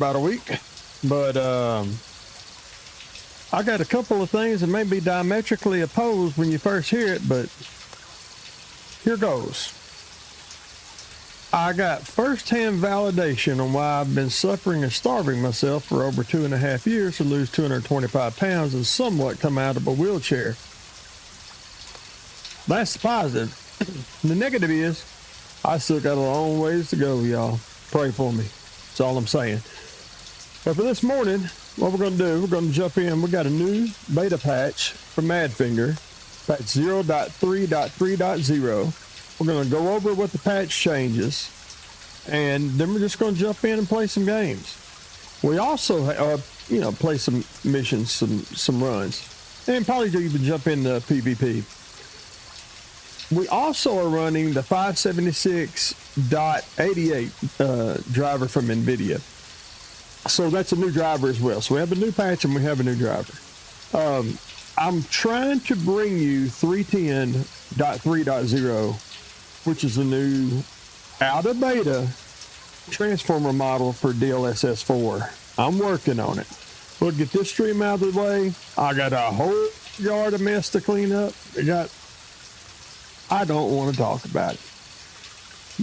about a week, but I got a couple of things that may be diametrically opposed when you first hear it, but here goes. I got first-hand validation on why I've been suffering and starving myself for over 2.5 years to lose 225 pounds and somewhat come out of a wheelchair. That's the positive. The negative is I still got a long ways to go, y'all. Pray for me. That's all I'm saying. But for this morning, what we're going to do, we're going to jump in. We got a new beta patch for Madfinger, patch 0.3.3.0. We're going to go over what the patch changes, and then we're just going to jump in and play some games. We also, play some missions, some runs, and probably even jump into PvP. We also are running the 576.88 driver from Nvidia. So that's a new driver as well. So we have a new patch and we have a new driver. I'm trying to bring you 310.3.0, which is the new out of beta transformer model for DLSS 4. I'm working on it. We'll get this stream out of the way. I got a whole yard of mess to clean up. I don't want to talk about it.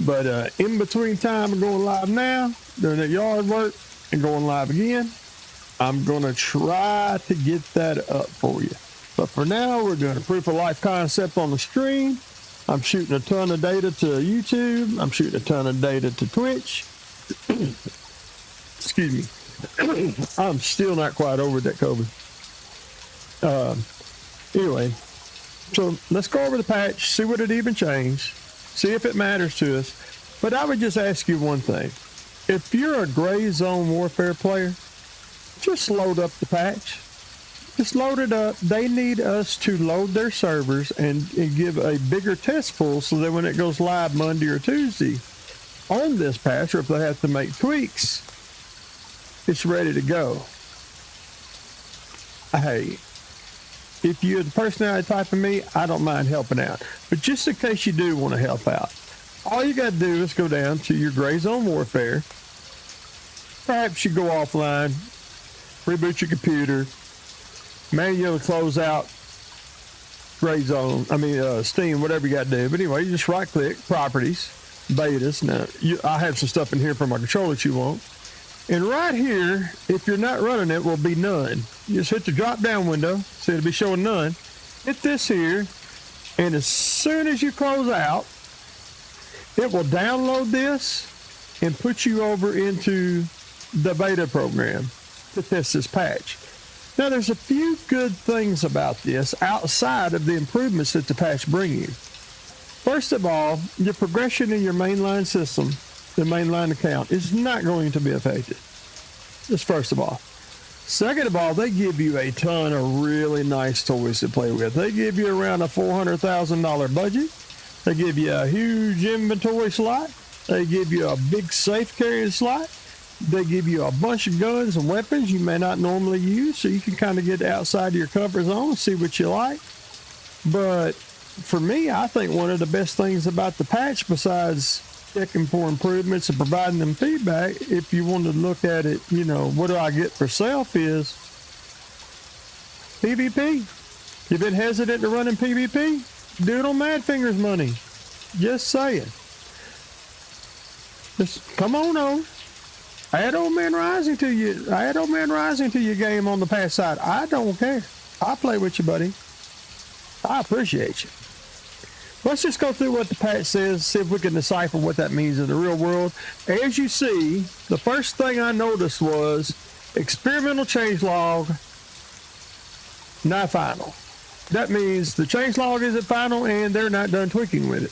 But in between time of going live now, doing that yard work, and going live again, I'm going to try to get that up for you. But for now, we're doing a proof of life concept on the stream. I'm shooting a ton of data to YouTube. I'm shooting a ton of data to Twitch. Excuse me. I'm still not quite over that COVID. Anyway, so let's go over the patch, see what it even changed, see if it matters to us. But I would just ask you one thing. If you're a gray zone warfare player, just load up the patch. Just load it up. They need us to load their servers and give a bigger test pool so that when it goes live Monday or Tuesday on this patch, or if they have to make tweaks, it's ready to go. Hey, if you're the personality type of me, I don't mind helping out. But just in case you do want to help out, all you got to do is go down to your gray zone warfare. Perhaps you go offline, reboot your computer, manually close out gray zone, Steam, whatever you got to do. But anyway, you just right click, properties, betas. Now, I have some stuff in here for my controller that you want. And right here, if you're not running it, will be none. You just hit the drop down window, so it'll be showing none. Hit this here, and as soon as you close out, it will download this and put you over into the beta program to test this patch. Now, there's a few good things about this outside of the improvements that the patch brings you. First of all, your progression in your mainline system, the mainline account, is not going to be affected. Just first of all. Second of all, they give you a ton of really nice toys to play with. They give you around a $400,000 budget. They give you a huge inventory slot. They give you a big safe carrying slot. They give you a bunch of guns and weapons you may not normally use, so you can kind of get outside of your comfort zone and see what you like. But for me, I think one of the best things about the patch, besides checking for improvements and providing them feedback, if you want to look at it, what do I get for self, is PvP. You've been hesitant to run in PvP? Do it on Madfinger's money. Just saying. Just come on over. Add Old Man Rising to you. Add Old Man Rising to your game on the patch side. I don't care. I'll play with you, buddy. I appreciate you. Let's just go through what the patch says, see if we can decipher what that means in the real world. As you see, the first thing I noticed was experimental changelog, not final. That means the changelog isn't final and they're not done tweaking with it.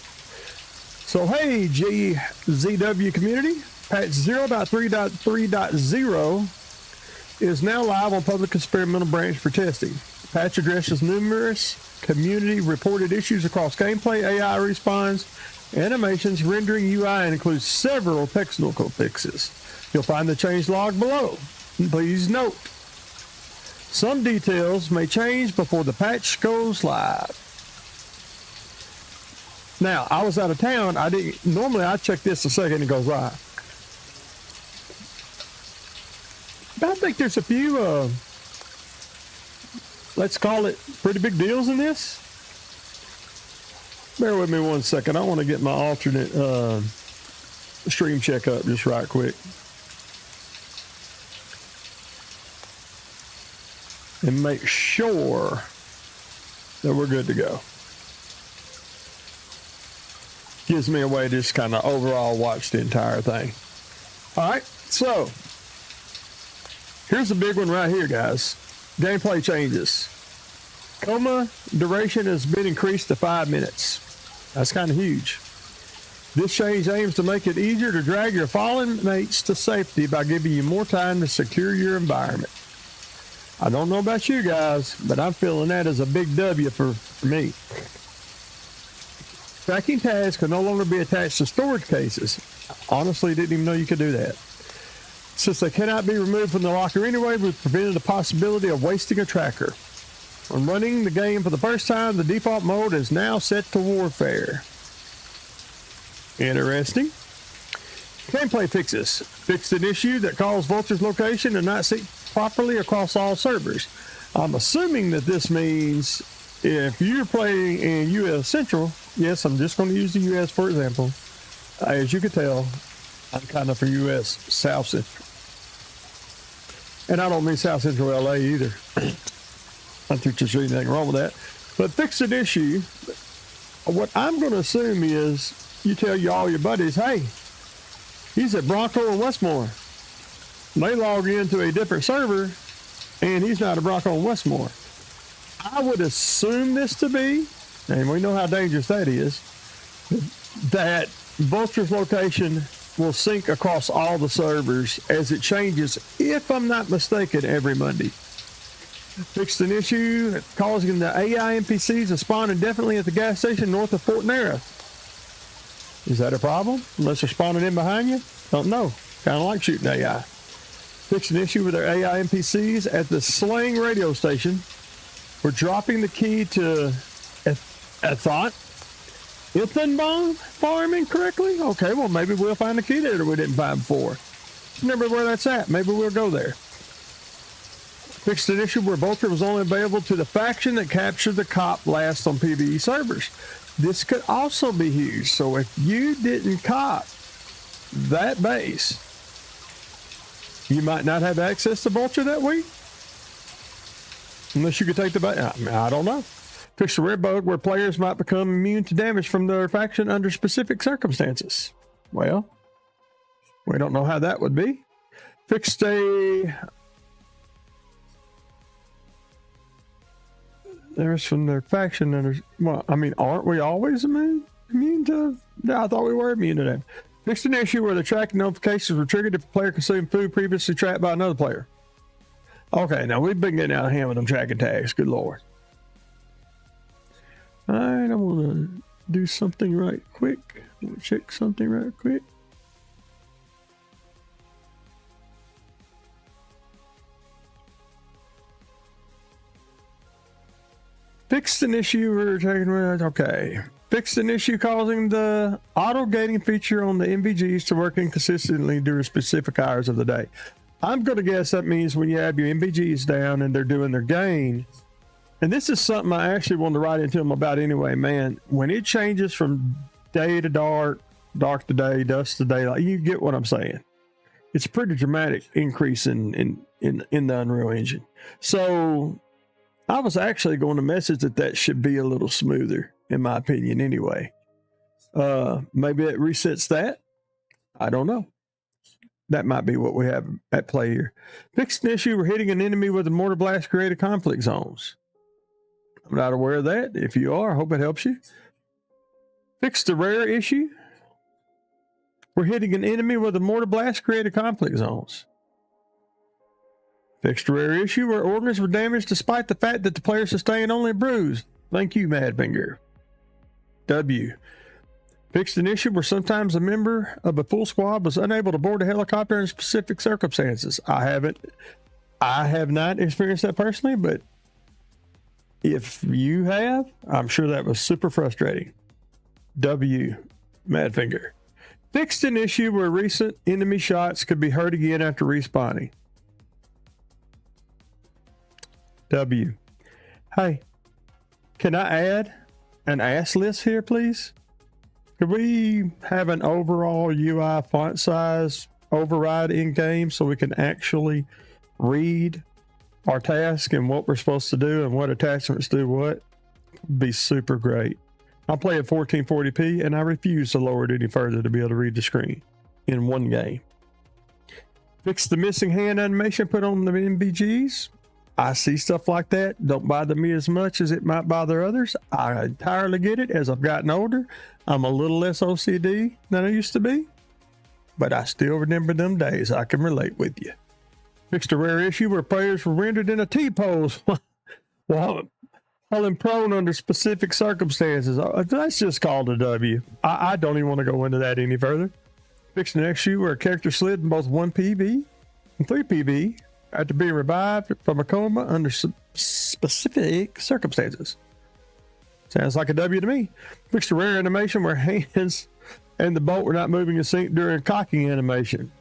So hey, GZW community, patch 0.3.3.0 is now live on public experimental branch for testing. The patch addresses numerous community reported issues across gameplay, AI respawns, animations, rendering UI, and includes several technical fixes. You'll find the changelog below. Please note, some details may change before the patch goes live. Now, I was out of town. Normally I check this the second it goes live. But I think there's a few, let's call it pretty big deals in this. Bear with me one second. I want to get my alternate stream check up just right quick. And make sure that we're good to go. Gives me a way to just kind of overall watch the entire thing. All right, so here's the big one right here, guys. Gameplay changes. Coma duration has been increased to 5 minutes. That's kind of huge. This change aims to make it easier to drag your fallen mates to safety by giving you more time to secure your environment. I don't know about you guys, but I'm feeling that as a big W for me. Tracking tags can no longer be attached to storage cases. Honestly, didn't even know you could do that. Since they cannot be removed from the locker anyway, we've prevented the possibility of wasting a tracker. When running the game for the first time, the default mode is now set to Warfare. Interesting. Gameplay fixes. Fixed an issue that caused Vulture's location to not sync properly across all servers. I'm assuming that this means if you're playing in US Central, yes, I'm just going to use the US for example. As you can tell, I'm kind of for US South Central. And I don't mean South Central LA either. I don't think there's anything wrong with that. But fix an issue. What I'm going to assume is you tell all your buddies, hey, he's at Bronco and Westmore. They log into a different server, and he's not a Bronco and Westmore. I would assume this to be, and we know how dangerous that is, that Vulture's location will sync across all the servers as it changes, if I'm not mistaken, every Monday. Fixed an issue causing the AI NPCs to spawn indefinitely at the gas station north of Fort Nara. Is that a problem? Unless they're spawning in behind you? Don't know. Kind of like shooting AI. Fixed an issue with their AI NPCs at the Slang radio station. We're dropping the key to Ethanbomb farming correctly? Okay, well, maybe we'll find the key there that we didn't find before. Remember where that's at. Maybe we'll go there. Fixed an issue where Vulture was only available to the faction that captured the cop blast on PvE servers. This could also be huge. So if you didn't cop that base, you might not have access to Vulture that week. Unless you could take the base. I don't know. Fix a rare bug where players might become immune to damage from their faction under specific circumstances. Well, we don't know how that would be. Fixed there's from their faction under, well, I mean, aren't we always immune to? I thought we were immune to that. Fixed an issue where the tracking notifications were triggered if a player consumed food previously tracked by another player. Okay, now we've been getting out of hand with them tracking tags. Good Lord. All right, I want to do something right quick. I want to check something right quick. Fixed an issue we're taking. Okay. Fixed an issue causing the auto gating feature on the MVGs to work inconsistently during specific hours of the day. I'm going to guess that means when you have your MVGs down and they're doing their gain. And this is something I actually wanted to write into them about anyway, man. When it changes from day to dark, dark to day, dusk to daylight, you get what I'm saying. It's a pretty dramatic increase in the Unreal Engine. So I was actually going to message that should be a little smoother, in my opinion, anyway. Maybe it resets that. I don't know. That might be what we have at play here. Fixed an issue. We're hitting an enemy with a mortar blast created conflict zones. I'm not aware of that. If you are, I hope it helps you. Fixed a rare issue. We're hitting an enemy with a mortar blast created conflict zones. Fixed a rare issue where organs were damaged despite the fact that the player sustained only a bruise. Thank you, Madfinger. W. Fixed an issue where sometimes a member of a full squad was unable to board a helicopter in specific circumstances. I have not experienced that personally, but if you have, I'm sure that was super frustrating. W. Madfinger. Fixed an issue where recent enemy shots could be heard again after respawning. W. Hey, can I add an ASS list here, please? Could we have an overall UI font size override in game so we can actually read our task and what we're supposed to do and what attachments do what? Be super great. I'm playing 1440p and I refuse to lower it any further to be able to read the screen in one game. Fix the missing hand animation put on the MBGs. I see stuff like that. Don't bother me as much as it might bother others. I entirely get it. As I've gotten older, I'm a little less OCD than I used to be, but I still remember them days. I can relate with you. Fixed a rare issue where players were rendered in a T-pose while prone under specific circumstances. That's just called a W. I don't even want to go into that any further. Fixed an issue where a character slid in both 1 PB and 3 PB after being revived from a coma under specific circumstances. Sounds like a W to me. Fixed a rare animation where hands and the bolt were not moving in sync during cocking animation.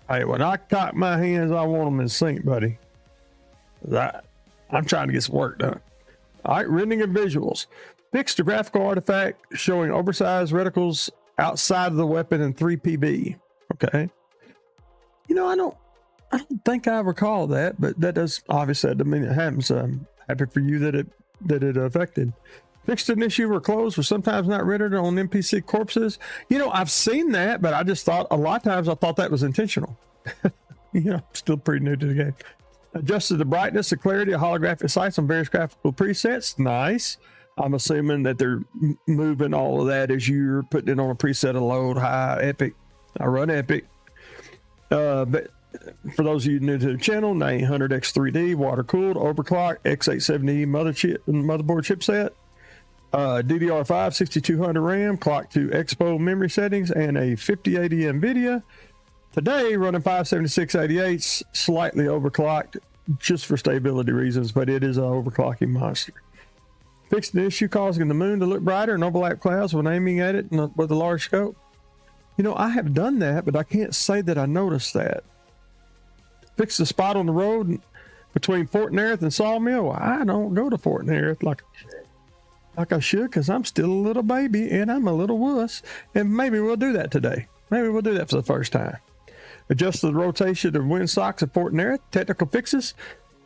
Hey, when I cock my hands, I want them in sync, buddy. I'm trying to get some work done. All right, rendering of visuals. Fixed a graphical artifact showing oversized reticles outside of the weapon in 3 PB. Okay. You know, I don't think I recall that, but that does obviously that doesn't mean it happens. I'm happy for you that it affected. Fixed an issue where clothes were sometimes not rendered on NPC corpses. You know, I've seen that, but I just thought a lot of times I thought that was intentional. You know, I'm still pretty new to the game. Adjusted the brightness and clarity of holographic sites on various graphical presets. Nice. I'm assuming that they're moving all of that as you're putting it on a preset of load, high, epic. I run epic. But for those of you new to the channel, 900X3D, water cooled, overclocked, X870 motherboard chipset, DDR5 6200 RAM, clocked to EXPO memory settings, and a 5080 Nvidia. Today, running 57688s, slightly overclocked just for stability reasons, but it is an overclocking monster. Fixed an issue causing the moon to look brighter and overlap clouds when aiming at it with a large scope. You know, I have done that, but I can't say that I noticed that. Fixed the spot on the road between Fort Nerith and Sawmill. Well, I don't go to Fort Nerith like I should because I'm still a little baby and I'm a little wuss. And maybe we'll do that today. Maybe we'll do that for the first time. Adjust the rotation of windsocks at Fort Nerith. Technical fixes.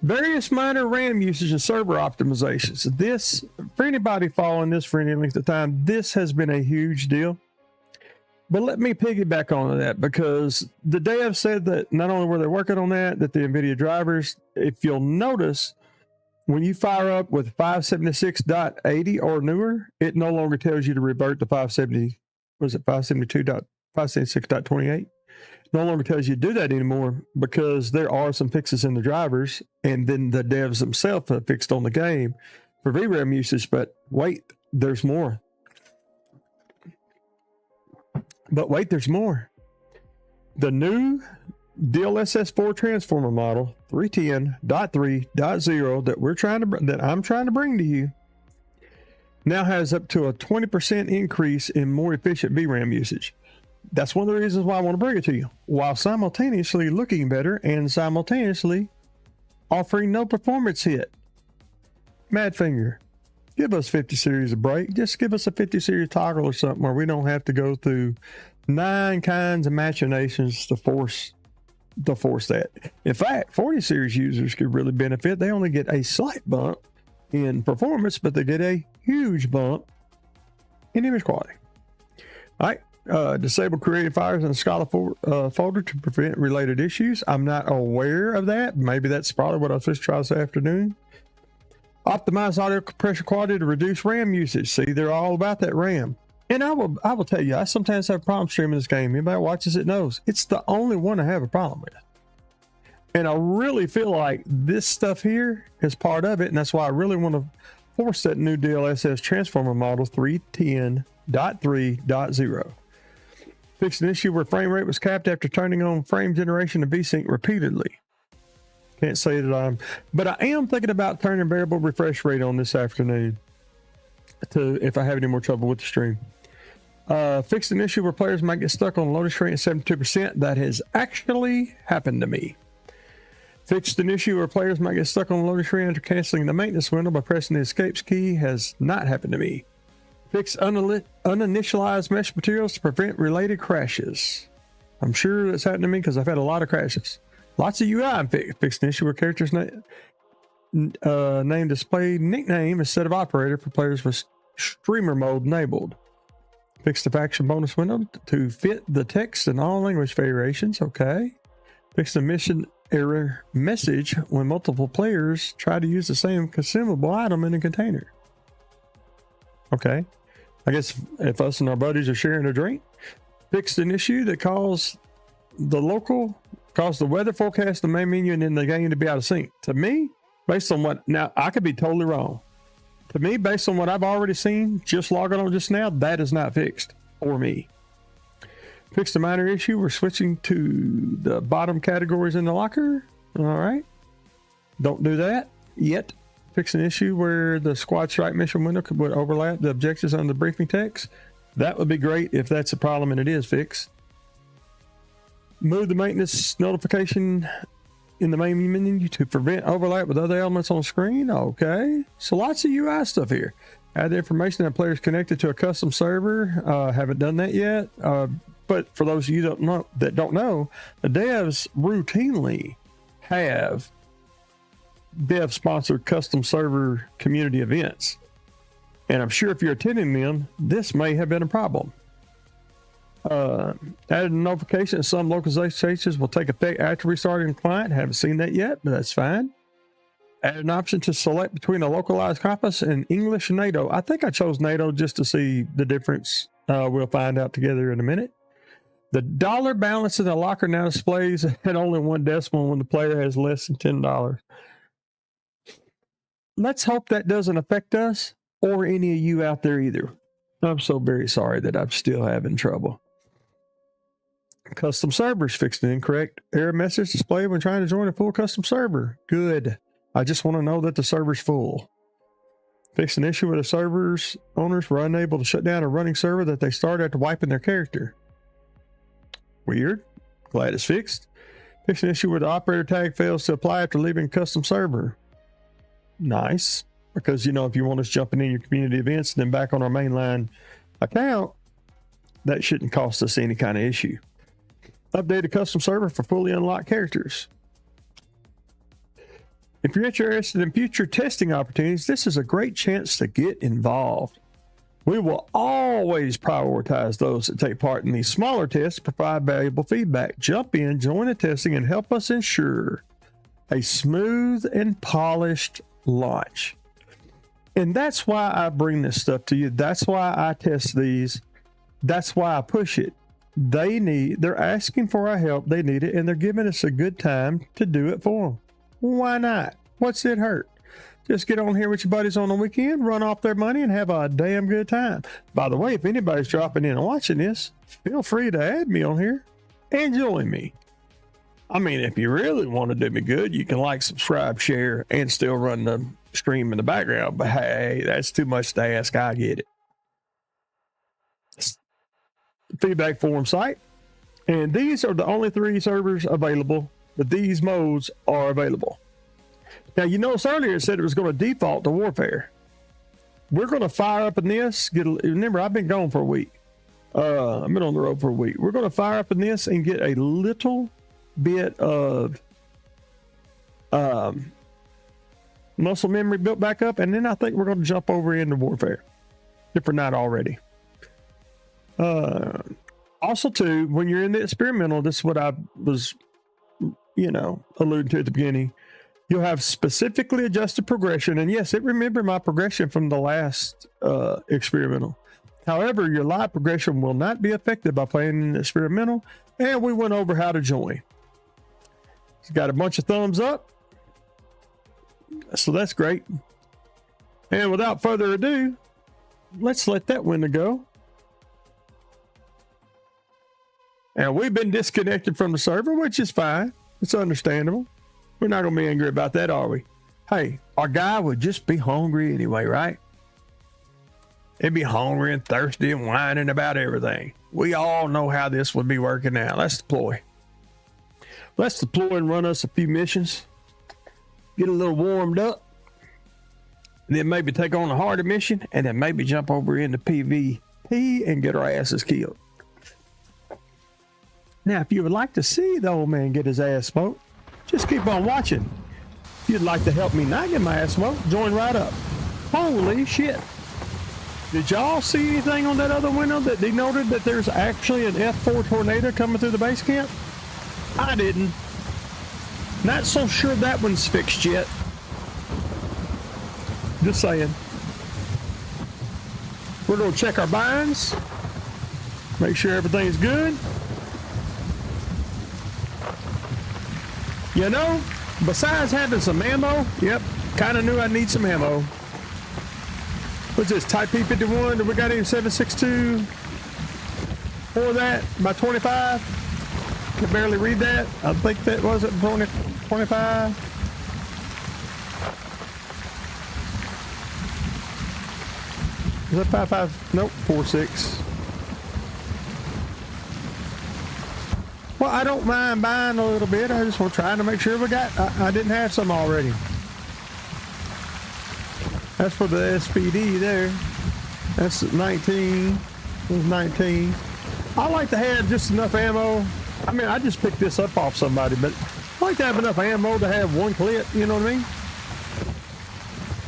Various minor RAM usage and server optimizations. This, for anybody following this for any length of time, this has been a huge deal. But let me piggyback on that because the dev said that not only were they working on that the NVIDIA drivers, if you'll notice, when you fire up with 576.80 or newer, it no longer tells you to revert to 576.28. No longer tells you to do that anymore because there are some fixes in the drivers and then the devs themselves have fixed on the game for VRAM usage. But wait, there's more. But wait, there's more. The new DLSS 4 transformer model 310.3.0 that I'm trying to bring to you now has up to a 20% increase in more efficient VRAM usage. That's one of the reasons why I want to bring it to you, while simultaneously looking better and simultaneously offering no performance hit. Madfinger, give us 50 series a break. Just give us a 50 series toggle or something where we don't have to go through 9 kinds of machinations to force that. In fact, 40 series users could really benefit. They only get a slight bump in performance, but they get a huge bump in image quality. All right. Disable creative fires in the Scala folder to prevent related issues. I'm not aware of that. Maybe that's probably what I was supposed to try this afternoon. Optimize audio compression quality to reduce RAM usage. See, they're all about that RAM. And I will tell you, I sometimes have problems streaming this game. Anybody watches it knows it's the only one I have a problem with. And I really feel like this stuff here is part of it. And that's why I really want to force that new DLSS transformer model 310.3.0. Fixed an issue where frame rate was capped after turning on frame generation and VSync repeatedly. Can't say that but I am thinking about turning variable refresh rate on this afternoon to if I have any more trouble with the stream. Fixed an issue where players might get stuck on loading screen at 72%. That has actually happened to me. Fixed an issue where players might get stuck on the loading screen after canceling the maintenance window by pressing the escape key. Has not happened to me. Fix uninitialized mesh materials to prevent related crashes. I'm sure that's happened to me because I've had a lot of crashes. Lots of UI fixed an issue where characters name displayed nickname instead of operator for players with streamer mode enabled. Fixed the faction bonus window to fit the text in all language variations. Okay. Fixed the mission error message when multiple players try to use the same consumable item in a container. Okay. I guess if us and our buddies are sharing a drink. Fixed an issue that caused the weather forecast, the main menu, and then the game to be out of sync. To me, based on what, now I could be totally wrong. To me, based on what I've already seen, just logging on just now, that is not fixed for me. Fixed a minor issue. We're switching to the bottom categories in the locker. All right. Don't do that yet. Fix an issue where the squad strike mission window would overlap the objectives on the briefing text. That would be great if that's a problem and it is fixed. Move the maintenance notification in the main menu to prevent overlap with other elements on screen. Okay. So lots of UI stuff here. Add the information that players connected to a custom server. Haven't done that yet. But for those of you that don't know, the devs routinely have dev-sponsored custom server community events. And I'm sure if you're attending them, this may have been a problem. Added a notification that some localization changes will take effect after restarting the client. Haven't seen that yet, but that's fine. Added an option to select between a localized compass and English and NATO. I think I chose NATO just to see the difference. We'll find out together in a minute. The dollar balance in the locker now displays at only one decimal when the player has less than $10. Let's hope that doesn't affect us or any of you out there either. I'm so very sorry that I'm still having trouble. Custom servers fixed an incorrect error message displayed when trying to join a full custom server. Good. I just want to know that the server's full. Fixed an issue where the server's owners were unable to shut down a running server that they started after wiping their character. Weird. Glad it's fixed. Fixed an issue where the operator tag fails to apply after leaving custom server. Nice. Because, you know, if you want us jumping in your community events and then back on our mainline account, that shouldn't cost us any kind of issue. Update a custom server for fully unlocked characters. If you're interested in future testing opportunities, this is a great chance to get involved. We will always prioritize those that take part in these smaller tests to provide valuable feedback. Jump in, join the testing, and help us ensure a smooth and polished launch. And that's why I bring this stuff to you. That's why I test these. That's why I push it. They're asking for our help. They need it, and they're giving us a good time to do it for them. Why not? What's it hurt? Just get on here with your buddies on the weekend, run off their money, and have a damn good time. By the way, if anybody's dropping in and watching this, feel free to add me on here and join me. I mean, if you really want to do me good, you can like, subscribe, share, and still run the stream in the background. But hey, that's too much to ask. I get it. Feedback forum site. And these are the only 3 servers available, but these modes are available. Now, you notice earlier it said it was going to default to Warfare. We're going to fire up in this. Remember, I've been gone for a week. I've been on the road for a week. We're going to fire up in this and get a little bit of muscle memory built back up, and then I think we're going to jump over into Warfare, if we're not already. Also, too, when you're in the experimental, this is what I was, alluding to at the beginning. You'll have specifically adjusted progression. And yes, it remembered my progression from the last experimental. However, your live progression will not be affected by playing in the experimental. And we went over how to join. It's got a bunch of thumbs up. So that's great. And without further ado, let's let that window go. And we've been disconnected from the server, which is fine. It's understandable. We're not going to be angry about that, are we? Hey, our guy would just be hungry anyway, right? He'd be hungry and thirsty and whining about everything. We all know how this would be working out. Let's deploy. Let's deploy and run us a few missions. get a little warmed up, and then maybe take on a harder mission, and then maybe jump over into PvP and get our asses killed. Now, if you would like to see the old man get his ass smoked, just keep on watching. If you'd like to help me not get my ass smoked, join right up. Holy shit. Did y'all see anything on that other window that denoted that there's actually an F4 tornado coming through the base camp? I didn't. Not so sure that one's fixed yet. Just saying. We're going to check our binds. Make sure everything's good. You know, besides having some ammo, yep, kind of knew I need some ammo. What's this, Type P51? Do we got any 7.62 for that by 25? Can barely read that. I think that was it, 25. Is that 5.5? Nope, 4.6. Well, I don't mind buying a little bit. I just want to try to make sure we got. I didn't have some already. That's for the SPD there. That's 19. There's 19. I like to have just enough ammo. I mean, I just picked this up off somebody, but I like to have enough ammo to have one clip. You know what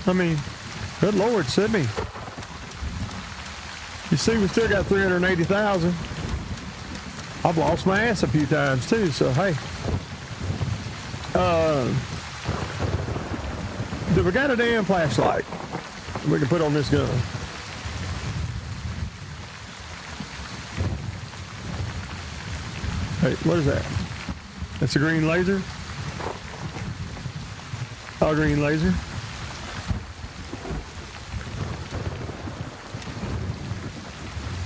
I mean? Good Lord, Sydney. You see, we still got 380,000. I've lost my ass a few times too, so hey. Do we got a damn flashlight we can put on this gun? Hey, what is that? That's a green laser? Oh, green laser.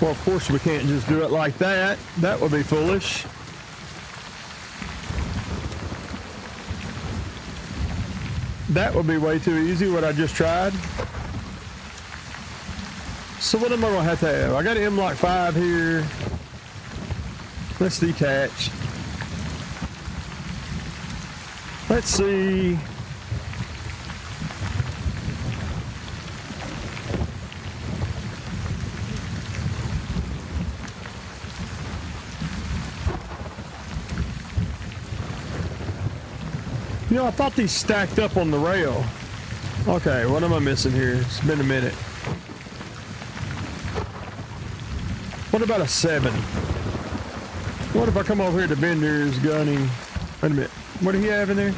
Well, of course we can't just do it like that. That would be foolish. That would be way too easy, what I just tried. So what am I gonna have to have? I got an M-Lock 5 here. Let's detach. Let's see. You know, I thought these stacked up on the rail. Okay, what am I missing here? It's been a minute. What about a 7? What if I come over here to Bender's gunning? Wait a minute. What did he have in there?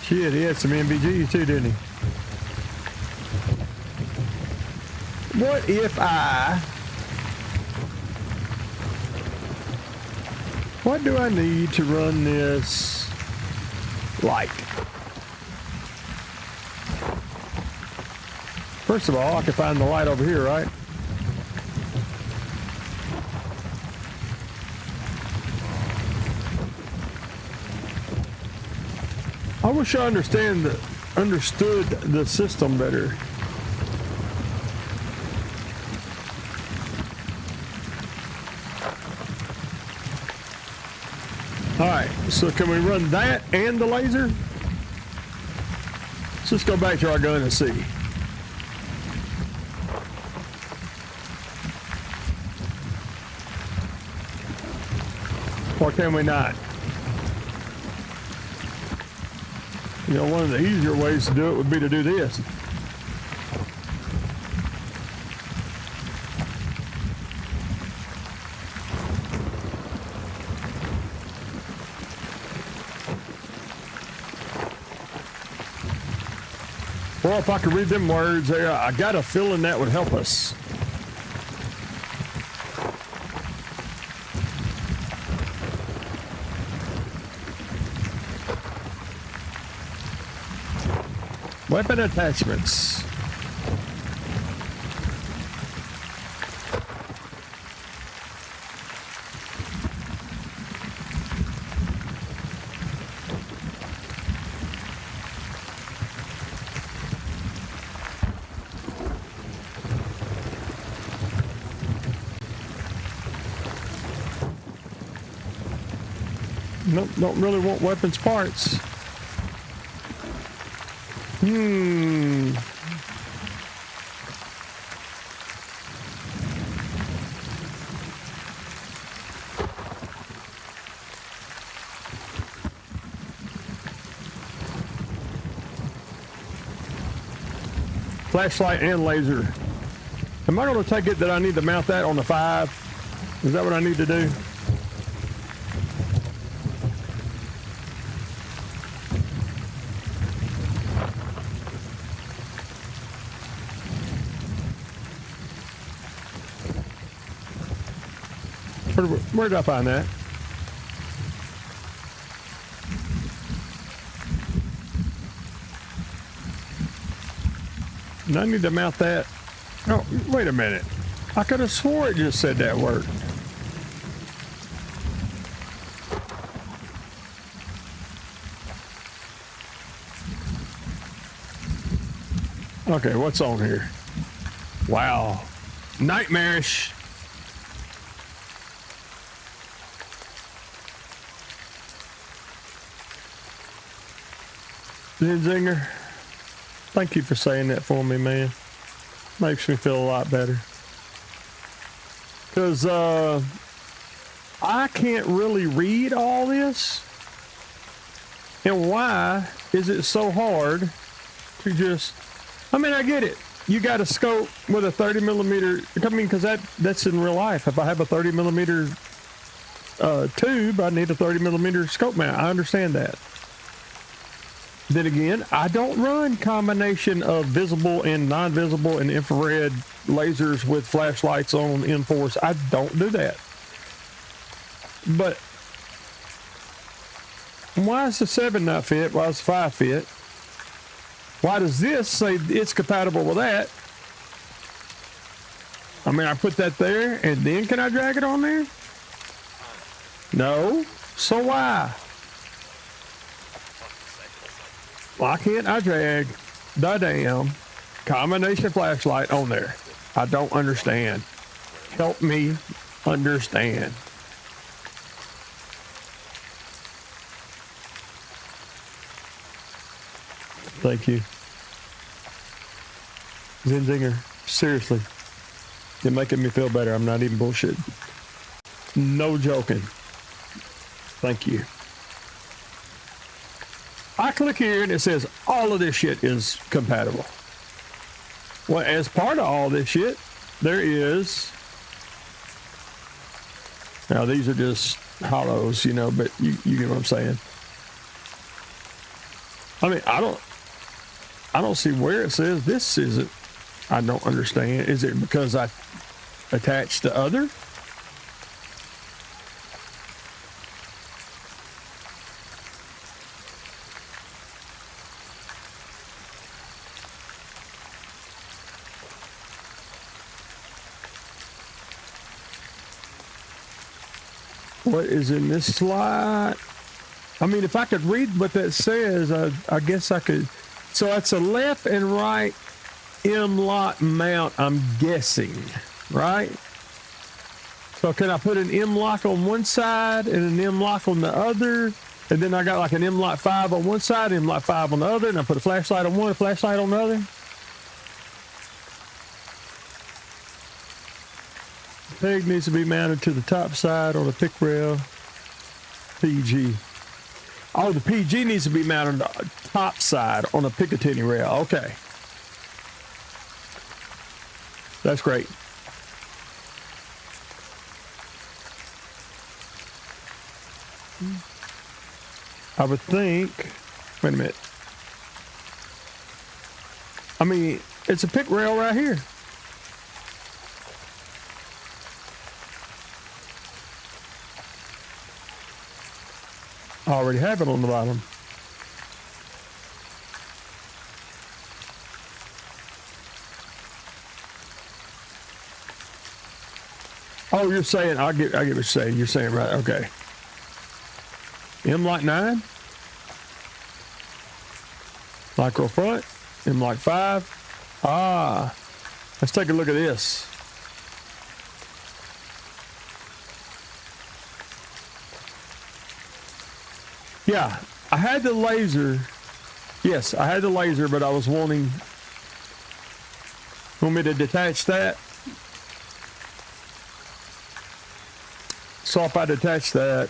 Shit, he had some MVGs too, didn't he? What if what do I need to run this light? First of all, I can find the light over here, right? I wish I understood the system better. All right, so can we run that and the laser? Let's just go back to our gun and see. Or can we not? You know, one of the easier ways to do it would be to do this. Well, if I could read them words there, I got a feeling that would help us. Weapon attachments. Nope, don't really want weapons parts. Hmm. Flashlight and laser. Am I going to take it that I need to mount that on the 5? Is that what I need to do? Where did I find that? And I need to mount that. Oh, wait a minute. I could have swore it just said that word. Okay, what's on here? Wow. Nightmarish. Zinger, thank you for saying that for me, man. Makes me feel a lot better. Because I can't really read all this. And why is it so hard to just... I mean, I get it. You got a scope with a 30 millimeter... I mean, because that's in real life. If I have a 30 millimeter tube, I need a 30 millimeter scope mount. I understand that. Then again, I don't run combination of visible and non-visible and infrared lasers with flashlights on M4s. I don't do that. But why is the 7 not fit? Why is the 5 fit? Why does this say it's compatible with that? I mean, I put that there and then can I drag it on there? No. So why? Why can't I drag the damn combination flashlight on there? I don't understand. Help me understand. Thank you. Zinzinger, seriously. You're making me feel better. I'm not even bullshitting. No joking. Thank you. I click here and it says all of this shit is compatible. Well, as part of all this shit, there is... Now, these are just hollows, you know, but you get what I'm saying. I mean, I don't see where it says this isn't. I don't understand. Is it because I attached the other? What is in this slide? I mean, if I could read what that says, I guess I could. So that's a left and right M-lock mount, I'm guessing, right? So can I put an M-lock on one side and an M-lock on the other? And then I got like an M-lock 5 on one side, M-lock 5 on the other, and I put a flashlight on one, a flashlight on the other? Peg needs to be mounted to the top side on the pick rail. PG. Oh, the PG needs to be mounted on the top side on a Picatinny rail. Okay. That's great. I would think, wait a minute. I mean, it's a pick rail right here. I already have it on the bottom. Oh, you're saying, I get what you're saying. You're saying, right, okay. M-lock 9. Micro front. M-lock 5. Ah, let's take a look at this. Yeah, I had the laser Yes, I had the laser, but I was wanting... Want me to detach that? So if I detach that...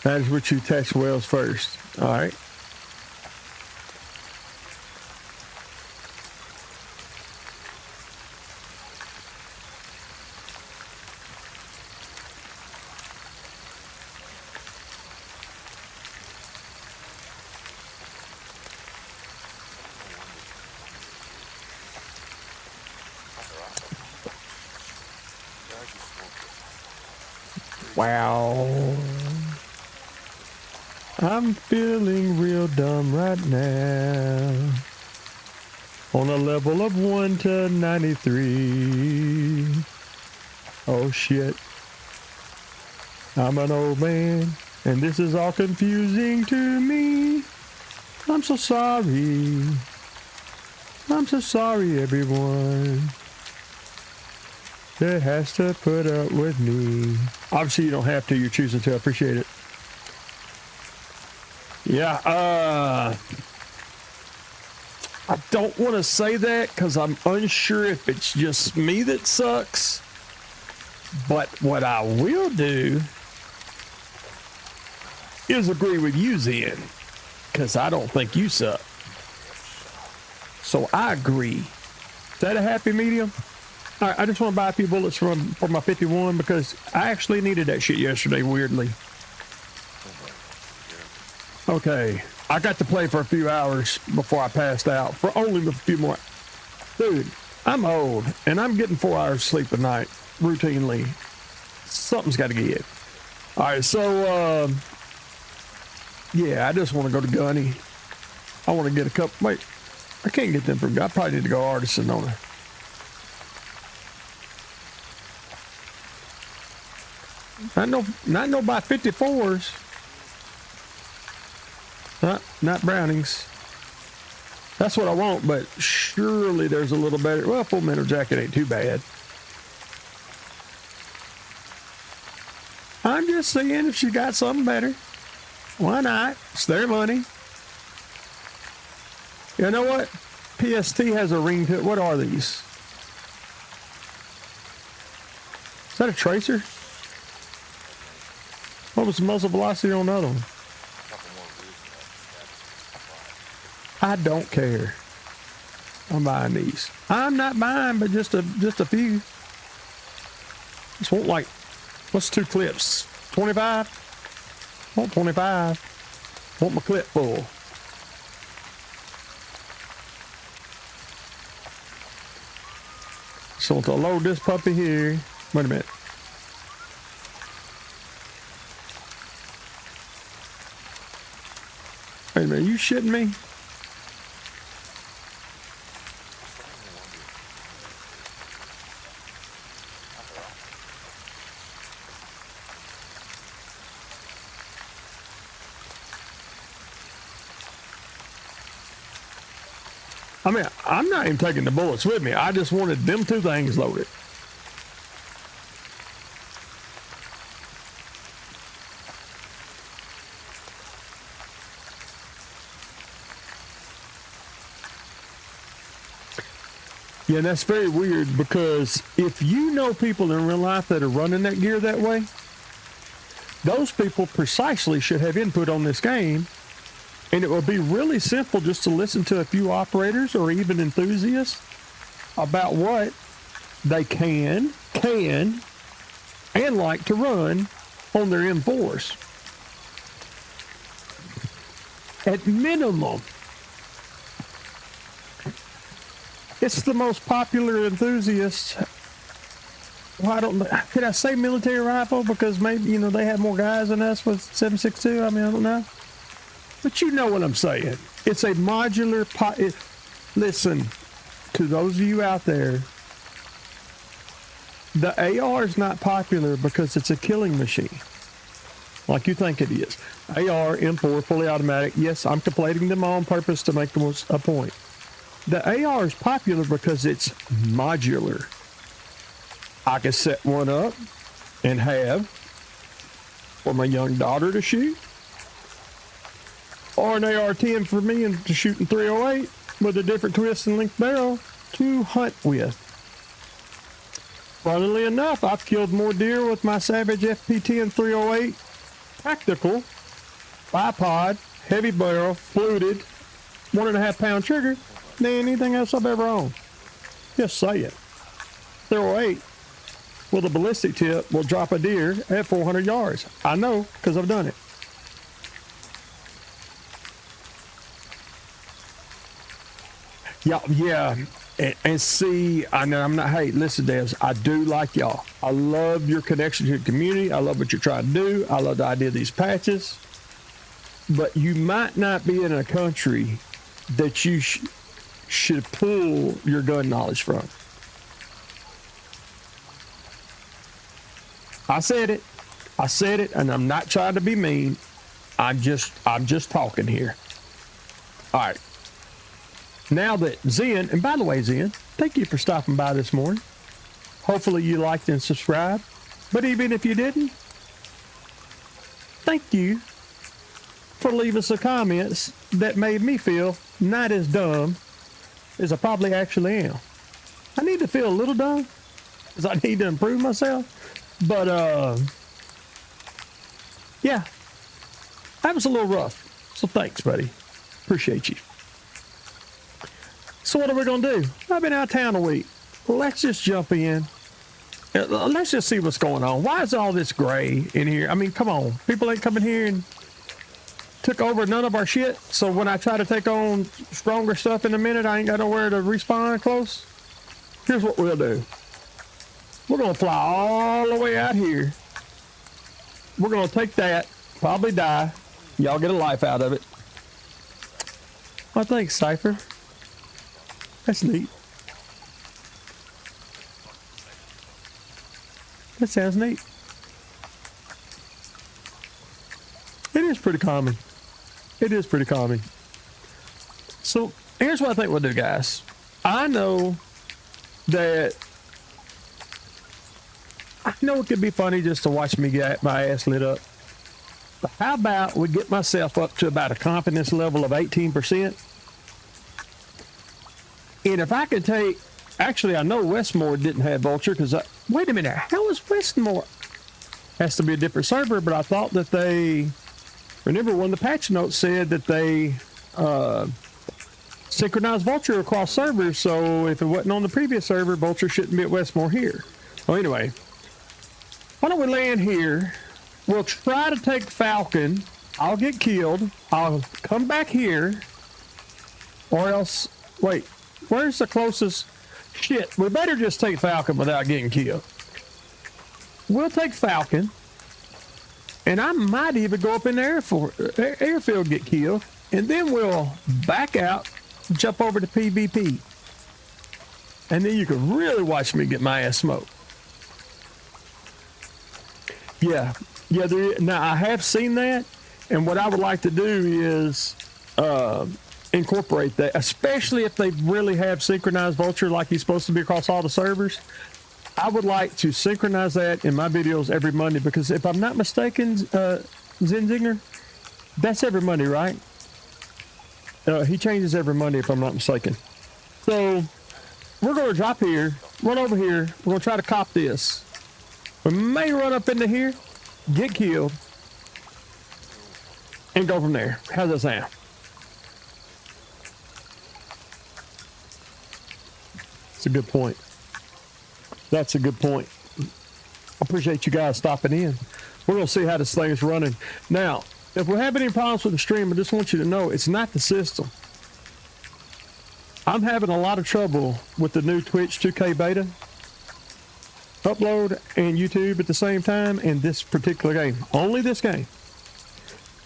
That is what you attach wells first. All right. Wow. I'm feeling real dumb right now. On a level of 1 to 93. Oh shit. I'm an old man, and this is all confusing to me. I'm so sorry. I'm so sorry, everyone that has to put up with me. Obviously, you don't have to. You're choosing to. I appreciate it. Yeah, I don't want to say that because I'm unsure if it's just me that sucks. But what I will do is agree with you, Zen, because I don't think you suck. So I agree. Is that a happy medium? All right, I just want to buy a few bullets for my 51 because I actually needed that shit yesterday, weirdly. Okay, I got to play for a few hours before I passed out, for only a few more. Dude, I'm old, and I'm getting 4 hours sleep a night, routinely. Something's got to give. All right, so, yeah, I just want to go to Gunny. I want to get a couple, wait, I can't get them from, I probably need to go artisan on her. Not no by 54s. Not Brownings. That's what I want, but surely there's a little better. Well, Full Metal Jacket ain't too bad. I'm just saying if she got something better, why not? It's their money. You know what? PST has a ring to it. What are these? Is that a tracer? What was the muzzle velocity on the other one? I don't care. I'm buying these. I'm not buying, but just a few. Just want like, what's 2 clips? 25? Want 25. Want my clip full. So want to load this puppy here. Wait a minute. Wait a minute, you shitting me? I mean, I'm not even taking the bullets with me. I just wanted them 2 things loaded. Yeah, and that's very weird because if you know people in real life that are running that gear that way, those people precisely should have input on this game. And it would be really simple just to listen to a few operators or even enthusiasts about what they can, and like to run on their M4s. At minimum, it's the most popular enthusiast. Well, I don't know. Could I say military rifle? Because maybe, you know, they have more guys than us with 7.62. I mean, I don't know. But you know what I'm saying. It's a modular listen, to those of you out there, the AR is not popular because it's a killing machine. Like you think it is. AR, M4, fully automatic. Yes, I'm conflating them on purpose to make them a point. The AR is popular because it's modular. I can set one up and have for my young daughter to shoot, or an AR-10 for me and to shoot in 308 with a different twist and length barrel to hunt with. Funnily enough, I've killed more deer with my Savage FP10 308 tactical bipod, heavy barrel, fluted, 1.5 pound trigger than anything else I've ever owned. Just say it. 308 with a ballistic tip will drop a deer at 400 yards. I know because I've done it. Yeah. And see, I know I'm not, hey, listen, Devs, I do like y'all. I love your connection to the community. I love what you're trying to do. I love the idea of these patches. But you might not be in a country that you should pull your gun knowledge from. I said it, and I'm not trying to be mean. I'm just talking here. All right. Now that Zen, and by the way, Zen, thank you for stopping by this morning. Hopefully you liked and subscribed. But even if you didn't, thank you for leaving some comments that made me feel not as dumb as I probably actually am. I need to feel a little dumb because I need to improve myself. But, yeah, that was a little rough. So thanks, buddy. Appreciate you. So what are we going to do? I've been out of town a week. Let's just jump in. Let's just see what's going on. Why is all this gray in here? I mean, come on. People ain't coming here and took over none of our shit. So when I try to take on stronger stuff in a minute, I ain't got nowhere to respawn close. Here's what we'll do. We're going to fly all the way out here. We're going to take that, probably die. Y'all get a life out of it. Well, thanks, Cypher. That's neat. That sounds neat. It is pretty common. It is pretty common. So here's what I think we'll do, guys. I know that it could be funny just to watch me get my ass lit up. But how about we get myself up to about a confidence level of 18%? And if I could take, actually, I know Westmore didn't have Vulture because wait a minute, how is Westmore? Has to be a different server, but I thought that they, remember when the patch notes said that they synchronized Vulture across servers, so if it wasn't on the previous server, Vulture shouldn't be at Westmore here. Well, anyway, why don't we land here? We'll try to take Falcon. I'll get killed. I'll come back here, or else, wait. Where's the closest? Shit, we better just take Falcon without getting killed. We'll take Falcon, and I might even go up in the airfield, get killed, and then we'll back out, jump over to PvP. And then you can really watch me get my ass smoked. Yeah, now I have seen that, and what I would like to do is incorporate that, especially if they really have synchronized Vulture like he's supposed to be across all the servers. I would like to synchronize that in my videos every Monday, because if I'm not mistaken, Zenzinger, that's every Monday, right? He changes every Monday if I'm not mistaken. So we're going to drop here, run over here. We're going to try to cop this. We may run up into here, get killed, and go from there. How's that sound? That's a good point. That's a good point. I appreciate you guys stopping in. We're going to see how this thing is running. Now, if we're having any problems with the stream, I just want you to know it's not the system. I'm having a lot of trouble with the new Twitch 2K beta upload and YouTube at the same time in this particular game. Only this game.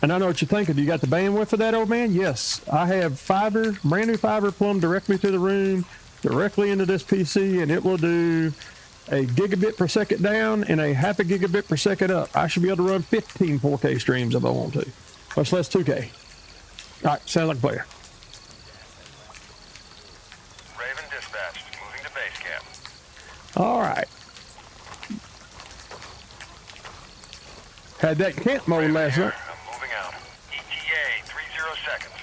And I know what you're thinking. You got the bandwidth for that, old man? Yes. I have fiber, brand new fiber plumbed directly to the room, directly into this PC, and it will do a gigabit per second down and a half a gigabit per second up. I should be able to run 15 4K streams if I want to. Much less 2K. All right, sounds like a player. Raven dispatched, moving to base camp. All right. Had that camp mode Raven last here. night. I'm moving out. ETA 30 seconds.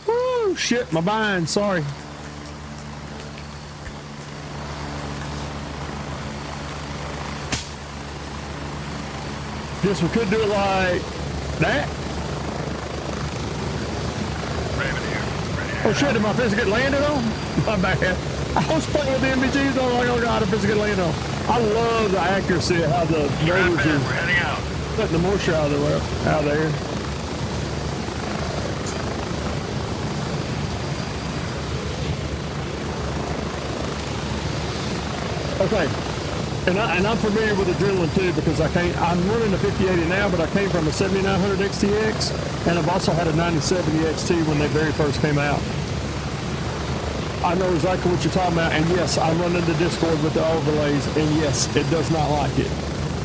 Woo, shit, my bind, sorry. Guess we could do it like that. Raven here. Ready to Oh shit, did my fist get landed on? My bad. I was playing with the MBGs, I was like, oh god, the fist get landed on. I love the accuracy of how the strap motors in. are We're heading out. putting the moisture out of there. Okay, and I'm familiar with adrenaline too because I'm running a 5080 now, but I came from a 7900 XTX, and I've also had a 9070 XT when they very first came out. I know exactly what you're talking about, and yes, I'm running the Discord with the overlays, and yes, it does not like it.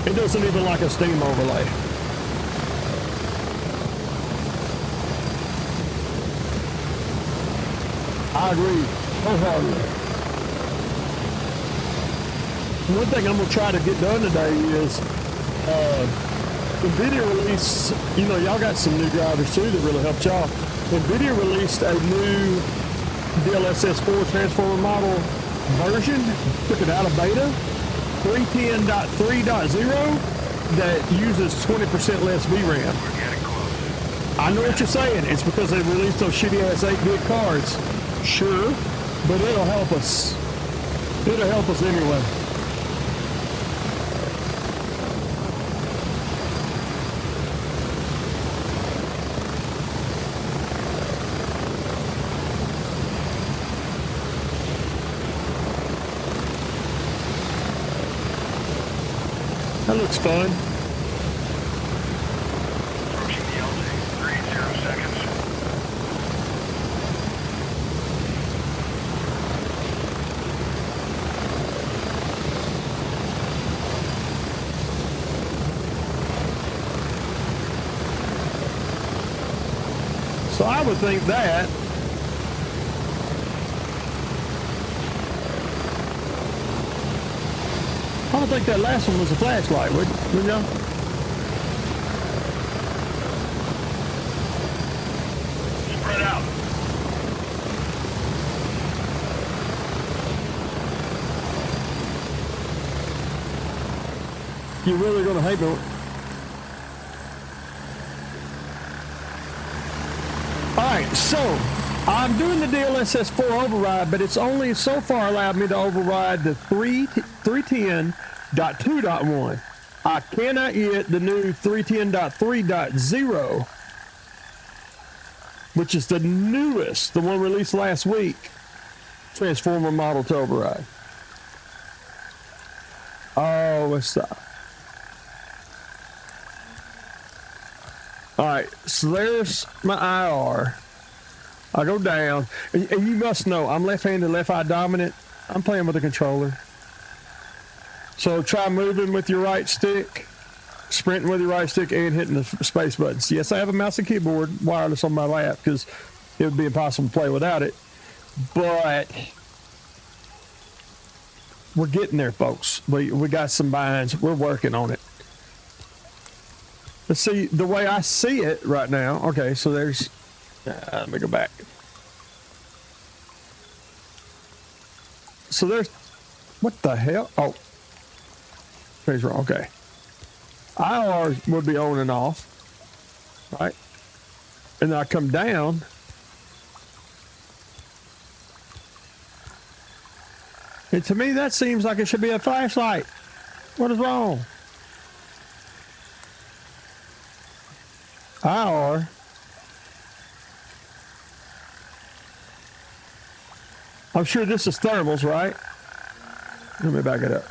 It doesn't even like a Steam overlay. I agree wholeheartedly. One thing I'm going to try to get done today is Nvidia released, you know, y'all got some new drivers too that really helped y'all. Nvidia released a new DLSS 4 transformer model version, took it out of beta, 310.3.0, that uses 20% less VRAM. We're getting close. I know what you're saying. It's because they released those shitty ass 8-bit cards. Sure, but it'll help us. It'll help us anyway. That looks fun. Approaching the LZ. 30 seconds. So I would think that I don't think that last one was a flashlight, would you? Spread out. You're really gonna hate me. Alright, so I'm doing the DLSS 4 override, but it's only so far allowed me to override the 310.2.1. I cannot get the new 310.3.0, which is the newest, the one released last week, transformer model to override. Oh, let's stop. Alright, so there's my IR. I go down, and you must know, I'm left-handed, left-eye dominant. I'm playing with a controller. So try moving with your right stick, sprinting with your right stick, and hitting the space buttons. Yes, I have a mouse and keyboard wireless on my lap because it would be impossible to play without it. But we're getting there, folks. We got some binds. We're working on it. Let's see, the way I see it right now. Okay, so there's... let me go back. So there's... What the hell? Oh. Page wrong. Okay. IR would be on and off. Right? And then I come down. And to me, that seems like it should be a flashlight. What is wrong? IR. I'm sure this is thermals, right? Let me back it up.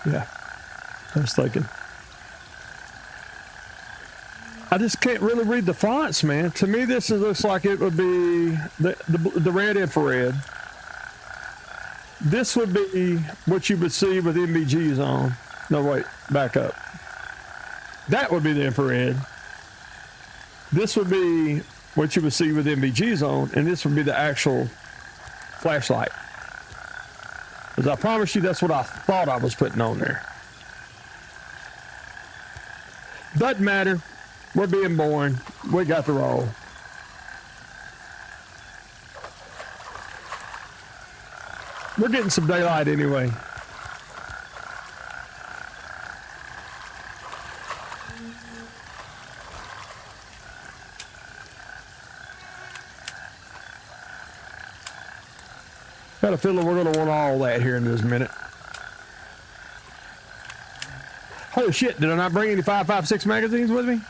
Yeah, I was thinking. I just can't really read the fonts, man. To me, this looks like it would be the red infrared. This would be what you would see with NVGs on. No, wait, back up. That would be the infrared. This would be what you would see with NVGs on, and this would be the actual flashlight. Because I promise you, that's what I thought I was putting on there. Doesn't matter. We're being born. We got the roll. We're getting some daylight anyway. Got a feeling we're going to want all that here in just a minute. Holy shit, did I not bring any 5.56 magazines with me?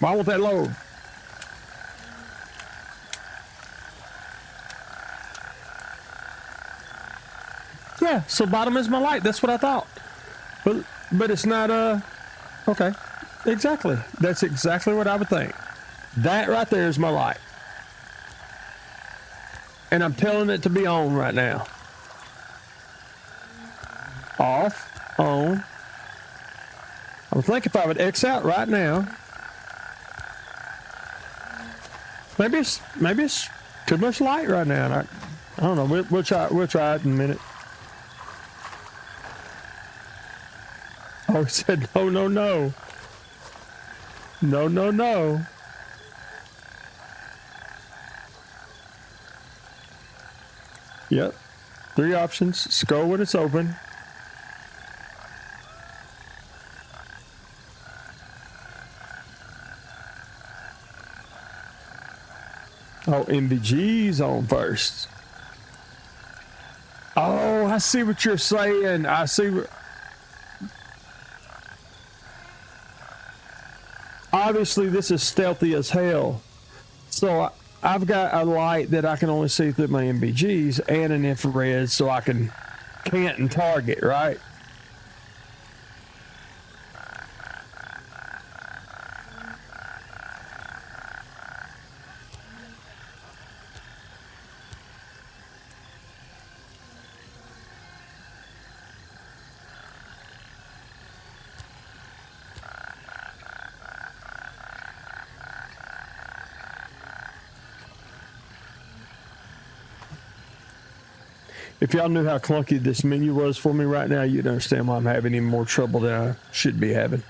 Why won't that load? Yeah, so bottom is my light. That's what I thought. But it's not, okay. Exactly. That's exactly what I would think. That right there is my light. And I'm telling it to be on right now. Off, on. I think if I would X out right now, maybe it's too much light right now. I don't know. We'll try it in a minute. Oh, it said no, no, no, no, no, no. Yep. 3 options. Scroll when it's open. Oh, NVG's on first. Oh, I see what you're saying. I see what... Obviously, this is stealthy as hell. So I've got a light that I can only see through my NVGs and an infrared, so I can't and target, right? If y'all knew how clunky this menu was for me right now, you'd understand why I'm having even more trouble than I should be having.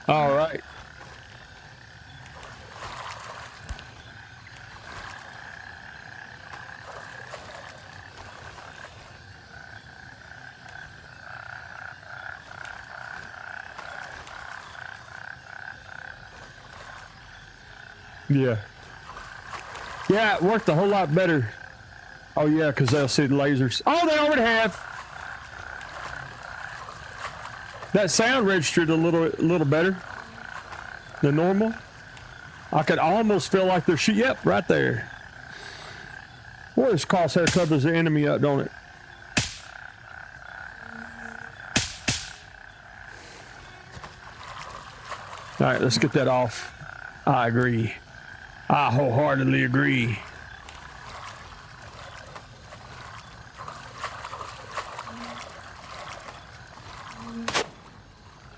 All right. Yeah. Yeah, it worked a whole lot better. Oh, yeah, because they'll see the lasers. Oh, they already have. That sound registered a little better than normal. I could almost feel like they're shooting. Yep, right there. Boy, this crosshair covers the enemy up, don't it? All right, let's get that off. I agree. I wholeheartedly agree.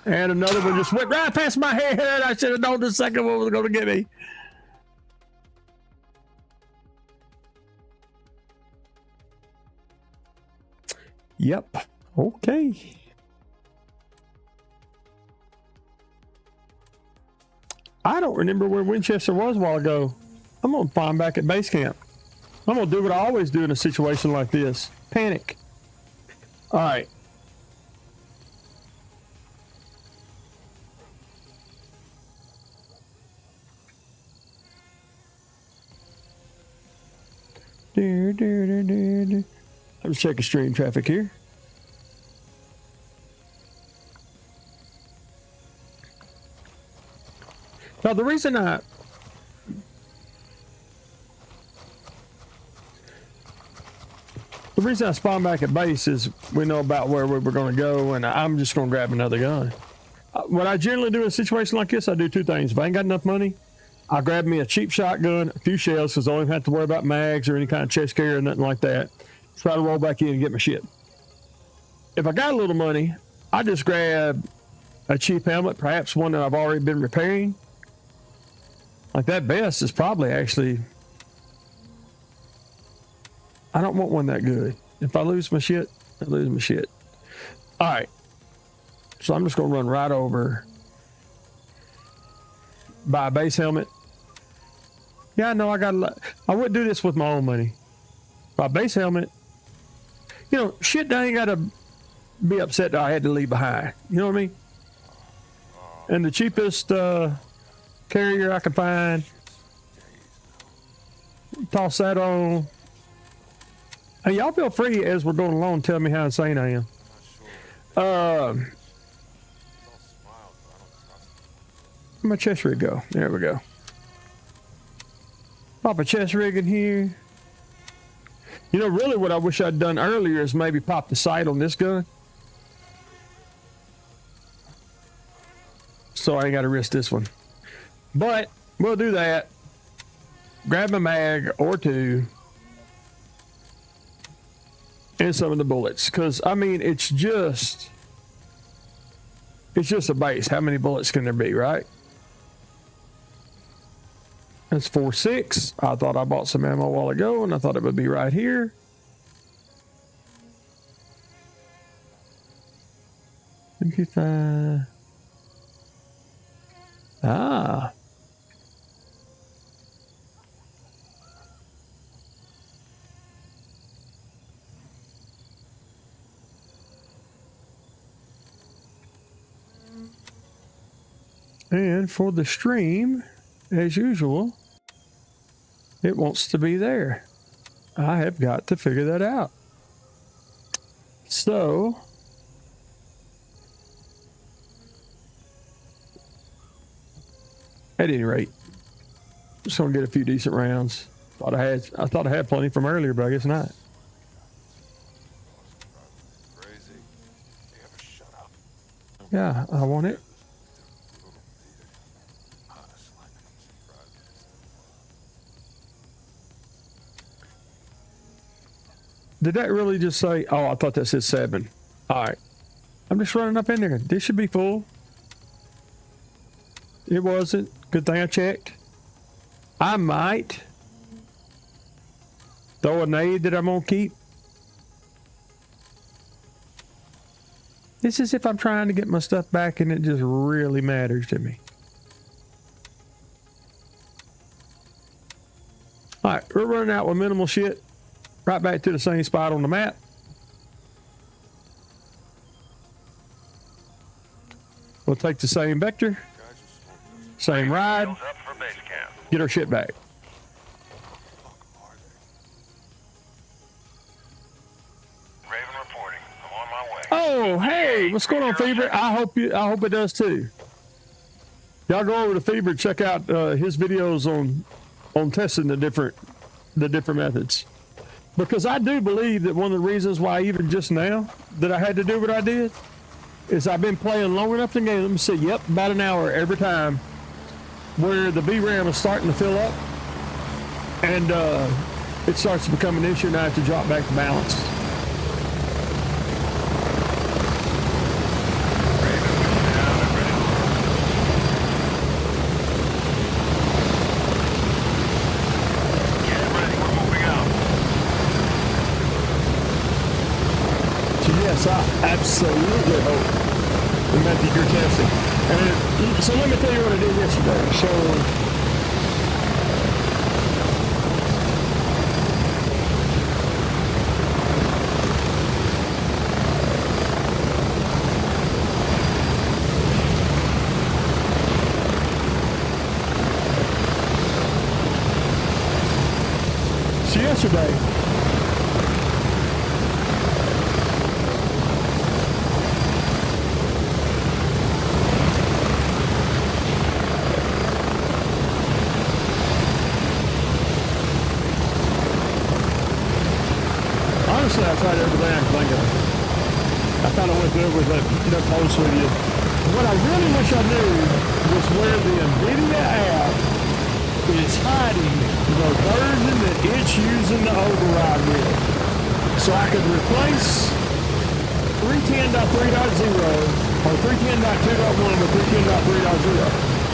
And another one just went right past my head. I should have known the second one was going to get me. Yep. Okay. I don't remember where Winchester was a while ago. I'm going to find back at base camp. I'm going to do what I always do in a situation like this. Panic. All right. Let's check the stream traffic here. Now, the reason I spawned back at base is we know about where we were going to go, and I'm just going to grab another gun. What I generally do in a situation like this, I do two things. If I ain't got enough money, I'll grab me a cheap shotgun, a few shells, because I don't even have to worry about mags or any kind of chest carrier or nothing like that. Try to roll back in and get my shit. If I got a little money, I just grab a cheap helmet, perhaps one that I've already been repairing. Like that vest is probably actually... I don't want one that good. If I lose my shit, I lose my shit. All right. So I'm just going to run right over, buy a base helmet. Yeah, I know I got a lot. I wouldn't do this with my own money. Buy a base helmet. You know, shit that I ain't got to be upset that I had to leave behind. You know what I mean? And the cheapest carrier I could find. Toss that on. Hey, y'all feel free as we're going along, tell me how insane I am. Where'd my chest rig go? There we go. Pop a chest rig in here. You know, really what I wish I'd done earlier is maybe pop the sight on this gun. So I ain't got to risk this one. But we'll do that. Grab a mag or two. And some of the bullets. Because, I mean, it's just a base. How many bullets can there be, right? That's 4.6. I thought I bought some ammo a while ago, and I thought it would be right here. MP5. Ah. And for the stream, as usual, it wants to be there. I have got to figure that out. So, at any rate, just gonna get a few decent rounds. I thought I had plenty from earlier, but I guess not. Yeah, I want it. Did that really just say, oh, I thought that said 7. All right. I'm just running up in there. This should be full. It wasn't. Good thing I checked. I might throw a nade that I'm going to keep. This is if I'm trying to get my stuff back and it just really matters to me. All right. We're running out with minimal shit. Right back to the same spot on the map. We'll take the same vector, same ride, get our shit back. Raven reporting. I'm on my way. Oh, hey, what's going on, Fever? I hope it does too. Y'all go over to Fever, check out his videos on testing the different methods. Because I do believe that one of the reasons why even just now that I had to do what I did is I've been playing long enough in the game. Let me see. Yep, about an hour every time where the VRAM is starting to fill up and it starts to become an issue and I have to drop back to balance. I absolutely hope the method you're testing. And so let me tell you what I did yesterday. So yesterday, Honestly, I tried everything I could think of. I kind of went through it with that post with you. What I really wish I knew was where the Nvidia app is hiding the version that it's using to override with. So I could replace 310.3.0 or 310.2.1 with 310.3.0.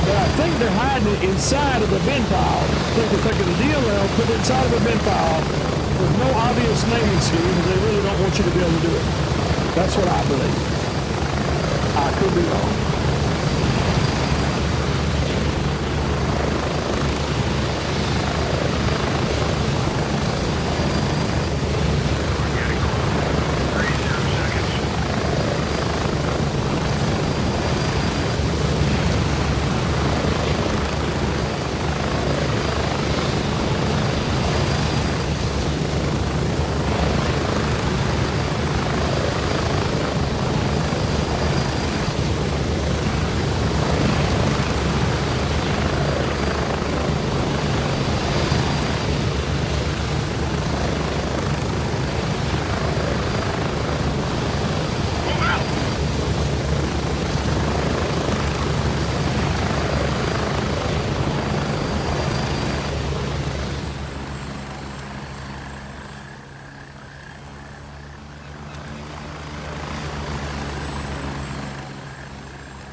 But I think they're hiding it inside of the bin file. I think they're taking the DLL, put it inside of a bin file with no obvious naming scheme, and they really don't want you to be able to do it. That's what I believe. I could be wrong.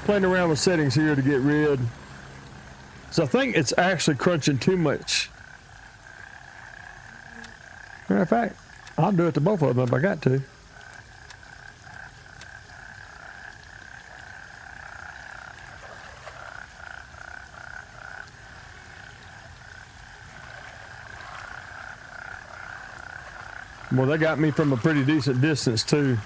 Playing around with settings here to get rid. So I think it's actually crunching too much. Matter of fact, I'll do it to both of them if I got to. Well, they got me from a pretty decent distance too.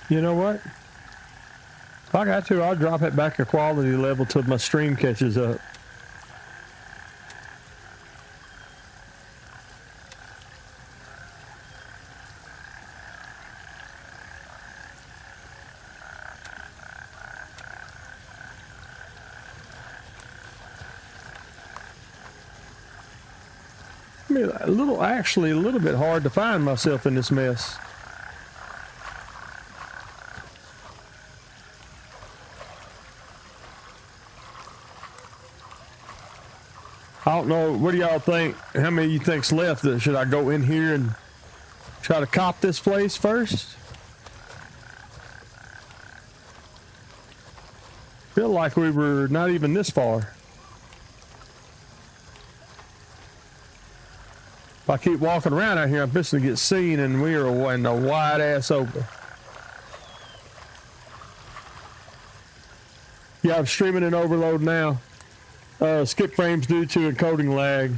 You know what? If I got to, I'll drop it back a quality level till my stream catches up. I mean, actually a little bit hard to find myself in this mess. I don't know. What do y'all think? How many of you think's left? Should I go in here and try to cop this place first? Feel like we were not even this far. If I keep walking around out here, I'm fixing to get seen, and we are in a wide ass open. Yeah, I'm streaming in overload now. Skip frames due to encoding lag.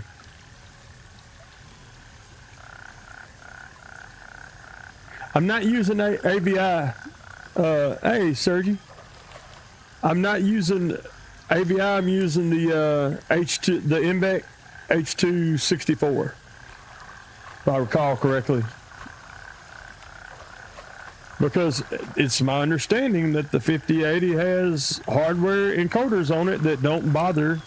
I'm not using AVI. Hey, Sergi. I'm not using AVI. I'm using the H2, the MBEC H264, if I recall correctly. Because it's my understanding that the 5080 has hardware encoders on it that don't bother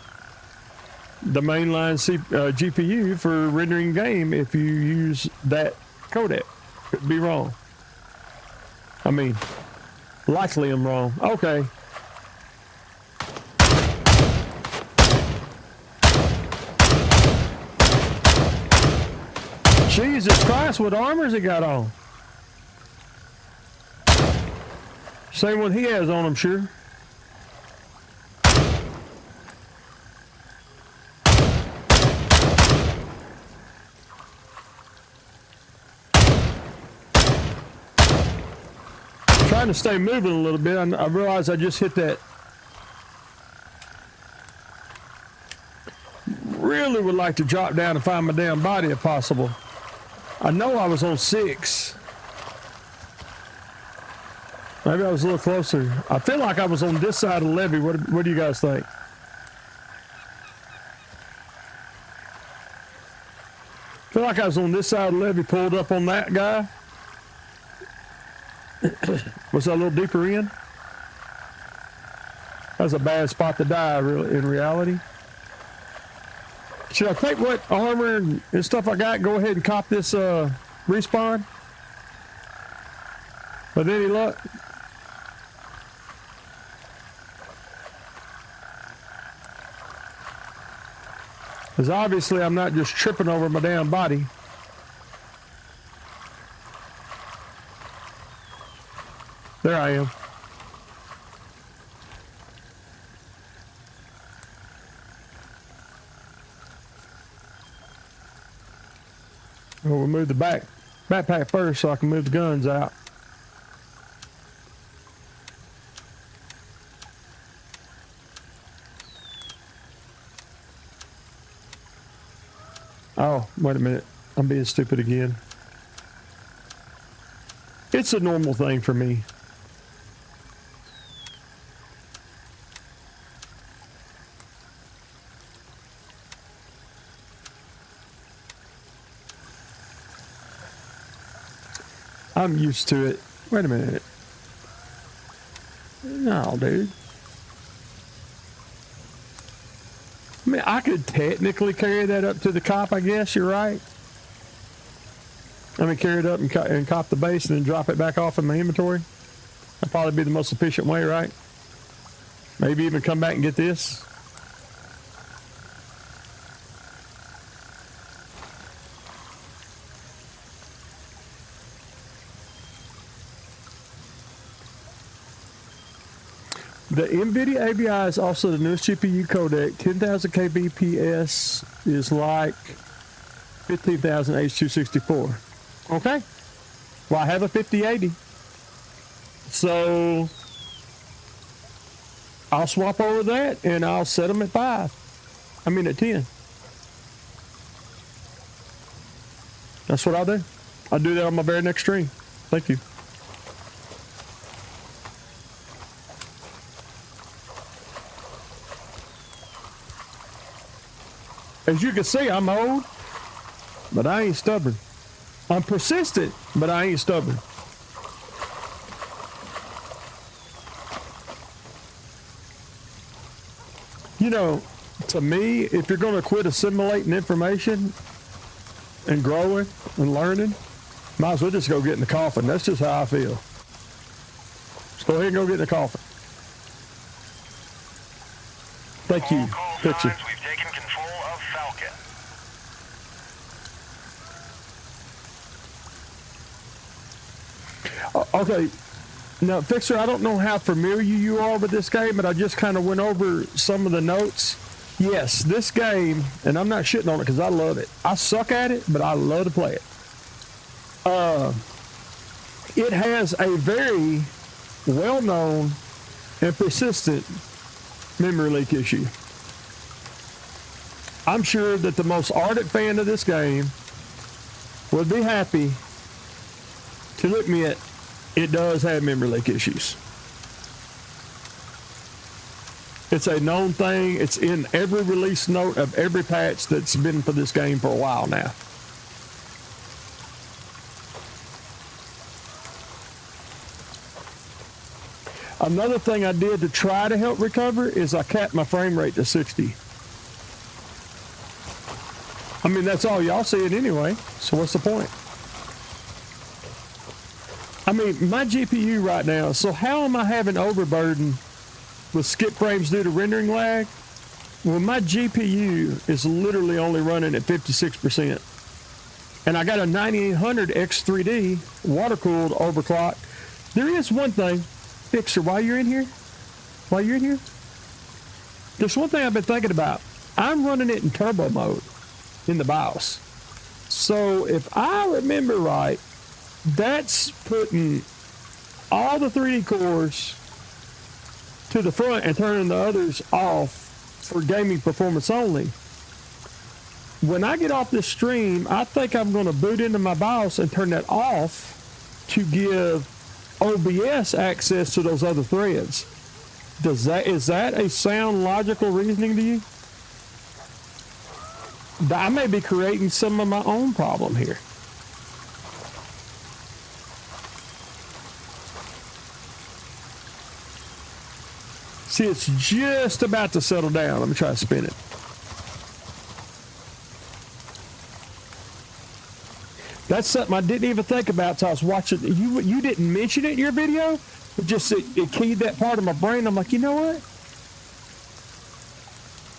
the mainline GPU for rendering game if you use that codec. Could be wrong. I mean, likely I'm wrong. Okay. Jesus Christ, what armor's he got on? Same one he has on, I'm sure. Trying to stay moving a little bit. I realize I just hit that. Really would like to drop down and find my damn body if possible. I know I was on 6. Maybe I was a little closer. I feel like I was on this side of the levee. What do you guys think? I feel like I was on this side of the levee, pulled up on that guy. Was that a little deeper in? That's a bad spot to die, really, in reality. Should I take what armor and stuff I got, go ahead and cop this respawn? With any luck? Because obviously I'm not just tripping over my damn body. There I am. We'll move the backpack first so I can move the guns out. Oh, wait a minute. I'm being stupid again. It's a normal thing for me. I'm used to it. Wait a minute. No, dude. I mean, I could technically carry that up to the cop, I guess. You're right. I mean, carry it up and cop the base and then drop it back off in my inventory. That'd probably be the most efficient way, right? Maybe even come back and get this. The Nvidia AVI is also the newest GPU codec. 10,000 kbps is like 15,000 H264. Okay. Well, I have a 5080. So I'll swap over that and I'll set them at 5. I mean at 10. That's what I'll do. I'll do that on my very next stream. Thank you. As you can see, I'm old, but I ain't stubborn. I'm persistent, but I ain't stubborn. You know, to me, if you're going to quit assimilating information and growing and learning, might as well just go get in the coffin. That's just how I feel. Let's go ahead and go get in the coffin. Thank you, Picture. We've taken control of Falcon. Okay, now Fixer, I don't know how familiar you are with this game, but I just kind of went over some of the notes. Yes, this game, and I'm not shitting on it because I love it. I suck at it, but I love to play it. It has a very well-known and persistent memory leak issue. I'm sure that the most ardent fan of this game would be happy to admit it does have memory leak issues. It's a known thing. It's in every release note of every patch that's been for this game for a while now. Another thing I did to try to help recover is I capped my frame rate to 60. I mean, that's all y'all see it anyway, so what's the point? I mean, my GPU right now, so how am I having overburden with skip frames due to rendering lag? Well, my GPU is literally only running at 56%. And I got a 9800 X3D water-cooled overclock. There is one thing, Fixer, while you're in here, there's one thing I've been thinking about. I'm running it in turbo mode in the BIOS. So if I remember right, that's putting all the 3D cores to the front and turning the others off for gaming performance only. When I get off this stream, I think I'm going to boot into my BIOS and turn that off to give OBS access to those other threads. Is that a sound logical reasoning to you? I may be creating some of my own problem here. See, it's just about to settle down. Let me try to spin it. That's something I didn't even think about until I was watching. You didn't mention it in your video. It keyed that part of my brain. I'm like, you know what?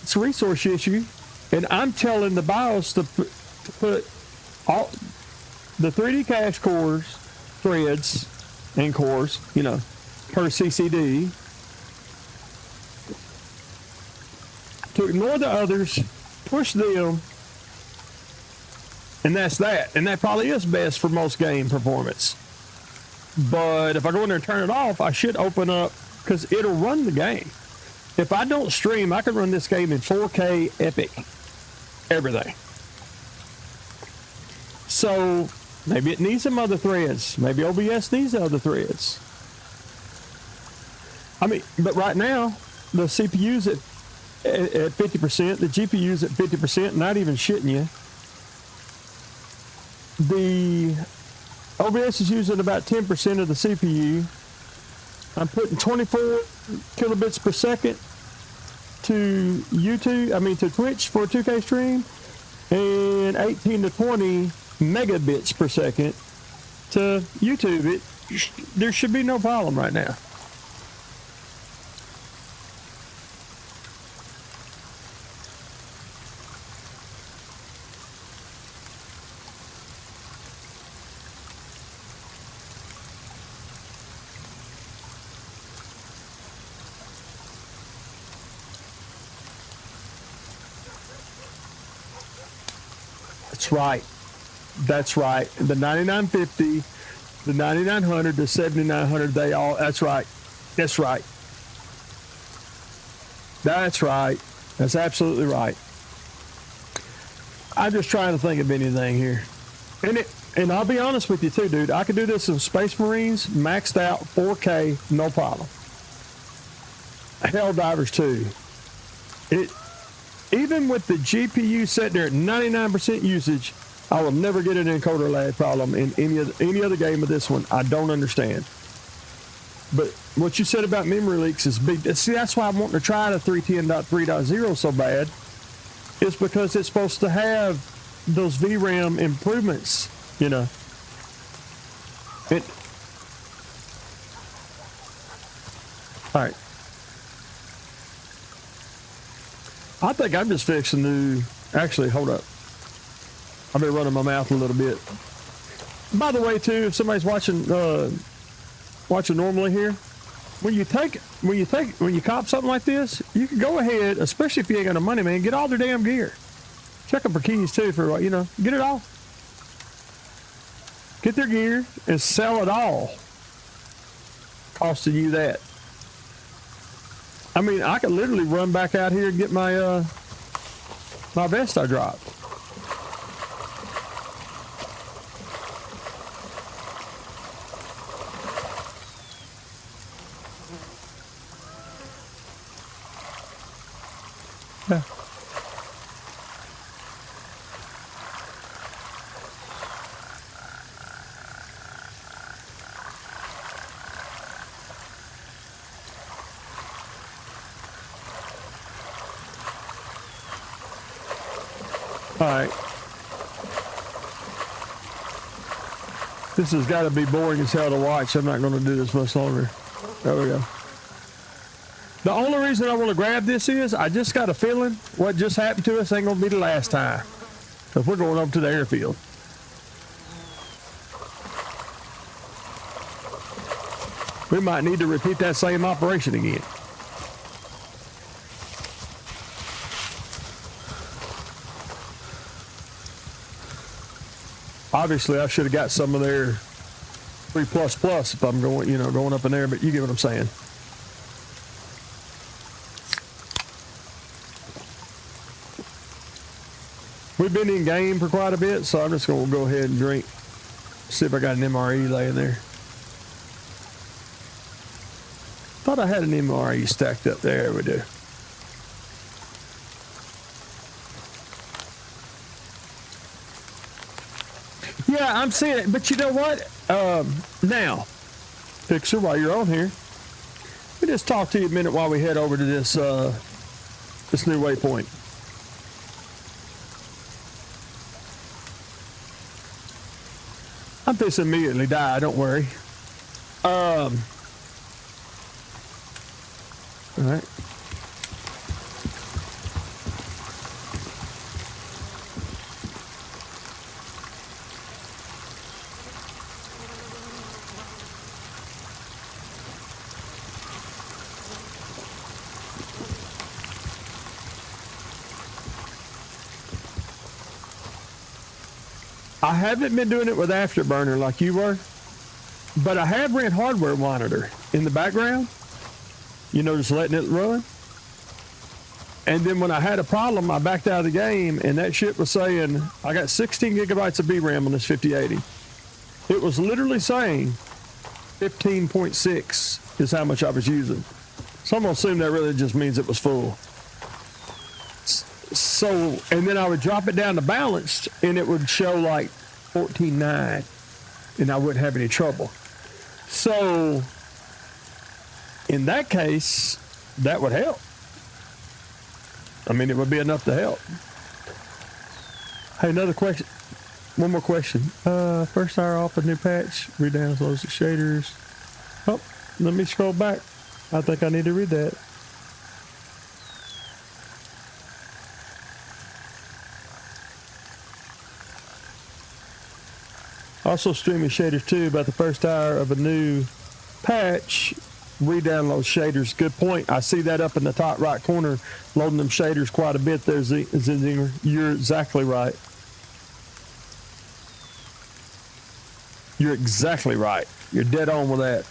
It's a resource issue. And I'm telling the BIOS to put all the 3D cache cores, threads, and cores, per CCD, to ignore the others, push them, and that's that. And that probably is best for most game performance. But if I go in there and turn it off, I should open up, because it'll run the game. If I don't stream, I can run this game in 4K epic. Everything. So maybe it needs some other threads. Maybe OBS needs other threads. But right now, the CPU's at 50%, the GPU's at 50%, not even shitting you. The OBS is using about 10% of the CPU. I'm putting 24 kilobits per second to to Twitch for a 2K stream, and 18 to 20 megabits per second to YouTube. There should be no problem right now. That's right. The 9950, the 9900, the 7900, that's right. That's absolutely right. I'm just trying to think of anything here. And I'll be honest with you too, dude. I could do this in Space Marines, maxed out 4K, no problem. Helldivers 2. Even with the GPU set there at 99% usage, I will never get an encoder lag problem in any other game of this one. I don't understand. But what you said about memory leaks is big. See, that's why I'm wanting to try the 310.3.0 so bad. It's because it's supposed to have those VRAM improvements, All right. I think I'm just fixing to... Actually, hold up. I've been running my mouth a little bit. By the way, too, if somebody's watching normally here, when you cop something like this, you can go ahead, especially if you ain't got no money, man, get all their damn gear. Check them for keys too, for get it all. Get their gear and sell it all. Costing you that. I could literally run back out here and get my my vest I dropped. Yeah. All right. This has got to be boring as hell to watch. I'm not going to do this much longer. There we go. The only reason I want to grab this is I just got a feeling what just happened to us ain't going to be the last time. Because we're going over to the airfield. We might need to repeat that same operation again. Obviously, I should have got some of their 3++ if I'm going up in there, but you get what I'm saying. We've been in game for quite a bit, so I'm just going to go ahead and drink. See if I got an MRE laying there. thought I had an MRE stacked up there. We do. Yeah, I'm seeing it. But you know what? Now, Fixer, while you're on here, let me just talk to you a minute while we head over to this this new waypoint. I'm fixing to immediately die. Don't worry. All right. I haven't been doing it with Afterburner like you were, but I have ran hardware monitor in the background, you know, just letting it run. And then when I had a problem, I backed out of the game, and that shit was saying, I got 16 gigabytes of VRAM on this 5080. It was literally saying 15.6 is how much I was using. So I'm going to assume that really just means it was full. So, and then I would drop it down to balanced, and it would show like 14.9, and I wouldn't have any trouble. So, in that case, that would help. I mean, it would be enough to help. Hey, another question. One more question. First hour off a new patch, redownloads the shaders. Oh, let me scroll back. I think I need to read that. Also streaming shaders too about the first hour of a new patch. Re-download shaders. Good point. I see that up in the top right corner, loading them shaders quite a bit there, Zinzinger. You're exactly right. You're exactly right. You're dead on with that.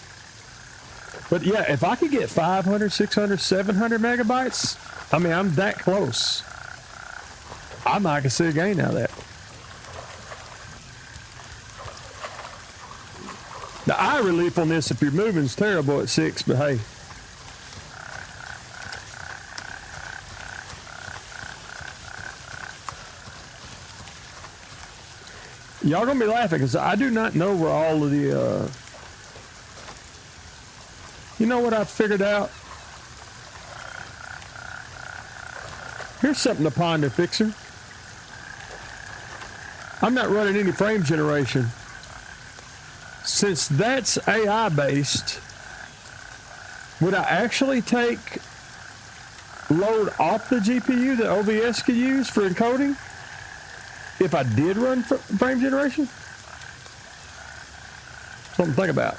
But yeah, if I could get 500, 600, 700 megabytes, I mean, I'm that close. I might can see a gain out of that. The eye relief on this, if you're moving, is terrible at 6, but hey. Y'all gonna be laughing because I do not know where all of the, you know what I figured out? Here's something to ponder, Fixer. I'm not running any frame generation. Since that's AI based, would I actually take load off the GPU that OBS could use for encoding if I did run frame generation? Something to think about.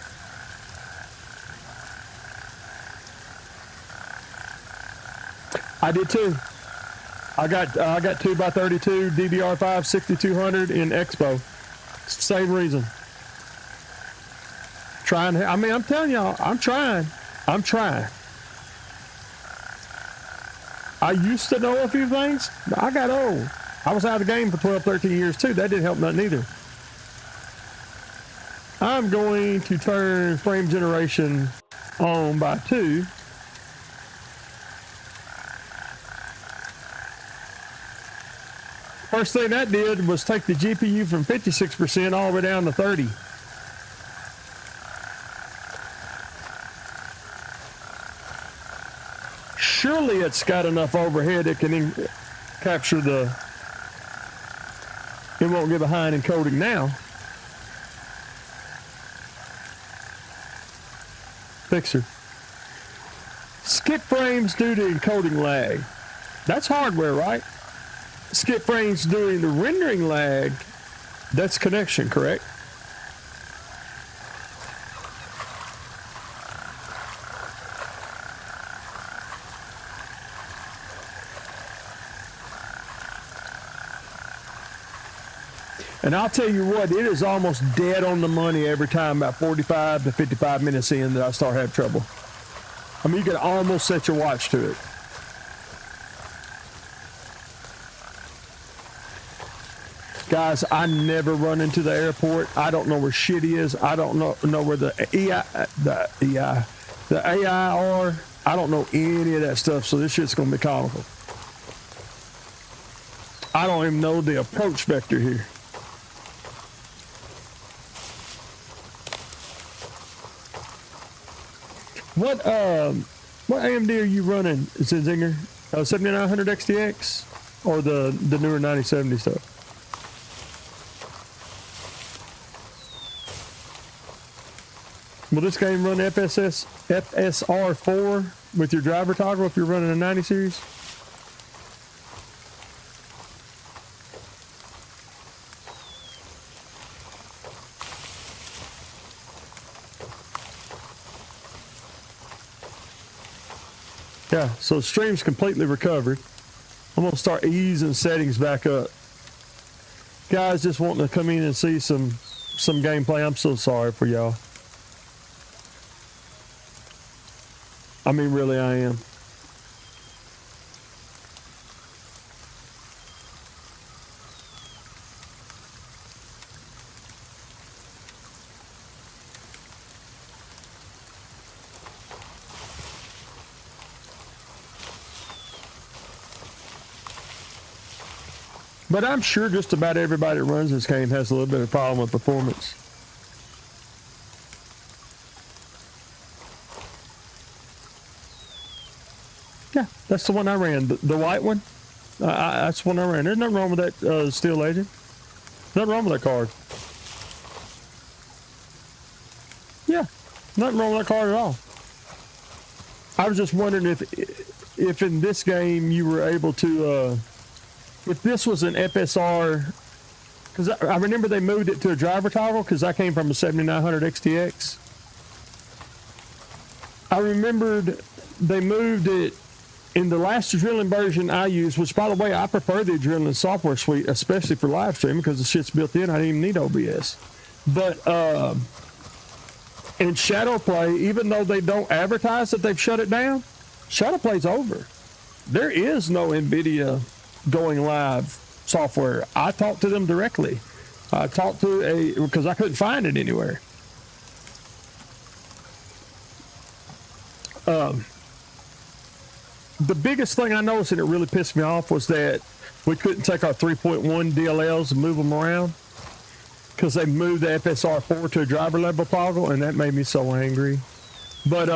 I did too. I got 2x32 DDR5 6200 in EXPO. Same reason. Trying. I mean, I'm telling y'all, I'm trying. I used to know a few things, but I got old. I was out of the game for 12, 13 years too. That didn't help nothing either. I'm going to turn frame generation on by 2. First thing that did was take the GPU from 56% all the way down to 30. Surely it's got enough overhead it can capture the, it won't get behind encoding now. Fixer. Skip frames due to encoding lag. That's hardware, right? Skip frames during the rendering lag, that's connection, correct? And I'll tell you what, it is almost dead on the money every time, about 45 to 55 minutes in, that I start having trouble. I mean, you can almost set your watch to it. Guys, I never run into the airport. I don't know where shit is. I don't know where the The AIR, I don't know any of that stuff, so this shit's gonna be comical. I don't even know the approach vector here. What AMD are you running? Is it Zinger? 7900 XTX or the newer 9070 stuff? Will this game run FSR4 with your driver toggle if you're running a 90 series? Yeah, so stream's completely recovered. I'm gonna start easing settings back up. Guys just wanting to come in and see some gameplay. I'm so sorry for y'all. I mean, really, I am. But I'm sure just about everybody that runs this game has a little bit of problem with performance. Yeah, that's the one I ran. The white one? That's the one I ran. There's nothing wrong with that Steel Legend. Nothing wrong with that card. Yeah, nothing wrong with that card at all. I was just wondering if in this game you were able to... if this was an FSR, because I remember they moved it to a driver toggle because I came from a 7900 XTX. I remembered they moved it in the last Adrenaline version I used, which, by the way, I prefer the Adrenaline software suite, especially for live streaming because the shit's built in. I didn't even need OBS. But in Shadowplay, even though they don't advertise that they've shut it down, Shadowplay's over. There is no Nvidia going live software. I talked to them directly. I talked to because I couldn't find it anywhere. The biggest thing I noticed, and it really pissed me off, was that we couldn't take our 3.1 DLLs and move them around because they moved the FSR4 to a driver level toggle, and that made me so angry. But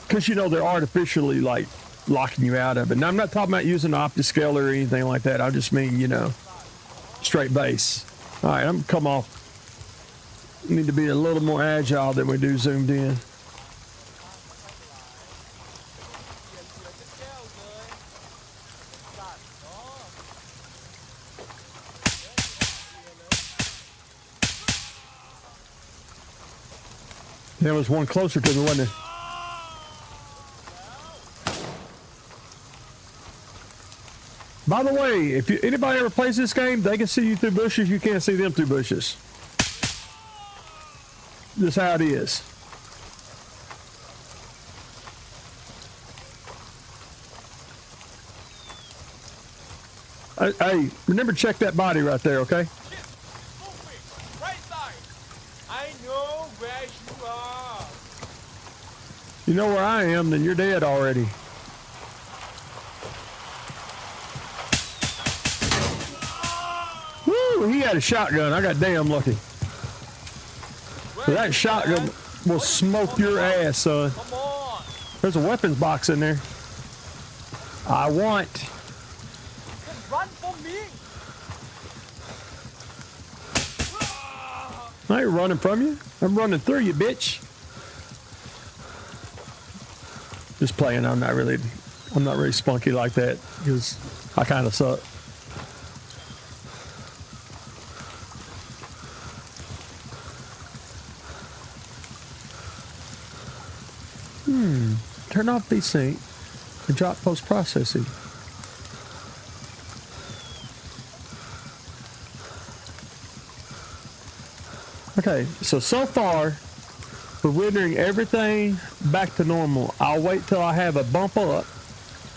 because, you know, they're artificially like locking you out of it. Now, I'm not talking about using OptiScale or anything like that. I just mean, you know, straight base. All right, I'm come off. Need to be a little more agile than we do zoomed in. There was one closer to me, wasn't there? By the way, if anybody ever plays this game, they can see you through bushes. You can't see them through bushes. This is how it is. Hey, remember to check that body right there, okay? Right side. I know where you are. You know where I am, then you're dead already. Woo, he had a shotgun. I got damn lucky. So that shotgun will smoke your ass, son. Come on. There's a weapons box in there. I want. Just run for me. I ain't running from you. I'm running through you, bitch. Just playing. I'm not really spunky like that because I kind of suck. Turn off VSync and drop post-processing. Okay, so far, we're rendering everything back to normal. I'll wait till I have a bump up.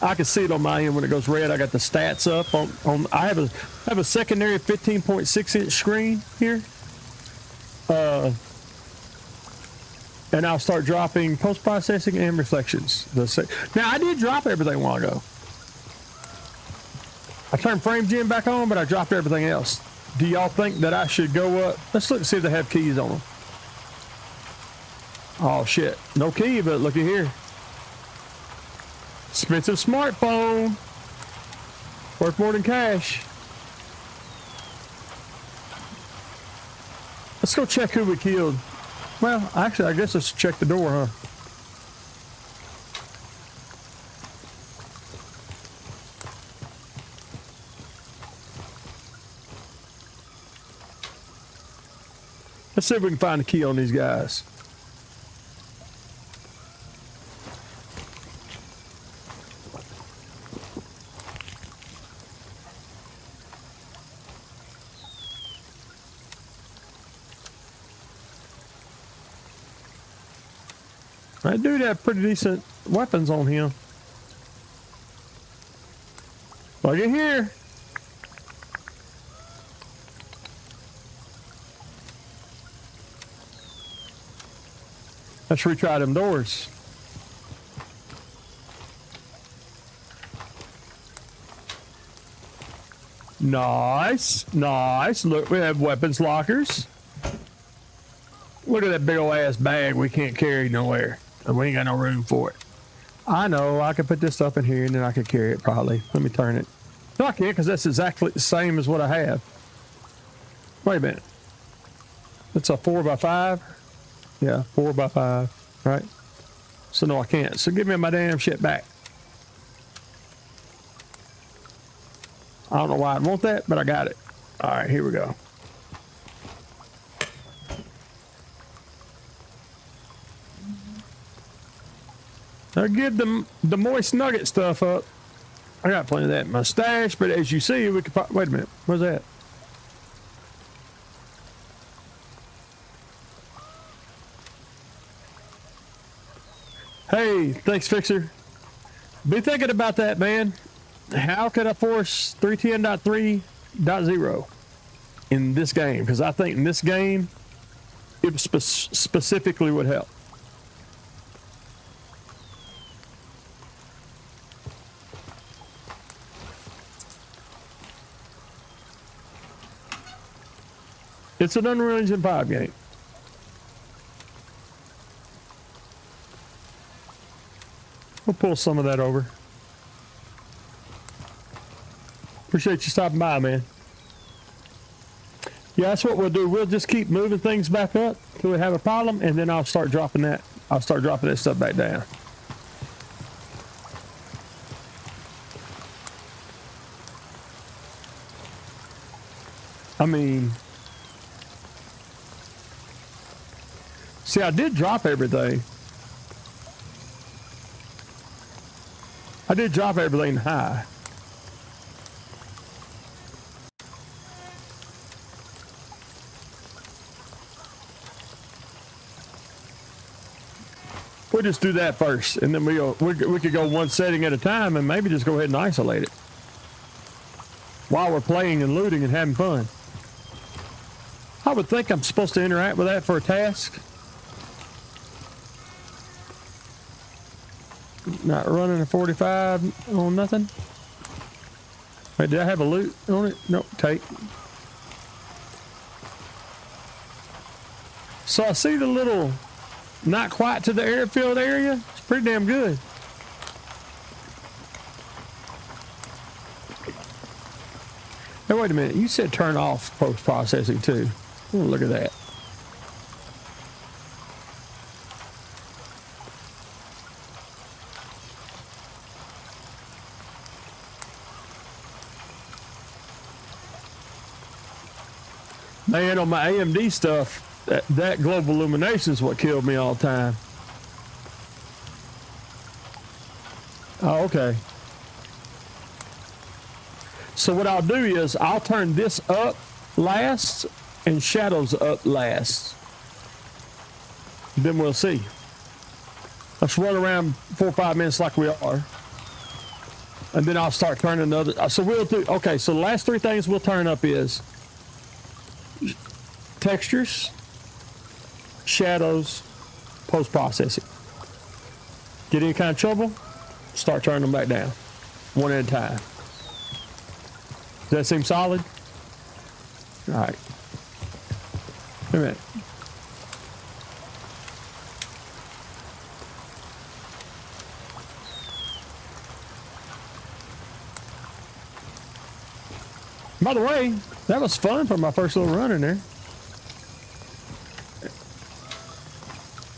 I can see it on my end when it goes red. I got the stats up on I have a secondary 15.6 inch screen here. and I'll start dropping post-processing and reflections. Now, I did drop everything a while ago. I turned frame gen back on, but I dropped everything else. Do y'all think that I should go up? Let's look and see if they have keys on them. Oh, shit. No key, but look at here. Expensive smartphone. Worth more than cash. Let's go check who we killed. Well, actually, I guess let's check the door, huh? Let's see if we can find a key on these guys. That dude had pretty decent weapons on him. Look at here. Let's retry them doors. Nice, nice. Look, we have weapons lockers. Look at that big old ass bag we can't carry nowhere. And we ain't got no room for it. I know, I could put this stuff in here and then I could carry it probably. Let me turn it. No, I can't because that's exactly the same as what I have. Wait a minute. It's a 4x5. Yeah, 4x5, right? So no, I can't. So give me my damn shit back. I don't know why I want that, but I got it. All right, here we go. I'll give them the moist nugget stuff up. I got plenty of that in my stash, but as you see, we could. Wait a minute, where's that? Hey, thanks, Fixer. Be thinking about that, man. How could I force 310.3.0 in this game? Because I think in this game, it specifically would help. It's an Unreal Engine 5 game. We'll pull some of that over. Appreciate you stopping by, man. Yeah, that's what we'll do. We'll just keep moving things back up till we have a problem, and then I'll start dropping that. I'll start dropping that stuff back down. I mean, see, I did drop everything. I did drop everything high. We'll just do that first, and then we could go one setting at a time and maybe just go ahead and isolate it while we're playing and looting and having fun. I would think I'm supposed to interact with that for a task. Not running a 45 on nothing. Wait, did I have a loot on it? Nope, take. So I see the little, not quite to the airfield area. It's pretty damn good. Hey, wait a minute. You said turn off post-processing too. Oh, look at that. Man, on my AMD stuff, that global illumination is what killed me all the time. Oh, okay. So what I'll do is I'll turn this up last and shadows up last. Then we'll see. Let's run around 4 or 5 minutes like we are. And then I'll start turning another. So we'll do, okay, so the last 3 things we'll turn up is textures, shadows, post-processing. Get any kind of trouble, start turning them back down, one at a time. Does that seem solid? All right. Wait a minute. By the way, that was fun for my first little run in there.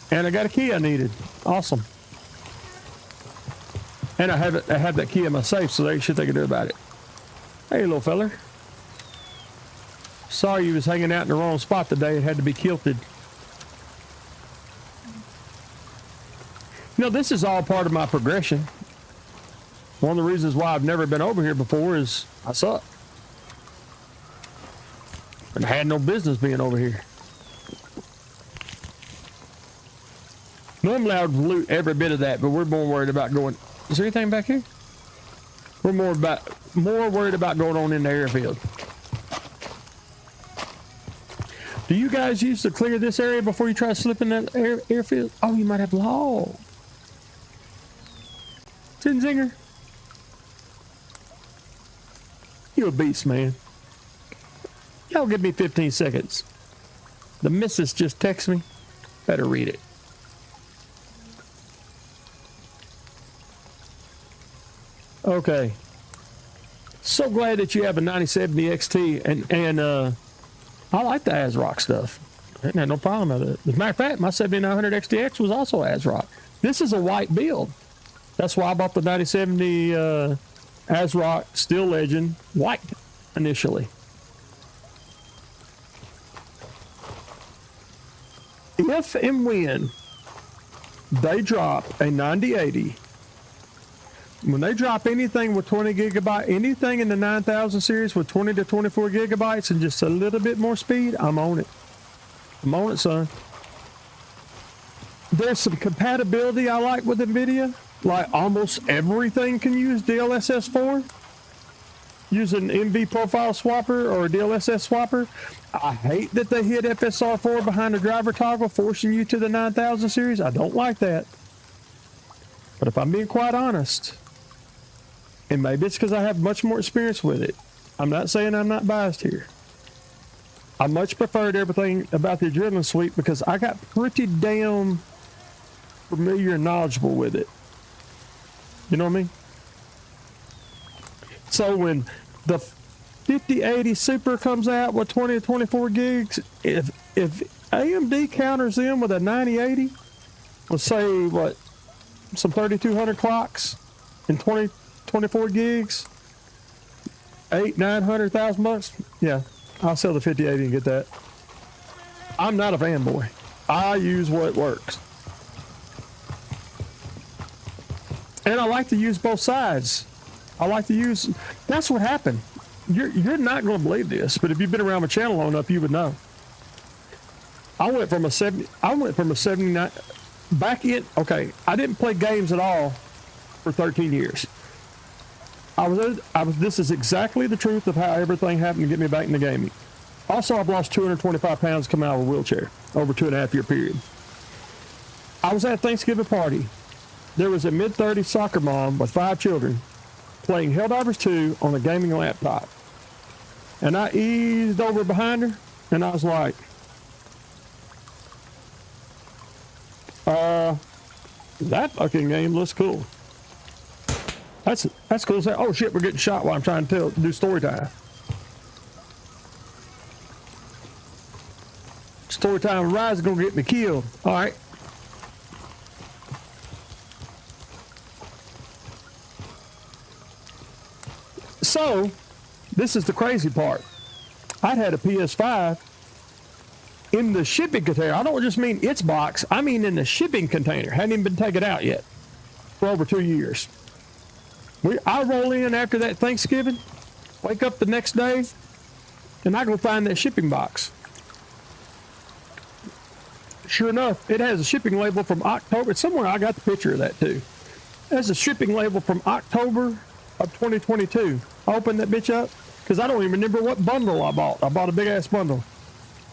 And I got a key I needed. Awesome. And I have that key in my safe, so they should they can do about it. Hey, little feller. Sorry you was hanging out in the wrong spot today. It had to be kilted. You know, this is all part of my progression. One of the reasons why I've never been over here before is I suck. And I had no business being over here. Normally I would loot every bit of that, but we're more worried about going. Is there anything back here? We're more worried about going on in the airfield. Do you guys used to clear this area before you try to slip in that airfield? Oh, you might have log. Zinger. You a beast, man. Y'all give me 15 seconds. The missus just texted me. Better read it. Okay. So glad that you have a 9070 XT and I like the ASRock stuff. I didn't have no problem with it. As a matter of fact, my 7900 XTX was also ASRock. This is a white build. That's why I bought the 9070 ASRock Steel Legend white initially. If and when they drop a 9080, when they drop anything with 20 gigabyte, anything in the 9000 series with 20 to 24 gigabytes and just a little bit more speed, I'm on it. I'm on it, son. There's some compatibility I like with Nvidia. Like almost everything can use DLSS 4. Use an NV profile swapper or a DLSS swapper. I hate that they hid FSR 4 behind the driver toggle, forcing you to the 9000 series. I don't like that. But if I'm being quite honest, and maybe it's because I have much more experience with it, I'm not saying I'm not biased here. I much preferred everything about the Adrenaline Suite because I got pretty damn familiar and knowledgeable with it. You know what I mean? So when the 5080 Super comes out with 20 to 24 gigs, if AMD counters them with a 9080, let's say what, some 3200 clocks and 24 gigs, $800,000-900,000, yeah, I'll sell the 5080 and get that. I'm not a fanboy. I use what works. And I like to use both sides. I like to use, that's what happened. You're not going to believe this, but if you've been around my channel long enough, you would know. I went from a 79, back in, okay, I didn't play games at all for 13 years. This is exactly the truth of how everything happened to get me back into gaming. Also, I've lost 225 pounds coming out of a wheelchair over a 2.5-year period. I was at a Thanksgiving party. There was a mid-30s soccer mom with 5 children playing Helldivers 2 on a gaming laptop. And I eased over behind her, and I was like, that fucking game looks cool. That's cool. Oh shit, we're getting shot while I'm trying to do story time. Story time, Rise is gonna get me killed. All right. So, this is the crazy part. I'd had a PS5 in the shipping container. I don't just mean its box. I mean in the shipping container. Hadn't even been taken out yet for over 2 years. I roll in after that Thanksgiving, wake up the next day, and I go find that shipping box. Sure enough, it has a shipping label from October. Somewhere I got the picture of that too. It has a shipping label from October of 2022. I opened that bitch up because I don't even remember what bundle I bought. I bought a big ass bundle.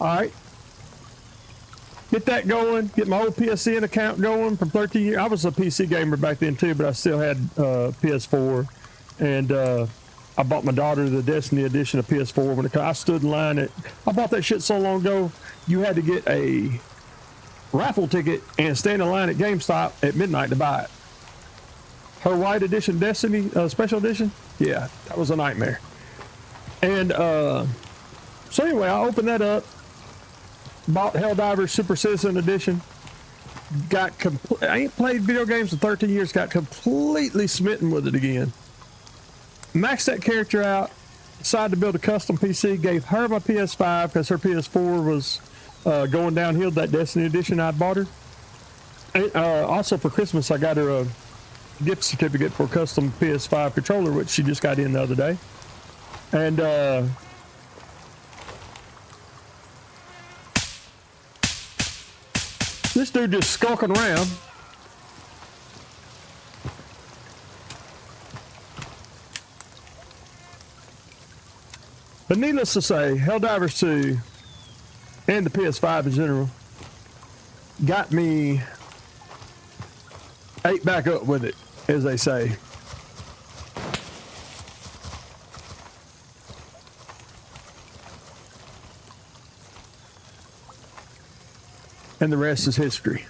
All right. Get that going. Get my old PSN account going from 13 years. I was a PC gamer back then too, but I still had PS4, and I bought my daughter the Destiny edition of PS4 when I stood in line at. I bought that shit so long ago. You had to get a raffle ticket and stand in line at GameStop at midnight to buy it. Her white edition Destiny special edition, yeah, that was a nightmare. And so anyway, I opened that up, bought Helldivers Super Citizen Edition. I ain't played video games in 13 years. Got completely smitten with it again. Maxed that character out. Decided to build a custom PC. Gave her my PS5 because her PS4 was going downhill. That Destiny Edition I bought her. And, also for Christmas, I got her a gift certificate for a custom PS5 controller, which she just got in the other day. And this dude just skulking around. But needless to say, Helldivers 2 and the PS5 in general got me ate back up with it, as they say. And the rest is history.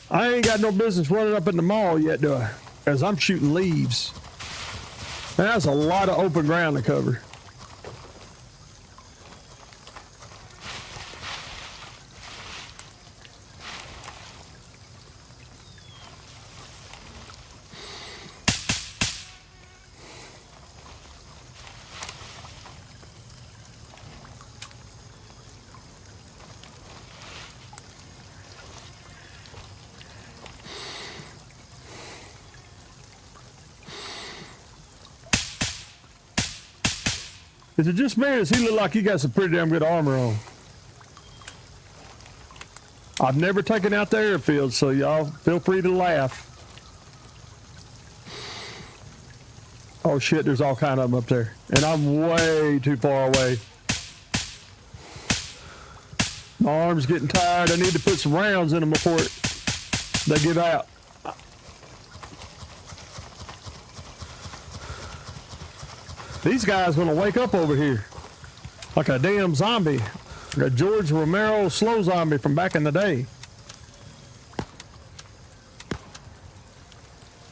I ain't got no business running up in the mall yet, do I? Because I'm shooting leaves. Man, that's a lot of open ground to cover. Is it just me, or does he look like he got some pretty damn good armor on? I've never taken out the airfield, so y'all feel free to laugh. Oh shit, there's all kind of them up there. And I'm way too far away. My arm's getting tired. I need to put some rounds in them before they give out. These guys gonna wake up over here like a damn zombie, like a George Romero slow zombie from back in the day.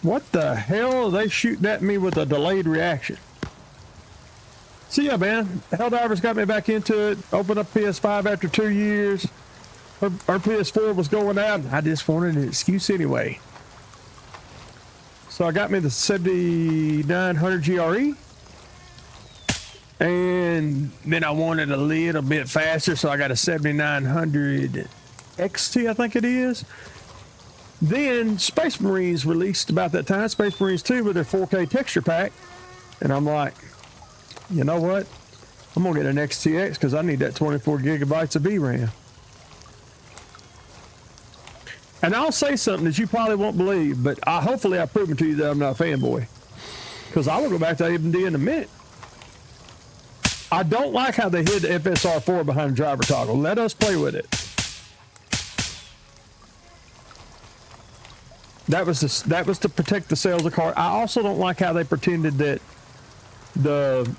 What the hell are they shooting at me with a delayed reaction? So yeah, man, Helldivers got me back into it. Opened up PS5 after 2 years. Our PS4 was going out. I just wanted an excuse anyway. So I got me the 7900 GRE. And then I wanted a little bit faster, so I got a 7900 XT, I think it is. Then Space Marines released about that time, Space Marines 2 with their 4K texture pack. And I'm like, you know what? I'm going to get an XTX because I need that 24 gigabytes of VRAM. And I'll say something that you probably won't believe, but hopefully I've proven to you that I'm not a fanboy. Because I will go back to AMD in a minute. I don't like how they hid the FSR4 behind the driver toggle. Let us play with it. That was to protect the sales of cars. I also don't like how they pretended that the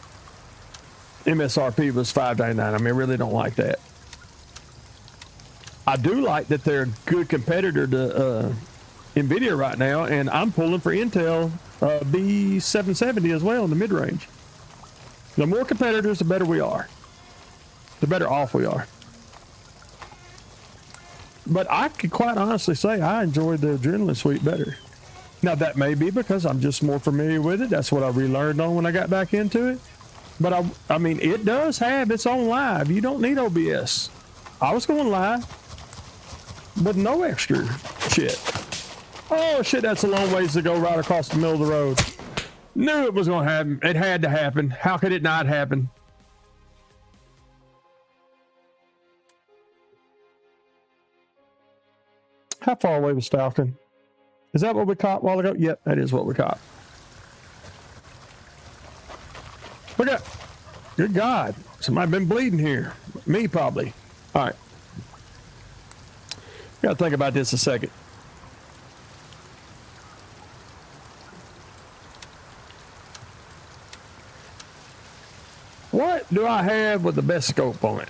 MSRP was $599. I mean, I really don't like that. I do like that they're a good competitor to Nvidia right now, and I'm pulling for Intel B770 as well in the mid-range. The more competitors, the better we are. The better off we are. But I could quite honestly say I enjoy the Adrenaline Suite better. Now, that may be because I'm just more familiar with it. That's what I relearned on when I got back into it. But I mean, it does have its own live. You don't need OBS. I was going live with no extra shit. Oh, shit, that's a long ways to go right across the middle of the road. Knew it was going to happen. It had to happen. How could it not happen? How far away was Falcon? Is that what we caught a while ago? Yep, that is what we caught. Look at, good God, somebody been bleeding here. Me probably. All right. Got to think about this a second. What do I have with the best scope on it?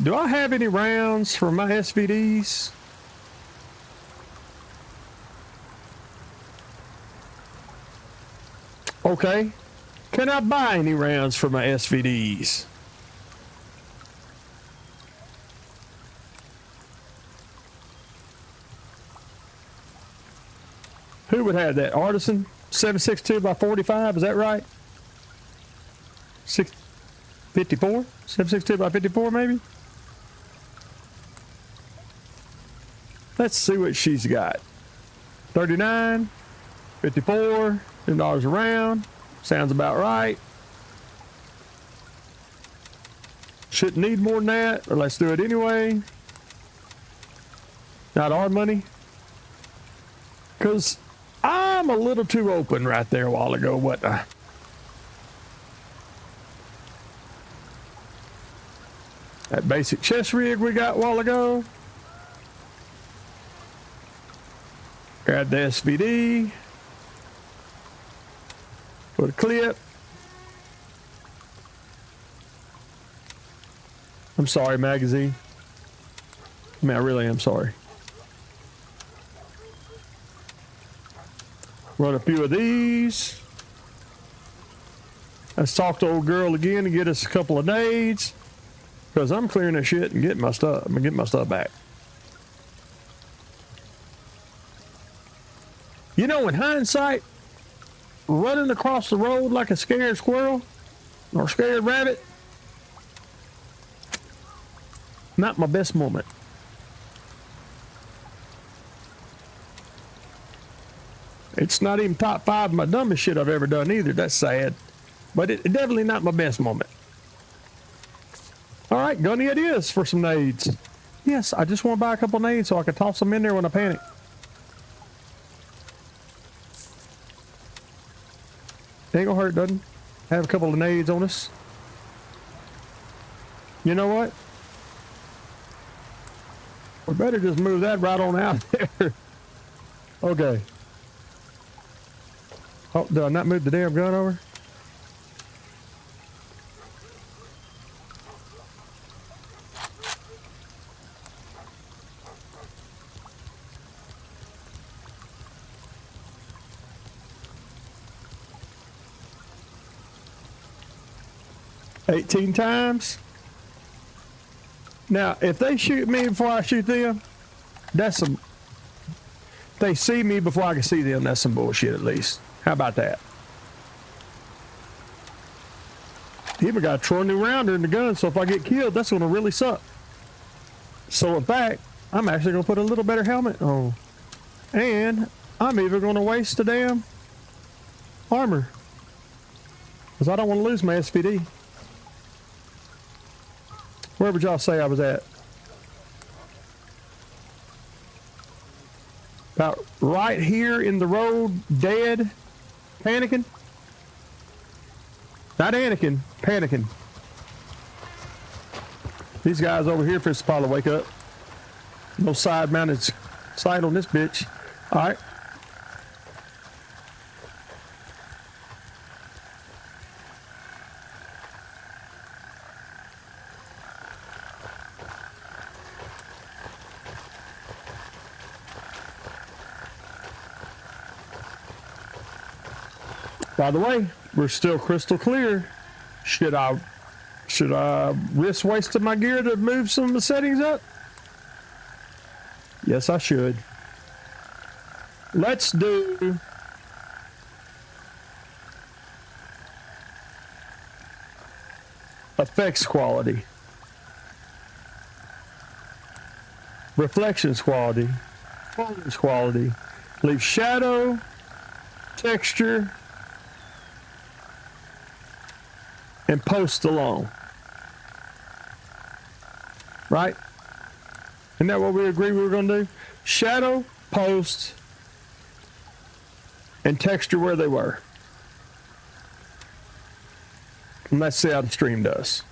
Do I have any rounds for my SVDs? Okay. Can I buy any rounds for my SVDs? Who would have that? Artisan 762 by 45, is that right? 54? 762 by 54 maybe? Let's see what she's got. 39, 54, $10 a round. Sounds about right. Shouldn't need more than that, but let's do it anyway. Not our money. Because I'm a little too open right there a while ago, wasn't I? That basic chest rig we got a while ago. Grab the SVD. Put a clip. I'm sorry, magazine. I mean, I really am sorry. Run a few of these. Let's talk to old girl again and get us a couple of nades. Because I'm clearing this shit and getting my stuff. I'm gonna get my stuff back. You know, in hindsight, running across the road like a scared squirrel or scared rabbit, not my best moment. It's not even top 5 of my dumbest shit I've ever done either. That's sad. But it definitely not my best moment. All right, got any ideas for some nades? Yes, I just want to buy a couple nades so I can toss them in there when I panic. Ain't gonna hurt, doesn't it? Have a couple of nades on us. You know what? We better just move that right on out there. Okay. Oh, did I not move the damn gun over? $18 times. Now, if they shoot me before I shoot them, that's some. If they see me before I can see them, that's some bullshit at least. How about that? Even got a Troy new rounder in the gun, so if I get killed, that's going to really suck. So in fact, I'm actually going to put a little better helmet on. And I'm even going to waste the damn armor. Because I don't want to lose my SVD. Where would y'all say I was at? About right here in the road, dead, panicking. Not Anakin, panicking. These guys over here fist probably wake up. No side mounted sight on this bitch. All right. By the way, we're still crystal clear. Should I risk wasting my gear to move some of the settings up? Yes, I should. Let's do effects quality, reflections quality, performance quality, leave shadow, texture, and post alone. Right? Isn't that what we agreed we were going to do? Shadow, post, and texture where they were. And let's see how the stream does.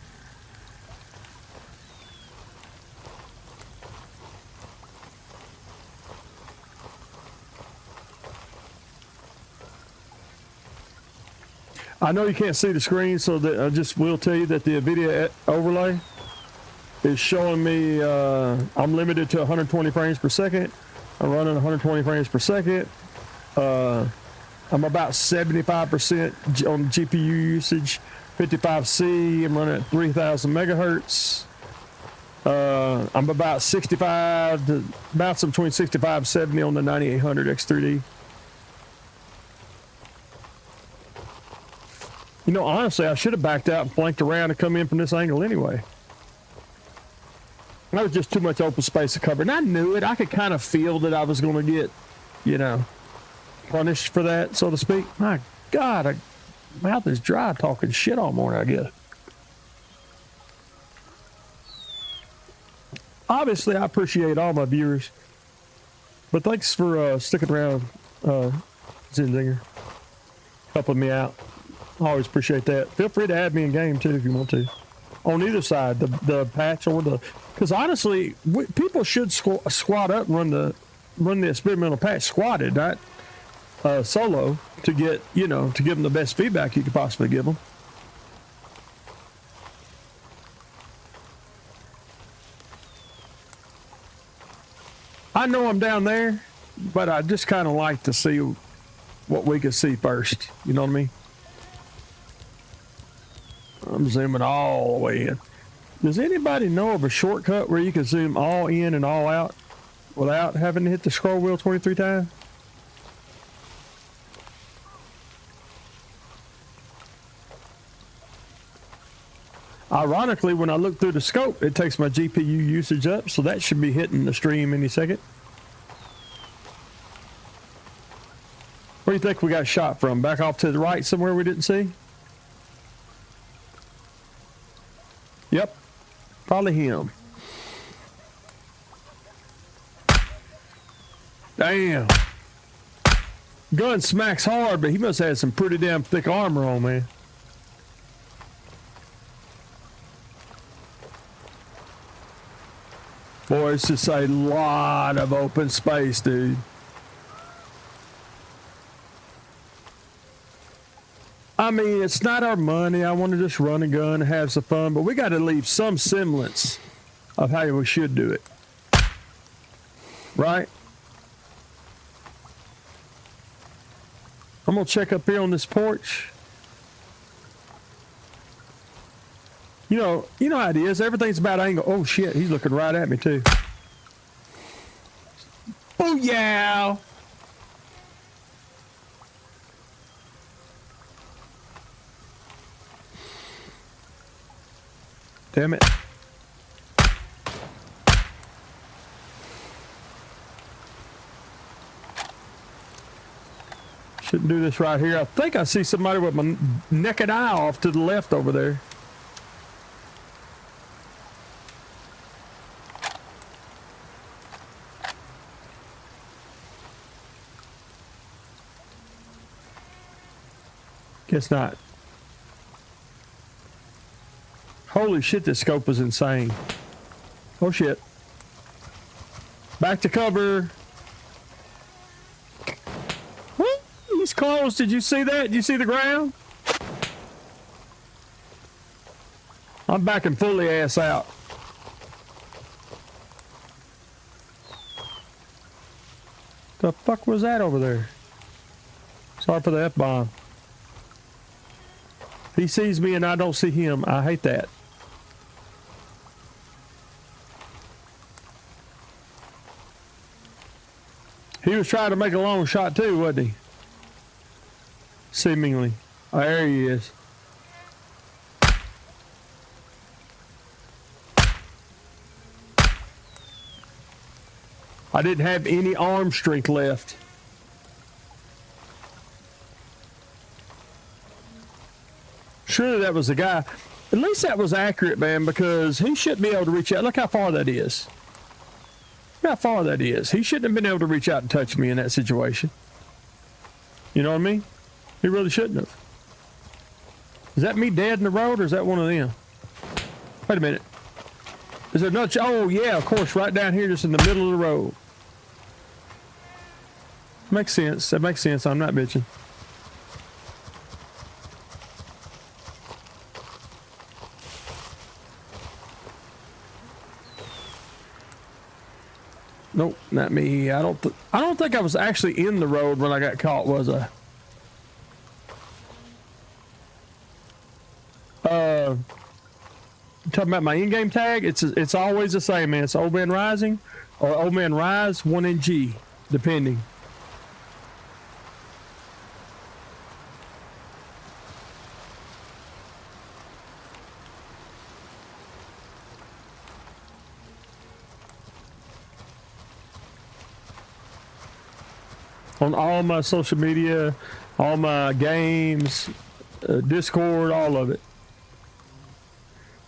I know you can't see the screen, so that I just will tell you that the Nvidia overlay is showing me I'm limited to 120 frames per second. I'm running 120 frames per second. I'm about 75% on GPU usage, 55C. I'm running at 3,000 megahertz. I'm about 65 to about some between 65 and 70 on the 9800 X3D. You know, honestly, I should have backed out and flanked around and come in from this angle anyway. That was just too much open space to cover. And I knew it. I could kind of feel that I was going to get, you know, punished for that, so to speak. My God, my mouth is dry talking shit all morning, I guess. Obviously, I appreciate all my viewers. But thanks for sticking around, Zinzinger. Helping me out. I always appreciate that. Feel free to add me in game, too, if you want to. On either side, the patch or the... Because honestly, people should squat up and run the experimental patch squatted, not solo, to get, you know, to give them the best feedback you could possibly give them. I know I'm down there, but I just kind of like to see what we can see first. You know what I mean? I'm zooming all the way in. Does anybody know of a shortcut where you can zoom all in and all out without having to hit the scroll wheel 23 times? Ironically, when I look through the scope, it takes my GPU usage up, so that should be hitting the stream any second. Where do you think we got shot from? Back off to the right somewhere we didn't see? Yep, probably him. Damn. Gun smacks hard, but he must have had some pretty damn thick armor on, man. Boy, it's just a lot of open space, dude. I mean, it's not our money. I want to just run a gun and have some fun, but we got to leave some semblance of how we should do it. Right? I'm going to check up here on this porch. You know how it is. Everything's about angle. Oh, shit. He's looking right at me, too. Oh, yeah. Damn it. Shouldn't do this right here. I think I see somebody with my naked eye off to the left over there. Guess not. Holy shit, this scope was insane. Oh shit. Back to cover. He's close. Did you see that? Did you see the ground? I'm backing fully ass out. The fuck was that over there? Sorry for the F-bomb. He sees me and I don't see him. I hate that. He was trying to make a long shot too, wasn't he? Seemingly. Oh, there he is. I didn't have any arm strength left. Surely that was the guy. At least that was accurate, man, because he shouldn't be able to reach out. Look how far that is. Look how far that is. He shouldn't have been able to reach out and touch me in that situation. You know what I mean? He really shouldn't have. Is that me dead in the road or is that one of them? Wait a minute. Is there another? Oh yeah, of course, right down here, just in the middle of the road. Makes sense. That makes sense. I'm not bitching. Nope, not me. I don't think I was actually in the road when I got caught, was I? Talking about my in-game tag, it's always the same, man. It's Old Man Rising or Old Man Rise 1NG, depending. On all my social media, all my games, Discord, all of it.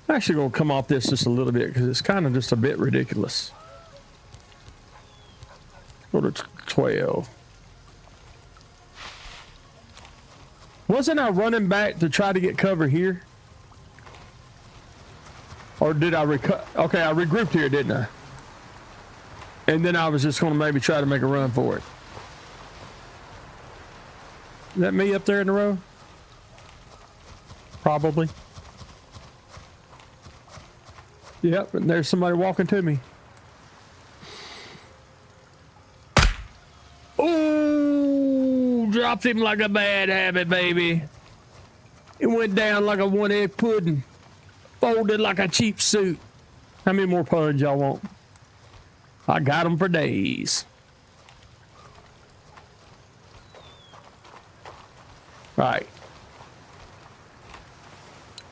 I'm actually going to come off this just a little bit because it's kind of just a bit ridiculous. Go to 12. Wasn't I running back to try to get cover here? Or did I okay, I regrouped here, didn't I? And then I was just going to maybe try to make a run for it. Is that me up there in the road? Probably. Yep, and there's somebody walking to me. Ooh, dropped him like a bad habit, baby. It went down like a one-egg pudding. Folded like a cheap suit. How many more puns y'all want? I got them for days. Right.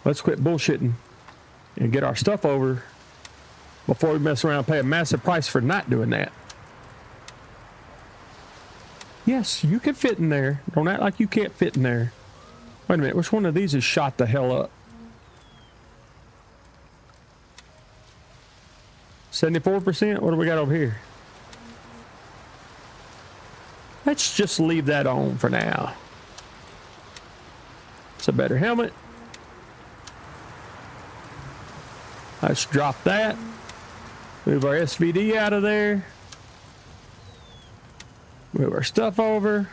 Let's quit bullshitting and get our stuff over before we mess around and pay a massive price for not doing that. Yes, you can fit in there. Don't act like you can't fit in there. Wait a minute, which one of these is shot the hell up? 74%? What do we got over here? Let's just leave that on for now. It's a better helmet. Let's drop that. Move our SVD out of there. Move our stuff over.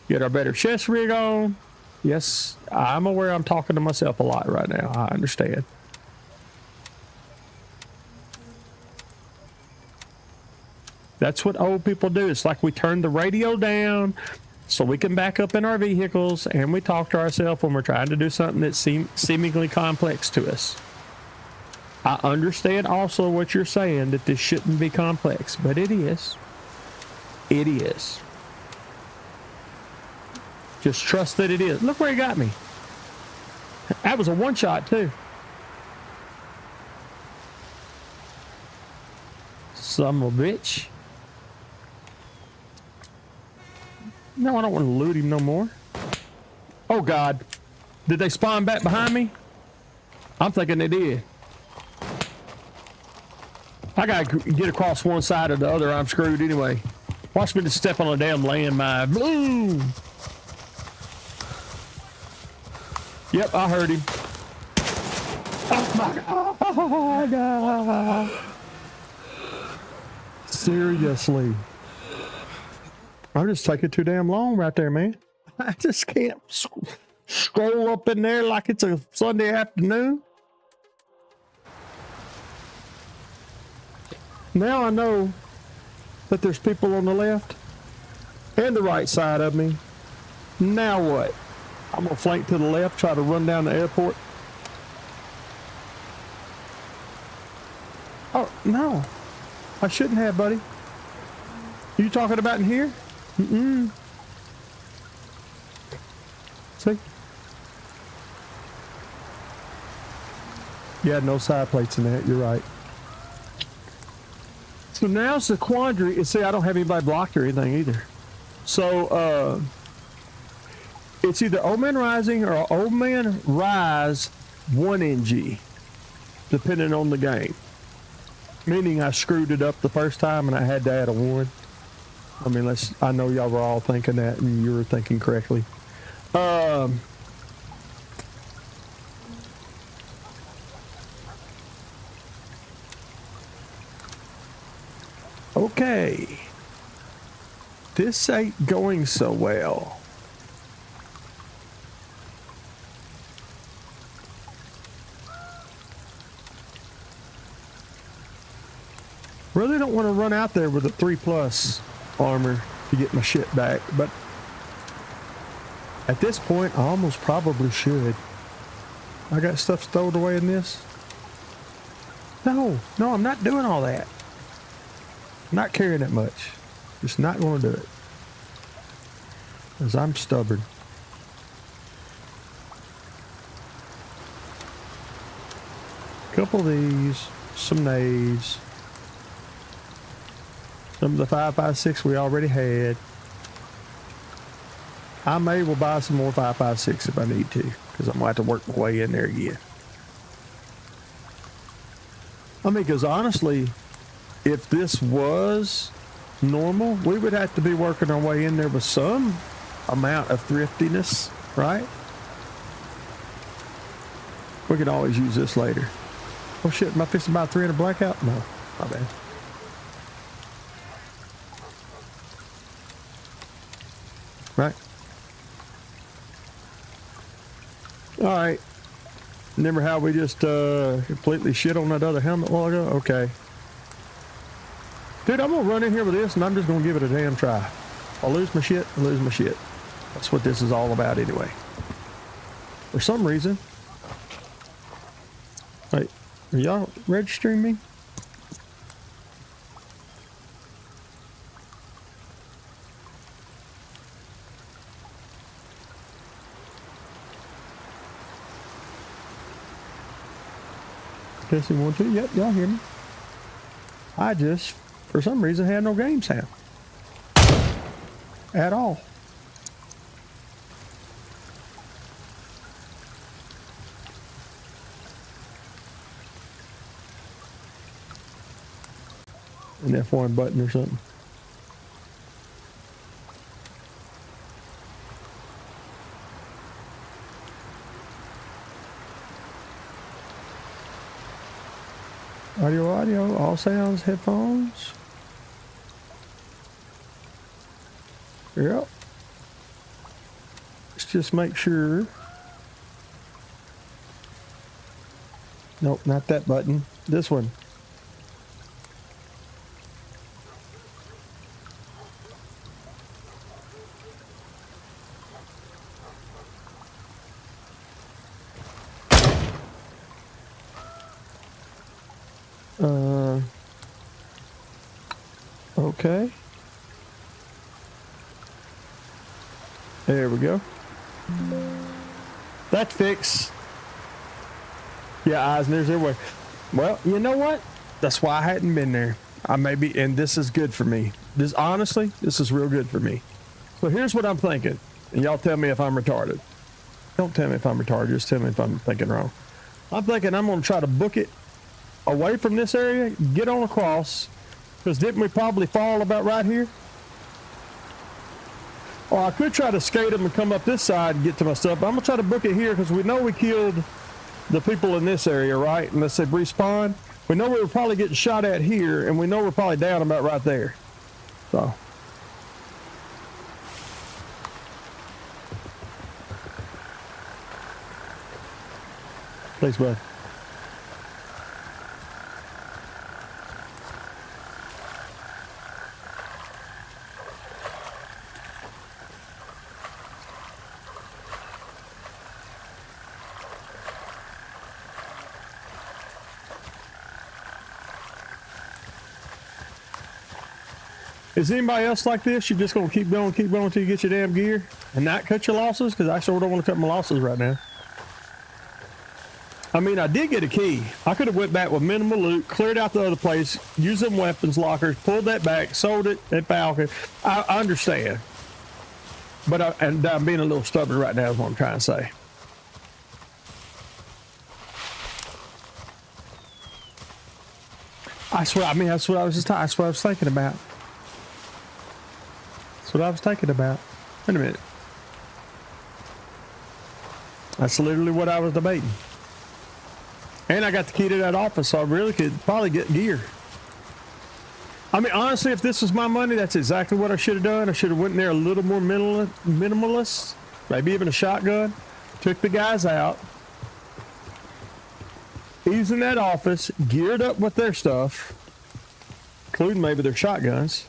Get our better chest rig on. Yes, I'm aware I'm talking to myself a lot right now. I understand. That's what old people do. It's like we turn the radio down so we can back up in our vehicles and we talk to ourselves when we're trying to do something that's seemingly complex to us. I understand also what you're saying, that this shouldn't be complex, but it is. It is. Just trust that it is. Look where he got me. That was a one shot too. Son of a bitch. No, I don't want to loot him no more. Oh God. Did they spawn back behind me? I'm thinking they did. I gotta get across one side or the other. I'm screwed anyway. Watch me just step on a damn landmine. Boom! Yep, I heard him. Oh my God! Seriously. I'm just taking too damn long right there, man. I just can't scroll up in there like it's a Sunday afternoon. Now I know that there's people on the left and the right side of me. Now what? I'm gonna flank to the left, try to run down the airport. Oh, no. I shouldn't have, buddy. You talking about in here? Mm-mm. See? Yeah, no side plates in that. You're right. So now's the quandary. See, I don't have anybody blocked or anything either. So, it's either Old Man Rising or Old Man Rise 1NG, depending on the game. Meaning I screwed it up the first time and I had to add a 1. I mean, I know y'all were all thinking that and you were thinking correctly. Okay. This ain't going so well. Really don't want to run out there with a 3+ armor to get my shit back, but at this point, I almost probably should. I got stuff stowed away in this. No, I'm not doing all that. I'm not carrying that much. Just not going to do it. Because I'm stubborn. Couple of these, some nays. Some of the 5.56 we already had. I may will buy some more 5.56 if I need to, because I'm going to have to work my way in there again. I mean, because honestly, if this was normal, we would have to be working our way in there with some amount of thriftiness, right? We could always use this later. Oh shit, am I fixing about 300 blackout? No, my bad. Right. All right. Remember how we just completely shit on that other helmet a while ago? Okay. Dude, I'm going to run in here with this and I'm just going to give it a damn try. I'll lose my shit, I'll lose my shit. That's what this is all about anyway. For some reason. Wait, are y'all registering me? Testing 1, 2. Yep, y'all hear me. I just, for some reason, had no game sound. At all. An F1 button or something. Audio, all sounds, headphones. Yep. Let's just make sure. Nope, not that button. This one. Okay. There we go. That's fixed. Yeah, eyes and ears everywhere. Well, you know what? That's why I hadn't been there. I may be, and this is good for me. This, honestly, this is real good for me. So here's what I'm thinking, and y'all tell me if I'm retarded. Don't tell me if I'm retarded, just tell me if I'm thinking wrong. I'm thinking I'm going to try to book it away from this area, get on across, because didn't we probably fall about right here? Or I could try to skate them and come up this side and get to my stuff. But I'm going to try to book it here because we know we killed the people in this area, right? Unless they respawn. We know we were probably getting shot at here, and we know we're probably down about right there. So. Thanks, bud. Is anybody else like this? You're just going to keep going until you get your damn gear and not cut your losses? Because I sure don't want to cut my losses right now. I mean, I did get a key. I could have went back with minimal loot, cleared out the other place, used them weapons lockers, pulled that back, sold it at Falcon. I understand. But I'm being a little stubborn right now is what I'm trying to say. I swear, I mean, that's what I was thinking about. That's what I was thinking about. Wait a minute. That's literally what I was debating. And I got the key to that office, so I really could probably get gear. I mean, honestly, if this was my money, that's exactly what I should have done. I should have went in there a little more minimalist, maybe even a shotgun. Took the guys out, eased in that office, geared up with their stuff, including maybe their shotguns.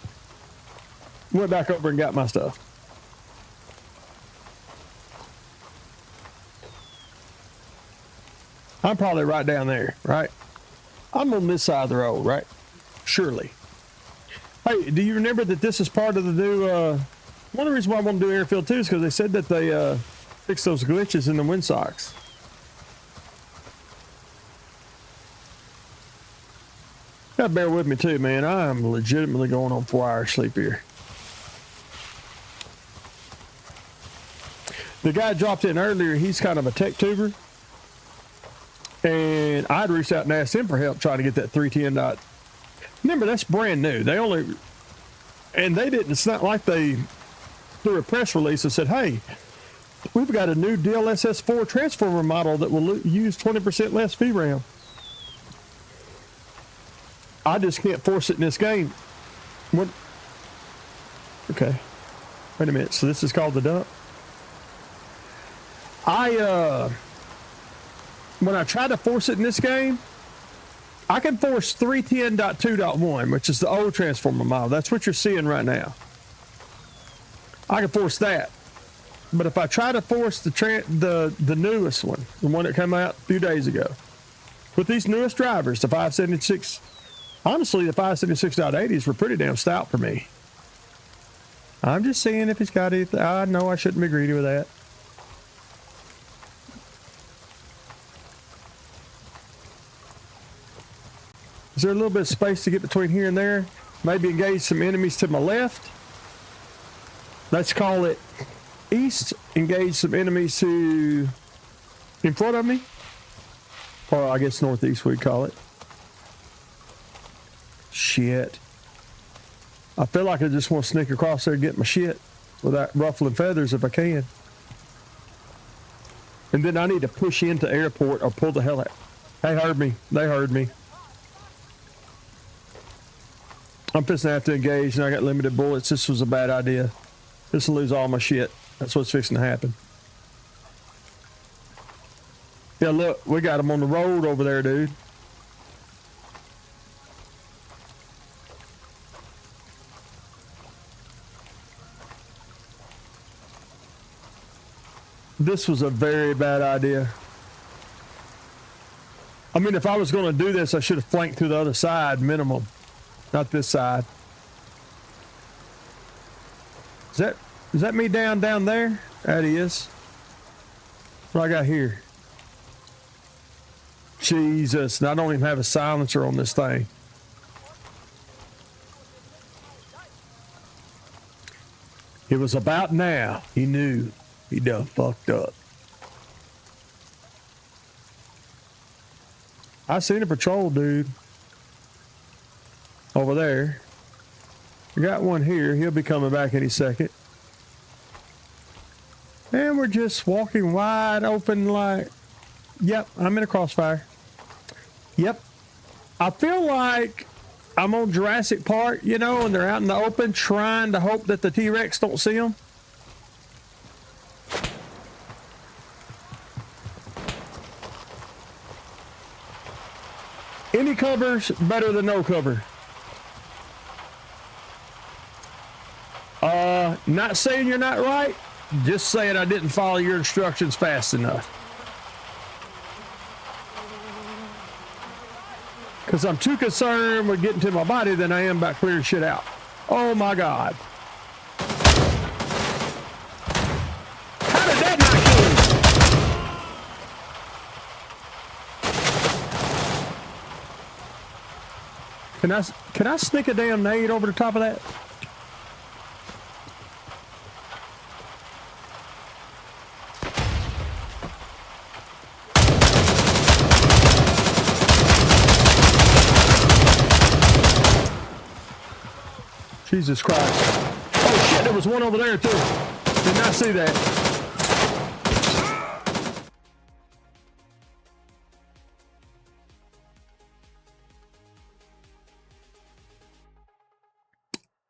Went back over and got my stuff. I'm probably right down there, right? I'm on this side of the road, right? Surely. Hey, do you remember that this is part of the new, one of the reasons why I want to do airfield too is because they said that they fixed those glitches in the windsocks. You gotta bear with me too, man. I am legitimately going on 4 hours sleep here. The guy dropped in earlier, he's kind of a tech tuber. And I'd reached out and asked him for help trying to get that 310 dot. Remember, that's brand new. They only, and they didn't, it's not like they threw a press release and said, hey, we've got a new DLSS4 transformer model that will use 20% less VRAM. I just can't force it in this game. What? Okay. Wait a minute. So this is called the dump? When I try to force it in this game, I can force 310.2.1, which is the old transformer model. That's what you're seeing right now. I can force that. But if I try to force the newest one, the one that came out a few days ago, with these newest drivers, the 576, honestly, the 576.80s were pretty damn stout for me. I'm just seeing if he's got it. I know I shouldn't be greedy with that. Is there a little bit of space to get between here and there? Maybe engage some enemies to my left. Let's call it east. Engage some enemies to in front of me. Or I guess northeast we'd call it. Shit. I feel like I just want to sneak across there and get my shit without ruffling feathers if I can. And then I need to push into airport or pull the hell out. They heard me. They heard me. I'm fixing to have to engage, and I got limited bullets. This was a bad idea. This will lose all my shit. That's what's fixing to happen. Yeah, look, we got them on the road over there, dude. This was a very bad idea. I mean, if I was going to do this, I should have flanked through the other side, minimum. Not this side. Is that me down there? That is. What I got here? Jesus, and I don't even have a silencer on this thing. It was about now. He knew. He done fucked up. I seen a patrol dude over there. We got one here. He'll be coming back any second. And we're just walking wide open like, yep, I'm in a crossfire. Yep. I feel like I'm on Jurassic Park, you know, and they're out in the open trying to hope that the T-Rex don't see them. Any cover's better than no cover. Not saying you're not right, just saying I didn't follow your instructions fast enough. Because I'm too concerned with getting to my body than I am about clearing shit out. Oh my God. How did that not kill him? Can I sneak a damn nade over the top of that? Jesus Christ. Oh shit, there was one over there too. Did not see that.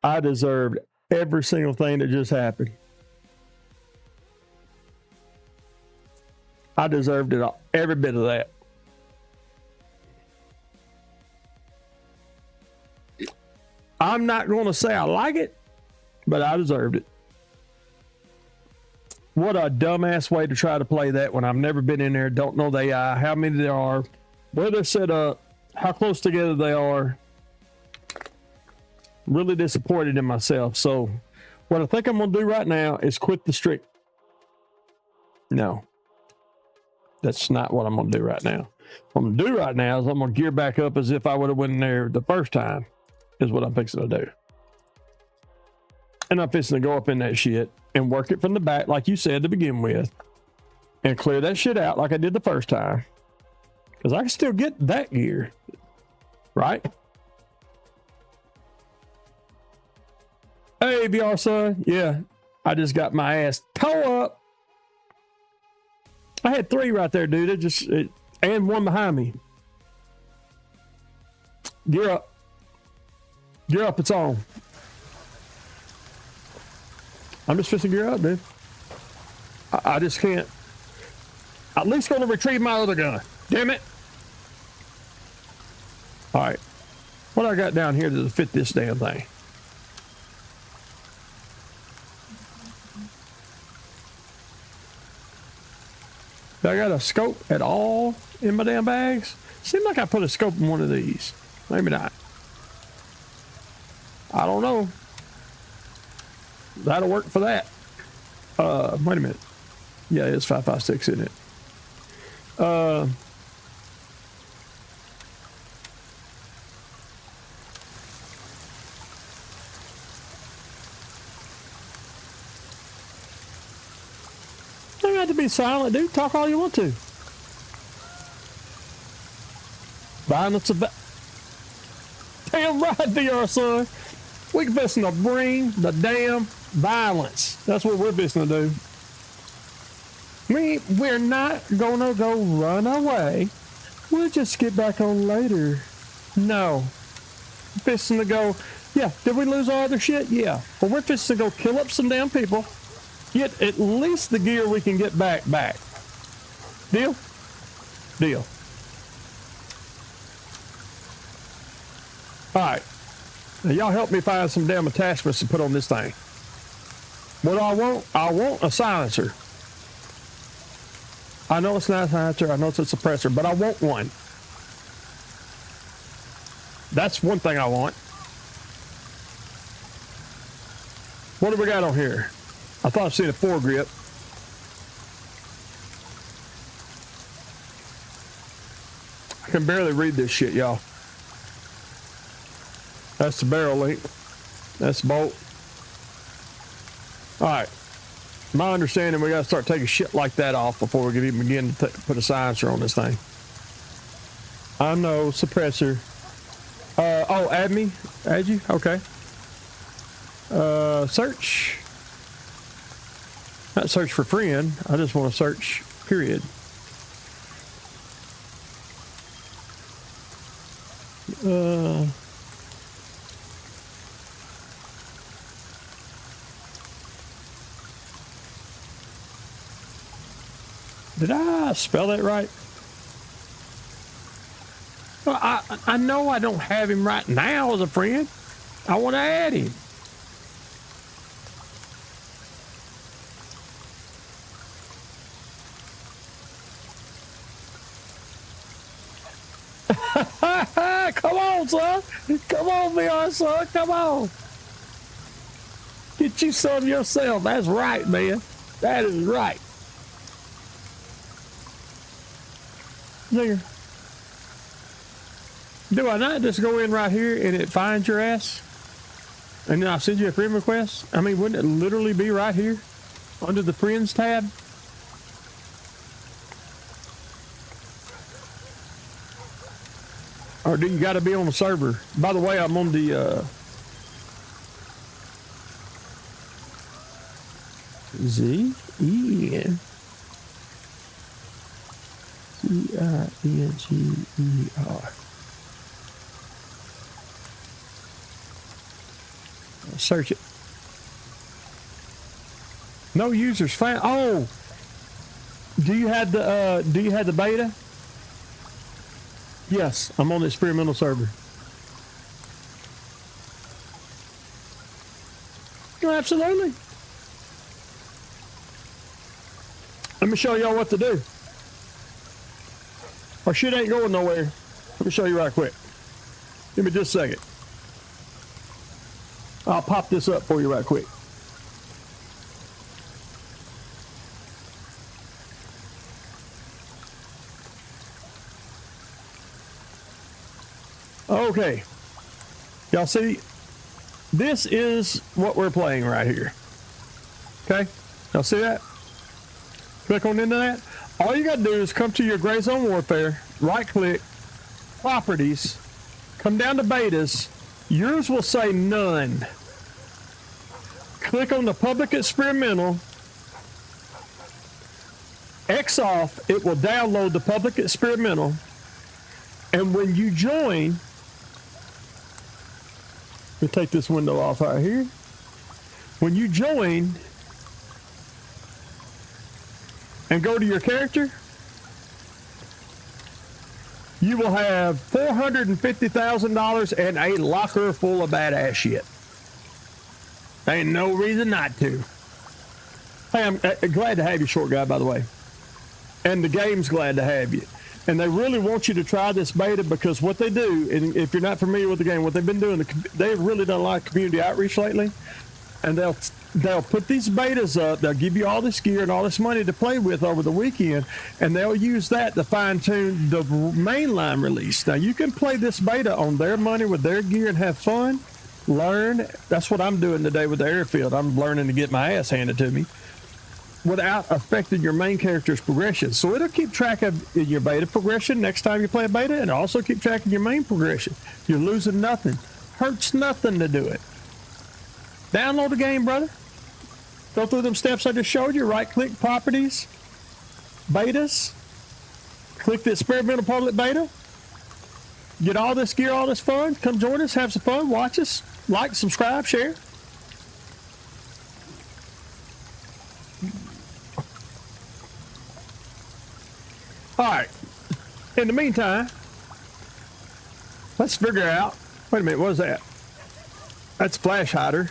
I deserved every single thing that just happened. I deserved it all, every bit of that. I'm not going to say I like it, but I deserved it. What a dumbass way to try to play that when I've never been in there, don't know the AI, how many there are, where they're set up, how close together they are. Really disappointed in myself. So what I think I'm going to do right now is quit the streak. No, that's not what I'm going to do right now. What I'm going to do right now is I'm going to gear back up as if I would have went in there the first time, is what I'm fixing to do. And I'm fixing to go up in that shit and work it from the back, like you said to begin with, and clear that shit out like I did the first time. Because I can still get that gear, right? Hey, VR son. Yeah, I just got my ass toe up. I had 3 right there, dude. And one behind me. Gear up. Gear up, it's on. I'm just fixing to gear up, dude. I just can't. At least going to retrieve my other gun. Damn it. All right. What I got down here to fit this damn thing? Do I got a scope at all in my damn bags? Seems like I put a scope in one of these. Maybe not. I don't know. That'll work for that. Wait a minute. Yeah, it's 5.56, isn't it? You don't have to be silent, dude. Talk all you want to. Violence of damn right, VR son. We're fixing to bring the damn violence. That's what we're fixing to do. We're not gonna go run away. We'll just get back on later. No. We're fixing to go, yeah, did we lose all other shit? Yeah. Well, we're fixing to go kill up some damn people. Get at least the gear we can get back. Deal? Deal. All right. Now y'all help me find some damn attachments to put on this thing. What do I want? I want a silencer. I know it's not a silencer. I know it's a suppressor, but I want one. That's one thing I want. What do we got on here? I thought I'd seen a foregrip. I can barely read this shit, y'all. That's the barrel length. That's the bolt. All right. My understanding, we got to start taking shit like that off before we can even begin to put a silencer on this thing. I know, suppressor. Oh, add me? Add you? Okay. Search. Not search for friend. I just want to search, period. Did I spell that right? Well, I know I don't have him right now as a friend. I want to add him. Come on, son. Come on, VR, son. Come on. Get you some yourself. That's right, man. That is right. There. Do I not just go in right here and it finds your ass? And then I'll send you a friend request? I mean, wouldn't it literally be right here under the friends tab? Or do you got to be on the server? By the way, I'm on the Z-E-N C-I-N-G-E-R. Search it. No users found. Oh, do you have the beta? Yes, I'm on the experimental server. Oh, absolutely. Let me show y'all what to do. Our shit ain't going nowhere. Let me show you right quick. Give me just a second. I'll pop this up for you right quick. Okay. Y'all see? This is what we're playing right here. Okay? Y'all see that? Click on into that. All you got to do is come to your Gray Zone Warfare, right click, properties, come down to betas. Yours will say none. Click on the public experimental. X off, it will download the public experimental. And when you join, let me take this window off right here. When you join and go to your character, you will have $450,000 and a locker full of badass shit. Ain't no reason not to. Hey, I'm glad to have you, short guy, by the way. And the game's glad to have you. And they really want you to try this beta because what they do, and if you're not familiar with the game, what they've been doing, they've really done a lot of community outreach lately. And they'll put these betas up. They'll give you all this gear and all this money to play with over the weekend, and they'll use that to fine-tune the mainline release. Now, you can play this beta on their money with their gear and have fun, learn. That's what I'm doing today with the airfield. I'm learning to get my ass handed to me without affecting your main character's progression. So it'll keep track of your beta progression next time you play a beta, and also keep track of your main progression. You're losing nothing. Hurts nothing to do it. Download the game, brother. Go through them steps I just showed you. Right-click properties, betas. Click the experimental public beta. Get all this gear, all this fun. Come join us, have some fun, watch us, like, subscribe, share. All right. In the meantime, let's figure out. Wait a minute, what is that? That's flash hider.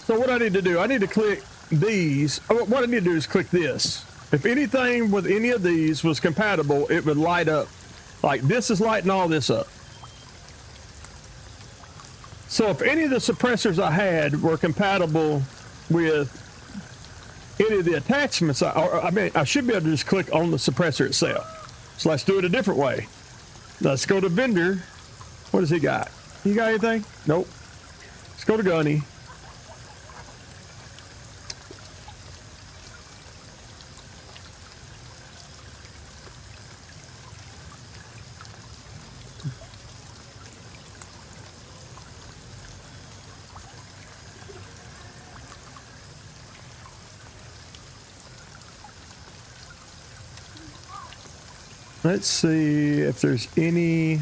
So what I need to do, I need to click these. What I need to do is click this. If anything with any of these was compatible, it would light up. Like this is lighting all this up. So if any of the suppressors I had were compatible with any of the attachments, I should be able to just click on the suppressor itself. So let's do it a different way. Let's go to vendor. What does he got? You got anything? Nope. Let's go to Gunny. Let's see if there's any.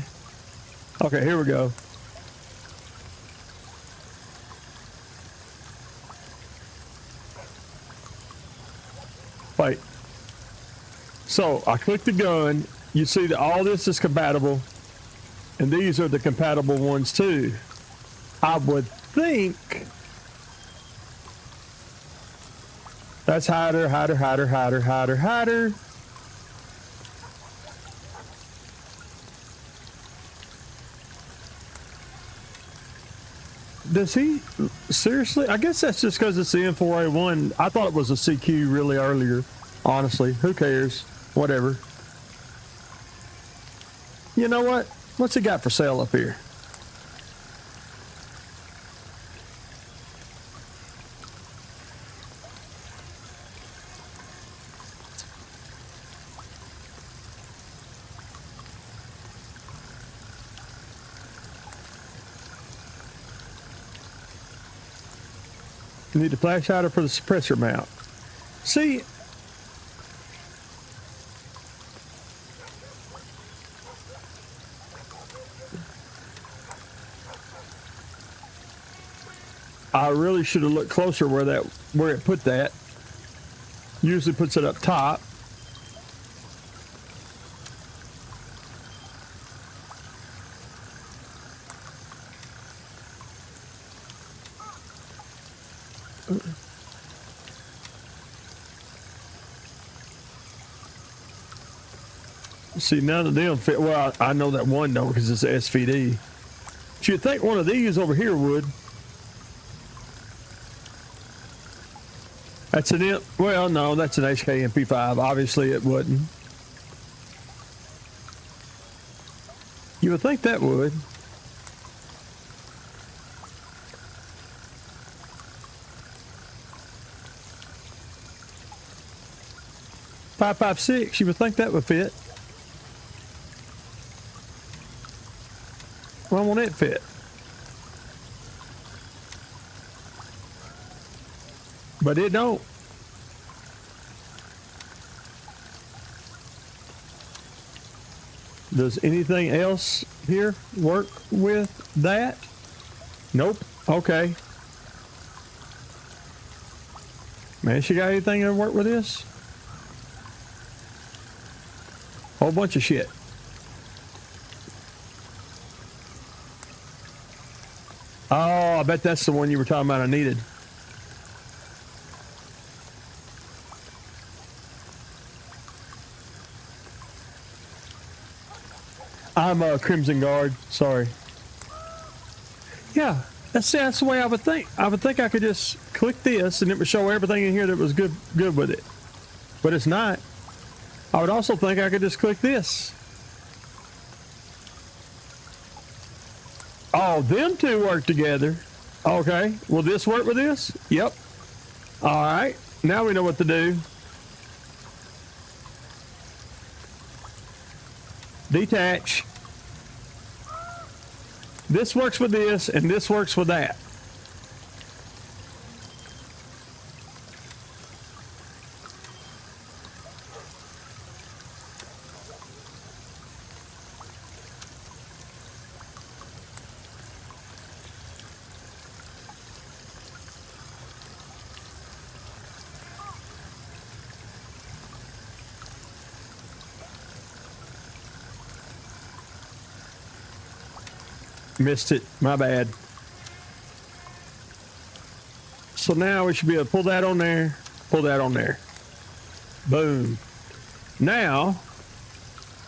Okay, here we go. Wait. So I click the gun. You see that all this is compatible, and these are the compatible ones too. I would think that's hider. Does he seriously? I guess that's just because it's the M4A1. I thought it was a CQ really earlier. Honestly, who cares? Whatever. You know what? What's he got for sale up here? You need a flash hider for the suppressor mount. See, I really should have looked closer where it put that. Usually puts it up top. See, none of them fit. Well, I know that one don't because it's SVD. But you'd think one of these over here would. That's an well, no, that's an HK MP5. Obviously, it wouldn't. You would think that would. .556. You would think that would fit. Why won't it fit? But it don't. Does anything else here work with that? Nope. Okay. Man, she got anything that work with this? Whole bunch of shit. Oh, I bet that's the one you were talking about I needed. I'm a Crimson Guard. Sorry. Yeah, that's the way I would think. I would think I could just click this and it would show everything in here that was good with it. But it's not. I would also think I could just click this. Oh, them two work together. Okay. Will this work with this? Yep. All right. Now we know what to do. Detach. This works with this, and this works with that. Missed it. My bad. So now we should be able to pull that on there, pull that on there. Boom. Now,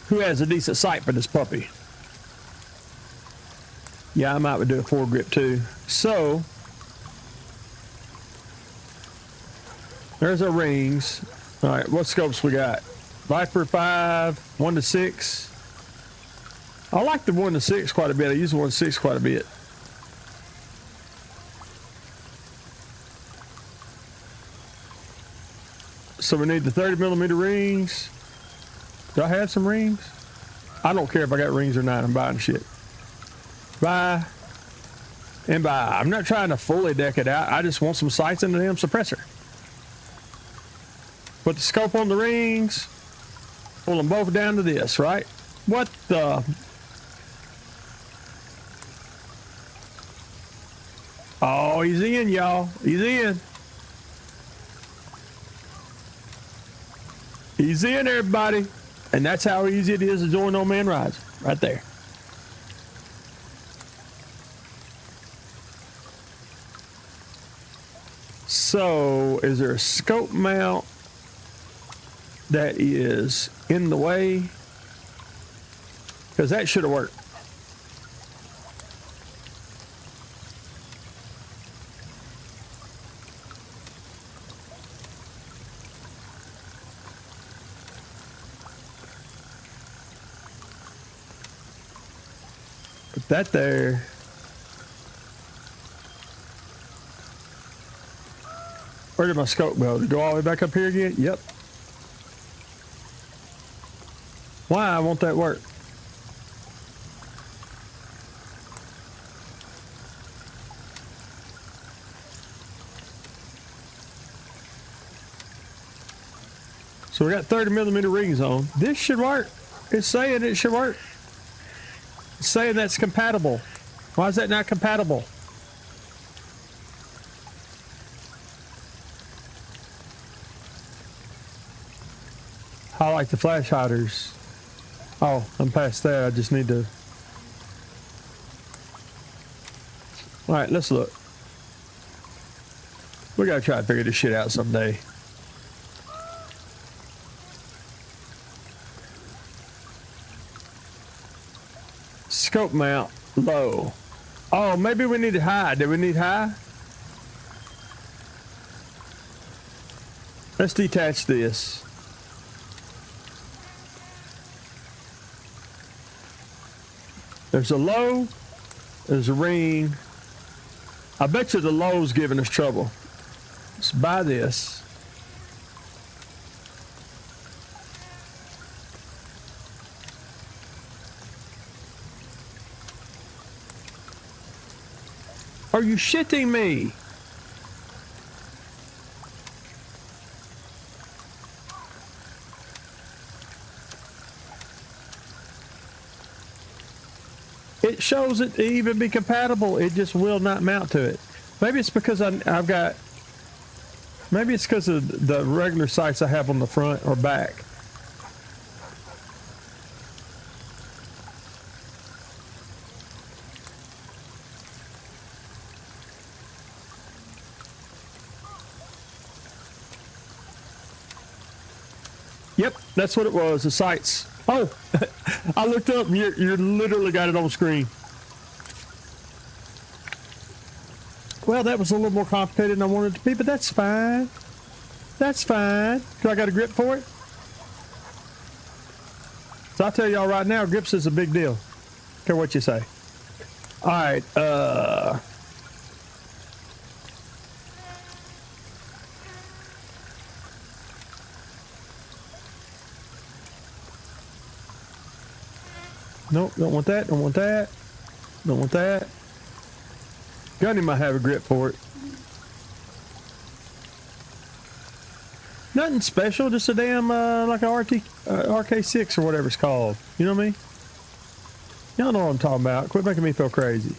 who has a decent sight for this puppy? Yeah, I might do a foregrip too. So, there's our rings. All right, what scopes we got? Viper 5, 1 to 6. I like the 1 to 6 quite a bit. I use the 1 to 6 quite a bit. So we need the 30mm rings. Do I have some rings? I don't care if I got rings or not. I'm buying shit. Buy and buy. I'm not trying to fully deck it out. I just want some sights in the damn suppressor. Put the scope on the rings. Pull them both down to this, right? What the... Oh, he's in, y'all. He's in. He's in, everybody. And that's how easy it is to join No Man Rides. Right there. So, is there a scope mount that is in the way? Because that should have worked. Put that there. Where did my scope go? Did it go all the way back up here again? Yep. Why won't that work? So we got 30mm rings on. This should work. It's saying it should work. It's saying that's compatible. Why is that not compatible? I like the flash hiders. Oh, I'm past that. I just need to. All right, let's look. We gotta try to figure this shit out someday. Scope mount low. Oh, maybe we need high. Do we need high? Let's detach this. There's a low. There's a ring. I bet you the low's giving us trouble. Let's buy this. Are you shitting me? It shows it to even be compatible. It just will not mount to it. Maybe it's because I've got. Maybe it's because of the regular sights I have on the front or back. Yep, that's what it was, the sights. Oh, I looked up and you literally got it on screen. Well, that was a little more complicated than I wanted it to be, but that's fine. That's fine. Do I got a grip for it? So I'll tell y'all right now, grips is a big deal. Care what you say. All right, nope, don't want that, don't want that, don't want that. Gunny might have a grip for it. Nothing special, just a damn, like a RK6 or whatever it's called. You know what I mean? Y'all know what I'm talking about. Quit making me feel crazy.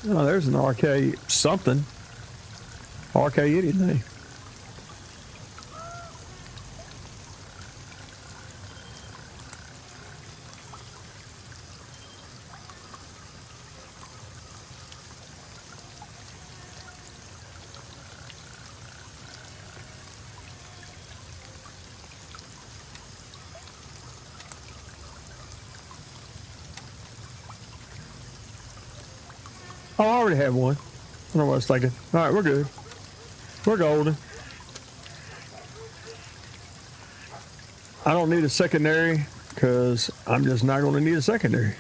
Oh, there's an RK something. RK anything. Oh, I already have one. I don't know what I was thinking. All right, we're good. We're golden. I don't need a secondary because I'm just not going to need a secondary.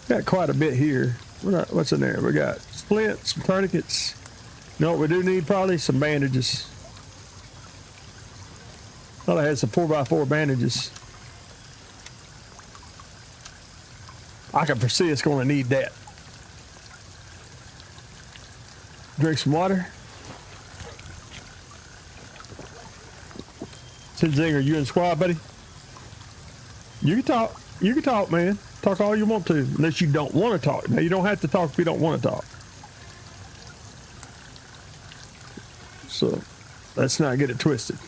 Got quite a bit here. What's in there? We got splints, some tourniquets. You know what we do need? Probably some bandages. Thought I had some 4x4 bandages. I can foresee it's going to need that. Drink some water. Said Zinger, you in squad, buddy? You can talk. You can talk, man. Talk all you want to, unless you don't want to talk. Now, you don't have to talk if you don't want to talk. So, let's not get it twisted.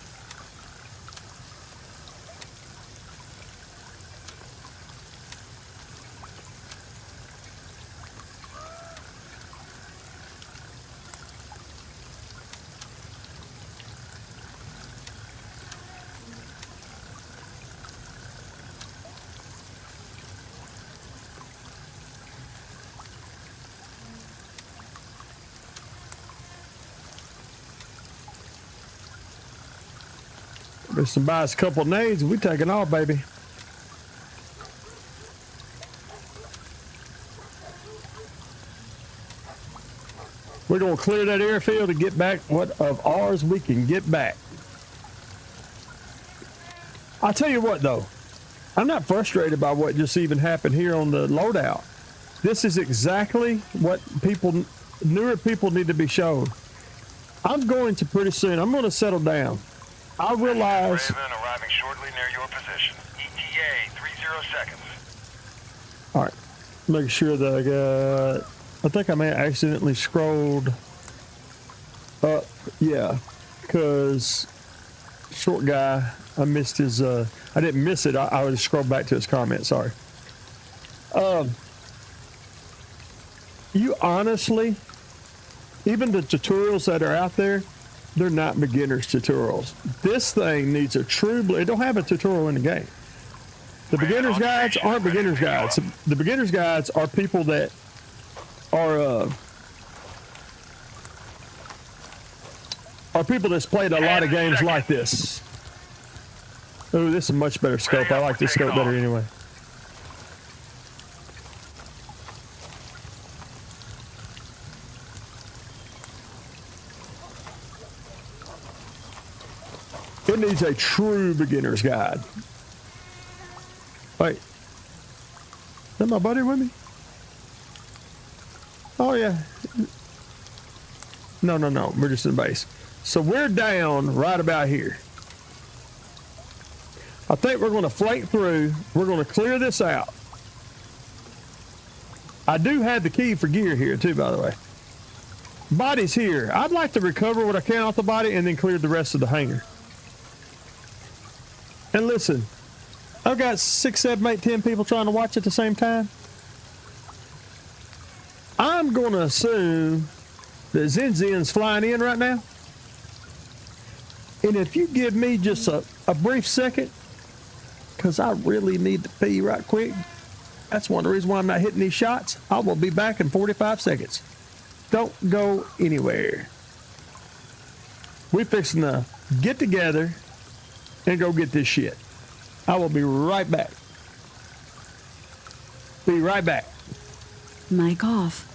Just to buy us a couple of nades, we taking off, baby. We're gonna clear that airfield to get back what of ours we can get back. I'll tell you what though, I'm not frustrated by what just even happened here on the loadout. This is exactly what newer people need to be shown. I'm going to pretty soon, I'm gonna settle down. I realize. Raven arriving shortly near your position. ETA 30 seconds. Make sure that I got. I think I may have accidentally scrolled up. Yeah, because short guy, I missed his. I didn't miss it. I would scroll back to his comment. Sorry. You honestly, even the tutorials that are out there, they're not beginners tutorials. This thing needs a true. It don't have a tutorial in the game. The beginner's guides aren't beginner's guides. The beginner's guides are people that are people that's played a lot of games like this. Oh, this is a much better scope. I like this scope better anyway. It needs a true beginner's guide. Wait. Is that my buddy with me? Oh, yeah. No. We're just in base. So we're down right about here. I think we're going to flake through. We're going to clear this out. I do have the key for gear here, too, by the way. Body's here. I'd like to recover what I can off the body and then clear the rest of the hangar. And listen, I've got 6, 7, 8, 10 people trying to watch at the same time. I'm going to assume that Zin's flying in right now. And if you give me just a brief second, because I really need to pee right quick. That's one of the reasons why I'm not hitting these shots. I will be back in 45 seconds. Don't go anywhere. We're fixing to get together and go get this shit. I will be right back. Be right back. Mic off.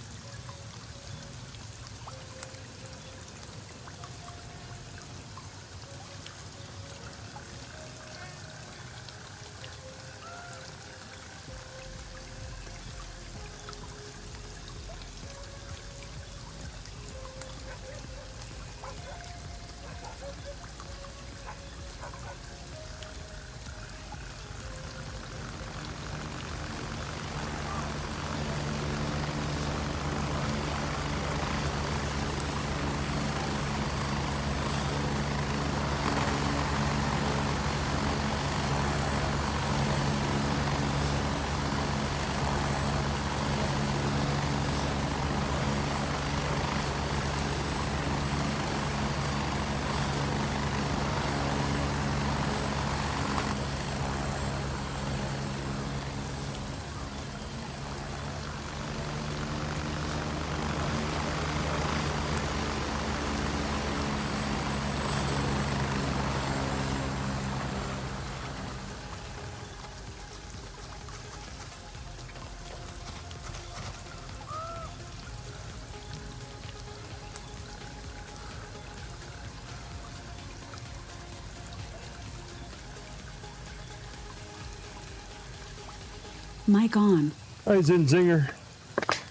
Mic on. Hey, Zinger.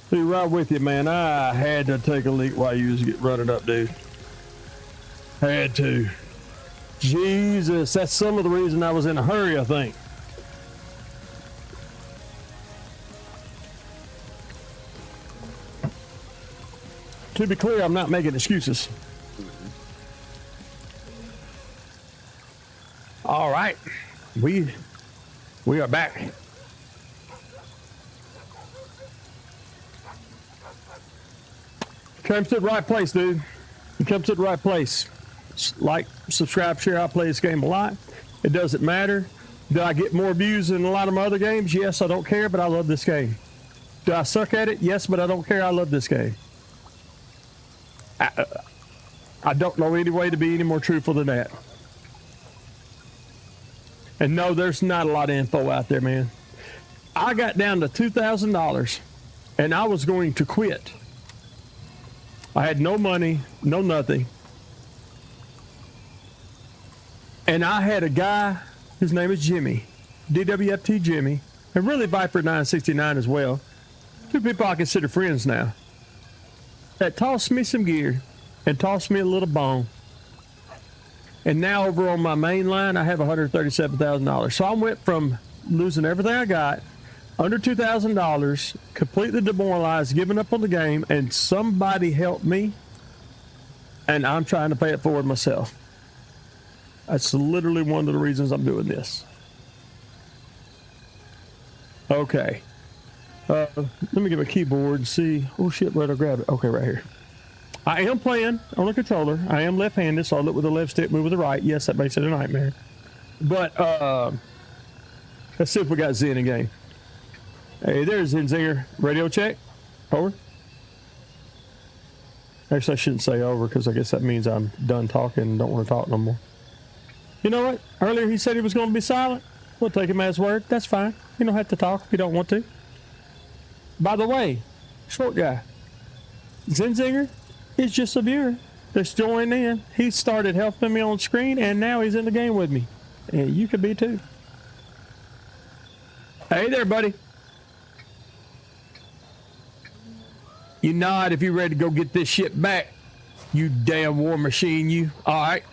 Be right with you, man. I had to take a leak while you was running up, dude. Had to. Jesus, that's some of the reason I was in a hurry, I think. To be clear, I'm not making excuses. All right. We are back. Come to the right place, dude. You come to the right place. Like, subscribe, share. I play this game a lot. It doesn't matter. Do I get more views than a lot of my other games? Yes, I don't care, but I love this game. Do I suck at it? Yes, but I don't care. I love this game. I don't know any way to be any more truthful than that. And no, there's not a lot of info out there, man. I got down to $2,000 and I was going to quit. I had no money, no nothing. And I had a guy, his name is Jimmy, DWFT Jimmy, and really Viper 969 as well. Two people I consider friends now. That tossed me some gear and tossed me a little bone. And now over on my main line, I have $137,000. So I went from losing everything I got under $2,000, completely demoralized, giving up on the game, and somebody helped me, and I'm trying to pay it forward myself. That's literally one of the reasons I'm doing this. Okay. Let me get my keyboard and see. Oh shit, where'd I grab it? Okay, right here. I am playing on a controller. I am left-handed, so I look with the left stick, move with the right. Yes, that makes it a nightmare. But let's see if we got Zen in game. Hey, there's Zen Zinger. Radio check. Over. Actually, I shouldn't say over because I guess that means I'm done talking and don't want to talk no more. You know what? Earlier he said he was going to be silent. We'll take him at his word. That's fine. You don't have to talk if you don't want to. By the way, short guy, Zenzinger is just a viewer that's joined in. He started helping me on screen, and now he's in the game with me. And you could be too. Hey there, buddy. You nod if you're ready to go get this shit back. You damn war machine, you. All right.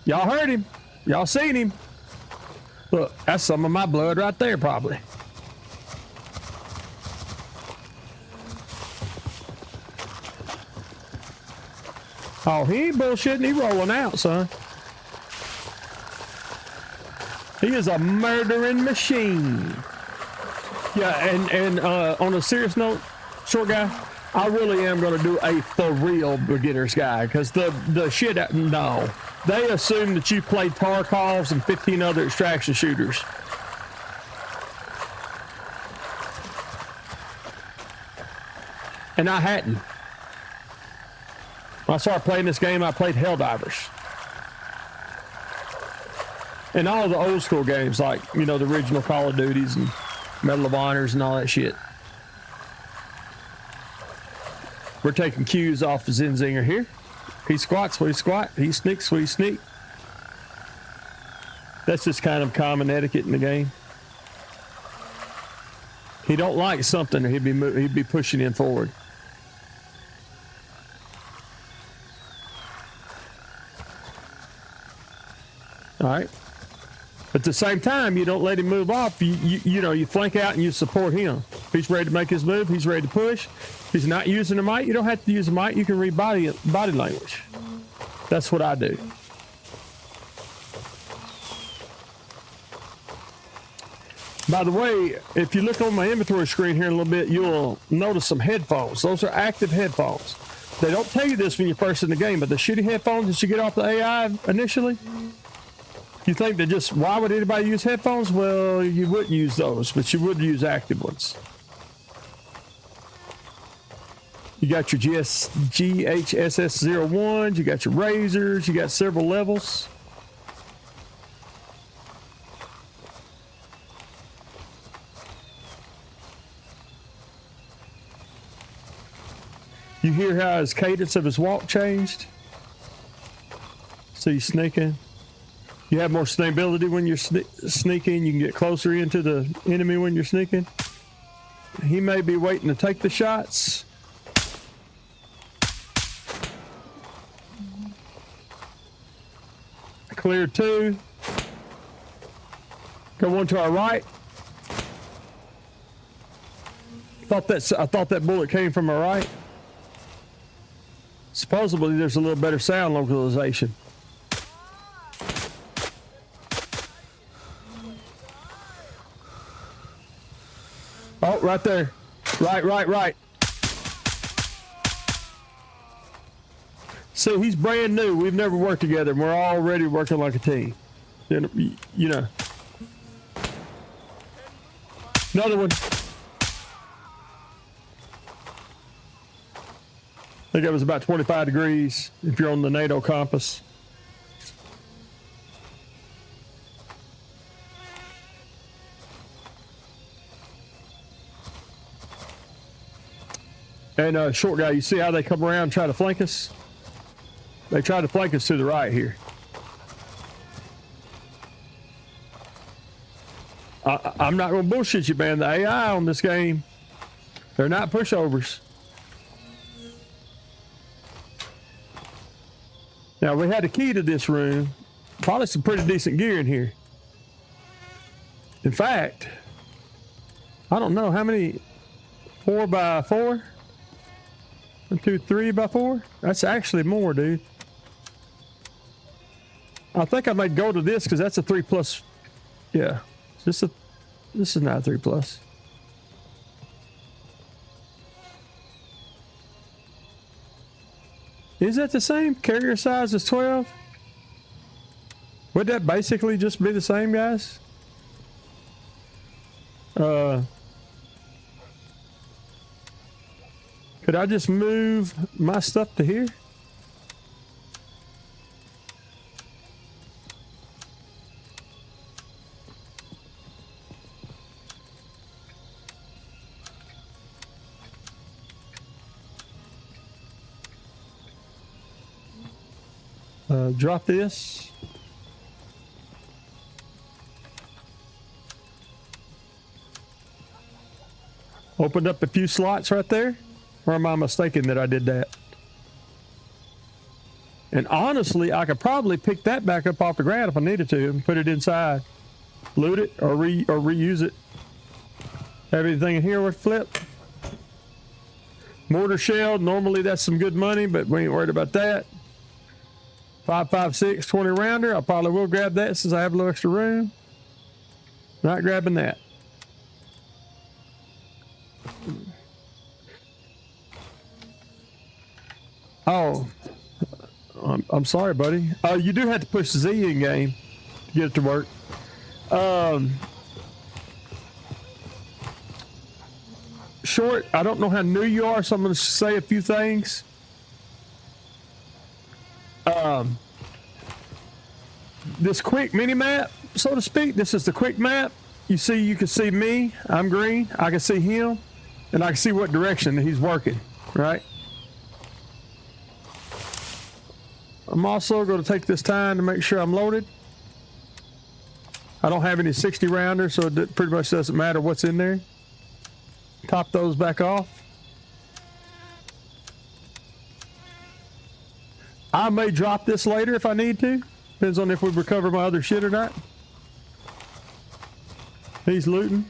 Y'all heard him. Y'all seen him. Look, that's some of my blood right there, probably. Oh, he ain't bullshitting. He rolling out, son. He is a murdering machine. Yeah, and on a serious note, short guy, I really am going to do a for real beginner's guide because the shit, no. They assume that you played Tarkovs and 15 other extraction shooters. And I hadn't. When I started playing this game, I played Helldivers. And all the old school games, like, you know, the original Call of Duties and Medal of Honors and all that shit. We're taking cues off the Zenzinger here. He squats where he squat. He sneaks where he sneak. That's just kind of common etiquette in the game. He don't like something, he'd be pushing in forward. All right. At the same time, you don't let him move off. You know, you flank out and you support him. If he's ready to make his move, he's ready to push. If he's not using the mic, you don't have to use the mic. You can read body language. That's what I do. By the way, if you look on my inventory screen here in a little bit, you'll notice some headphones. Those are active headphones. They don't tell you this when you're first in the game, but the shitty headphones that you get off the AI initially, you think that just, why would anybody use headphones? Well, you wouldn't use those, but you would use active ones. You got your GHSS01s, you got your razors, you got several levels. You hear how his cadence of his walk changed? So he's sneaking. You have more stability when you're sneaking. You can get closer into the enemy when you're sneaking. He may be waiting to take the shots. Clear two. Go one to our right. I thought that bullet came from our right. Supposedly there's a little better sound localization. Oh, right there. Right. See, he's brand new. We've never worked together, and we're already working like a team. You know. Another one. I think it was about 25 degrees if you're on the NATO compass. And short guy, you see how they come around and try to flank us? They try to flank us to the right here. I'm not going to bullshit you, man. The AI on this game, they're not pushovers. Now, we had a key to this room. Probably some pretty decent gear in here. In fact, I don't know how many 4x4. 1, 2, 3x4. That's actually more, dude. I think I might go to this because that's a 3+. Yeah, this is not a 3+. Is that the same? Carrier size is 12? Would that basically just be the same, guys? Could I just move my stuff to here? Drop this. Opened up a few slots right there. Or am I mistaken that I did that? And honestly, I could probably pick that back up off the ground if I needed to and put it inside. Loot it or reuse it. Have anything in here worth flip? Mortar shell, normally that's some good money, but we ain't worried about that. 5.56 20 rounder. I probably will grab that since I have a little extra room. Not grabbing that. Oh, I'm sorry, buddy. You do have to push Z in game to get it to work. Short, I don't know how new you are, so I'm going to say a few things. This quick mini map, so to speak, this is the quick map. You can see me, I'm green, I can see him, and I can see what direction he's working, right? I'm also going to take this time to make sure I'm loaded. I don't have any 60 rounders, so it pretty much doesn't matter what's in there. Top those back off. I may drop this later if I need to. Depends on if we recover my other shit or not. He's looting.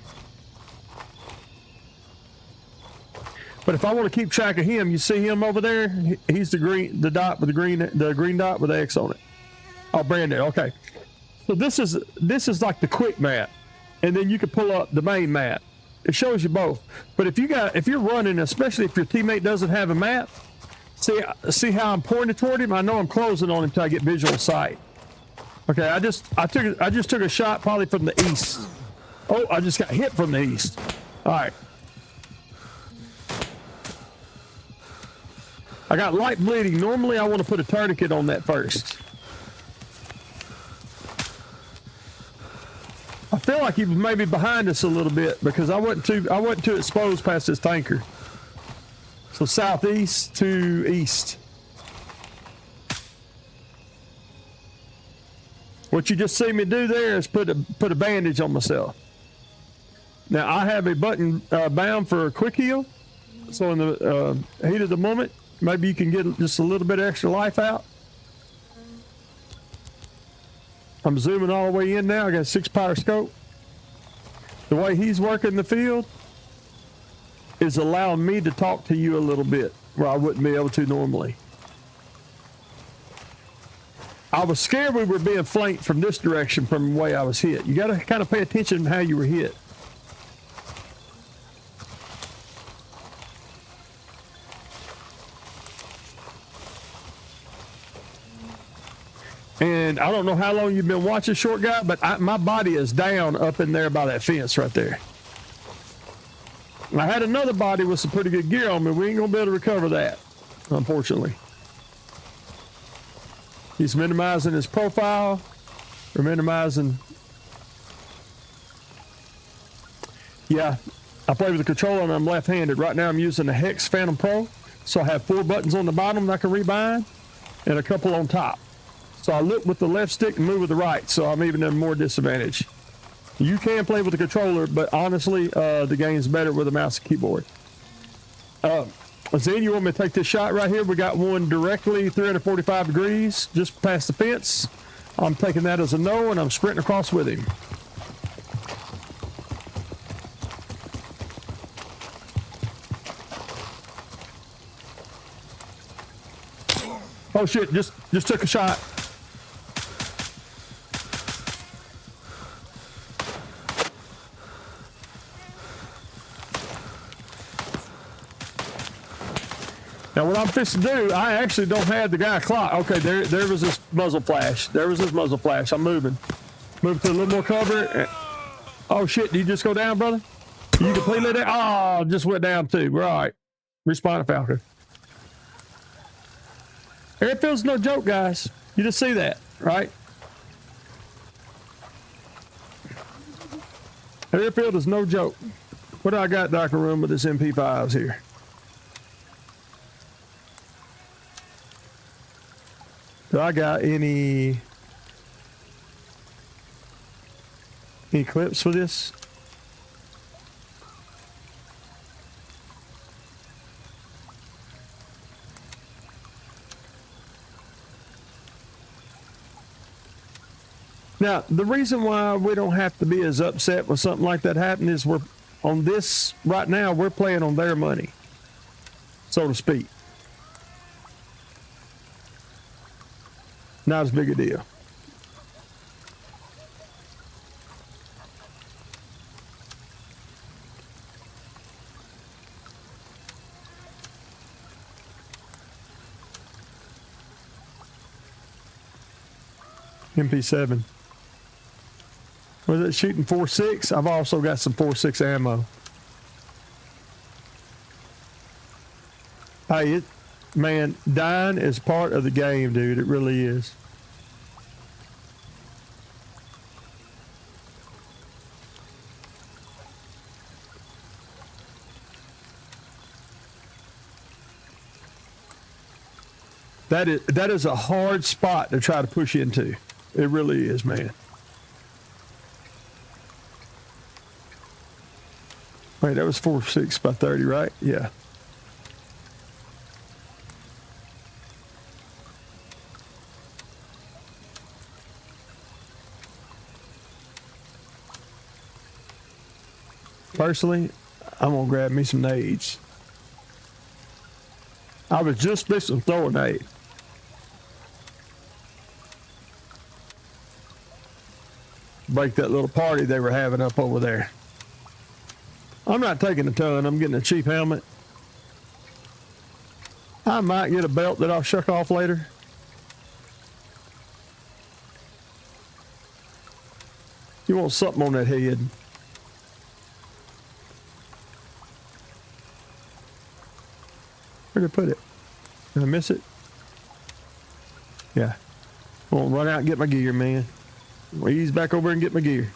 But if I want to keep track of him, you see him over there? He's the green dot with the green dot with X on it. Oh, brand new. Okay. So this is like the quick map, and then you can pull up the main map. It shows you both. But if you're running, especially if your teammate doesn't have a map, see how I'm pointing toward him? I know I'm closing on him until I get visual sight. Okay, I just took a shot probably from the east. Oh, I just got hit from the east. All right. I got light bleeding. Normally I want to put a tourniquet on that first. I feel like he was maybe behind us a little bit because I wasn't too exposed past this tanker. So southeast to east. What you just see me do there is put a bandage on myself. Now I have a button bound for a quick heal. So in the heat of the moment, maybe you can get just a little bit of extra life out. I'm zooming all the way in now. I got a 6-power scope. The way he's working the field is allowing me to talk to you a little bit where I wouldn't be able to normally. I was scared we were being flanked from this direction from the way I was hit. You got to kind of pay attention to how you were hit. And I don't know how long you've been watching, short guy, but my body is down up in there by that fence right there. I had another body with some pretty good gear on me. We ain't gonna be able to recover that, unfortunately. He's minimizing his profile, or minimizing. Yeah, I play with the controller and I'm left-handed. Right now I'm using the Hex Phantom Pro, so I have 4 buttons on the bottom that I can rebind, and a couple on top. So I look with the left stick and move with the right, so I'm even in more disadvantage. You can play with the controller, but honestly, the game's better with a mouse and keyboard. Zen, you want me to take this shot right here? We got one directly 345 degrees, just past the fence. I'm taking that as a no, and I'm sprinting across with him. Oh shit, just took a shot. Now what I'm fixing to do, I actually don't have the guy clock. Okay, there was this muzzle flash. There was this muzzle flash. I'm moving. Moving to a little more cover. Oh shit, did you just go down, brother? You completely down? Oh, just went down too. Right. Respawning Falcon. Airfield's no joke, guys. You just see that, right? Airfield is no joke. What do I got, Dr. Room, with this MP5s here? Do I got any clips for this? Now, the reason why we don't have to be as upset when something like that happened is we're on this right now, we're playing on their money, so to speak. Not as big a deal. MP7. Was it shooting 4.6? I've also got some 4.6 ammo. Hey, man, dying is part of the game, dude. It really is. That is a hard spot to try to push into. It really is, man. Wait, that was 4.6 by 30, right? Yeah. Personally, I'm gonna grab me some nades. I was just fixing to throw a nade. Break that little party they were having up over there. I'm not taking a ton. I'm getting a cheap helmet. I might get a belt that I'll shuck off later. You want something on that head. Where did I put it? Did I miss it? Yeah. I'm gonna run out and get my gear, man. I'll ease back over and get my gear.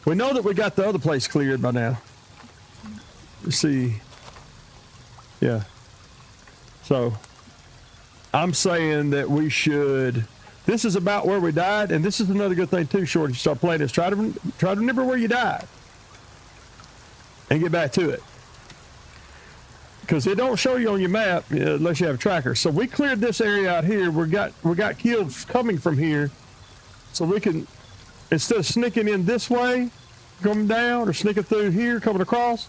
We know that we got the other place cleared by now. Let's see. Yeah. So I'm saying that we should. This is about where we died, and this is another good thing too. Short, you start playing this. Try to remember where you died, and get back to it. Because it don't show you on your map unless you have a tracker. So we cleared this area out here. We got kills coming from here, so we can, instead of sneaking in this way, coming down, or sneaking through here, coming across,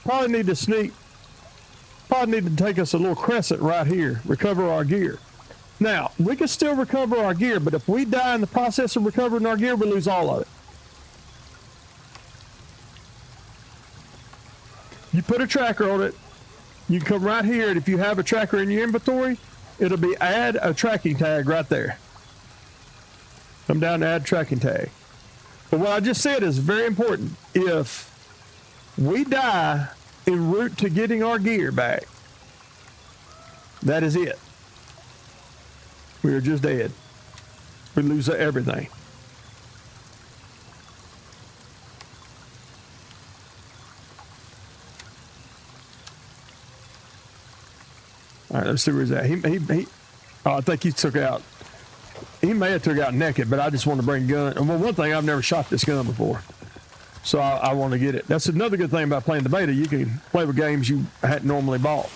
probably need to take us a little crescent right here, recover our gear. Now, we can still recover our gear, but if we die in the process of recovering our gear, we lose all of it. You put a tracker on it, you can come right here, and if you have a tracker in your inventory, it'll be add a tracking tag right there. Come down to add tracking tag. But what I just said is very important. If we die en route to getting our gear back, that is it. We are just dead. We lose everything. All right, let's see where he's at. Oh, I think he took out. He may have took out naked, but I just want to bring a gun. Well, one thing, I've never shot this gun before, so I want to get it. That's another good thing about playing the beta. You can play with games you hadn't normally bought.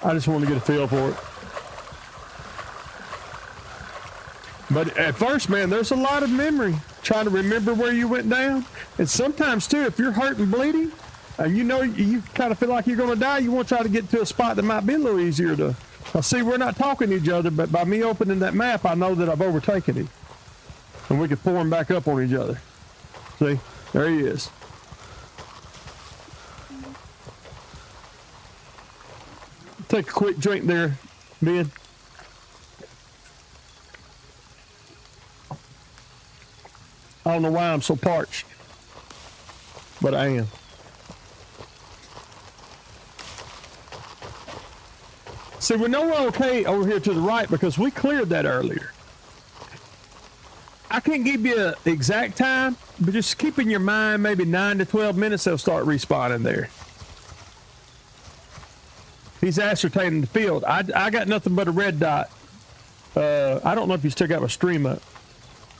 I just want to get a feel for it. But at first, man, there's a lot of memory trying to remember where you went down. And sometimes, too, if you're hurt and bleeding, and you know you kind of feel like you're going to die, you want to try to get to a spot that might be a little easier to. Now, see, we're not talking to each other, but by me opening that map, I know that I've overtaken him. And we can pour him back up on each other. See? There he is. Take a quick drink there, Ben. I don't know why I'm so parched, but I am. See, we know we're okay over here to the right because we cleared that earlier. I can't give you an exact time, but just keep in your mind maybe 9 to 12 minutes, they'll start respawning there. He's ascertaining the field. I got nothing but a red dot. I don't know if you still got my stream up.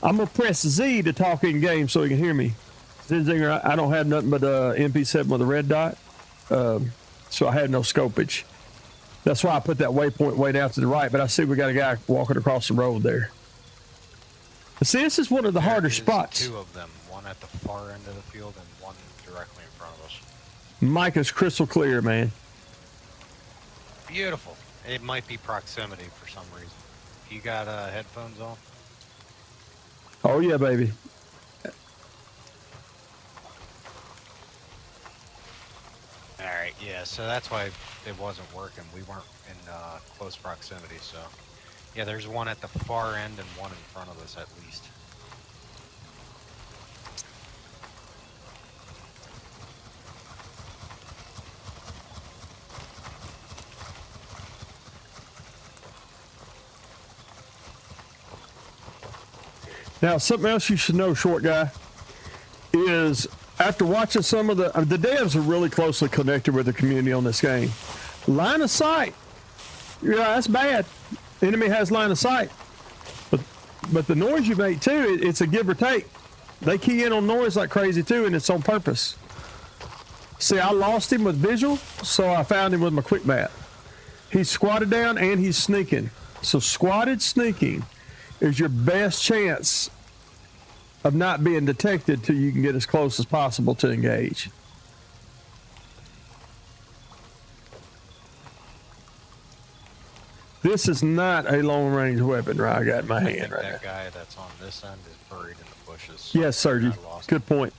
I'm going to press Z to talk in game so you can hear me. Zinzinger, I don't have nothing but MP7 with a red dot, so I had no scopage. That's why I put that waypoint way down to the right, but I see we got a guy walking across the road there. But see, this is one of the harder spots. Two of them, one at the far end of the field and one directly in front of us. Mike is crystal clear, man. Beautiful. It might be proximity for some reason. You got headphones on? Oh, yeah, baby. Alright, yeah, so that's why it wasn't working. We weren't in close proximity, so... Yeah, there's one at the far end and one in front of us at least. Now, something else you should know, short guy, is after watching some of the devs are really closely connected with the community on this game. Line of sight, yeah, that's bad. Enemy has line of sight, but the noise you make too, it's a give or take. They key in on noise like crazy too, and it's on purpose. See, I lost him with visual, so I found him with my quick map. He's squatted down and he's sneaking. So squatted sneaking is your best chance of not being detected till you can get as close as possible to engage. This is not a long-range weapon, right? I got in my hand right now. That guy that's on this end is buried in the bushes. Yes, Sergi. Good point.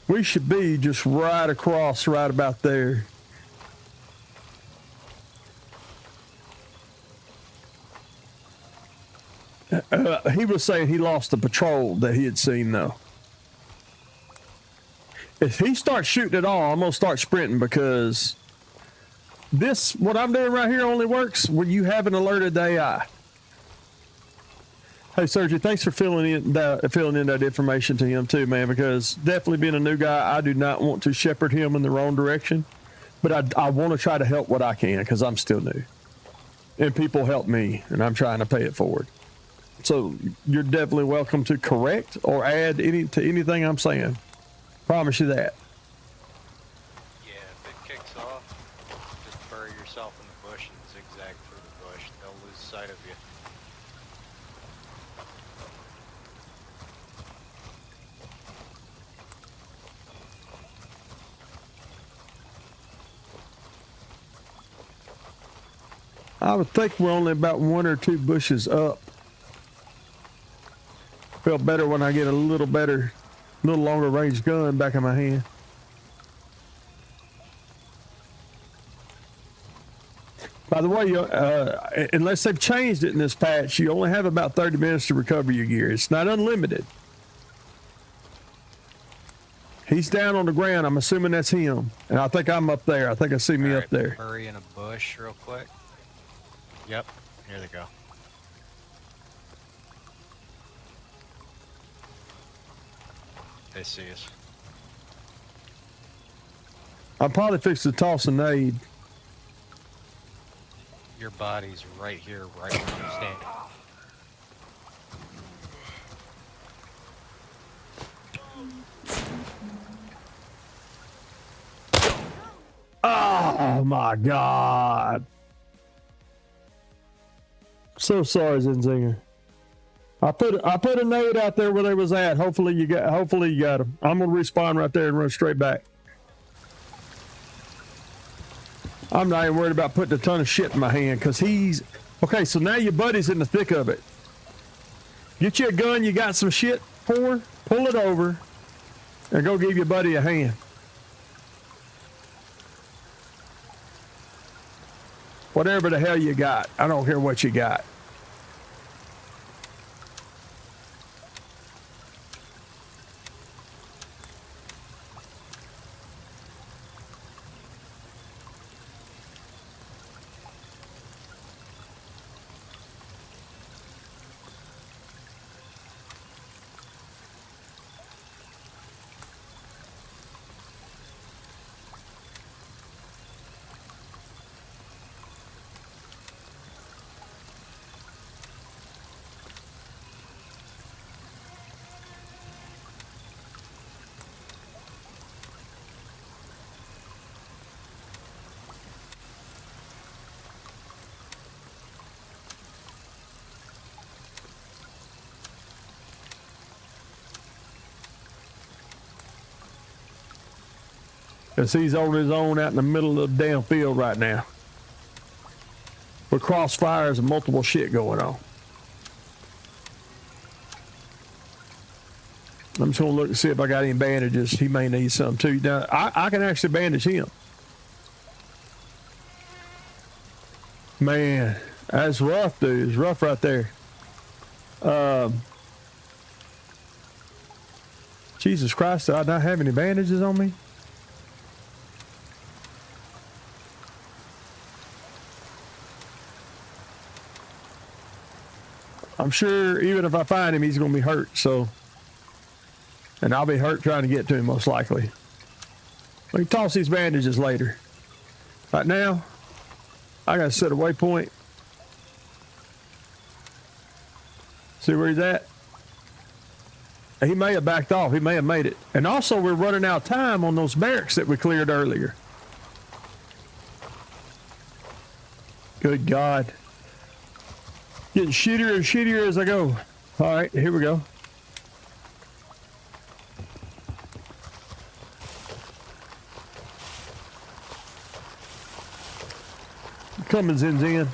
We should be just right across, right about there. He was saying he lost the patrol that he had seen, though. If he starts shooting at all, I'm going to start sprinting because this, what I'm doing right here only works when you haven't alerted the AI. Hey, Sergi, thanks for filling in that information to him too, man, because definitely being a new guy, I do not want to shepherd him in the wrong direction, but I want to try to help what I can because I'm still new. And people help me, and I'm trying to pay it forward. So you're definitely welcome to correct or add to anything I'm saying. Promise you that. Yeah, if it kicks off, just bury yourself in the bush and zigzag through the bush. They'll lose sight of you. I would think we're only about 1 or 2 bushes up. Feel better when I get a little longer range gun back in my hand. By the way, unless they've changed it in this patch, you only have about 30 minutes to recover your gear. It's not unlimited. He's down on the ground. I'm assuming that's him. And I think I'm up there. I think I see me up there. Bury in a bush real quick. Yep, here they go. They see us. I'm probably fixing to toss a nade. Your body's right here, right where I'm standing. Oh my God. So sorry, Zinzinger. I put a note out there where they was at. Hopefully you got them. I'm gonna respawn right there and run straight back. I'm not even worried about putting a ton of shit in my hand because he's okay. So now your buddy's in the thick of it. Get you a gun. You got some shit for? Pull it over and go give your buddy a hand. Whatever the hell you got. I don't care what you got. Because he's on his own out in the middle of the damn field right now. With crossfires and multiple shit going on. I'm just going to look and see if I got any bandages. He may need some too. Now, I can actually bandage him. Man, that's rough, dude. It's rough right there. Jesus Christ, do I not have any bandages on me? I'm sure even if I find him, he's going to be hurt, so. And I'll be hurt trying to get to him, most likely. We can toss these bandages later. Right now, I got to set a waypoint. See where he's at? He may have backed off. He may have made it. And also, we're running out of time on those barracks that we cleared earlier. Good God. Getting shittier and shittier as I go. All right, here we go. Coming in.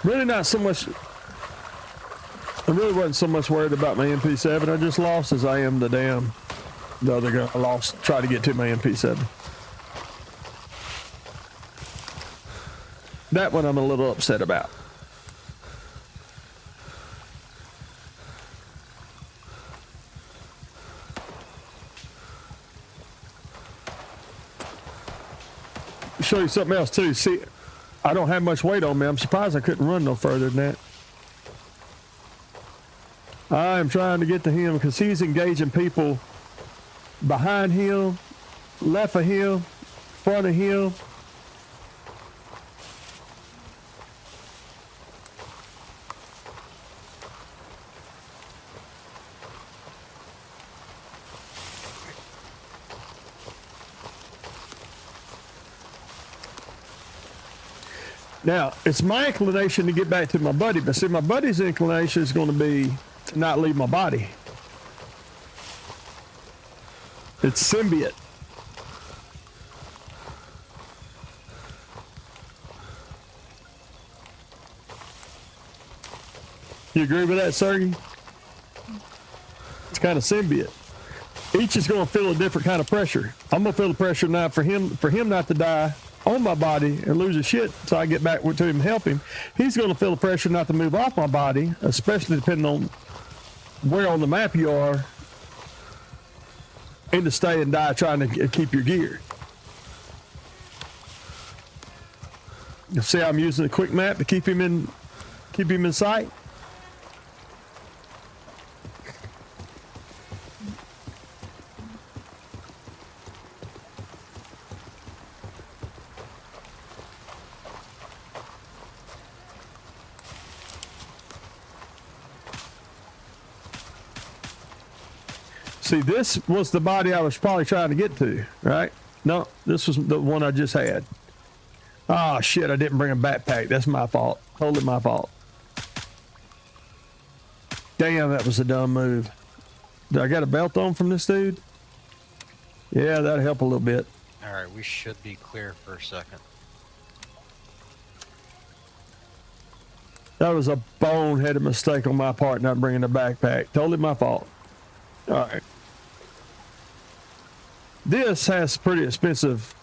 Really not so much. I really wasn't so much worried about my MP7 I just lost as I am the other guy I lost. Try to get to my MP7. That one I'm a little upset about. Show you something else too. See, I don't have much weight on me. I'm surprised I couldn't run no further than that. I am trying to get to him because he's engaging people behind him, left of him, front of him. Now, it's my inclination to get back to my buddy, but see, my buddy's inclination is going to be to not leave my body. It's symbiote. You agree with that, Sergey? It's kind of symbiote. Each is going to feel a different kind of pressure. I'm going to feel the pressure now for him not to die on my body and lose his shit so I get back to him and help him. He's going to feel the pressure not to move off my body, especially depending on where on the map you are, and to stay and die trying to keep your gear. You see how I'm using the quick map to keep him in sight? See, this was the body I was probably trying to get to, right? No, this was the one I just had. Oh, shit, I didn't bring a backpack. That's my fault. Totally my fault. Damn, that was a dumb move. Did I got a belt on from this dude? Yeah, that'll help a little bit. All right, we should be clear for a second. That was a boneheaded mistake on my part not bringing a backpack. Totally my fault. All right. This has pretty expensive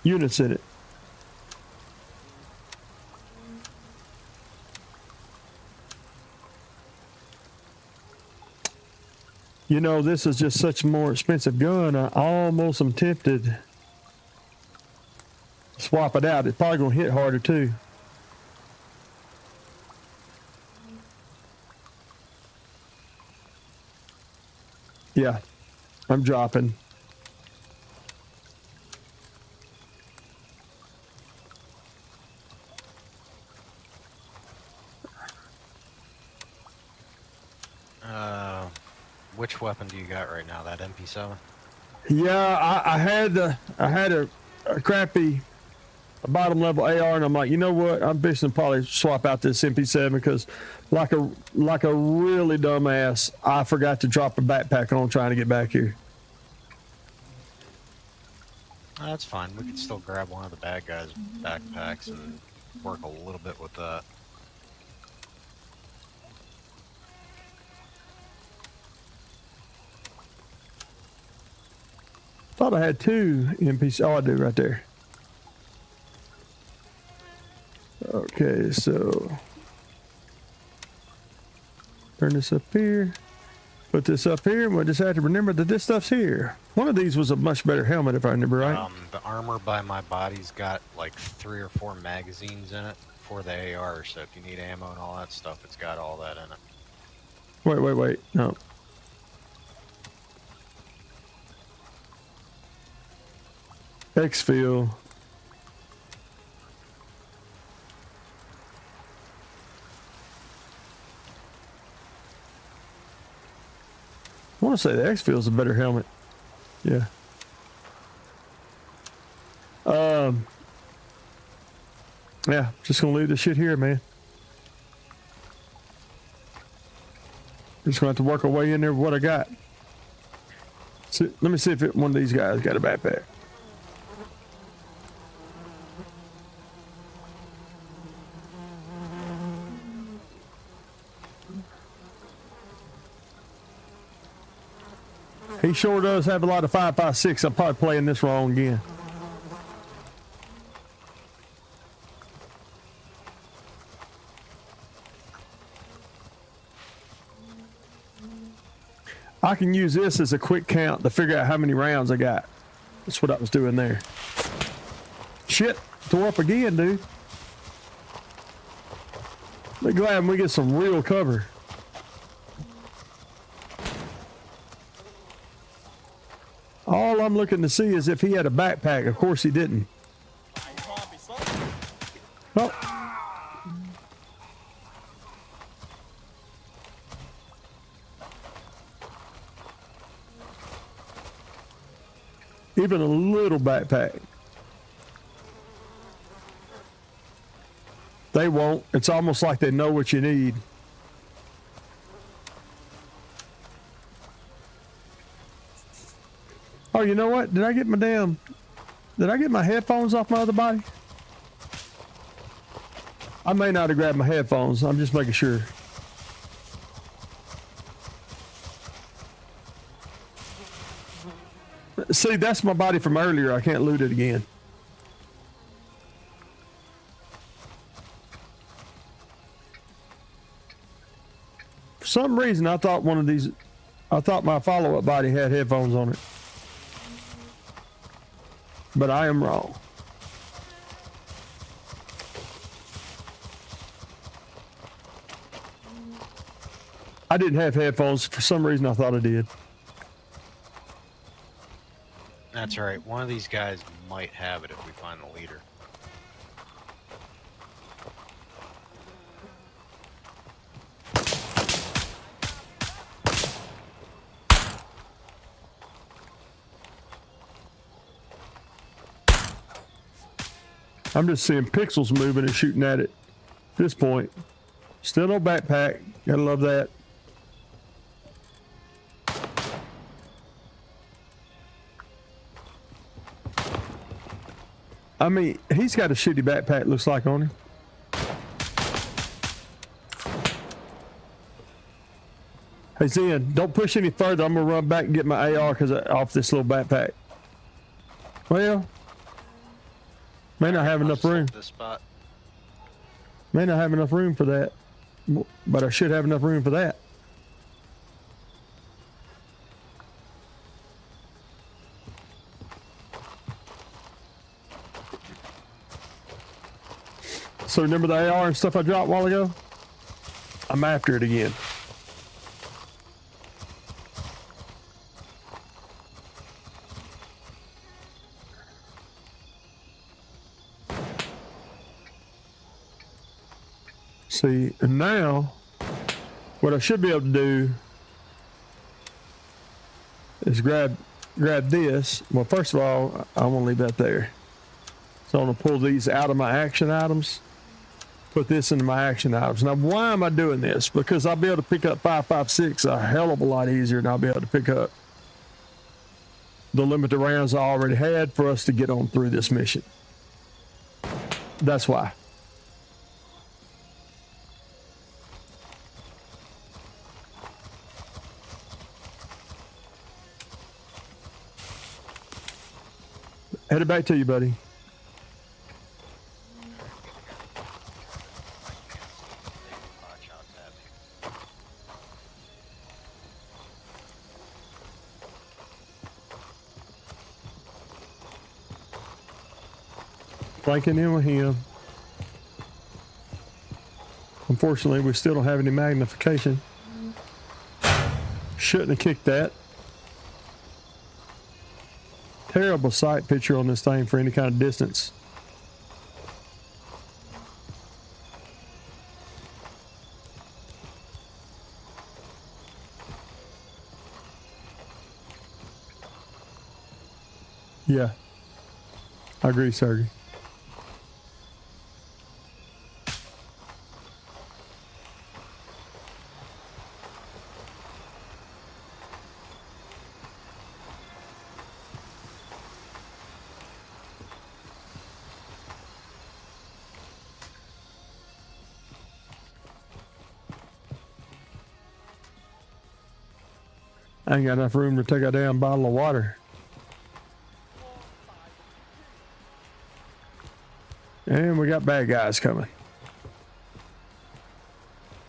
units in it. You know, this is just such a more expensive gun. I almost am tempted to swap it out. It's probably going to hit harder too. Yeah, I'm dropping. Which weapon do you got right now? That MP7? Yeah, I had a crappy bottom level AR, and I'm like, you know what? I'm fixing to probably swap out this MP7 because, like a really dumb ass, I forgot to drop a backpack on trying to get back here. That's fine. We could still grab one of the bad guys' backpacks and work a little bit with that. Thought I had two NPC. Oh, I do right there. Okay, so turn this up here. Put this up here, and we'll just have to remember that this stuff's here. One of these was a much better helmet, if I remember right. The armor by my body's got like 3 or 4 magazines in it for the AR, so if you need ammo and all that stuff, it's got all that in it. Wait. No. Exfil. I want to say the Exfil is a better helmet. Yeah. Yeah, just gonna leave this shit here, man. Just gonna have to work our way in there with what I got. So, let me see if one of these guys got a backpack. He sure does have a lot of 5.56. I'm probably playing this wrong again. I can use this as a quick count to figure out how many rounds I got. That's what I was doing there. Shit, tore up again, dude. Be glad when we get some real cover. All I'm looking to see is if he had a backpack. Of course he didn't. Oh. Even a little backpack. They won't. It's almost like they know what you need. Oh, you know what? Did I get my headphones off my other body? I may not have grabbed my headphones. I'm just making sure. See, that's my body from earlier. I can't loot it again. For some reason, I thought my follow-up body had headphones on it. But I am wrong. I didn't have headphones. For some reason, I thought I did. That's right. One of these guys might have it if we find the leader. I'm just seeing pixels moving and shooting at it. At this point, still no backpack. Gotta love that. I mean, he's got a shitty backpack, looks like, on him. Hey, Zen, don't push any further. I'm gonna run back and get my AR off this little backpack. Well, may not have enough room. This spot. May not have enough room for that, but I should have enough room for that. So remember the AR and stuff I dropped a while ago? I'm after it again. See, and now what I should be able to do is grab this. Well, first of all, I want to leave that there. So I'm going to pull these out of my action items. Put this into my action items. Now, why am I doing this? Because I'll be able to pick up 5.56 a hell of a lot easier than I'll be able to pick up the limited rounds I already had for us to get on through this mission. That's why. Headed back to you, buddy. Flanking in with him. Unfortunately, we still don't have any magnification. Shouldn't have kicked that. Terrible sight picture on this thing for any kind of distance. Yeah, I agree, Sergey. I ain't got enough room to take a damn bottle of water. And we got bad guys coming.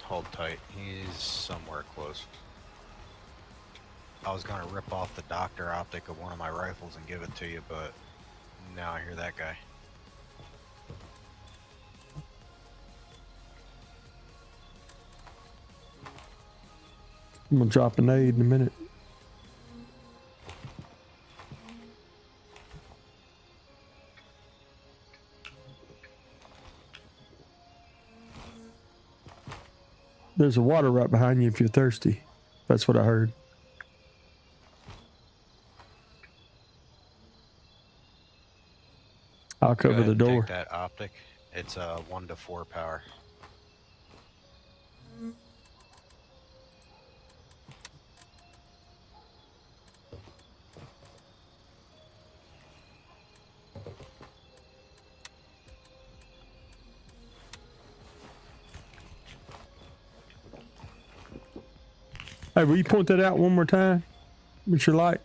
Hold tight. He's somewhere close. I was gonna rip off the doctor optic of one of my rifles and give it to you, but now I hear that guy. I'm gonna drop an aid in a minute. There's a water right behind you if you're thirsty. That's what I heard. I'll Go cover ahead the and door. Take that optic. It's a 1 to 4 power. Hey, will you point that out one more time with your light?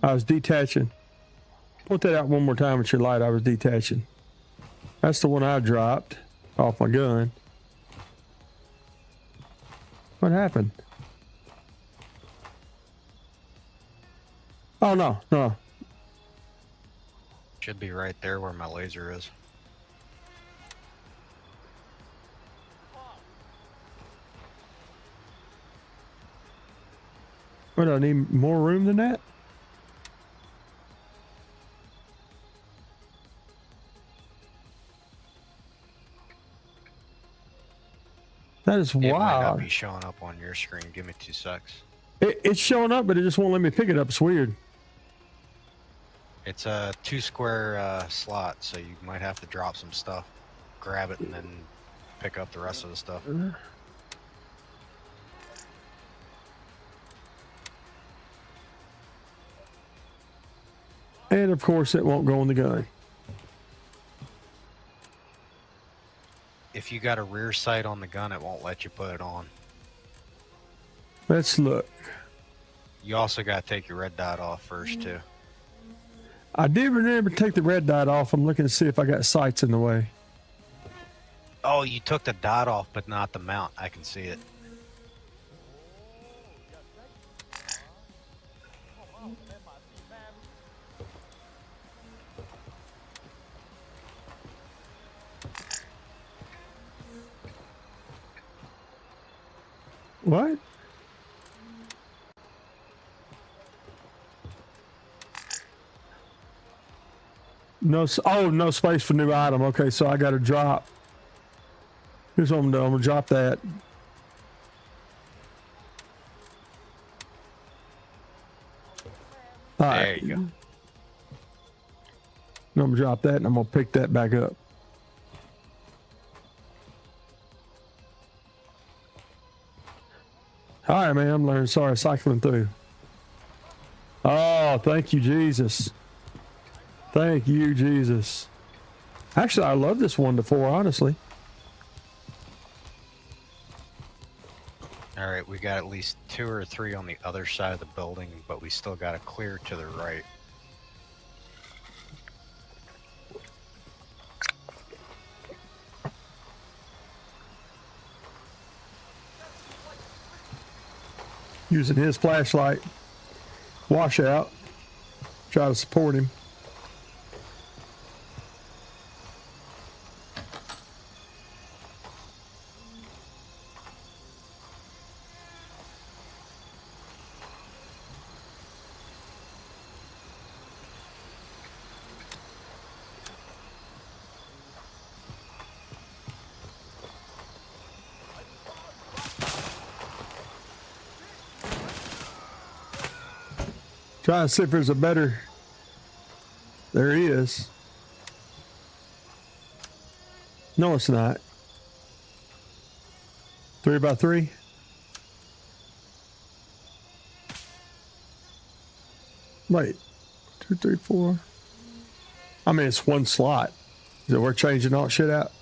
I was detaching. Point that out one more time with your light. I was detaching. That's the one I dropped off my gun. What happened? Oh, no, no. Should be right there where my laser is. What, do I need more room than that? That is It might not wild. be showing up on your screen. Give me 2 secs. It's showing up, but it just won't let me pick it up. It's weird. It's a 2 square slot, so you might have to drop some stuff, grab it, and then pick up the rest of the stuff. And of course, it won't go in the gun. If you got a rear sight on the gun, it won't let you put it on. Let's look. You also got to take your red dot off first, too. I did remember to take the red dot off. I'm looking to see if I got sights in the way. Oh, you took the dot off, but not the mount. I can see it. What? No, oh, no space for new item. Okay, so I got to drop. Here's what I'm doing. I'm gonna drop that. All There right. you go. I'm gonna drop that, and I'm gonna pick that back up. All right, man. I'm learning. Sorry, cycling through. Oh, thank you, Jesus. Thank you, Jesus. Actually, I love this 1 to 4, honestly. All right, we got at least 2 or 3 on the other side of the building, but we still got to clear to the right. Using his flashlight. Washout. Try to support him. Trying to see if there's a better. There he is. No, it's not. 3x3. Wait. 2, 3, 4. I mean, it's 1 slot. So we're changing all shit out.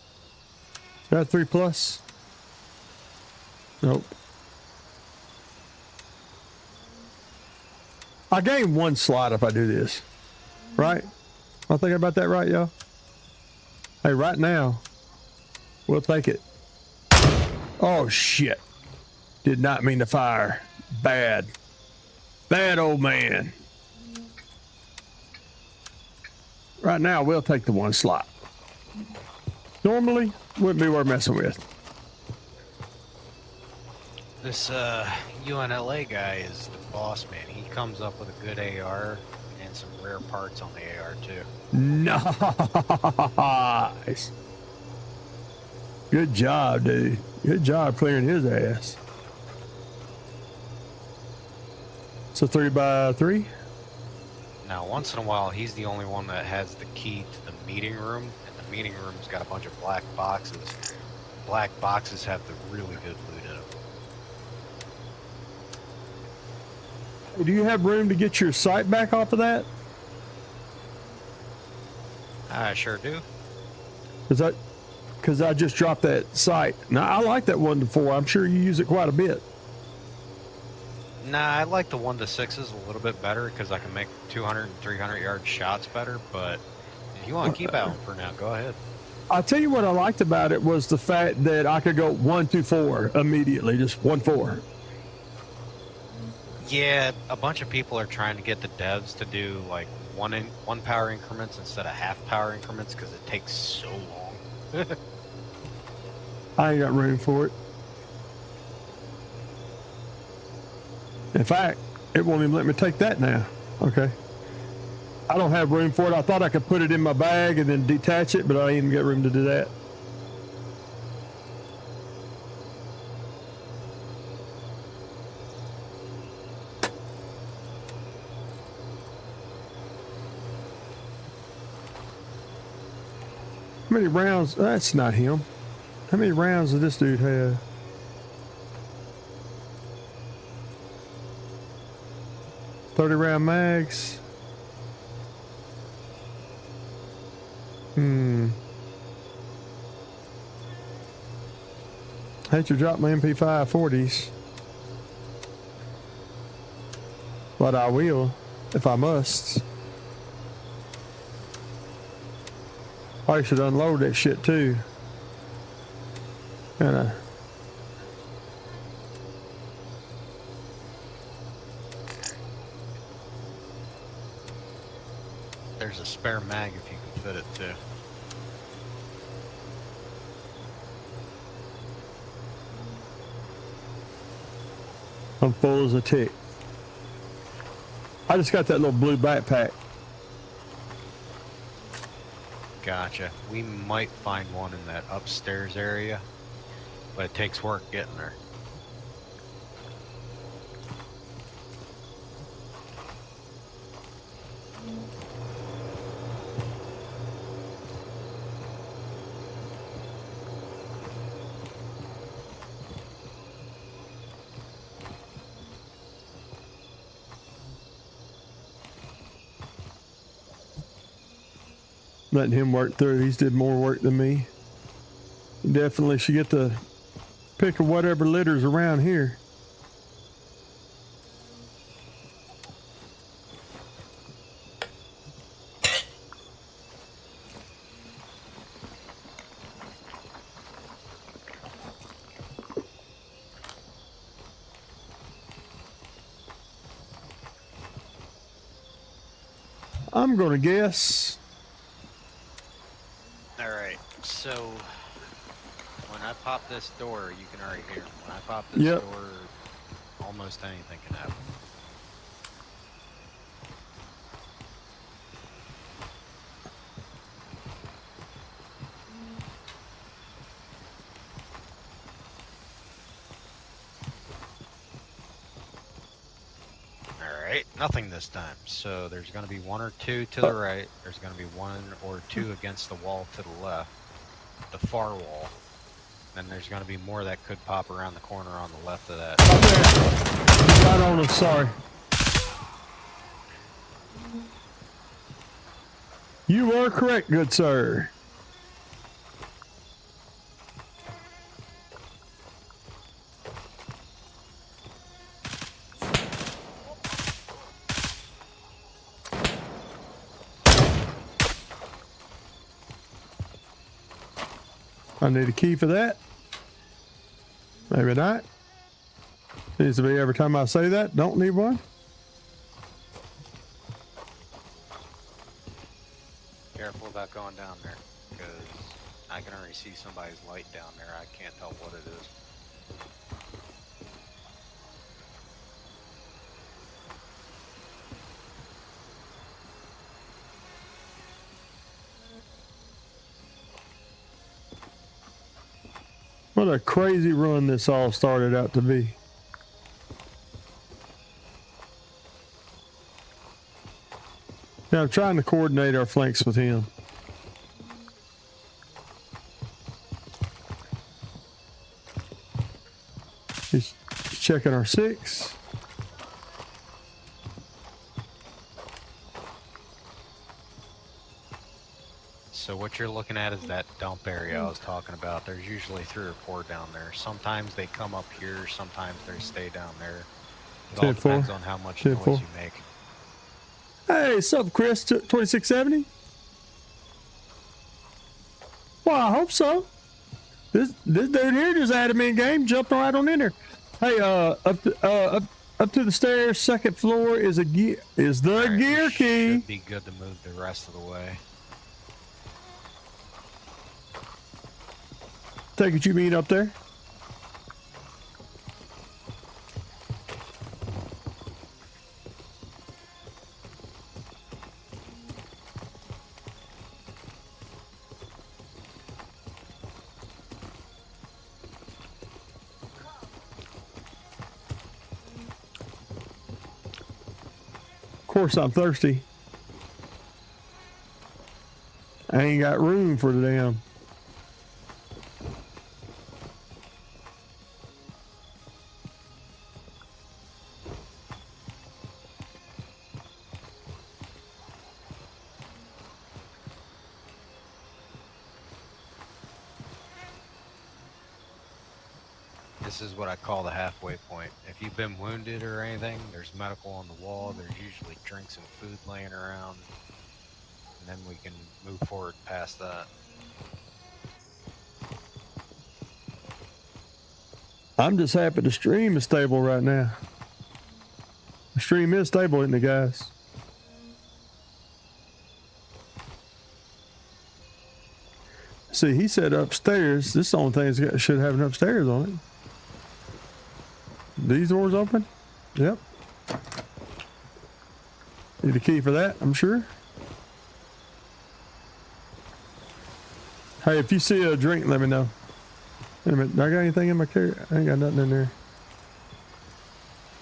Is that 3 plus? Nope. I gain 1 slot if I do this. Right? I'm thinking about that right, y'all? Hey, right now, we'll take it. Oh, shit. Did not mean to fire. Bad. Bad old man. Right now, we'll take the 1 slot. Normally, wouldn't be worth messing with. This UNLA guy is the boss man. He comes up with a good AR and some rare parts on the AR too. Nice. Good job, dude. Good job clearing his ass. So 3x3? Now, once in a while, he's the only one that has the key to the meeting room, and the meeting room's got a bunch of black boxes. Black boxes have the really good loot in them. Do you have room to get your sight back off of that? I sure do. Because I just dropped that sight. Now, I like that 1 to 4. I'm sure you use it quite a bit. Nah, I like the 1 to 6s a little bit better because I can make 200 and 300 yard shots better, but if you want to keep that one for now, go ahead. I'll tell you what I liked about it was the fact that I could go 1 to 4 immediately, just 1 4. Yeah, a bunch of people are trying to get the devs to do like one power increments instead of half power increments because it takes so long. I ain't got room for it. In fact, it won't even let me take that now. Okay. I don't have room for it. I thought I could put it in my bag and then detach it, but I ain't even got room to do that. How many rounds? That's not him. How many rounds does this dude have? .30 round mags. Hate to drop my MP5 40s, but I will if I must. I should unload that shit too. And There's a spare mag if you can fit it too. I'm full as a tick. I just got that little blue backpack. Gotcha. We might find one in that upstairs area, but it takes work getting there. Letting him work through. He's did more work than me. Definitely should get the pick of whatever litters around here. I'm gonna guess. Alright, so when I pop this door, you can already hear me. When I pop this Yep. door, almost anything can happen. Alright, nothing this time. So there's going to be one or two to the right. There's going to be one or two against the wall to the left, the far wall. Then there's going to be more that could pop around the corner on the left of that. Right on us, sorry. You are correct, good sir. I need a key for that. Maybe not. Needs to be every time I say that. Don't need one. Careful about going down there, because I can already see somebody's light down there. I can't tell what it is. What a crazy run this all started out to be. Now I'm trying to coordinate our flanks with him. He's checking our six. So what you're looking at is that dump area I was talking about. There's usually 3 or 4 down there. Sometimes they come up here, sometimes they stay down there. It all depends on how much noise you make. Hey, what's up, Chris? 2670? Well, I hope so. This dude here just added me in game, jumped right on in there. Hey, up to the stairs, second floor is the Alright, gear key. Should be good to move the rest of the way. Take it you mean up there? Of course I'm thirsty. I ain't got room for the damn. This is what I call the halfway point. If you've been wounded or anything, there's medical on the wall. There's usually drinks and food laying around. And then we can move forward past that. I'm just happy the stream is stable right now. The stream is stable, isn't it, guys? See, he said upstairs. This is the only thing that should have an upstairs on it. These doors open? Yep. Need a key for that, I'm sure. Hey, if you see a drink, let me know. Wait a minute, do I got anything in my carrier? I ain't got nothing in there.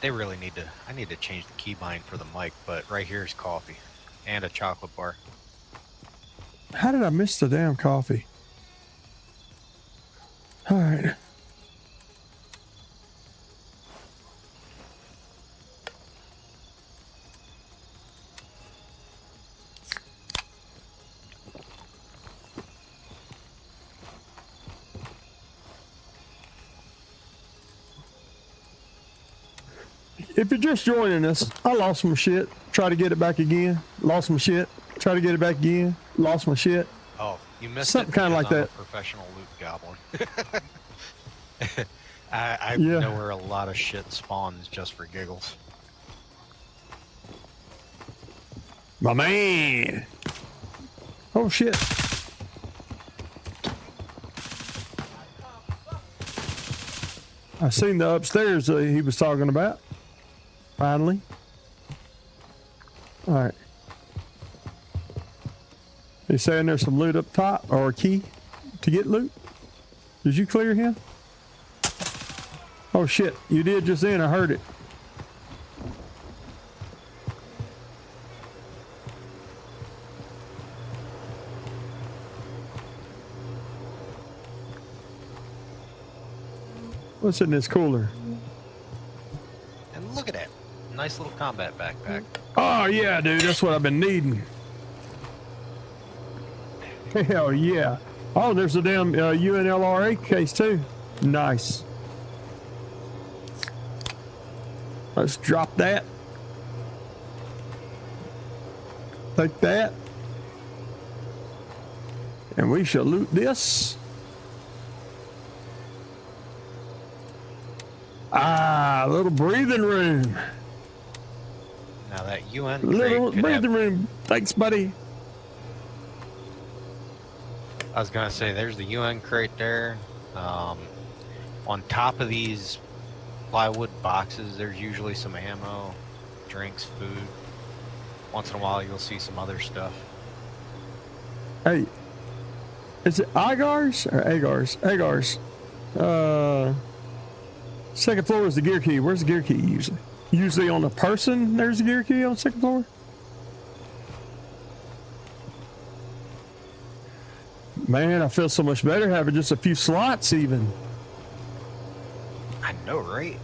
They really need to, I need to change the keybind for the mic, but right here is coffee and a chocolate bar. How did I miss the damn coffee? All right. If you're just joining us, I lost my shit. Try to get it back again. Lost my shit. Try to get it back again. Lost my shit. Oh, you missed something it kind of like because I'm that. a professional loot goblin. I Yeah. know where a lot of shit spawns just for giggles. My man. Oh shit. I seen the upstairs that he was talking about. Finally. All right. He's saying there's some loot up top or a key to get loot. Did you clear him? Oh shit, you did just then, I heard it. What's in this cooler? And look at that. Nice little combat backpack. Oh yeah, dude, that's what I've been needing. Hell yeah. Oh, there's a damn UNLRA case too. Nice. Let's drop that. Take that. And we shall loot this. Ah, a little breathing room. Now that UN Little crate could breathing have, room. Thanks, buddy. I was gonna say there's the UN crate there. On top of these plywood boxes, there's usually some ammo, drinks, food. Once in a while, you'll see some other stuff. Hey, is it Agars or Agars? Agars. Second floor is the gear key. Where's the gear key usually? Usually on a person, there's a gear key on the second floor? Man, I feel so much better having just a few slots even. I know, right?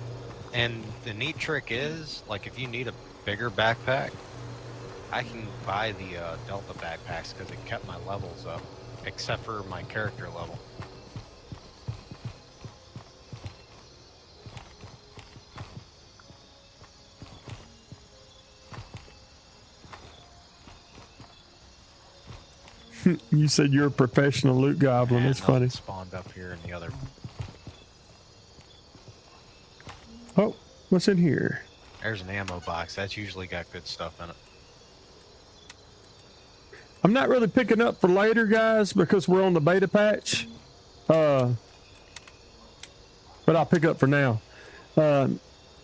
And the neat trick is, like, if you need a bigger backpack, I can buy the Delta backpacks because it kept my levels up, except for my character level. You said you're a professional loot goblin. And That's funny. nothing spawned up here in the other. Oh, what's in here? There's an ammo box. That's usually got good stuff in it. I'm not really picking up for later, guys, because we're on the beta patch. But I'll pick up for now.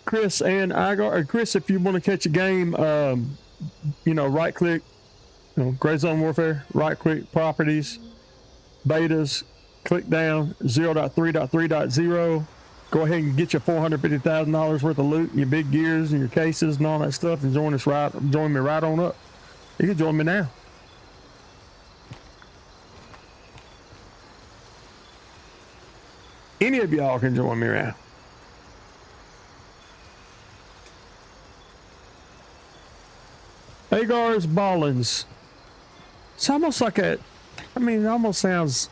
Chris and Igar, Chris, if you want to catch a game, right click, Gray Zone Warfare, right click properties, betas, click down 0.3.3.0. Go ahead and get your $450,000 worth of loot and your big gears and your cases and all that stuff, and join me right on up. You can join me now. any of y'all can join me around. Agar's Ballins. It's almost like it almost sounds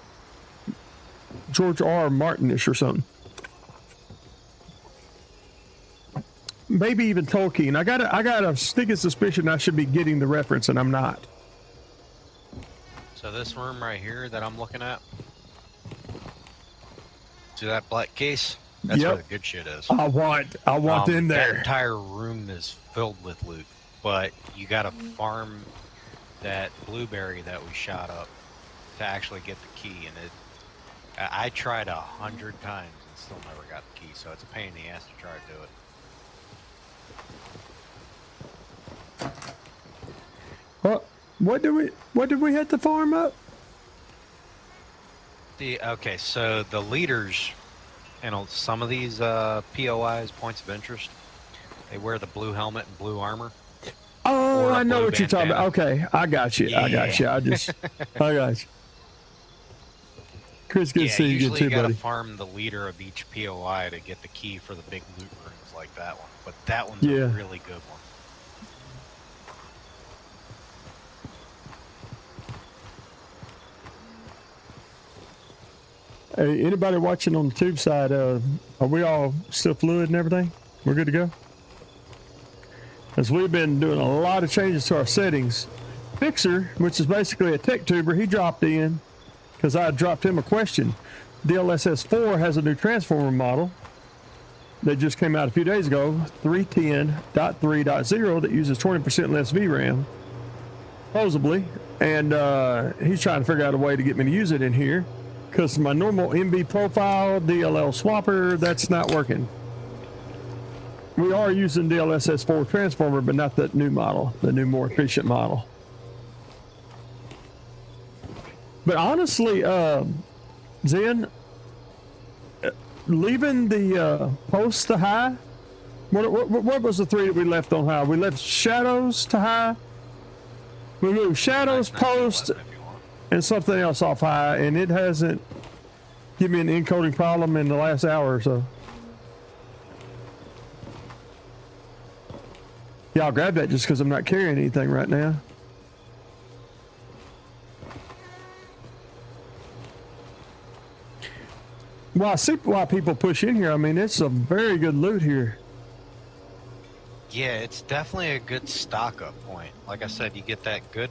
George R. Martinish or something. Maybe even Tolkien. I got a sneaking suspicion I should be getting the reference, and I'm not. So this room right here that I'm looking at, see that black case? That's Yep. where the good shit is. I want in That there. entire room is filled with loot, but you gotta farm that blueberry that we shot up to actually get the key. And I tried 100 times and still never got the key, so it's a pain in the ass to try to do it. What did we have to farm up? Okay, so the leaders, some of these POIs, points of interest, they wear the blue helmet and blue armor. Oh, Or a I know blue what you're talking about. Okay, I got you. I got you. I got you. Chris, good to see you again usually too, you gotta buddy. farm the leader of each POI to get the key for the big loot rooms like that one. But that one's Yeah. a really good one. Hey, anybody watching on the tube side, are we all still fluid and everything? We're good to go? As we've been doing a lot of changes to our settings. Fixer, which is basically a tech tuber, he dropped in because I dropped him a question. DLSS 4 has a new transformer model that just came out a few days ago, 310.3.0, that uses 20% less VRAM, supposedly. And he's trying to figure out a way to get me to use it in here, because my normal MB profile DLL swapper, that's not working. We are using DLSS 4 transformer, but not that new model, the new more efficient model. But honestly, Zen, leaving the post to high, what was the 3 that we left on high? We left shadows to high. We moved shadows, post, and something else off high, and it hasn't given me an encoding problem in the last hour or so. Yeah, I'll grab that just because I'm not carrying anything right now. Well, I see why people push in here. I mean, it's a very good loot here. Yeah, it's definitely a good stock-up point. Like I said, you get that good,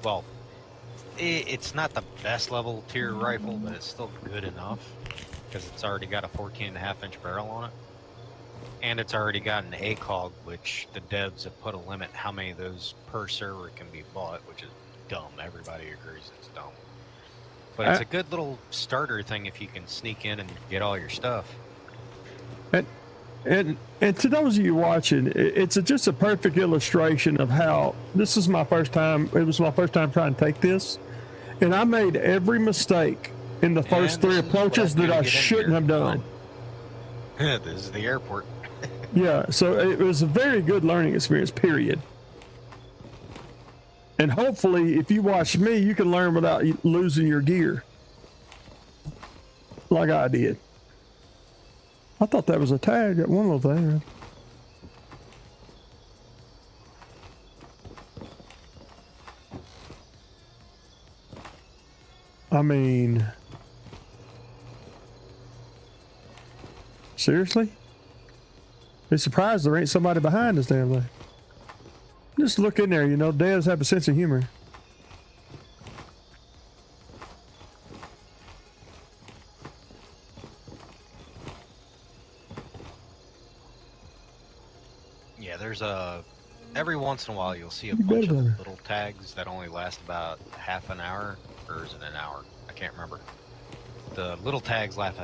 well, it's not the best level tier rifle, but it's still good enough because it's already got a 14.5-inch barrel on it. And it's already got an ACOG, which the devs have put a limit how many of those per server can be bought, which is dumb. Everybody agrees it's dumb. But it's a good little starter thing if you can sneak in and get all your stuff. And to those of you watching, it's just a perfect illustration of how this is my first time. It was my first time trying to take this, and I made every mistake in the first 3 approaches that I shouldn't have done. This is the airport. Yeah, so it was a very good learning experience, period. And hopefully, if you watch me, you can learn without losing your gear. Like I did. I thought that was a tag at one little thing. I mean... Seriously? Be surprised there ain't somebody behind this damn thing. Just look in there, you know, devs have a sense of humor. Yeah, there's every once in a while you'll see a bunch of better. little tags that only last about half an hour, or is it an hour? I can't remember. The little tags last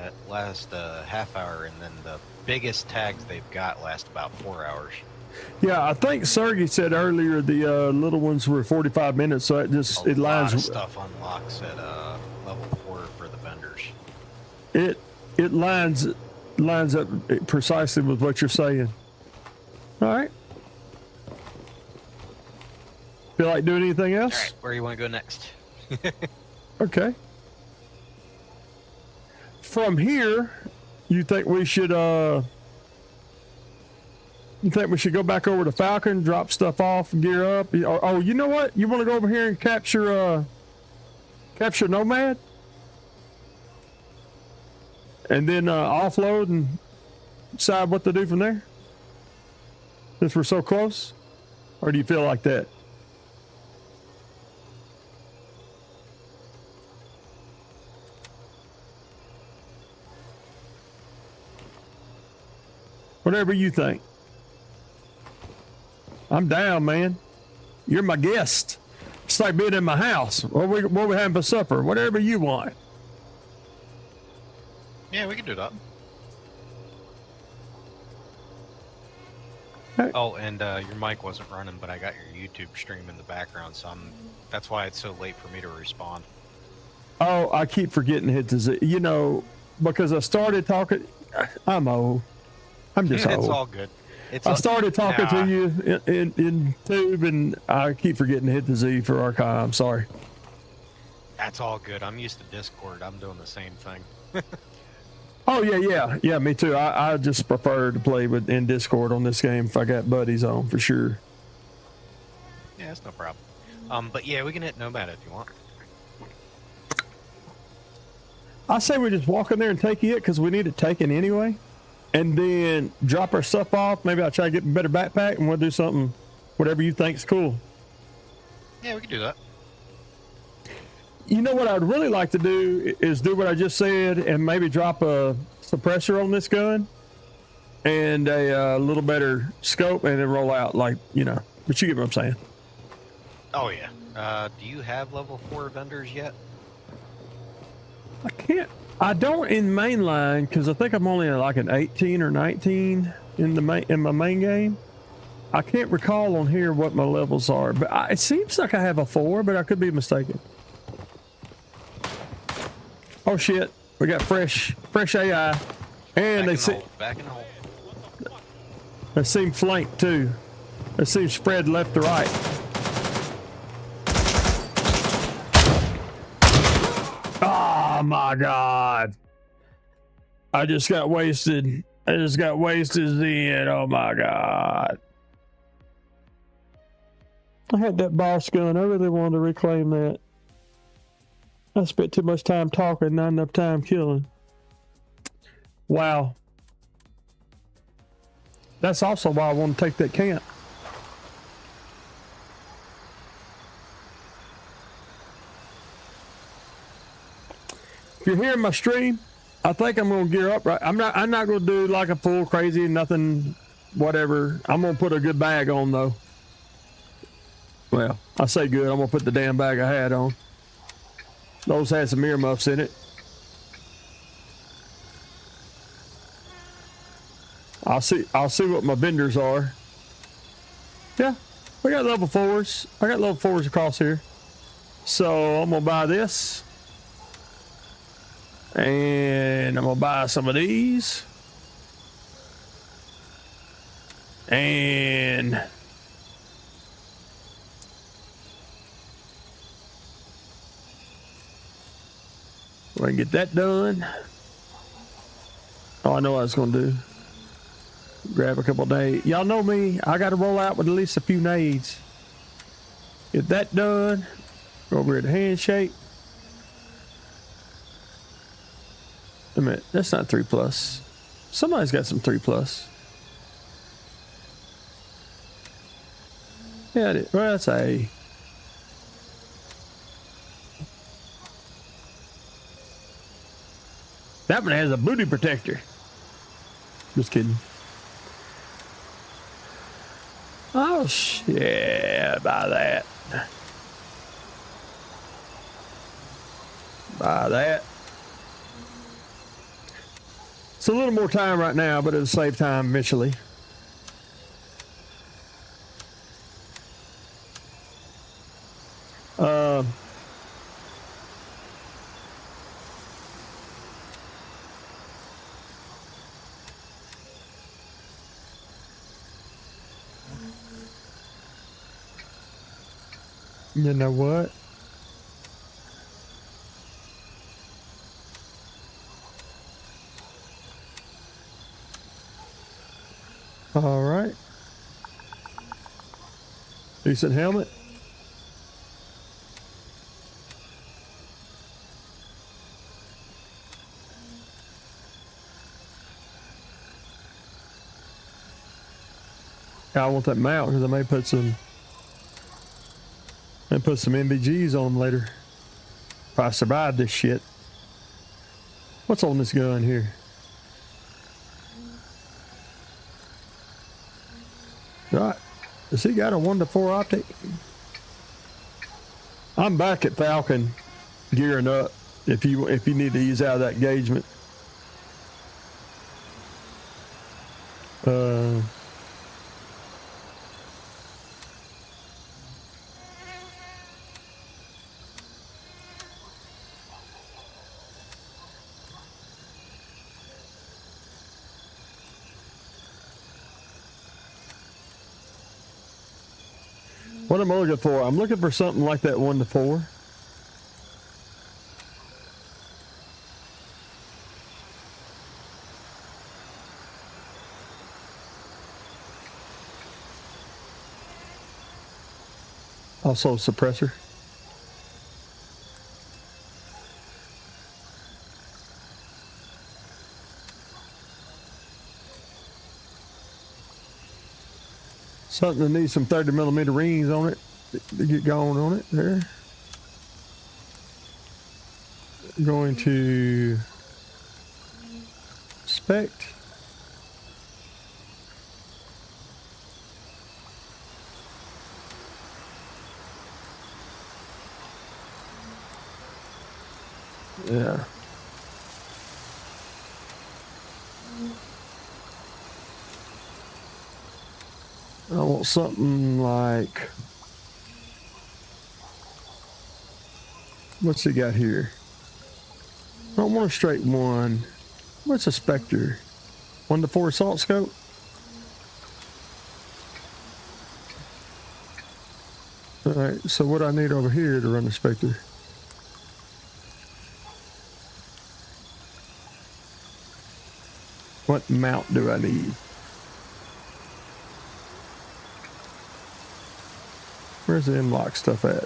a half hour, and then the biggest tags they've got last about 4 hours. Yeah, I think Sergey said earlier the little ones were 45 minutes, so it just it A lot lines. of stuff unlocks at level 4 for the vendors. It lines up precisely with what you're saying. All right. Feel like doing anything else? All right, where do you want to go next? Okay. From here, You think we should go back over to Falcon, drop stuff off, gear up? Oh, you know what? You want to go over here and capture Nomad? And then offload and decide what to do from there? Since we're so close? Or do you feel like that? Whatever you think. I'm down, man. You're my guest. It's like being in my house. What we having for supper? Whatever you want. Yeah, we can do that. Hey. Oh, and your mic wasn't running, but I got your YouTube stream in the background, so that's why it's so late for me to respond. Oh, I keep forgetting to hit the Z. You know, because I started talking. I'm old. I'm just old. It's all good. I started talking to you in Tube, and I keep forgetting to hit the Z for archive. I'm sorry. That's all good. I'm used to Discord. I'm doing the same thing. Oh yeah. Me too. I just prefer to play in Discord on this game if I got buddies on for sure. Yeah, that's no problem. But yeah, we can hit Nomad if you want. I say we just walk in there and take it because we need it taken anyway, and then drop our stuff off. Maybe I'll try to get a better backpack, and we'll do something, whatever you think's cool. Yeah, we can do that. You know what I'd really like to do is do what I just said and maybe drop a suppressor on this gun and a little better scope and then roll out, like, you know, but you get what I'm saying. Oh yeah. Do you have level 4 vendors yet? I don't in mainline because I think I'm only at like an 18 or 19 in my main game. I can't recall on here what my levels are, but it seems like I have a 4, but I could be mistaken. Oh shit, we got fresh AI, and they seem flanked too. They seem spread left to right. Oh my god! I just got wasted. Then. Oh my god! I had that boss gun. I really wanted to reclaim that. I spent too much time talking, not enough time killing. Wow. That's also why I want to take that camp. If you're hearing my stream, I think I'm gonna gear up right. I'm not gonna do like a full crazy nothing, whatever. I'm gonna put a good bag on though. Well, I say good, I'm gonna put the damn bag I had on. Those had some earmuffs in it. I'll see what my vendors are. Yeah, we got level 4s. I got level 4s across here. So I'm gonna buy this. And I'm gonna buy some of these. And I can get that done. Oh, I know what I was gonna do. Grab a couple nades. Y'all know me. I got to roll out with at least a few nades. Get that done. Go over here to handshake. Wait a minute. That's not 3+. Somebody's got some 3+. Yeah, it is. Well, that's A. That one has a booty protector. Just kidding. Oh, shit. Buy that. Buy that. It's a little more time right now, but it'll save time eventually. You know what? All right. Decent helmet. I want that mount because I may put some MVGs on them later. If I survive this shit. What's on this gun here? Right. Has he got a 1-to-4 optic? I'm back at Falcon gearing up if you need to ease out of that engagement. What am I looking for? I'm looking for something like that 1-to-4. Also suppressor. Something that needs some 30mm rings on it to get going on it there. Going to inspect. Yeah. I want something like, what's he got here? I don't want a straight one. What's a Spectre? 1-to-4 assault scope? Alright, so what I need over here to run the Spectre? What mount do I need? Where's the M-lock stuff at?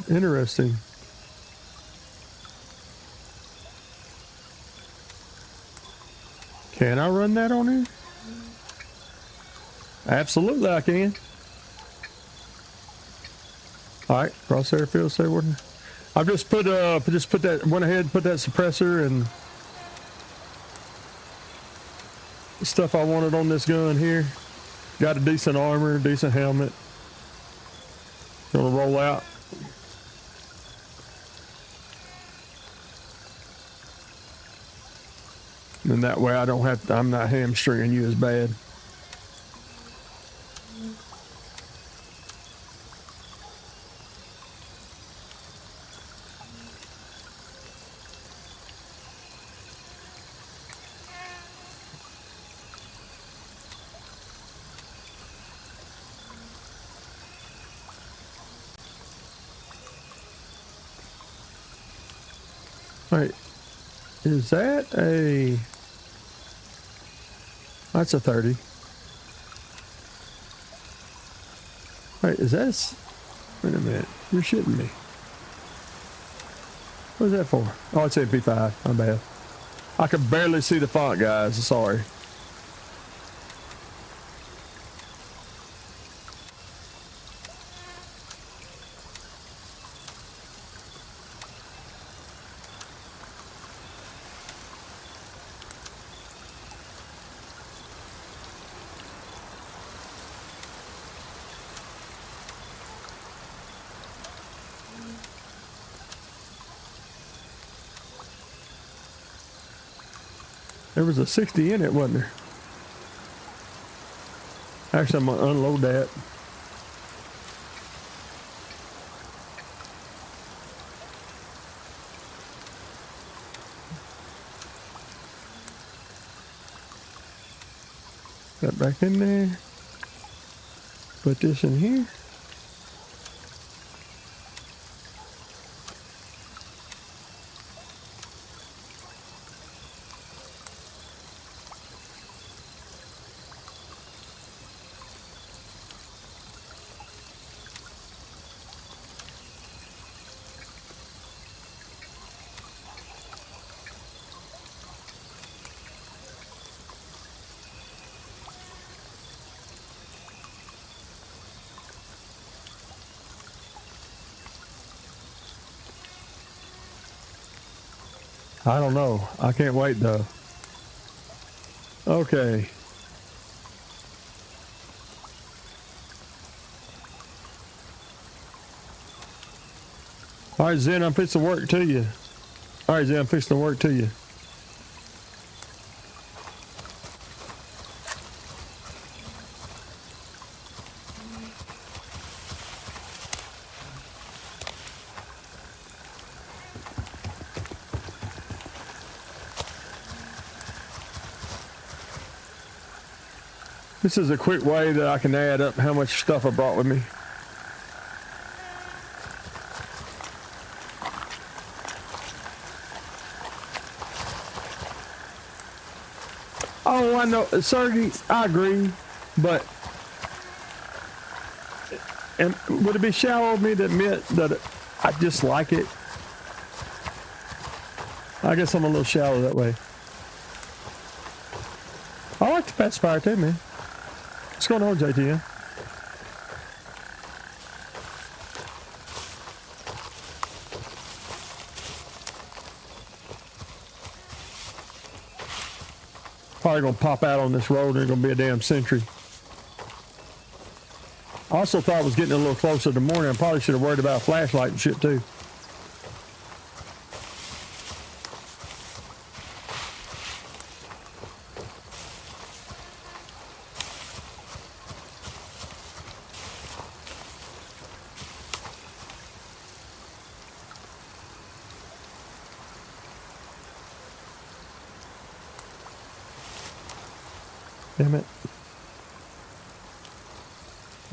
Interesting. Can I run that on here? Absolutely I can. Alright, crosshair field stay working. I've just put that, went ahead and put that suppressor and stuff I wanted on this gun here. Got a decent armor, decent helmet. Gonna roll out. And that way I don't have to, I'm not hamstringing you as bad. Wait, is that a... That's a 30. Wait, is that... Wait a minute, you're shitting me. What is that for? Oh, it's MP5, my bad. I could barely see the font, guys, sorry. There was a 60 in it, wasn't there? Actually, I'm gonna unload that. That back in there. Put this in here. I don't know. I can't wait though. Okay. All right, Zen, I'm fixing to work to you. All right, Zen, I'm fixing to work to you. This is a quick way that I can add up how much stuff I brought with me. Oh, I know, Sergey, I agree, but and would it be shallow of me to admit that I just like it? I guess I'm a little shallow that way. I like the pacifier too, man. What's going on, JTN? Probably gonna pop out on this road. There's gonna be a damn sentry. I also thought it was getting a little closer to morning. I probably should have worried about a flashlight and shit too. Damn it.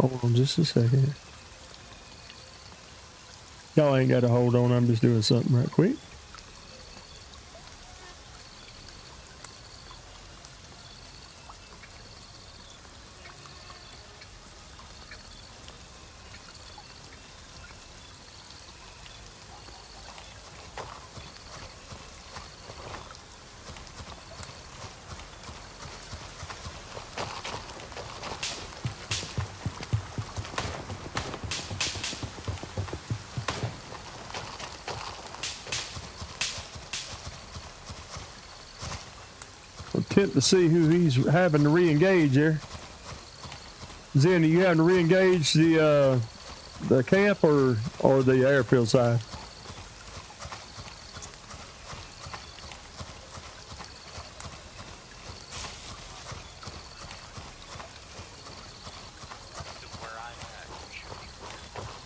Hold on just a second. Y'all ain't got to hold on. I'm just doing something right quick. Attempt to see who he's having to re-engage there. Zen, are you having to re-engage the camp or the airfield side? Where I'm at, you should be fine.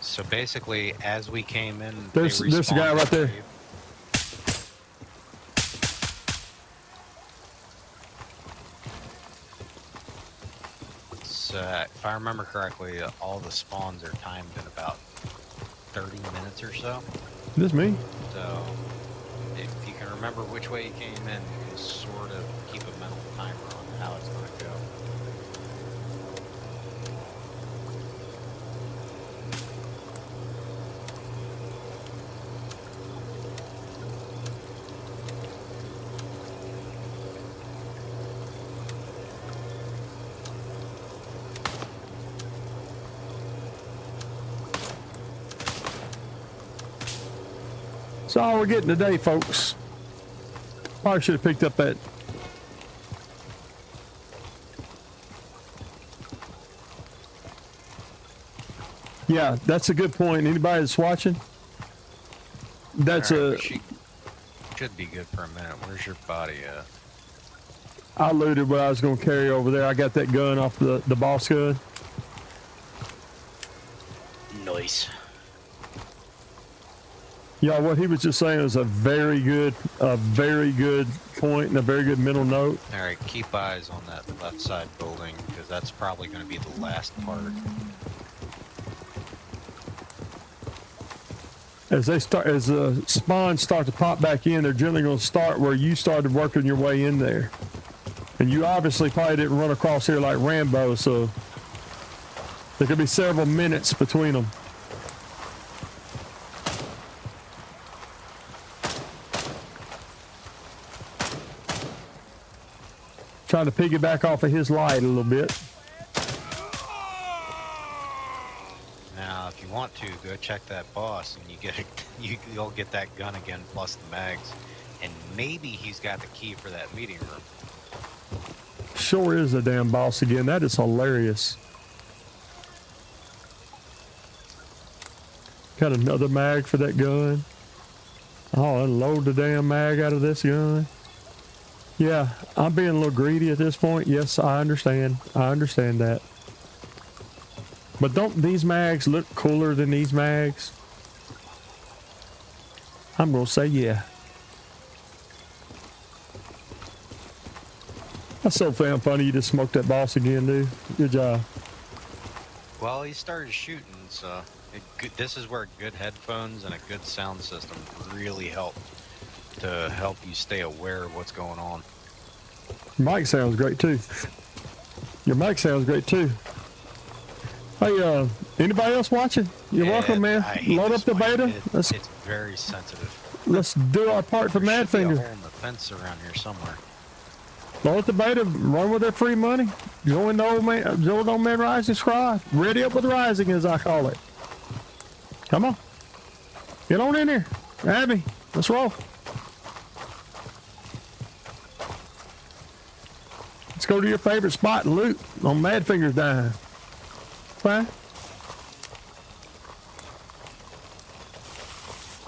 So basically, as we came in, There's a guy right there. So, if I remember correctly, all the spawns are timed in about 30 minutes or so. This me? So, if you can remember which way you came in, you can sort of keep a mental timer on how it's going to go. That's all we're getting today, folks. Probably should have picked up that. Yeah, that's a good point. Anybody that's watching? That's Alright, she should be good for a minute. Where's your body at? I looted what I was going to carry over there. I got that gun off the boss gun. Nice. Y'all, what he was just saying was a very good point and a very good mental note. Alright, keep eyes on that left side building, because that's probably going to be the last part. As the spawns start to pop back in, they're generally going to start where you started working your way in there. And you obviously probably didn't run across here like Rambo, so There could be several minutes between them. Trying to piggyback off of his light a little bit. Now, if you want to, go check that boss, and you'll get that gun again plus the mags, and maybe he's got the key for that meeting room. Sure is the damn boss again. That is hilarious. Got another mag for that gun. Oh, unload the damn mag out of this gun. Yeah, I'm being a little greedy at this point. Yes, I understand. I understand that. But don't these mags look cooler than these mags? I'm going to say yeah. That's so damn funny you just smoked that boss again, dude. Good job. Well, he started shooting, so this is where good headphones and a good sound system really help to help you stay aware of what's going on. Your mic sounds great too. Your mic sounds great too. Hey, anybody else watching? You're welcome, man. Load up the beta. It's very sensitive. Let's do our part for There should be a Madfinger. hole in the fence around here somewhere. Load up the beta. Run with their free money. Join the old man Rising squad. Ready up with Rising, as I call it. Come on. Get on in here. Abby, let's roll. Let's go to your favorite spot and loot on Madfinger's dime. Fine.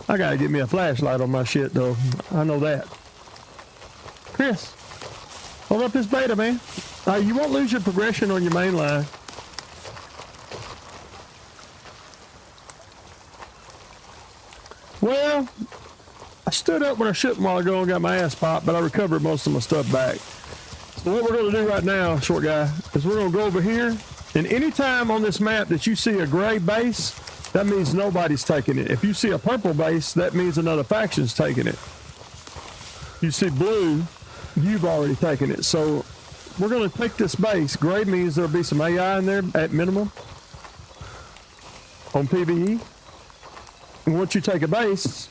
I gotta get me a flashlight on my shit though. I know that. Chris, hold up this beta, man. You won't lose your progression on your main line. Well, I stood up when I shouldn't a while ago and got my ass popped, but I recovered most of my stuff back. So what we're going to do right now, short guy, is we're going to go over here, and anytime on this map that you see a gray base, that means nobody's taking it. If you see a purple base, that means another faction's taking it. You see blue, you've already taken it. So we're going to take this base. Gray means there'll be some AI in there at minimum on PvE. And once you take a base,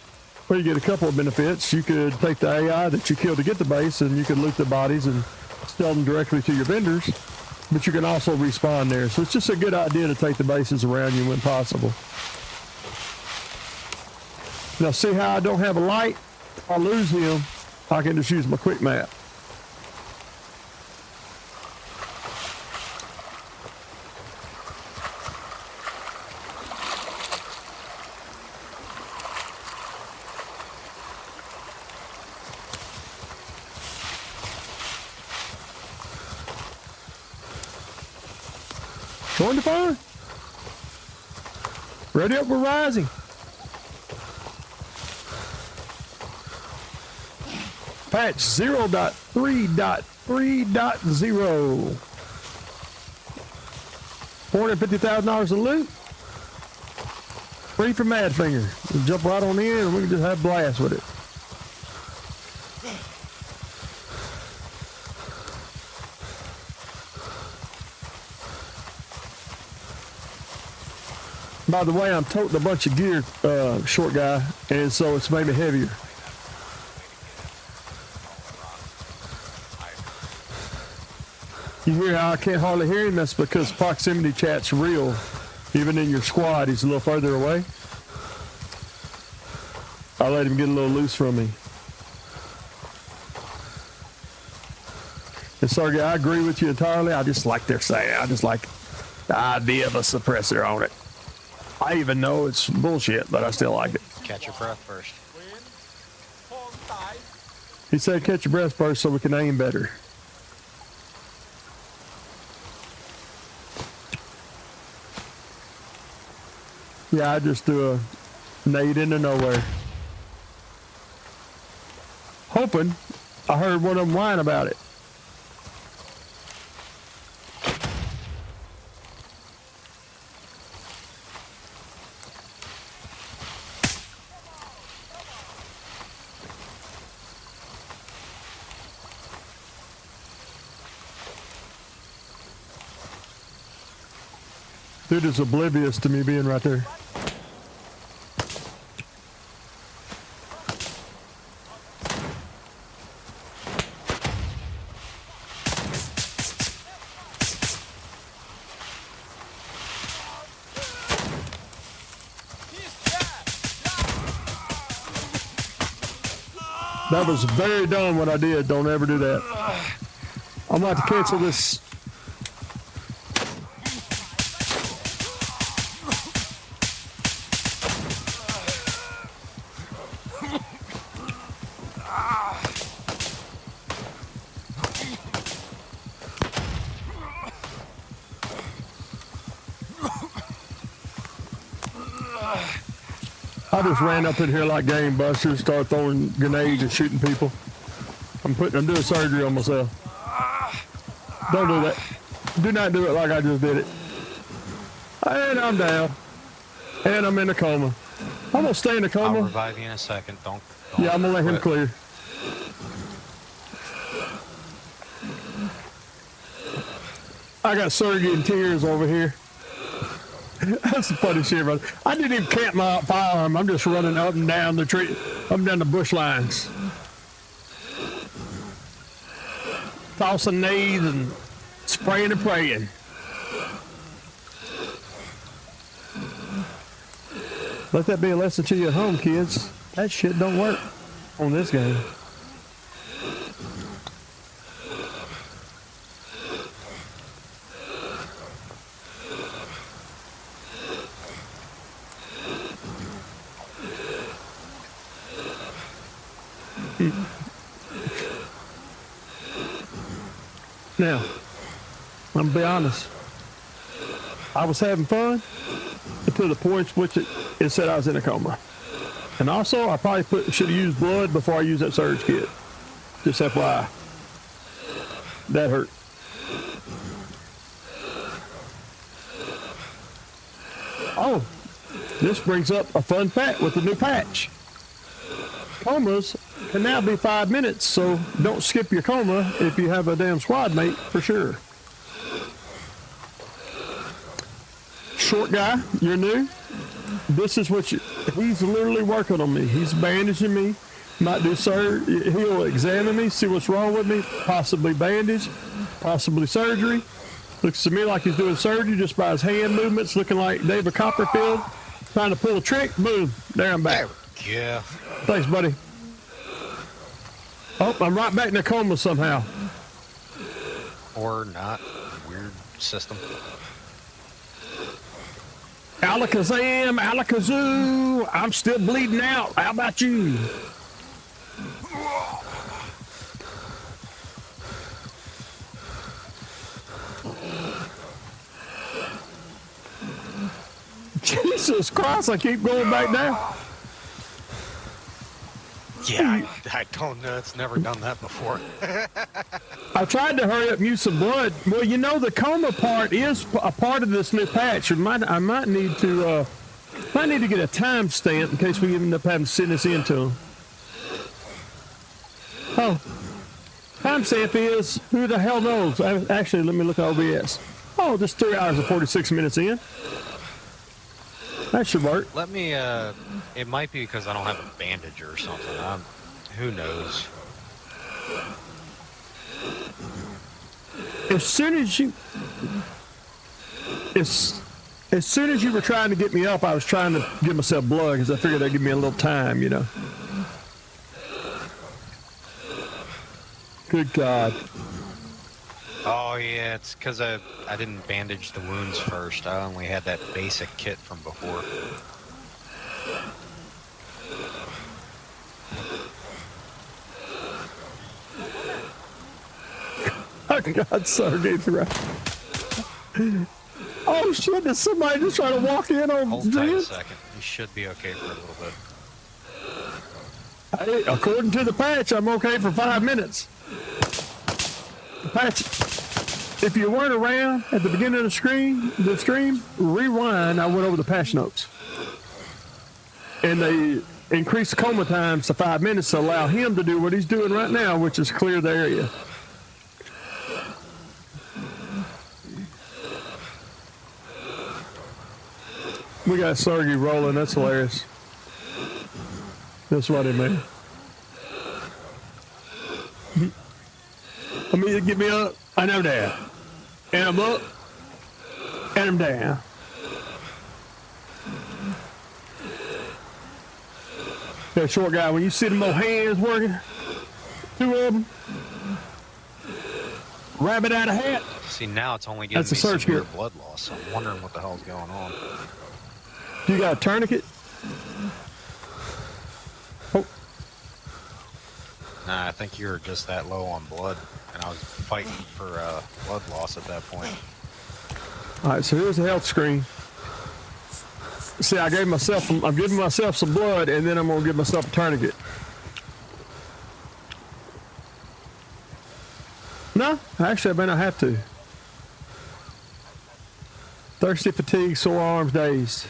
well, you get a couple of benefits. You could take the AI that you killed to get the base, and you could loot the bodies and sell them directly to your vendors. But you can also respawn there. So it's just a good idea to take the bases around you when possible. Now see how I don't have a light? If I lose him, I can just use my quick map. Going to fire. Ready up for Rising. Patch 0.3.3.0. $450,000 of loot. Free from Madfinger. We'll jump right on in and we can just have a blast with it. By the way, I'm toting a bunch of gear, short guy, and so it's made me heavier. You hear how I can't hardly hear him? That's because proximity chat's real. Even in your squad, he's a little further away. I let him get a little loose from me. And Sergey, I agree with you entirely. I just like their sound. I just like the idea of a suppressor on it. I even know it's bullshit, but I still like it. Catch your breath first. He said catch your breath first so we can aim better. Yeah, I just threw a nade into nowhere. Hoping I heard one of them whine about it. Dude is oblivious to me being right there. That was very dumb what I did. Don't ever do that. I'm about to cancel this. I just ran up in here like game busters, start throwing grenades and shooting people. I'm doing surgery on myself. Don't do that. Do not do it like I just did it. And I'm down. And I'm in a coma. I'm gonna stay in a coma. I'll revive you in a second. Don't Yeah, I'm gonna let him clear. I got Sergey in tears over here. That's the funny shit, brother. I didn't even camp my firearm. I'm just running up and down the tree, up and down the bush lines. Tossing nades and spraying and praying. Let that be a lesson to you at home, kids. That shit don't work on this game. Now, I'm gonna be honest. I was having fun until the point which it said I was in a coma. And also, I probably should have used blood before I used that surge kit. Just FYI. That hurt. Oh, this brings up a fun fact with the new patch. Comas can now be 5 minutes, so don't skip your coma if you have a damn squad mate for sure. Short guy, you're new. This is what he's literally working on me. He's bandaging me. Might do he'll examine me, see what's wrong with me, possibly bandage, possibly surgery. Looks to me like he's doing surgery just by his hand movements, looking like David Copperfield, trying to pull a trick. Boom, there I'm back. Yeah. Thanks, buddy. Oh, I'm right back in the coma somehow. Or not. Weird system. Alakazam, alakazoo, I'm still bleeding out. How about you? Jesus Christ, I keep going back down. Yeah, I don't know. It's never done that before. I tried to hurry up and use some blood. Well, you know, the coma part is a part of this new patch. I might need to get a timestamp in case we end up having to send this into them. Oh, timestamp is, who the hell knows? Actually, let me look at OBS. Oh, just 3 hours and 46 minutes in. That should work. Let me, it might be because I don't have a bandage or something. Who knows? As soon as you were trying to get me up, I was trying to give myself blood because I figured that'd give me a little time, you know. Good God. Oh yeah, it's because I didn't bandage the wounds first. I only had that basic kit from before. Oh God, Sergey's right. Oh shit, did somebody just try to walk in on Hold tight a this? second. You should be okay for a little bit. Hey, according to the patch, I'm okay for 5 minutes. The patch, if you weren't around at the beginning of the stream, rewind, I went over the patch notes. And they increased the coma times to 5 minutes to allow him to do what he's doing right now, which is clear the area. We got Sergey rolling. That's hilarious. That's what it meant. I mean, get me up. I know that. And I'm up. And I'm down. That short guy, when you see them old hands working, two of them, rabbit out of hat. See, now it's only giving That's me a search severe gear. blood loss. So I'm wondering what the hell's going on. You got a tourniquet? Oh, Nah, I think you were just that low on blood, and I was fighting for blood loss at that point. all right. So here's the health screen. See, I'm giving myself some blood, and then I'm gonna give myself a tourniquet. No, actually, I may not have to. Thirsty, fatigue, sore arms, dazed.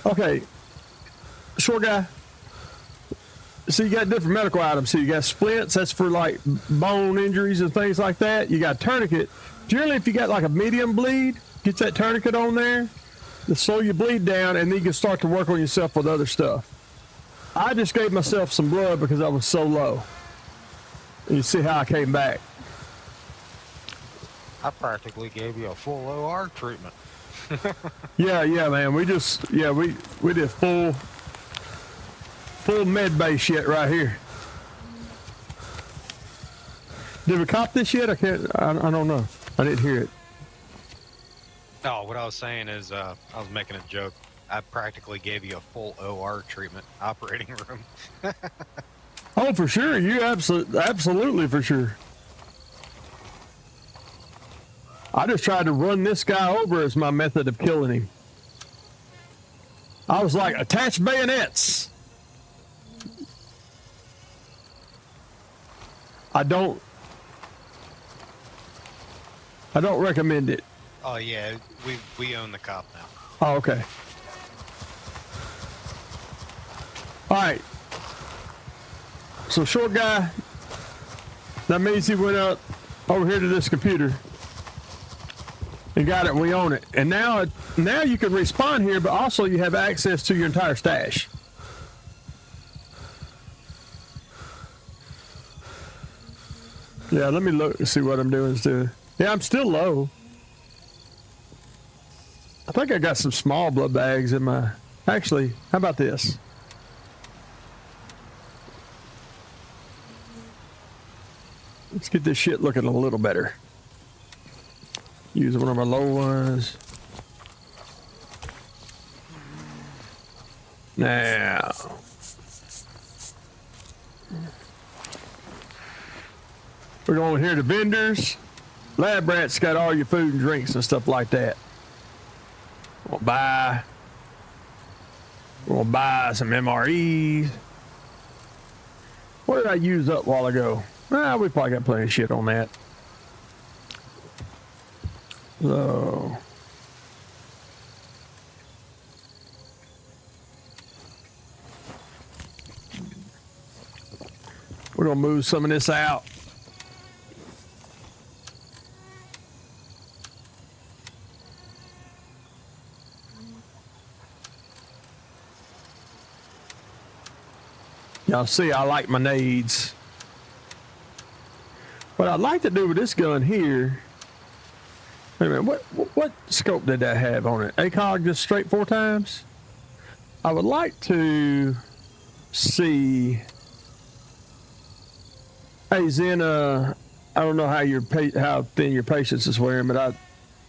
Okay, short guy. So you got different medical items. So you got splints, that's for like bone injuries and things like that. You got tourniquet. Generally, if you got like a medium bleed, get that tourniquet on there to slow your bleed down, and then you can start to work on yourself with other stuff. I just gave myself some blood because I was so low. And you see how I came back. I practically gave you a full OR treatment. Yeah, man. We did full med bay shit right here. Did we cop this yet? I don't know. I didn't hear it. No, what I was saying is I was making a joke. I practically gave you a full OR treatment, operating room. Oh, for sure. You absolutely for sure. I just tried to run this guy over as my method of killing him. I was like, attach bayonets. I don't recommend it. Oh yeah, we own the cop now. Oh, okay. All right. So short guy, that means he went up over here to this computer and got it, and we own it. And now you can respawn here, but also you have access to your entire stash. Yeah, let me look and see what I'm doing. Yeah, I'm still low. I think I got some small blood bags in my... Actually, how about this? Let's get this shit looking a little better. Use one of our low ones. Now. We're going here to vendors. Lab Rat's got all your food and drinks and stuff like that. We're gonna buy some MREs. What did I use up a while ago? Well, we probably got plenty of shit on that. So we're gonna move some of this out. Y'all see, I like my nades. What I'd like to do with this gun here. Wait a minute, what scope did that have on it? ACOG just straight 4 times? I would like to see. Hey Zena, I don't know how thin your patience is wearing, but I'd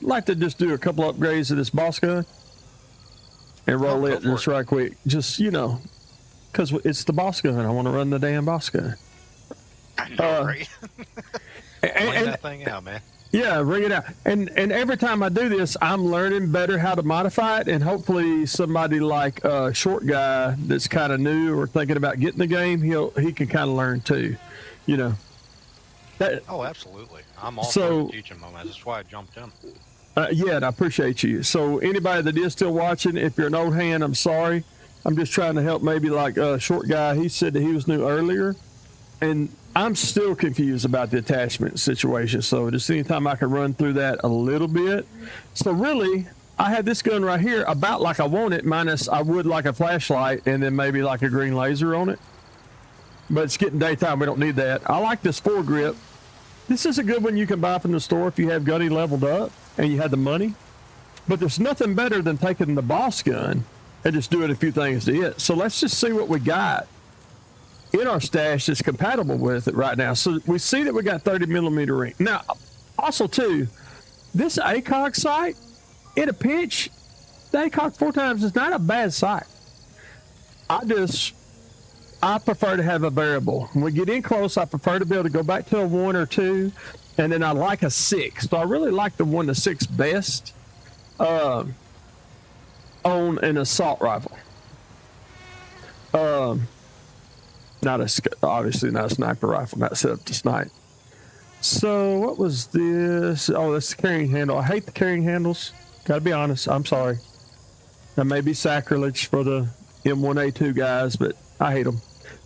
like to just do a couple upgrades to this boss gun and roll it just right quick. Just, you know, because it's the boss gun. I want to run the damn boss gun. I know, right? and that thing out, man. Yeah, bring it out. And every time I do this, I'm learning better how to modify it, and hopefully somebody like a short guy that's kind of new or thinking about getting the game, he can kind of learn too, you know. Oh, absolutely. I'm all for teaching them. That's why I jumped in. Yeah, and I appreciate you. So anybody that is still watching, if you're an old hand, I'm sorry. I'm just trying to help maybe like a short guy. He said that he was new earlier, and I'm still confused about the attachment situation. So just anytime I can run through that a little bit. So really, I had this gun right here about like I want it, minus I would like a flashlight and then maybe like a green laser on it. But it's getting daytime. We don't need that. I like this foregrip. This is a good one you can buy from the store if you have Gunny leveled up and you had the money. But there's nothing better than taking the boss gun and just doing a few things to it. So let's just see what we got in our stash that's compatible with it right now. So we see that we got 30 millimeter ring. Now, also too, this ACOG sight, in a pinch, the ACOG 4x is not a bad sight. I prefer to have a variable. When we get in close, I prefer to be able to go back to a 1 or 2, and then I like a 6. So I really like the 1 to 6 best on an assault rifle. Obviously not a sniper rifle, not set up to snipe. So what was this? Oh, that's the carrying handle. I hate the carrying handles. Gotta be honest. I'm sorry. That may be sacrilege for the M1A2 guys, but I hate them.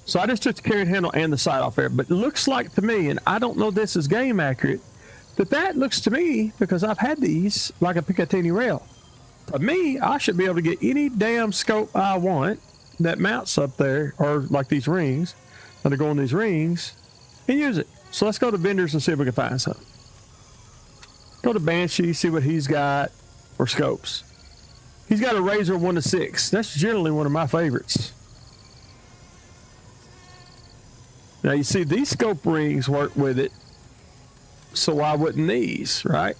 So I just took the carrying handle and the sight off there. But it looks like to me, and I don't know this is game accurate, that looks to me, because I've had these, like a Picatinny rail. To me, I should be able to get any damn scope I want that mounts up there, or like these rings, that go on these rings, and use it. So let's go to vendors and see if we can find something. Go to Banshee, see what he's got, or scopes. He's got a Razor 1 to 6. That's generally one of my favorites. Now you see these scope rings work with it, so why wouldn't these, right?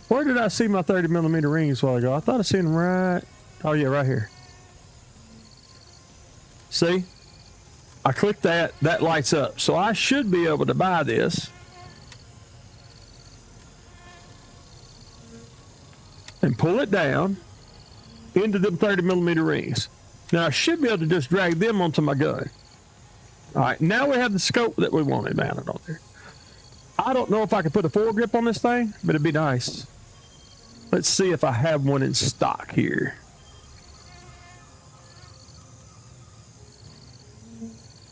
Where did I see my 30 millimeter rings a while ago? I thought I seen them right. Oh yeah, right here. See? I click that lights up. So I should be able to buy this and pull it down into them 30 millimeter rings. Now I should be able to just drag them onto my gun. All right, now we have the scope that we wanted mounted on there. I don't know if I can put a foregrip on this thing, but it'd be nice. Let's see if I have one in stock here.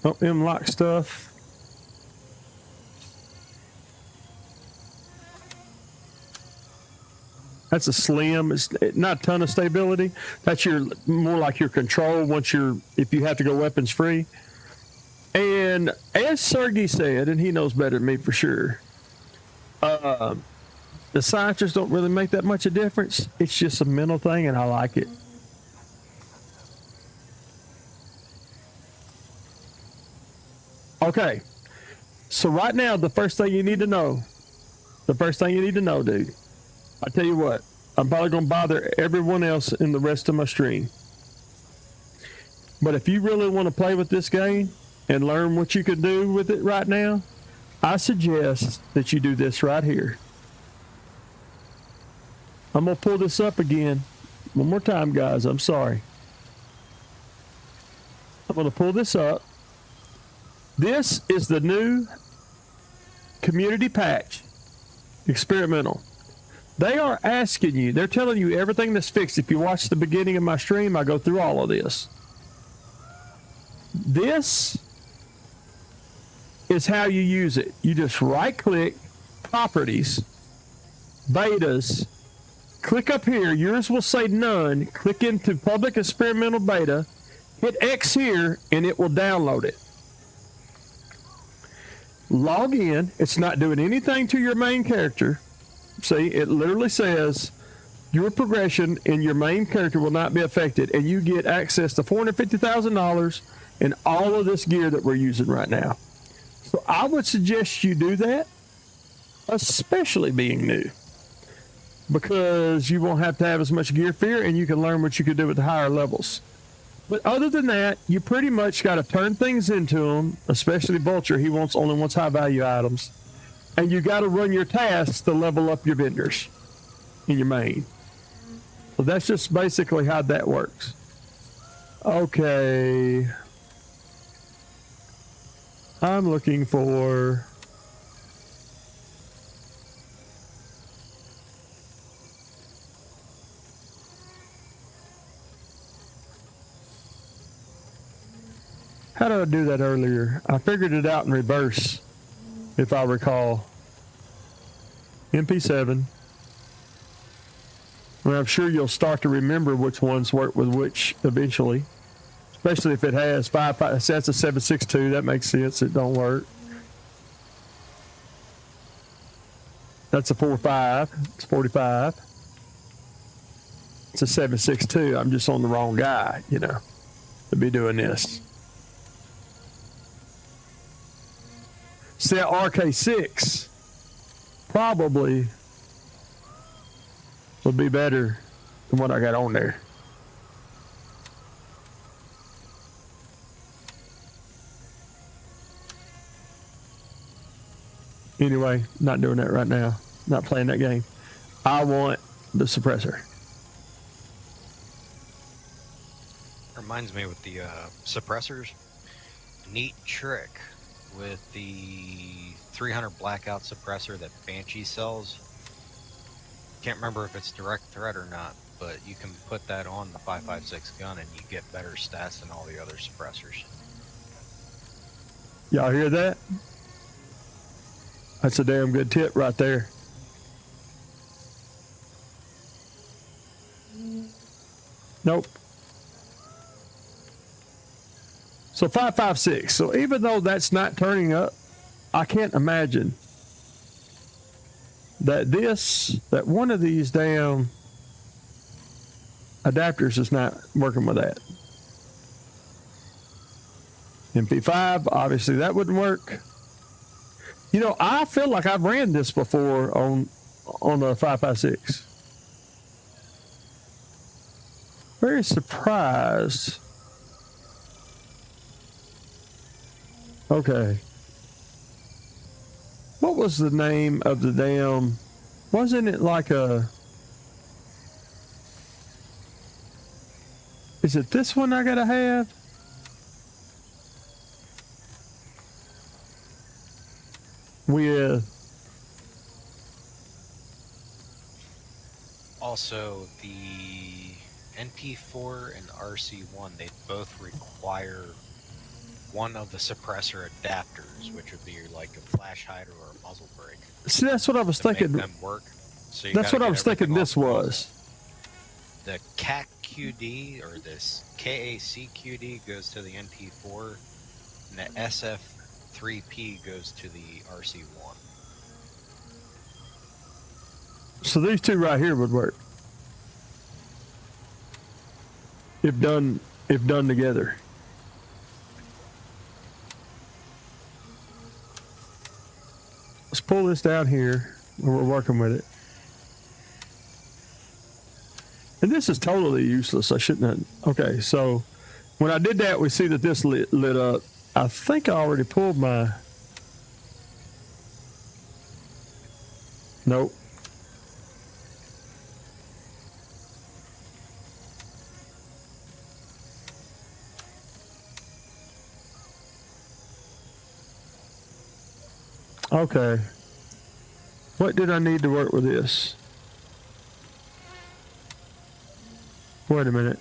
Oh, M-lock stuff. That's a slim. It's not a ton of stability. That's more like your control if you have to go weapons free. And as Sergey said, and he knows better than me for sure, the silencers don't really make that much a difference. It's just a mental thing, and I like it. Okay, so right now, the first thing you need to know, dude, I tell you what, I'm probably going to bother everyone else in the rest of my stream. But if you really want to play with this game and learn what you can do with it right now, I suggest that you do this right here. I'm going to pull this up again. One more time, guys. I'm sorry. I'm going to pull this up. This is the new community patch, experimental. They are asking you, they're telling you everything that's fixed. If you watch the beginning of my stream, I go through all of this. This is how you use it. You just right click, properties, betas, click up here. Yours will say none. Click into public experimental beta, hit X here, and it will download it. Log in. It's not doing anything to your main character. See, it literally says your progression in your main character will not be affected, and you get access to $450,000 and all of this gear that we're using right now. So I would suggest you do that, especially being new, because you won't have to have as much gear fear, and you can learn what you can do with the higher levels. But other than that, you pretty much got to turn things into them, especially Vulture. He only wants high value items. And you got to run your tasks to level up your vendors in your main. So that's just basically how that works. Okay. I'm looking for... How did I do that earlier? I figured it out in reverse, if I recall. MP7. Well, I'm sure you'll start to remember which ones work with which eventually. Especially if it has 5, that's a 762. That makes sense. It don't work. That's a 45. It's 45. It's a 762. I'm just on the wrong guy, you know, to be doing this. See, that RK6 probably would be better than what I got on there. Anyway, not doing that right now. Not playing that game. I want the suppressor. Reminds me with the suppressors, neat trick with the 300 blackout suppressor that Banshee sells. Can't remember if it's direct threat or not, but you can put that on the 5.56 gun and you get better stats than all the other suppressors. Y'all hear that? That's a damn good tip right there. Nope. So 5.56. So even though that's not turning up, I can't imagine that one of these damn adapters is not working with that. MP5, obviously that wouldn't work. You know, I feel like I've ran this before on a 5.56. Very surprised. Okay. What was the name of the damn... Wasn't it like a... Is it this one I gotta have? With... Also, the NP4 and RC1, they both require one of the suppressor adapters, which would be like a flash hider or a muzzle brake. See, that's what I was thinking. Make them work. So that's what I was thinking this was. The CAC-QD or this KAC-QD goes to the NP4, and the SF3P goes to the RC1. So these two right here would work. If done together. Let's pull this down here when we're working with it. And this is totally useless. I shouldn't have. Okay, so when I did that, we see that this lit up. I think I already pulled my... Nope. Okay. What did I need to work with this? Wait a minute.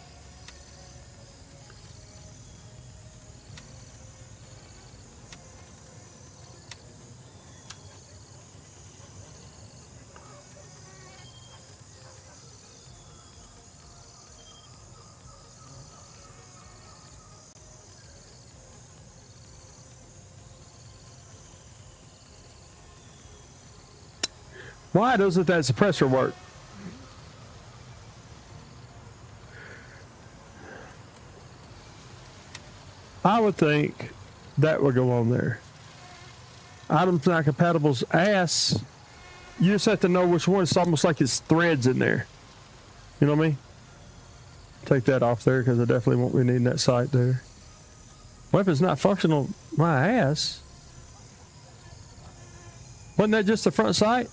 Why doesn't that suppressor work? I would think that would go on there. Items not compatible's ass. You just have to know which one. It's almost like it's threads in there. You know what I mean? Take that off there because I definitely won't be needing that sight there. Weapon's not functional. My ass. Wasn't that just the front sight?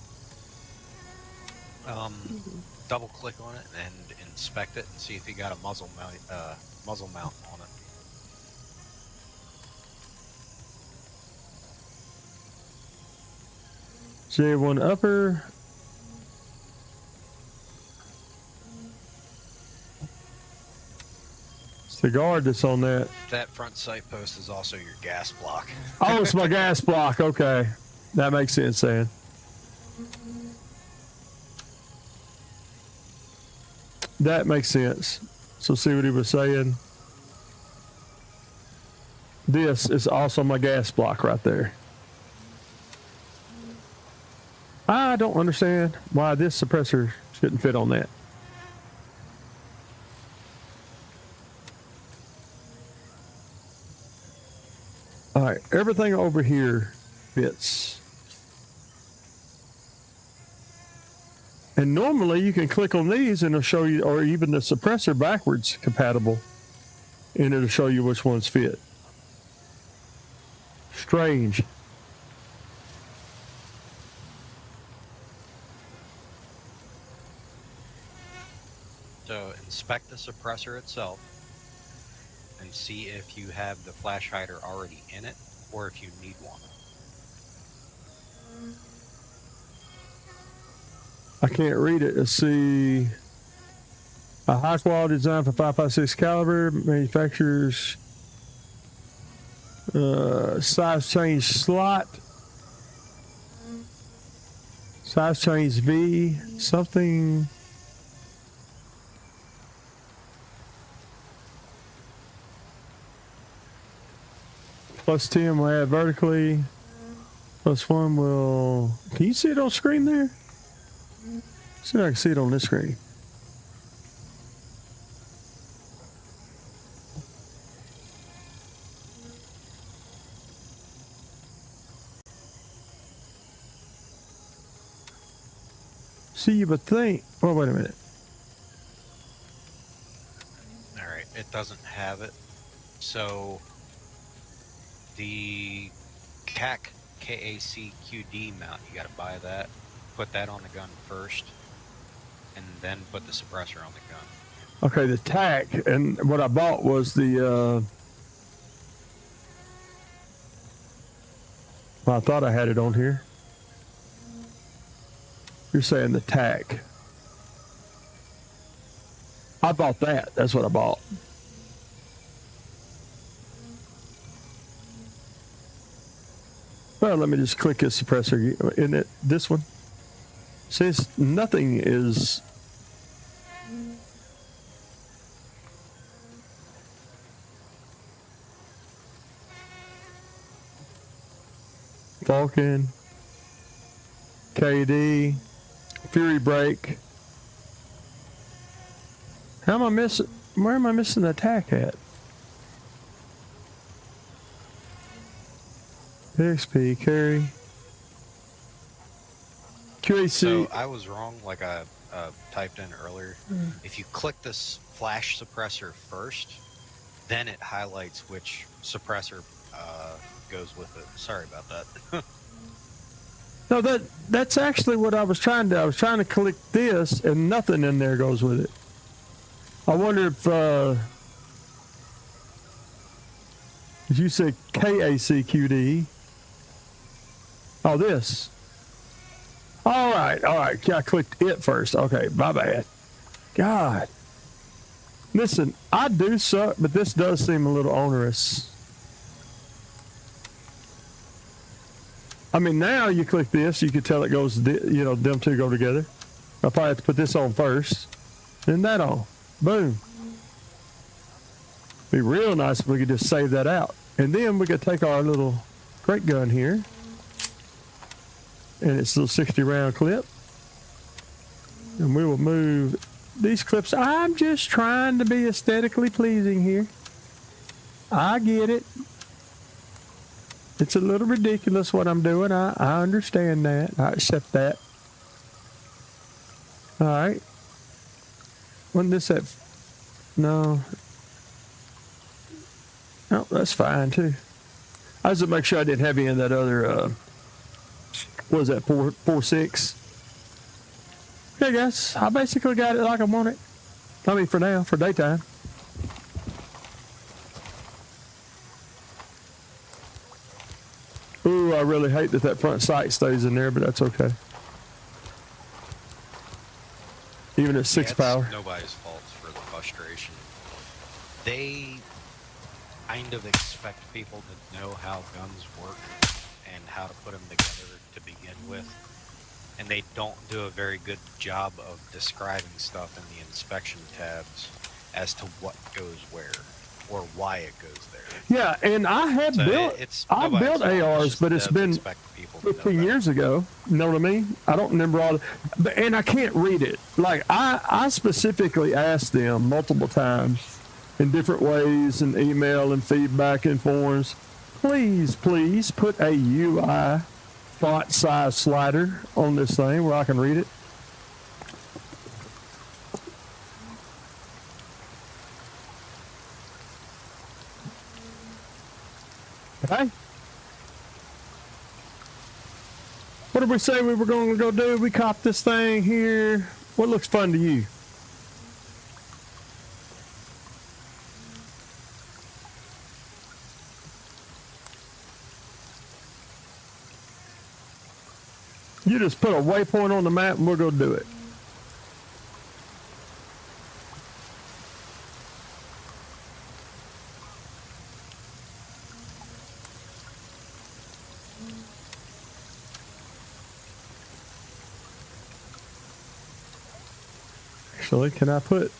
Double click on it and inspect it and see if you got a muzzle mount on it. J1 upper. It's the guard that's on that. That front sight post is also your gas block. Oh, it's my gas block. Okay. That makes sense, then. That makes sense. So see what he was saying? This is also my gas block right there. I don't understand why this suppressor shouldn't fit on that. All right, everything over here fits. And normally you can click on these and it'll show you, or even the suppressor backwards compatible, and it'll show you which ones fit. Strange. So inspect the suppressor itself and see if you have the flash hider already in it or if you need one. I can't read it. Let's see. A high quality design for 5.56 caliber. Manufacturers. Size change slot. Size change V. Something. Plus 10 will add vertically. Plus 1 will. Can you see it on screen there? See if I can see it on this screen. See, you would think. Oh, wait a minute. All right, it doesn't have it. So the KACQD mount, you got to buy that. Put that on the gun first, and then put the suppressor on the gun. Okay, the TAC, and what I bought was the. Well, I thought I had it on here. You're saying the TAC. I bought that. That's what I bought. Well, let me just click this suppressor. Isn't it this one? Says nothing is. Vulcan, KD, Fury Break. How am I missing? Where am I missing the attack at? EXP, carry. QAC. So I was wrong, like I typed in earlier. If you click this flash suppressor first, then it highlights which suppressor goes with it. Sorry about that. No, that's actually what I was trying to. I was trying to click this, and nothing in there goes with it. I wonder if you said KACQD. Oh, this. All right. I clicked it first. Okay, my bad. God. Listen, I do suck, but this does seem a little onerous. I mean, now you click this, you can tell it goes, them two go together. I'll probably have to put this on first, then that on. Boom. Be real nice if we could just save that out. And then we could take our little great gun here, and it's a little 60 round clip. And we will move these clips. I'm just trying to be aesthetically pleasing here. I get it. It's a little ridiculous what I'm doing. I understand that. I accept that. All right. Wasn't this at... No. Oh, that's fine, too. I just to make sure I didn't have any of that other... what was that, 4.6? Okay, guys. I basically got it like I want it. I mean, for now, for daytime. Ooh, I really hate that front sight stays in there, but that's okay. Even at 6 power. Nobody's fault for the frustration. they kind of expect people to know how guns work and how to put them together to begin with. And they don't do a very good job of describing stuff in the inspection tabs as to what goes where or why it goes there. Yeah, and I have So built I nobody's built fault, it's ARs, just but it's devs been expect people to know 15 better. years ago. You know what I mean? I don't remember all the, and I can't read it. Like I specifically asked them multiple times in different ways and email and feedback and forums. Please put a UI font size slider on this thing where I can read it. Okay. What did we say we were going to go do? We copped this thing here. What looks fun to you? You just put a waypoint on the map and we'll go do it. Actually, can I put...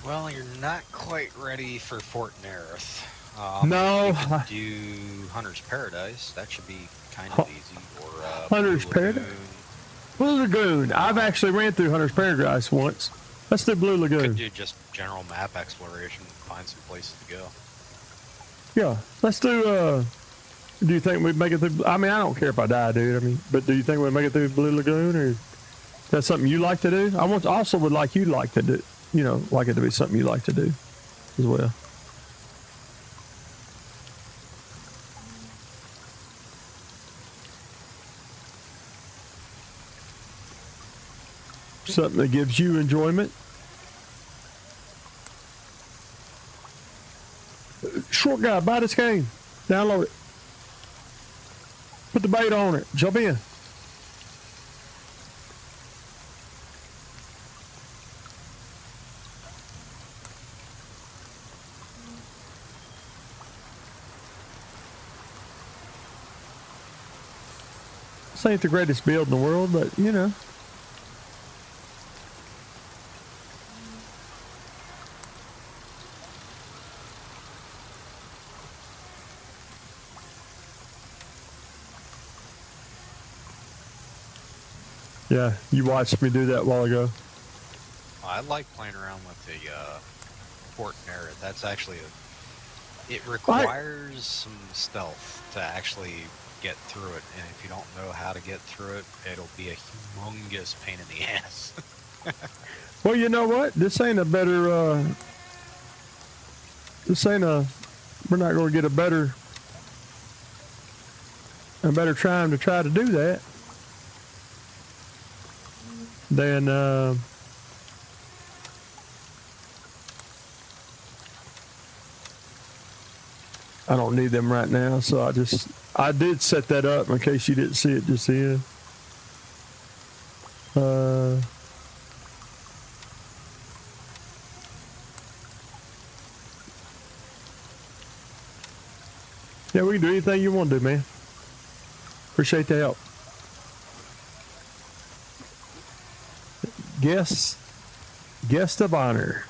Well, you're not quite ready for Fort Nerith. No. You can do Hunter's Paradise. That should be kind of easy. Or Hunter's Blue Lagoon. Paradise? Blue Lagoon. I've actually ran through Hunter's Paradise once. Let's do Blue Lagoon. Could do just general map exploration, find some places to go. Yeah, let's do you think we'd make it through? I mean, I don't care if I die, dude. I mean, but do you think we'd make it through Blue Lagoon, or that's something you like to do? I also would like you to like to do, like it to be something you like to do as well. Something that gives you enjoyment. Short guy, buy this game. Download it. Put the bait on it. Jump in. This ain't the greatest build in the world, but Yeah, you watched me do that a while ago. I like playing around with the Fort Nerith. That's actually it requires some stealth to actually get through it, and if you don't know how to get through it, it'll be a humongous pain in the ass. Well, you know what? This ain't a better. We're not going to get a better time to try to do that than. I don't need them right now, so I did set that up in case you didn't see it just then. Yeah, we can do anything you want to do, man. Appreciate the help. Guest of honor.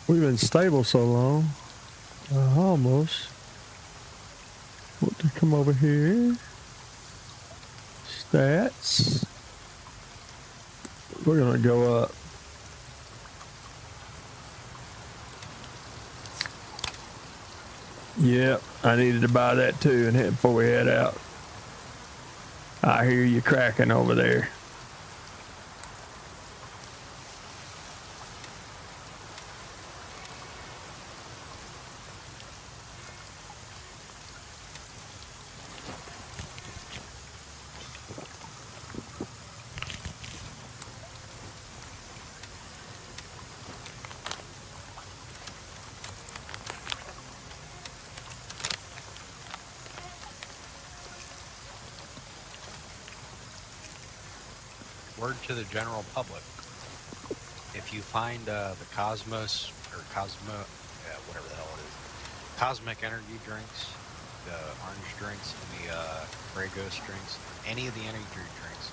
We've been stable so long. Almost. Want to come over here. Stats. We're going to go up. Yep, I needed to buy that too and before we head out. I hear you cracking over there. word to the general public. If you find the Cosmos or whatever the hell it is, Cosmic Energy drinks, the orange drinks, and the Grey Ghost drinks, any of the energy drinks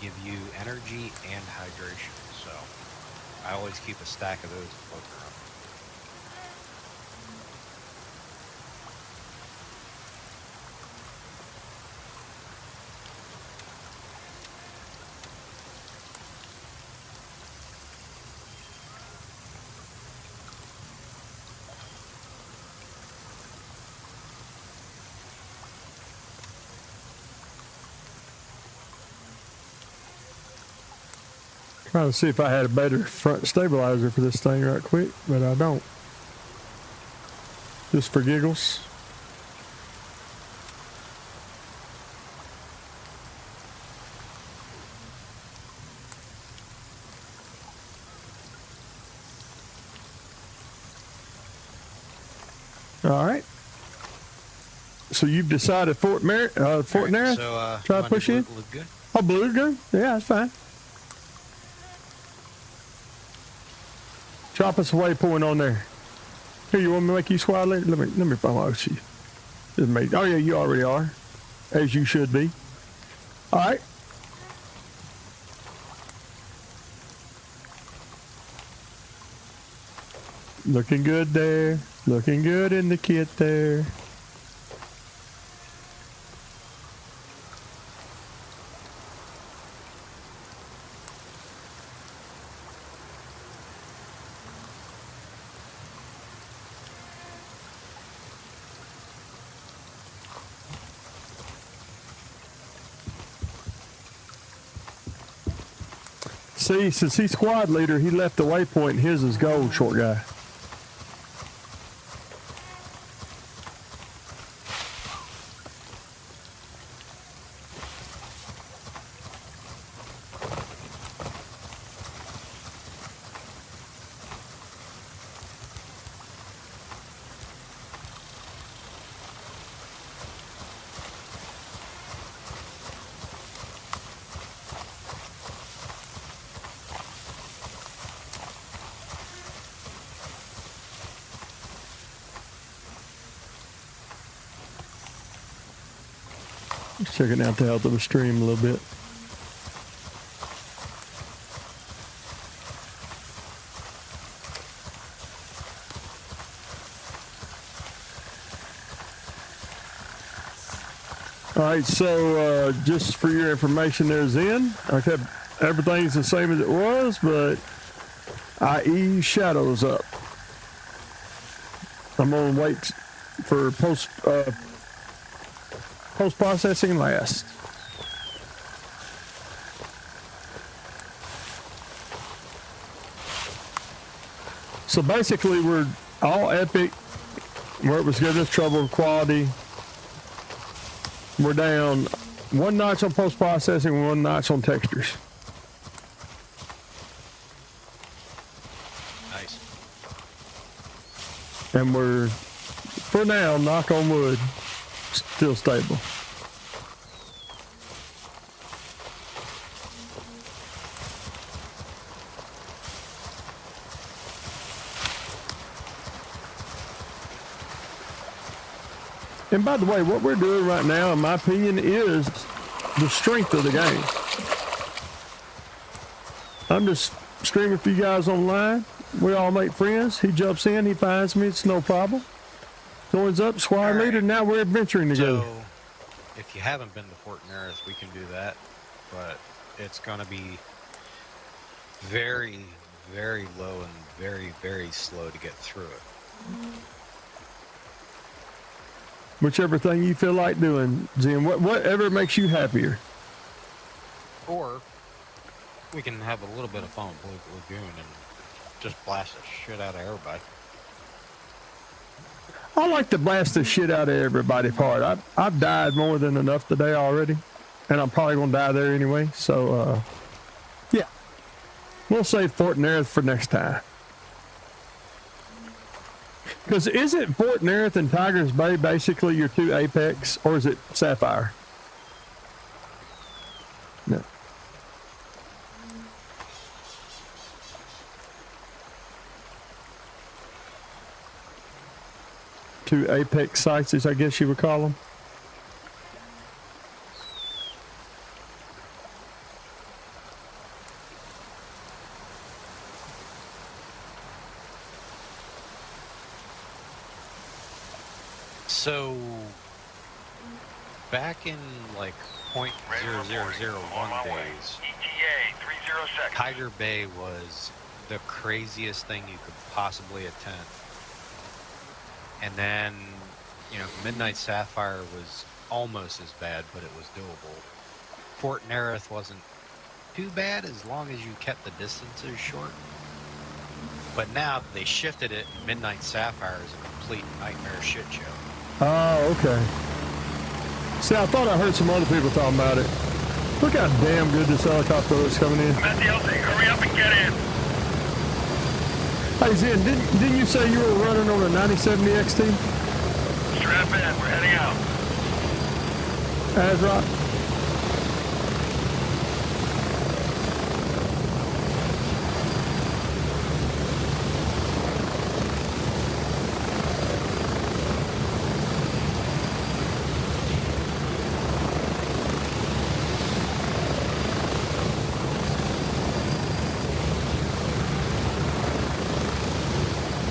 give you energy and hydration. So I always keep a stack of those floating around. Trying to see if I had a better front stabilizer for this thing right quick, but I don't. Just for giggles. All right. So you've decided Fort Nerith? So, Try to push in? Blue Lagoon? Oh, Blue Lagoon? Yeah, that's fine. Drop us a waypoint on there. Here, you want me to make you squad leader? Let me promote you. Oh yeah, you already are, as you should be. All right. Looking good there. Looking good in the kit there. See, since he's squad leader, he left the waypoint. His is gold, short guy. Just checking out the health of the stream a little bit. All right, so just for your information, there's in. Okay, everything's the same as it was, but I ease shadows up. I'm gonna wait for post-processing last. So basically we're all epic where it was giving us trouble with quality. We're down one notch on post-processing, one notch on textures. Nice. And we're, for now, knock on wood, still stable. And by the way, what we're doing right now, in my opinion, is the strength of the game. I'm just streaming for you guys online. We all make friends. He jumps in, he finds me, it's no problem. Joins up, squad leader, now we're adventuring together. So, if you haven't been to Fort Nerith, we can do that, but it's going to be very, very low and very, very slow to get through it. Whichever thing you feel like doing, Zen, whatever makes you happier. Or we can have a little bit of fun with Blue Lagoon and just blast the shit out of everybody. I like to blast the shit out of everybody part. I've died more than enough today already, and I'm probably going to die there anyway. So, yeah. We'll save Fort Nerith for next time. Because isn't Fort Nerith and Tigers Bay basically your two apex, or is it Sapphire? No. two apex sites, as I guess you would call them. So back in like .0001 days, ETA 30 seconds. Tiger Bay was the craziest thing you could possibly attend. And then, you know, Midnight Sapphire was almost as bad, but it was doable. Fort Nerith wasn't too bad as long as you kept the distances short. But now they shifted it, and Midnight Sapphire is a complete nightmare shit show. Oh, okay. See, I thought I heard some other people talking about it. Look how damn good this helicopter is coming in. I'm at the LZ. Hurry up and get in. Hey, Zen, didn't you say you were running on a 9070 XT? Strap in. We're heading out. That's right.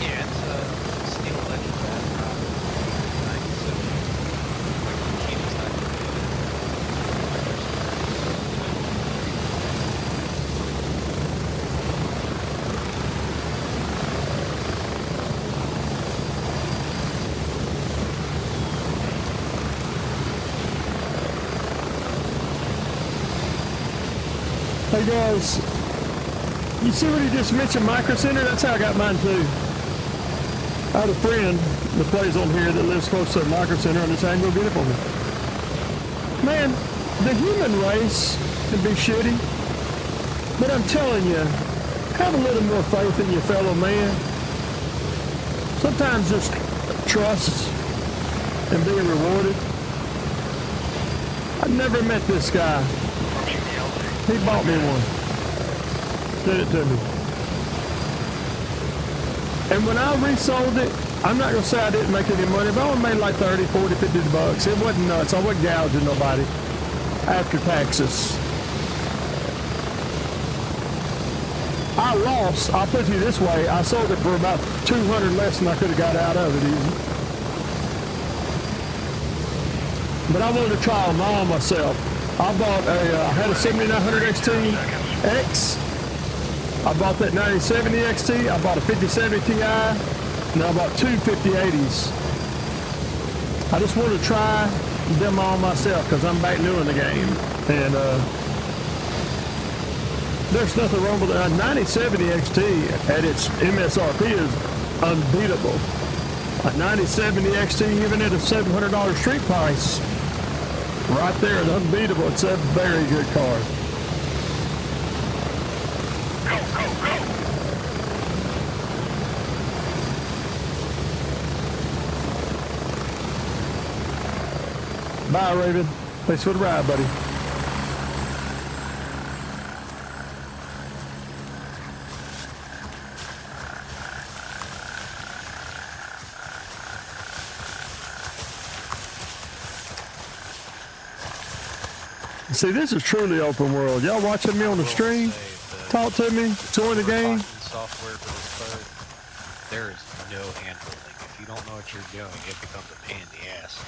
Yeah, it's a steel electric backdrop. 97. Like the cheapest I could Hey guys, you see what he just mentioned, Micro Center? That's how I got mine too. I had a friend that plays on here that lives close to a Micro Center, and decided to go get it for me. Man, the human race can be shitty, but I'm telling you, have a little more faith in your fellow man. Sometimes just trust and being rewarded. I've never met this guy. He bought me one. Sent it to me. And when I resold it, I'm not going to say I didn't make any money, but I only made like 30, 40, 50 bucks. It wasn't nuts. I wasn't gouging nobody after taxes. I lost. I'll put it this way. I sold it for about 200 less than I could have got out of it easy. But I wanted to try them all myself. I bought I had a 7900 XT X. I bought that 9070 XT. I bought a 5070 Ti. And I bought two 5080s. I just wanted to try them all myself because I'm back new in the game. And there's nothing wrong with it. A 9070 XT at its MSRP is unbeatable. A 9070 XT, even at a $700 street price, right there, it's unbeatable. It's a very good car. Go, go, go. Bye, Raven. Thanks for the ride, buddy. See, this is truly open world. Y'all watching me on the stream? Talk to me. Join the game. Software for this card, there is no hand-holding. If you don't know what you're doing, it becomes a pain in the ass.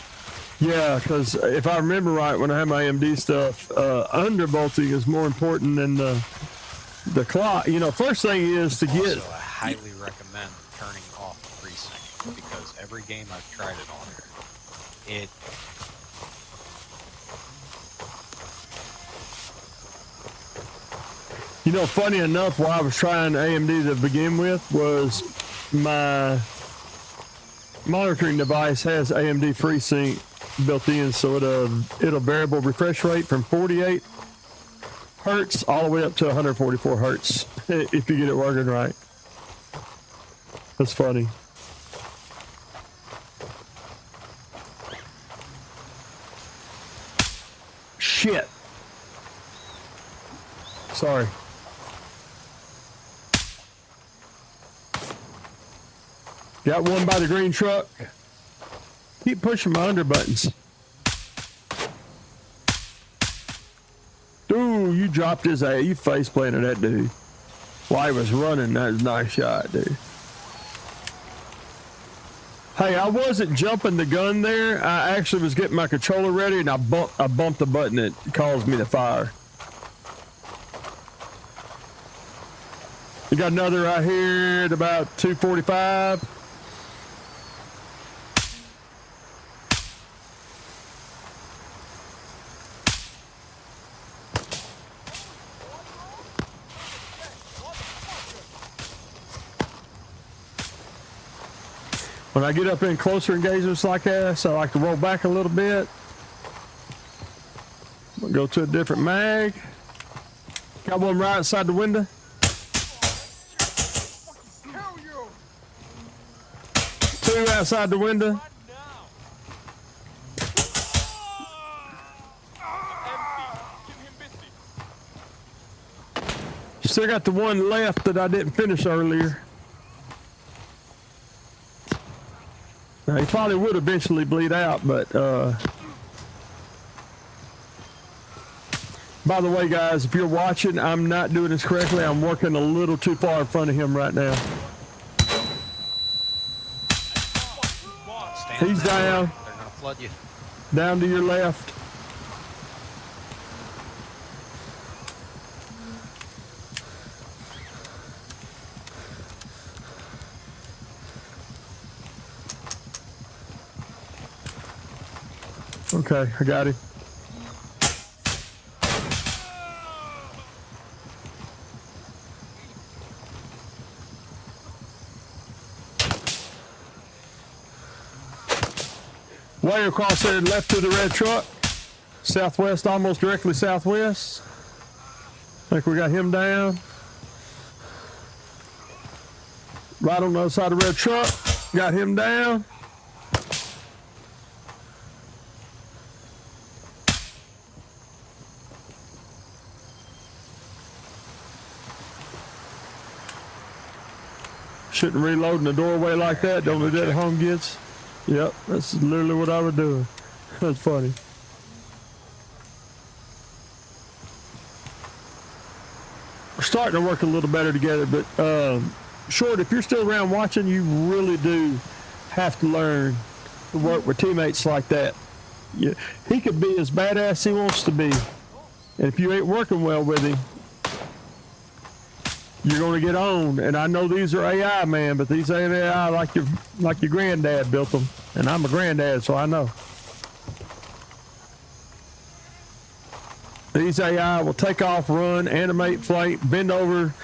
Yeah, because if I remember right, when I had my AMD stuff, underbolting is more important than the clock. You know, first thing is to get. Also, I highly recommend turning off FreeSync because every game I've tried it on, it. You know, funny enough, why I was trying AMD to begin with was my monitoring device has AMD FreeSync built in, so it'll variable refresh rate from 48 hertz all the way up to 144 hertz if you get it working right. That's funny. Shit. Sorry. Got one by the green truck. Keep pushing my under buttons. Ooh, you dropped his ass. You face planted that dude. While he was running, that was a nice shot, dude. Hey, I wasn't jumping the gun there. I actually was getting my controller ready, and I bumped the button that caused me to fire. You got another right here at about 245. When I get up in closer engagements like this, I like to roll back a little bit. We'll go to a different mag. Got one right outside the window. Kill you! Two outside the window. Run now! Empty. Keep him busy. Still got the one left that I didn't finish earlier. Now, he probably would eventually bleed out, but by the way, guys, if you're watching, I'm not doing this correctly. I'm working a little too far in front of him right now. Stand He's down. down. They're gonna flood you. Down to your left. Okay, I got him. Way across there, left to the red truck. Southwest, almost directly southwest. I think we got him down. Right on the other side of the red truck. Got him down. Shouldn't reload in the doorway like that. Don't do that at home, kids. Yep, that's literally what I would do. That's funny. We're starting to work a little better together, but Short, if you're still around watching, you really do have to learn to work with teammates like that. Yeah, he could be as badass as he wants to be, and if you ain't working well with him, you're going to get owned. And I know these are AI, man, but these ain't AI like your granddad built them. And I'm a granddad, so I know. These AI will take off, run, animate, flank, bend over,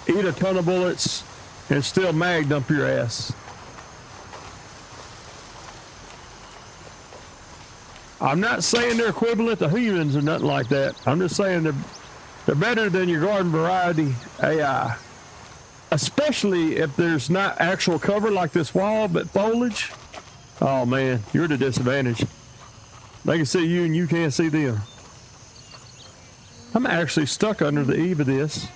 eat a ton of bullets, and still mag dump your ass. I'm not saying they're equivalent to humans or nothing like that. I'm just saying they're better than your garden variety AI. Especially if there's not actual cover like this wall, but foliage. Oh man, you're at a disadvantage. They can see you and you can't see them. I'm actually stuck under the eave of this.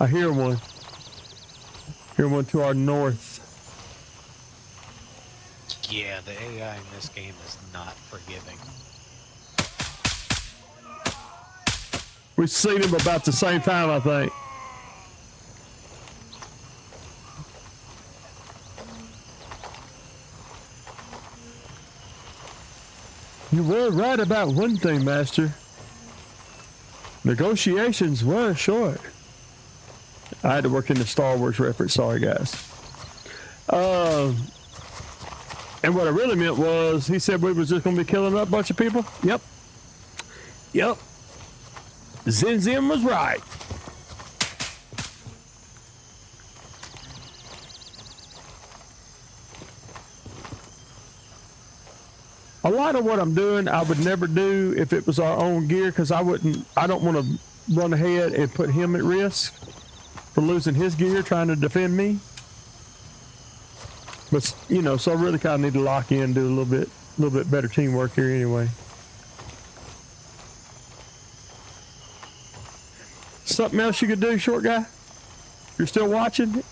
I hear one. Hear one to our north. Yeah, the AI in this game is not forgiving. We've seen him about the same time, I think. You were right about one thing, Master. Negotiations were short. I had to work in the Star Wars reference. Sorry, guys. And what I really meant was, he said we was just going to be killing up a bunch of people. Yep. Yep. Zin was right. A lot of what I'm doing, I would never do if it was our own gear, because I don't want to run ahead and put him at risk for losing his gear trying to defend me. But, you know, so I really kind of need to lock in, do a little bit better teamwork here anyway. Something else you could do, short guy? You're still watching?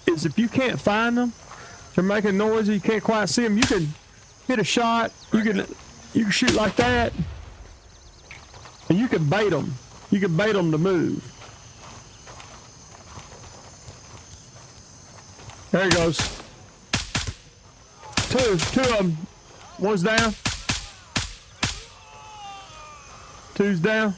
is if you can't find them, they're making noise, you can't quite see them, you can hit a shot, you can shoot like that, and you can bait them. You can bait them to move. There he goes. Two of them. One's down. Two's down.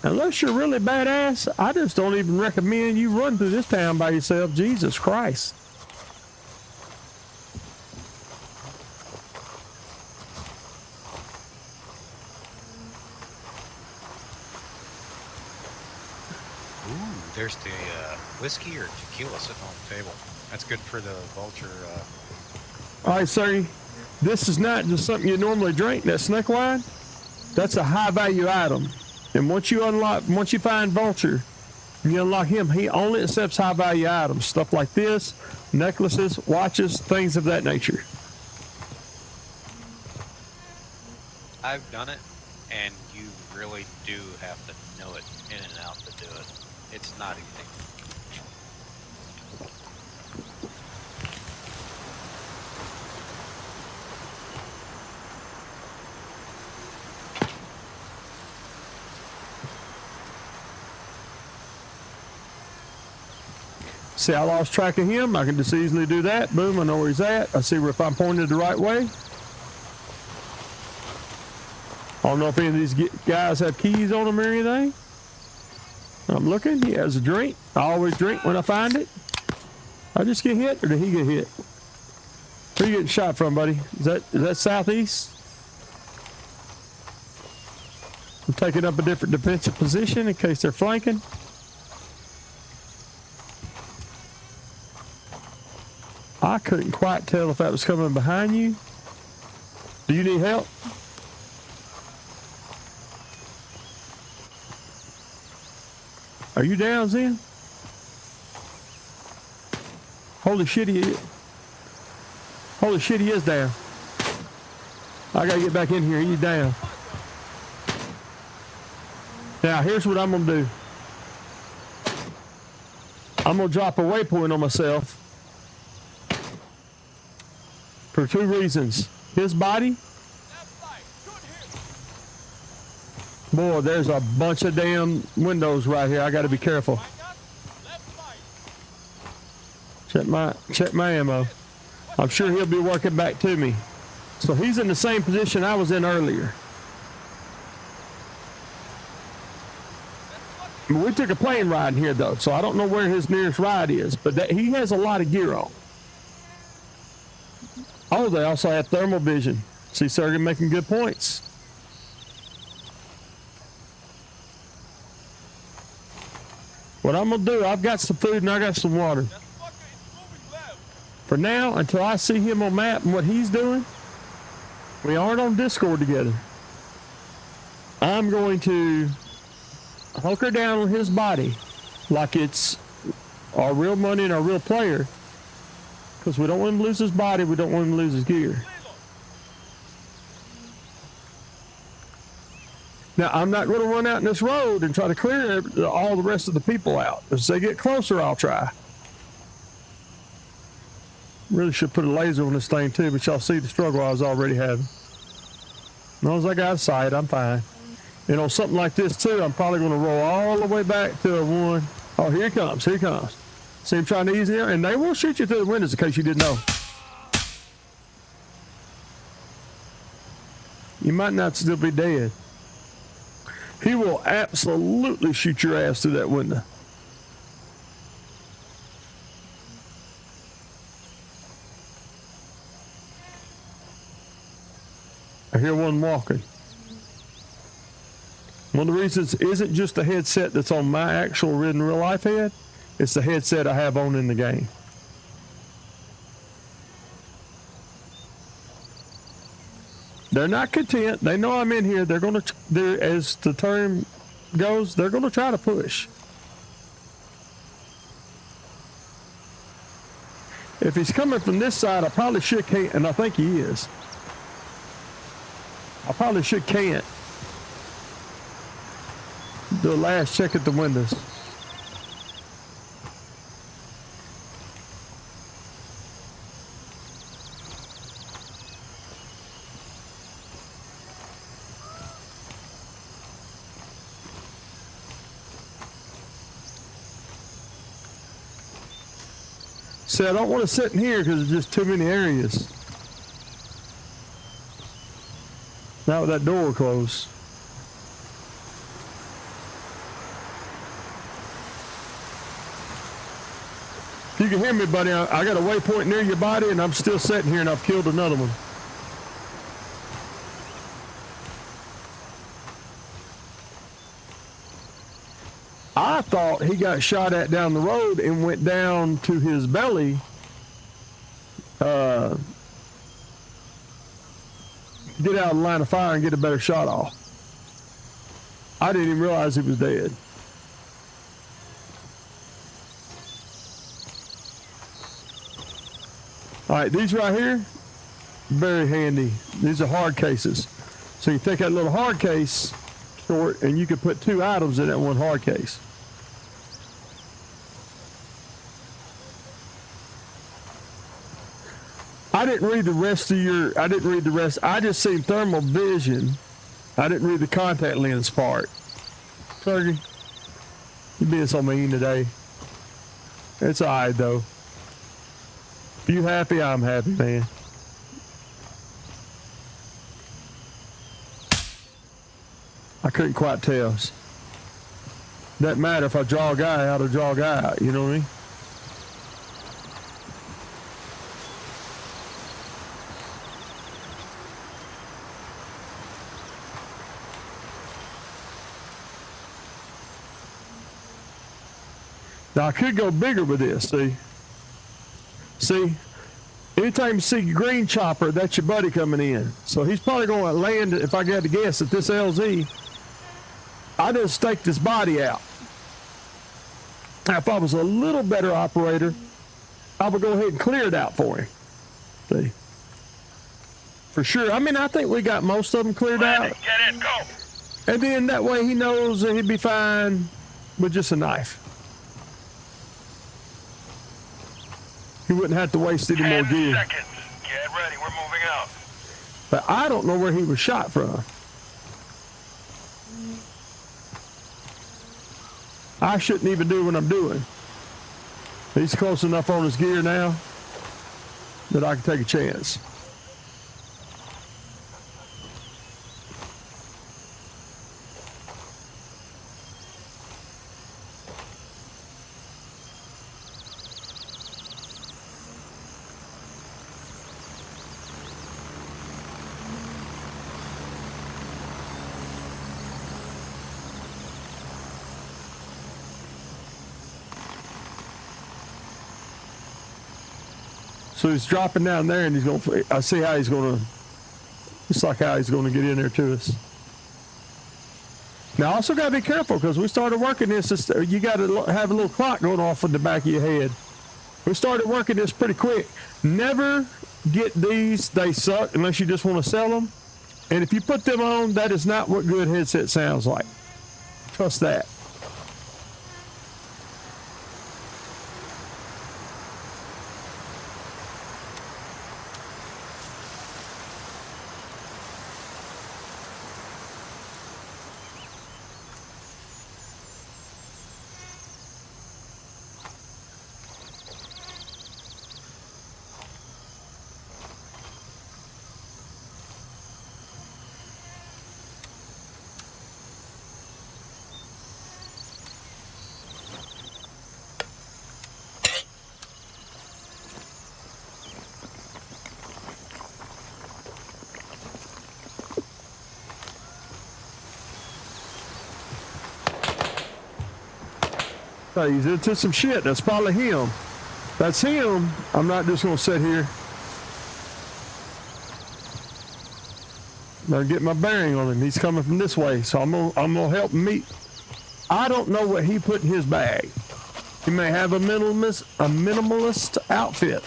Unless you're really badass, I just don't even recommend you run through this town by yourself. Jesus Christ. Ooh, there's the whiskey or tequila sitting on the table. That's good for the vulture. All right, sir. This is not just something you normally drink. That snake wine, that's a high value item. And once you find Vulture, and you unlock him, he only accepts high value items. Stuff like this, necklaces, watches, things of that nature. I've done it, and you really do have to know it in and out to do it. It's not easy. See, I lost track of him. I can just easily do that. Boom, I know where he's at. I see if I'm pointed the right way. I don't know if any of these guys have keys on them or anything. I'm looking. He has a drink. I always drink when I find it. I just get hit, or did he get hit? Where you getting shot from, buddy? Is that southeast? I'm taking up a different defensive position in case they're flanking. I couldn't quite tell if that was coming behind you. Do you need help? Are you down, Zen? Holy shit, he is. Holy shit, he is down. I gotta get back in here. He's down. Now, here's what I'm gonna do. I'm gonna drop a waypoint on myself. For two reasons. His body. Boy, there's a bunch of damn windows right here. I got to be careful. Check my ammo. I'm sure he'll be working back to me. So he's in the same position I was in earlier. We took a plane ride in here though, so I don't know where his nearest ride is, but he has a lot of gear on. Oh, they also have thermal vision. See, Sergey making good points. What I'm going to do, I've got some food and I got some water. For now, until I see him on map and what he's doing, we aren't on Discord together. I'm going to hunker down on his body like it's our real money and our real player. Because we don't want him to lose his body, we don't want him to lose his gear. Now, I'm not going to run out in this road and try to clear all the rest of the people out. As they get closer, I'll try. Really should put a laser on this thing too, but y'all see the struggle I was already having. As long as I got a sight, I'm fine. And on something like this too, I'm probably going to roll all the way back to a one. Oh, here he comes, here he comes. See him trying to ease in, and they will shoot you through the windows in case you didn't know. You might not still be dead. He will absolutely shoot your ass through that window. I hear one walking. One of the reasons isn't just the headset that's on my actual ridden real life head. It's the headset I have on in the game. They're not content. They know I'm in here. They're going to, as the term goes, they're going to try to push. If he's coming from this side, I probably should can't, and I think he is. I probably should can't. Do a last check at the windows. See, I don't want to sit in here because there's just too many areas. Not with that door closed. If you can hear me, buddy, I got a waypoint near your body and I'm still sitting here and I've killed another one. I thought he got shot at down the road and went down to his belly. Get out of the line of fire and get a better shot off. I didn't even realize he was dead. All right, these right here, very handy. These are hard cases. So you take that little hard case short and you can put 2 items in that one hard case. I didn't read the rest. I just seen thermal vision. I didn't read the contact lens part. Turkey, you being so mean today. It's all right though. If you happy, I'm happy, man. I couldn't quite tell. Doesn't matter if I draw a guy out or draw a guy out, you know what I mean? Now I could go bigger with this, see, anytime you see green chopper, that's your buddy coming in. So he's probably going to land, if I got to guess, at this LZ. I just staked his body out. Now, if I was a little better operator, I would go ahead and clear it out for him. See? For sure. I mean, I think we got most of them cleared out. Get in, go! And then that way he knows that he'd be fine with just a knife. He wouldn't have to waste any more 10 gear. seconds. Get ready, we're moving out. But I don't know where he was shot from. I shouldn't even do what I'm doing. He's close enough on his gear now that I can take a chance. So he's dropping down there, and he's going. I see how he's going to. It's like how he's going to get in there to us. Now, also got to be careful because we started working this. You got to have a little clock going off in the back of your head. We started working this pretty quick. Never get these; they suck unless you just want to sell them. And if you put them on, that is not what good headset sounds like. Trust that. He's into some shit. That's probably him. That's him. I'm not just gonna sit here. Better get my bearing on him. He's coming from this way, so I'm gonna help him meet. I don't know what he put in his bag. He may have a minimalist outfit.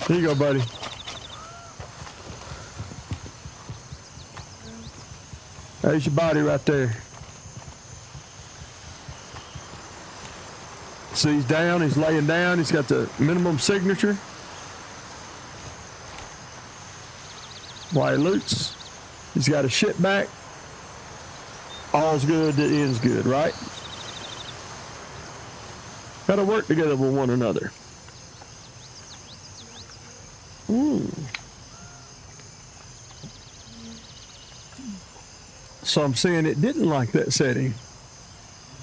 Here you go, buddy. There's your body right there. See, he's down, he's laying down, he's got the minimum signature. While he loots, he's got his shit back. All's good that ends good, right? Gotta work together with one another. So I'm saying it didn't like that setting.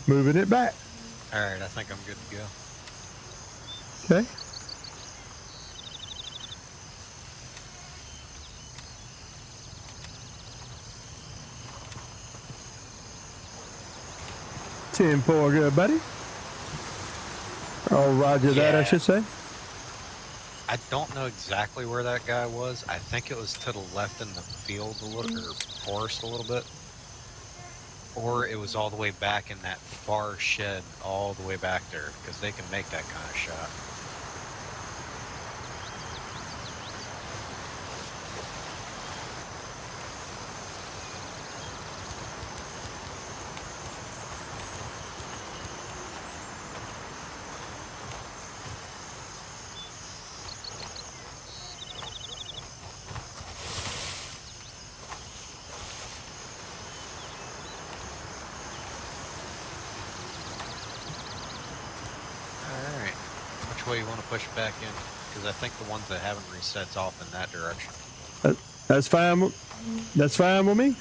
Moving it back. Alright, I think I'm good to go. Okay. Ten-4, good, buddy. Oh, roger that, I Yeah. should say. I don't know exactly where that guy was. I think it was to the left in the field a little, or forest a little bit. Or it was all the way back in that far shed, all the way back there, because they can make that kind of shot. Alright. Which way you want to push back in? Because I think the ones that haven't reset's off in that direction. That's fine. That's fine with me.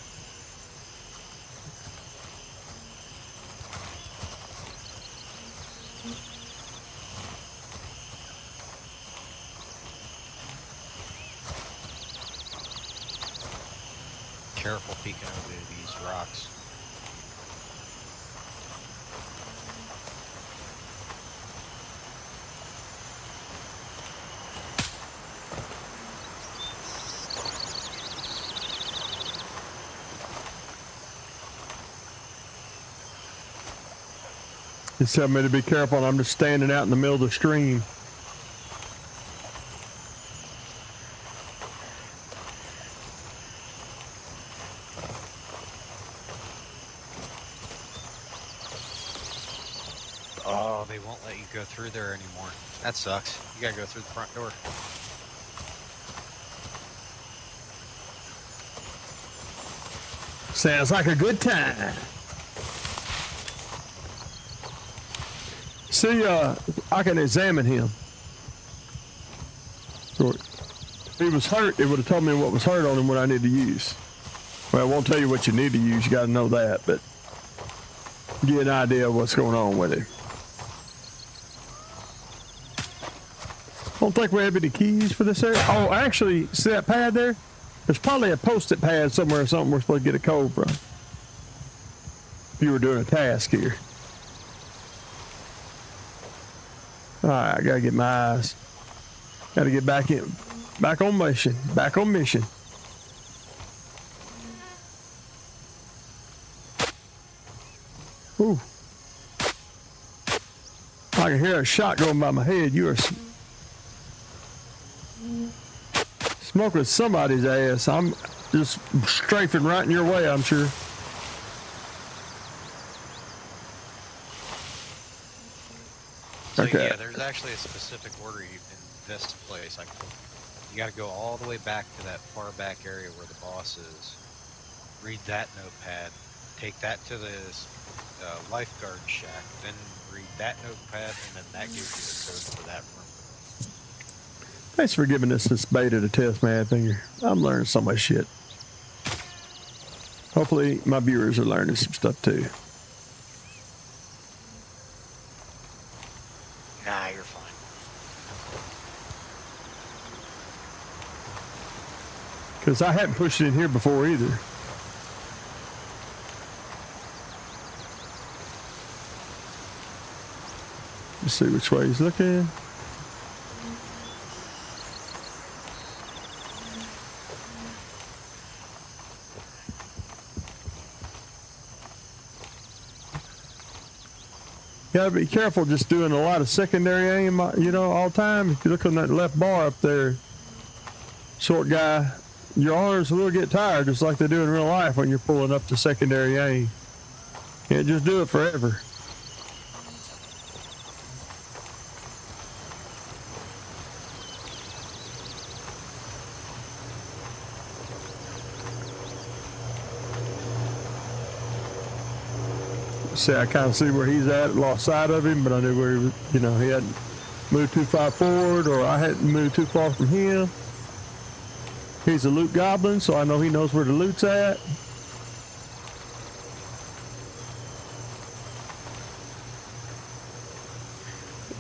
Careful peeking over these rocks. Just tell me to be careful. I'm just standing out in the middle of the stream. Oh, they won't let you go through there anymore. That sucks. You gotta go through the front door. Sounds like a good time. See, I can examine him. So if he was hurt, it would have told me what was hurt on him, what I need to use. Well, it won't tell you what you need to use. You got to know that, but get an idea of what's going on with him. Don't think we have any keys for this area. Oh, actually, see that pad there? There's probably a post-it pad somewhere or something we're supposed to get a code from. If you were doing a task here. All right, I gotta get my eyes. Gotta get back in, back on mission, back on mission. Ooh. I can hear a shot going by my head. You are smoking somebody's ass. I'm just strafing right in your way, I'm sure. So Okay. yeah, there's actually a specific order in this place. Like, you got to go all the way back to that far back area where the boss is. Read that notepad. Take that to the lifeguard shack. Then read that notepad, and then that gives you the code for that room. Thanks for giving us this beta to test, man. I'm learning so much shit. Hopefully, my viewers are learning some stuff too. Nah, you're fine. Because I hadn't pushed it in here before either. Let's see which way he's looking. gotta be careful just doing a lot of secondary aim, you know, all the time. If you look on that left bar up there, short guy, your arms will get tired just like they do in real life when you're pulling up to secondary aim. Can't just do it forever. See, I kind of see where he's at, lost sight of him, but I knew where he was, you know, he hadn't moved too far forward, or I hadn't moved too far from him. He's a loot goblin, so I know he knows where the loot's at.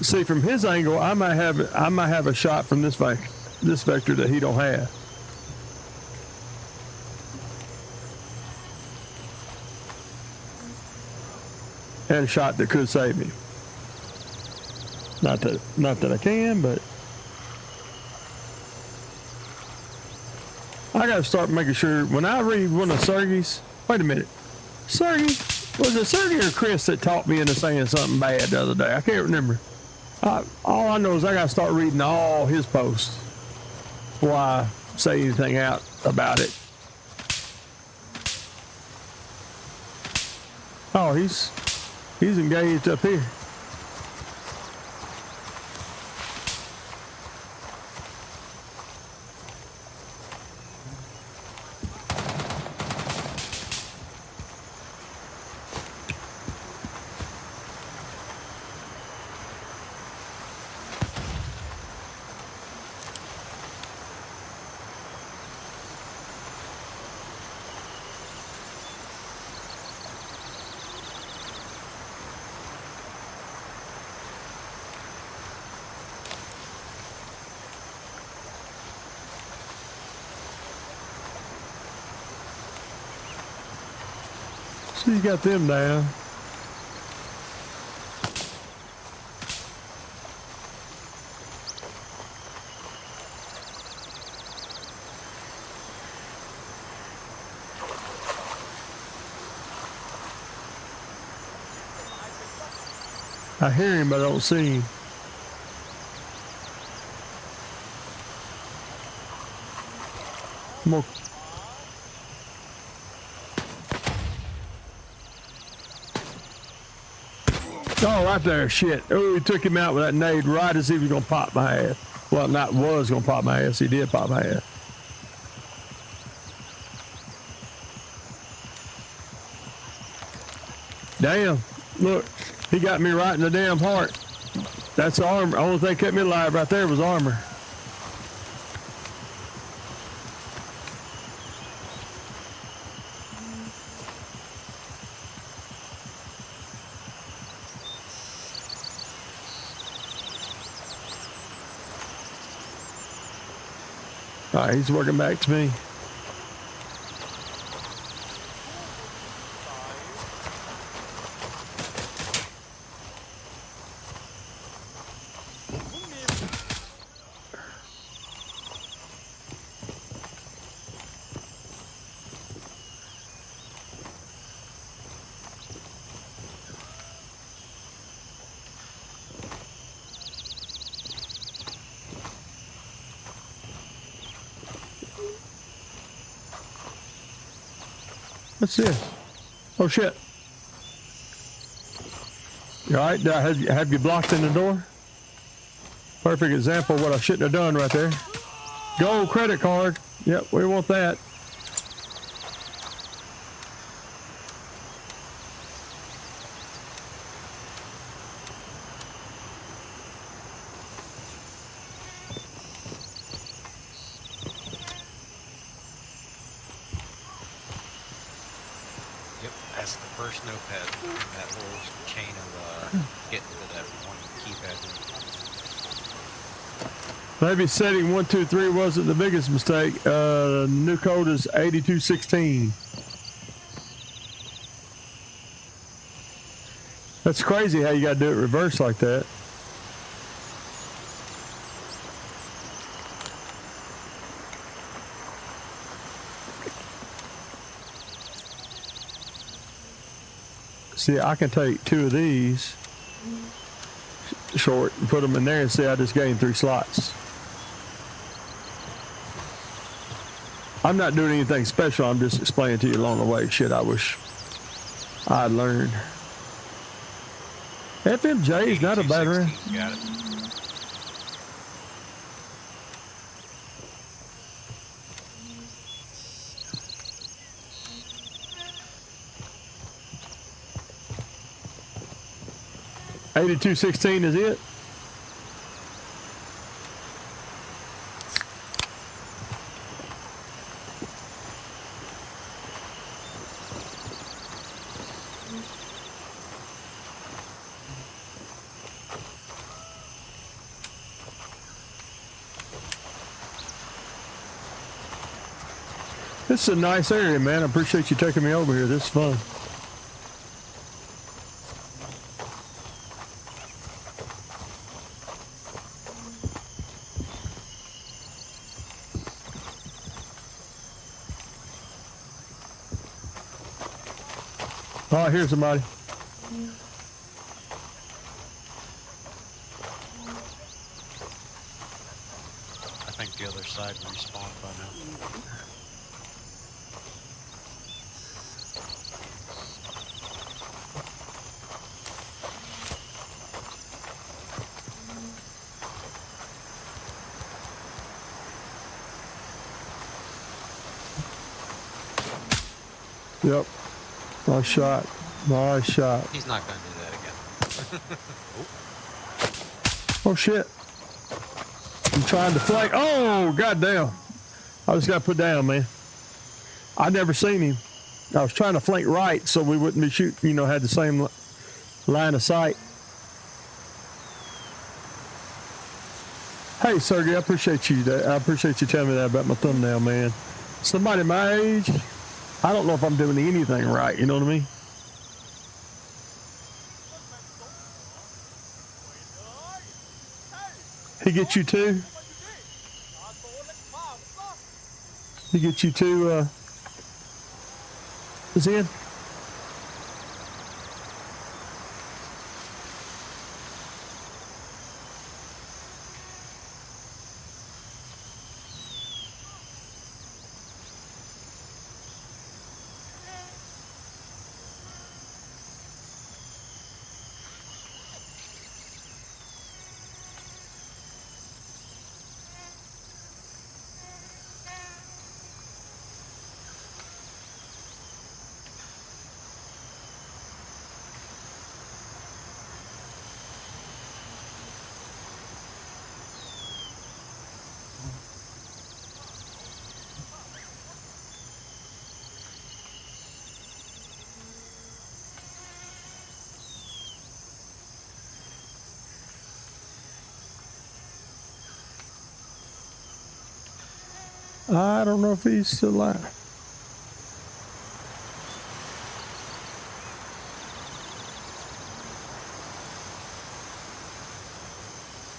See, from his angle, I might have a shot from this vector that he don't have. And a shot that could save me. Not that I can, but I gotta start making sure when I read one of Sergey's. Wait a minute, Sergey, was it Sergey or Chris that taught me into saying something bad the other day? I can't remember. All I know is I gotta start reading all his posts before I say anything out about it. Oh, he's engaged up here. So you got them down. I hear him, but I don't see him. More. Oh, right there, shit. Oh, he took him out with that nade right as he was gonna pop my ass. Well, not was gonna pop my ass, he did pop my ass. Damn, look, he got me right in the damn heart. That's armor. Only thing kept me alive right there was armor. All right, he's working back to me. What's this? Oh shit. You all right? Did I have you blocked in the door? Perfect example of what I shouldn't have done right there. Gold credit card. Yep, we want that. That's the first notepad in that whole chain of getting to that one keypad. Maybe setting 1, 2, 3 wasn't the biggest mistake. New code is 8216. That's crazy how you got to do it reverse like that. See, I can take 2 of these short and put them in there and see I just gained 3 slots. I'm not doing anything special. I'm just explaining to you along the way shit I wish I'd learned. FMJ is not a bad round. Got it. $82.16 is it? This is a nice area, man. I appreciate you taking me over here. This is fun. Oh, here's somebody. I think the other side respawned by now. Yep. Nice shot. Nice shot. He's not going to do that again. Oh shit. I'm trying to flank. Oh, goddamn. I just got put down, man. I never seen him. I was trying to flank right so we wouldn't be shooting, you know, had the same line of sight. Hey, Sergey, I appreciate you. I appreciate you telling me that about my thumbnail, man. Somebody my age, I don't know if I'm doing anything right, you know what I mean? He gets you too? He gets you too, Zen? I don't know if he's still alive.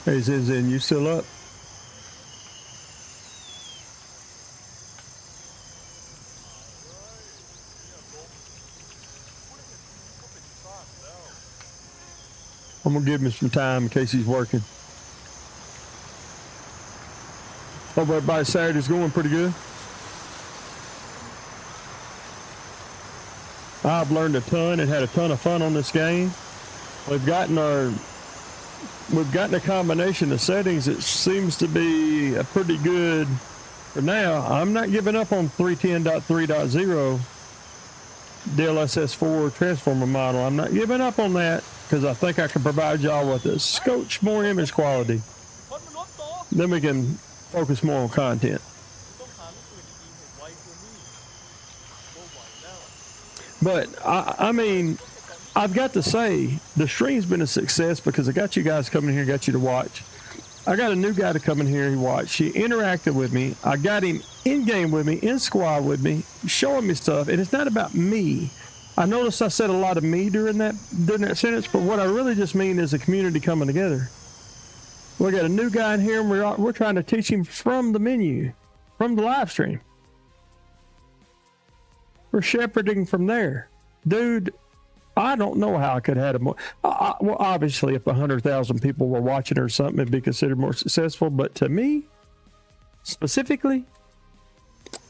Hey, Zen, you still up? I'm gonna give him some time in case he's working. Hope everybody's Saturday's going pretty good. I've learned a ton and had a ton of fun on this game. We've gotten a combination of settings that seems to be a pretty good for now. I'm not giving up on 310.3.0 DLSS4 transformer model. I'm not giving up on that because I think I can provide y'all with a scotch more image quality. Then we can focus more on content. But I mean, I've got to say the stream's been a success because I got you guys coming here, got you to watch. I got a new guy to come in here and watch. He interacted with me. I got him in game with me, in squad with me, showing me stuff. And it's not about me. I noticed I said a lot of me during that sentence, but what I really just mean is a community coming together. We got a new guy in here, and we're trying to teach him from the menu, from the live stream. We're shepherding from there. Dude, I don't know how I could have had a more. Well, obviously, if 100,000 people were watching or something, it'd be considered more successful. But to me, specifically,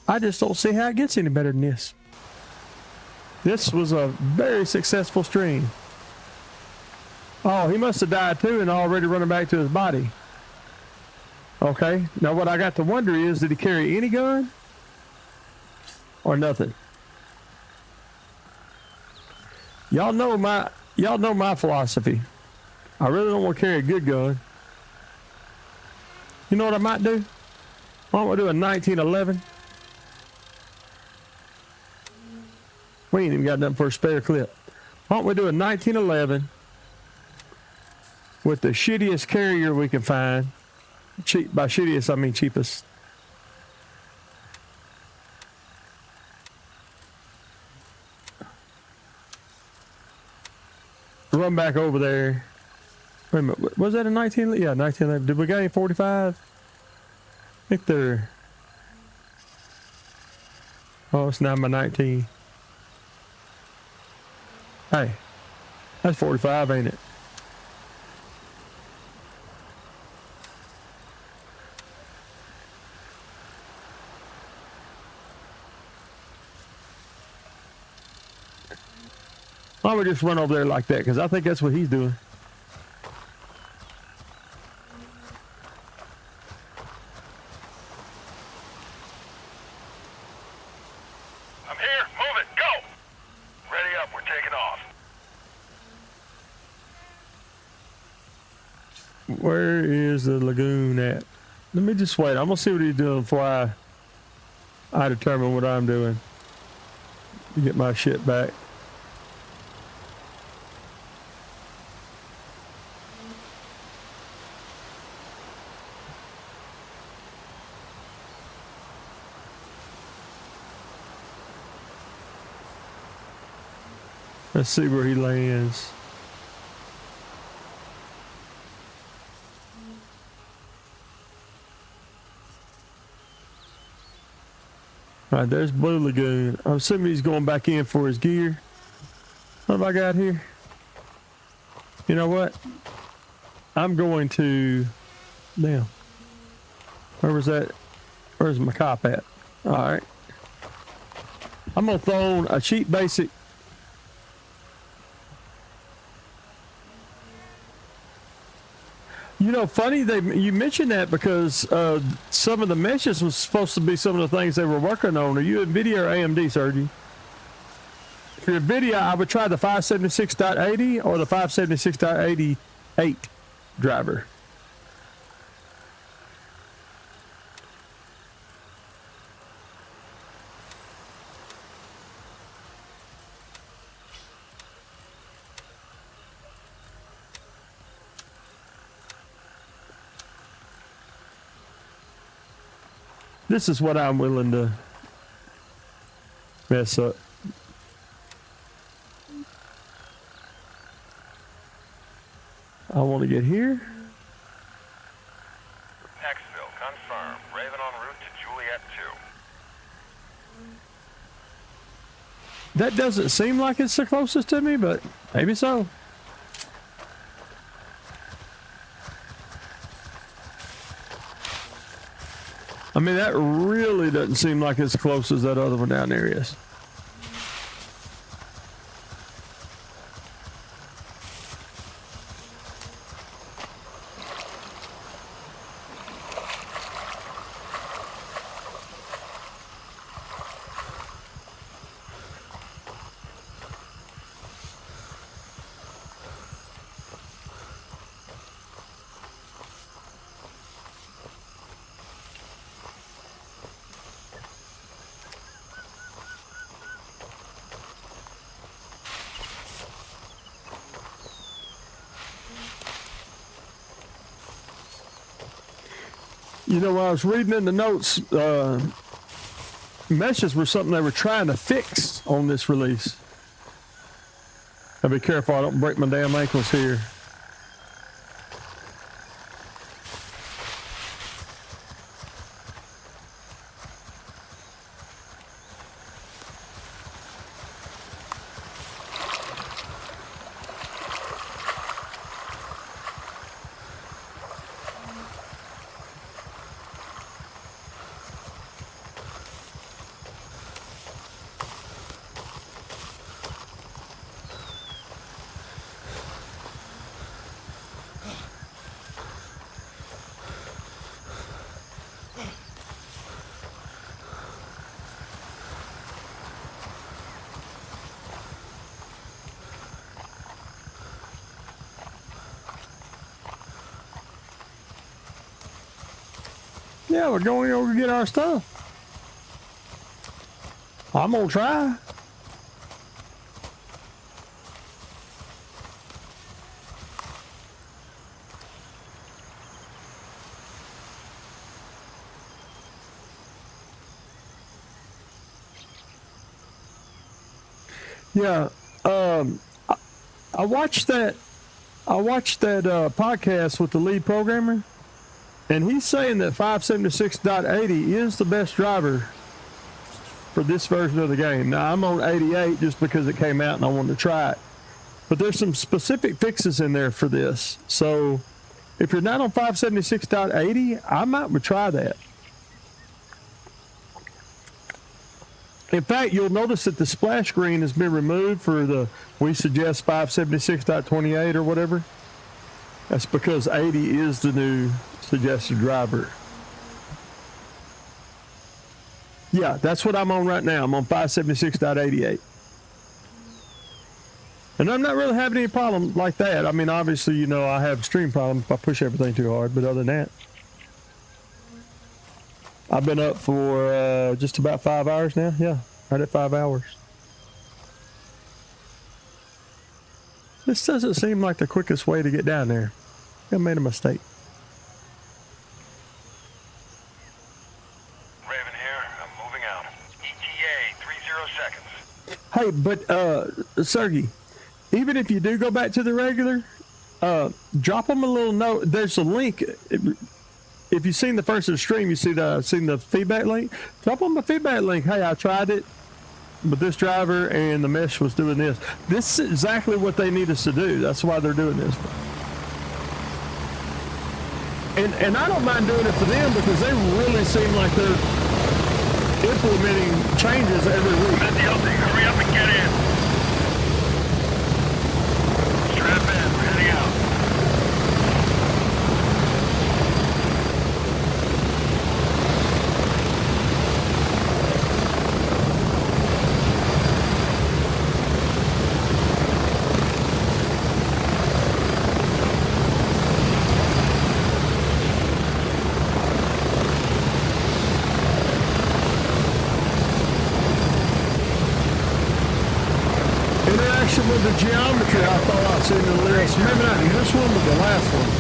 I just don't see how it gets any better than this. This was a very successful stream. Oh, he must have died too and already running back to his body. Okay, now what I got to wonder is, did he carry any gun or nothing? Y'all know my philosophy. I really don't want to carry a good gun. You know what I might do? Why don't we do a 1911? We ain't even got nothing for a spare clip. Why don't we do a 1911 with the shittiest carrier we can find? Cheap, by shittiest I mean cheapest. Run back over there. Wait a minute, was that a 19? Yeah, 1911. Did we got any 45? I think they're. Oh, it's now my 19. Hey, that's 45, ain't it? Why don't we just run over there like that? Because I think that's what he's doing. I'm here. Move it. Go. Ready up. We're taking off. Where is the lagoon at? Let me just wait. I'm gonna see what he's doing before I determine what I'm doing. Get my shit back. Let's see where he lands. All right, there's Blue Lagoon. I'm assuming he's going back in for his gear. What have I got here? You know what? I'm going to... Damn. Where was that? Where's my cop at? All right. I'm going to throw on a cheap basic... You know, funny you mentioned that because some of the meshes was supposed to be some of the things they were working on. Are you Nvidia or AMD, Sergi? For Nvidia, I would try the 576.80 or the 576.88 driver. This is what I'm willing to mess up. I want to get here. Exville, confirm. Raven en route to Juliet 2. That doesn't seem like it's the closest to me, but maybe so. I mean, that really doesn't seem like it's as close as that other one down there is. You know, when I was reading in the notes, meshes were something they were trying to fix on this release. I'll be careful I don't break my damn ankles here. Yeah, we're going over to get our stuff. I'm gonna try. Yeah, I watched that. I watched that podcast with the lead programmer, and he's saying that 576.80 is the best driver for this version of the game. Now I'm on 88 just because it came out and I wanted to try it, but there's some specific fixes in there for this. So if you're not on 576.80, I might try that. In fact, you'll notice that the splash screen has been removed for the, we suggest 576.28 or whatever. That's because 80 is the new suggested driver. Yeah, that's what I'm on right now. I'm on 576.88. And I'm not really having any problem like that. I mean, obviously, you know, I have a stream problem if I push everything too hard, but other than that, I've been up for just about 5 hours now. Yeah, right at 5 hours. This doesn't seem like the quickest way to get down there. I made a mistake. Raven here. I'm moving out. ETA 30 seconds. Hey, but Sergey, even if you do go back to the regular, drop them a little note. There's a link. If you've seen the first of the stream, you seen the feedback link. Drop them a feedback link. Hey, I tried it with this driver, and the mesh was doing this. This is exactly what they need us to do. That's why they're doing this. And I don't mind doing it for them because they really seem like they're implementing changes every week. Hurry up and get in. Strap in. We're heading out. With the geometry, I thought I'd seen the list. Maybe not in this one, but the last one.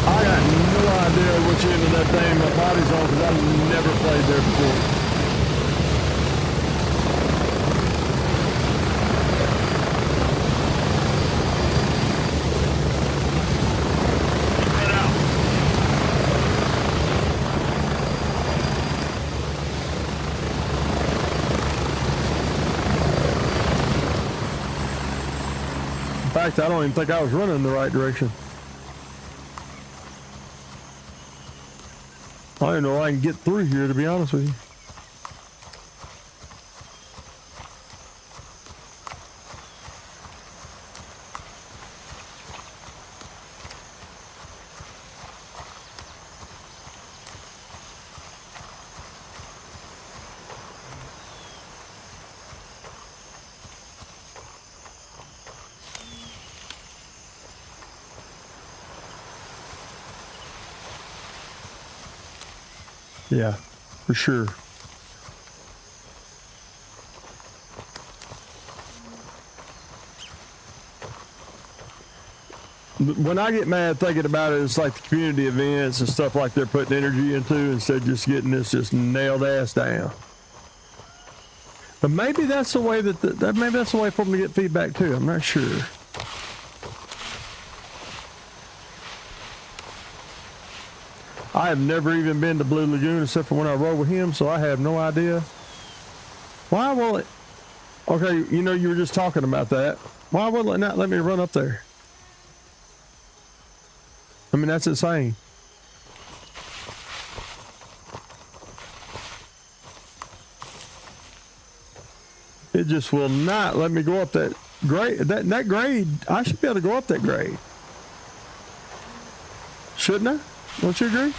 I got no idea which end of that thing my body's on because I've never played there before. In fact, I don't even think I was running in the right direction. I don't even know if I can get through here, to be honest with you. Yeah, for sure. When I get mad thinking about it, it's like the community events and stuff like they're putting energy into instead of just getting this just nailed ass down. But maybe that's the way maybe that's the way for them to get feedback too. I'm not sure. I have never even been to Blue Lagoon except for when I rode with him, so I have no idea. Why will it? Okay, you know, you were just talking about that. Why will it not let me run up there? I mean, that's insane. It just will not let me go up that grade. That grade, I should be able to go up that grade. Shouldn't I? Don't you agree?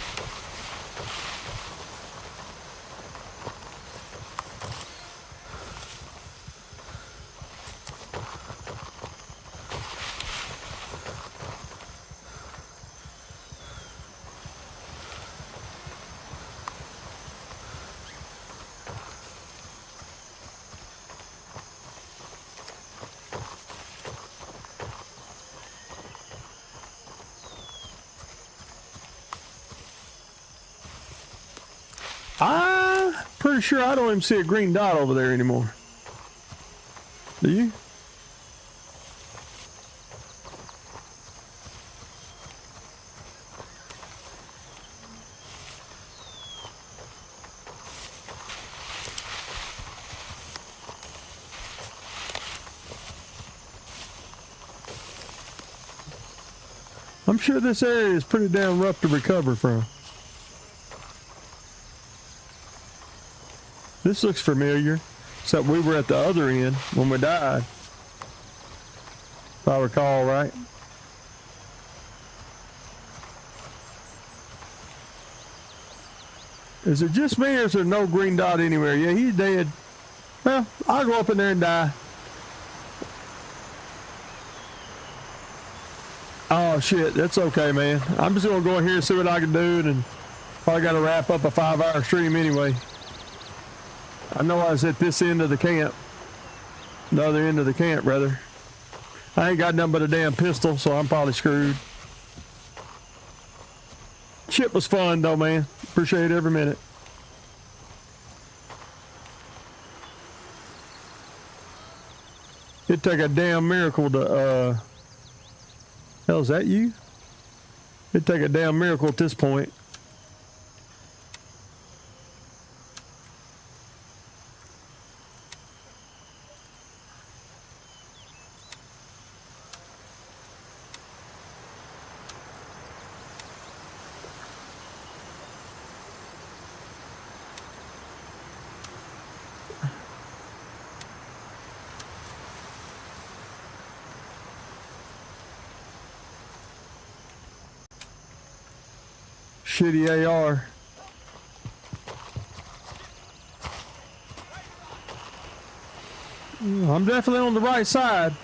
pretty sure I don't even see a green dot over there anymore. Do you? I'm sure this area is pretty damn rough to recover from. This looks familiar, except we were at the other end when we died, if I recall right. Is it just me, or is there no green dot anywhere? Yeah, he's dead. Well, I'll go up in there and die. Oh shit, that's okay, man. I'm just gonna go in here and see what I can do, and probably gotta wrap up a 5-hour stream anyway. I know I was at this end of the camp. The other end of the camp, rather. I ain't got nothing but a damn pistol, so I'm probably screwed. Shit was fun though, man. Appreciate every minute. It'd take a damn miracle to, hell, is that you? It'd take a damn miracle at this point. Shitty AR. I'm definitely on the right side.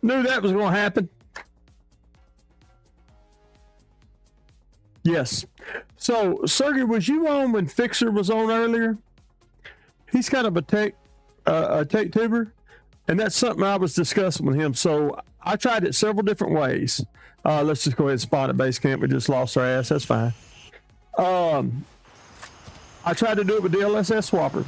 Knew that was going to happen. Yes. So, Sergey, was you on when Fixer was on earlier? He's kind of a tech tuber, and that's something I was discussing with him. So I tried it several different ways. Let's just go ahead and spawn at base camp. We just lost our ass. That's fine. I tried to do it with DLSS swapper.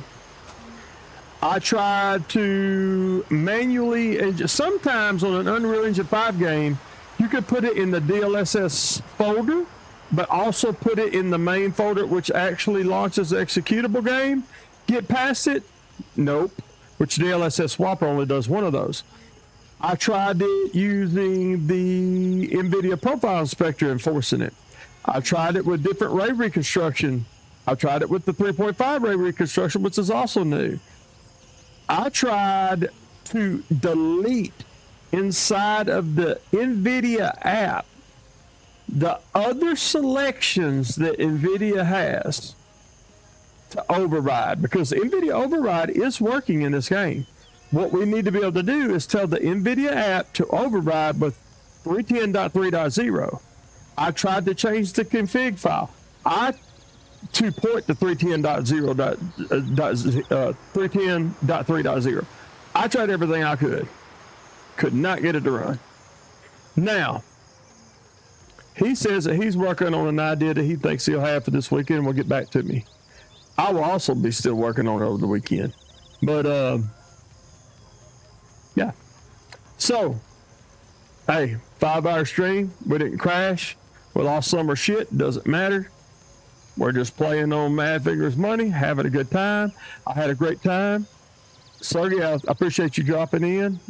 I tried to manually, and just sometimes on an Unreal Engine 5 game, you could put it in the DLSS folder, but also put it in the main folder, which actually launches the executable game. Get past it? Nope. Which DLSS swapper only does one of those. I tried it using the Nvidia profile inspector enforcing it. I tried it with different ray reconstruction. I tried it with the 3.5 ray reconstruction, which is also new. I tried to delete inside of the Nvidia app the other selections that Nvidia has to override, because the Nvidia override is working in this game. What we need to be able to do is tell the Nvidia app to override with 310.3.0. I tried to change the config file. To port to 310.3.0. I tried everything I could not get it to run. Now, he says that he's working on an idea that he thinks he'll have for this weekend and will get back to me. I will also be still working on it over the weekend. But, yeah. So, hey, 5-hour stream. We didn't crash. We lost some of our shit. Doesn't matter. We're just playing on Mad Fingers money, having a good time. I had a great time. Sergey, I appreciate you dropping in.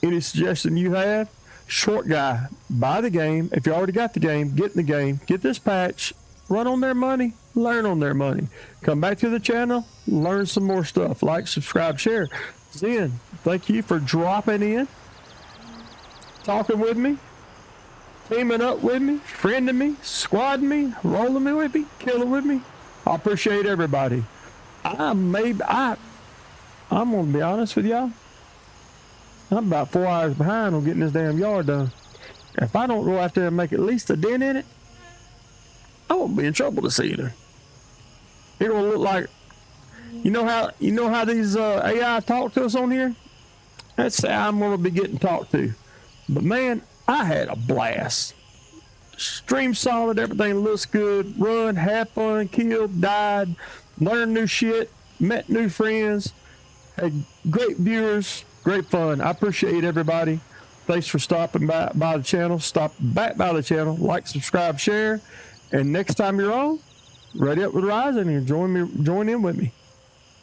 Any suggestion you have? Short guy, buy the game. If you already got the game, get in the game. Get this patch. Run on their money. Learn on their money. Come back to the channel. Learn some more stuff. Like, subscribe, share. Zen, thank you for dropping in. Talking with me. Teaming up with me. Friending me. Squadding me. Rolling me with me. Killing with me. I appreciate everybody. I'm going to be honest with y'all. I'm about 4 hours behind on getting this damn yard done. If I don't go out there and make at least a dent in it, I won't be in trouble this evening. It will look like, you know how these AI talk to us on here? That's how I'm going to be getting talked to. But man, I had a blast. Stream solid, everything looks good. Run, have fun, killed, died, learned new shit, met new friends, had great viewers, great fun. I appreciate everybody. Thanks for stopping by the channel. Stop back by the channel. Like, subscribe, share. And next time you're on, Ready Up with Ryzen and join in with me.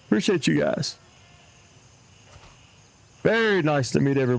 Appreciate you guys. Very nice to meet everyone.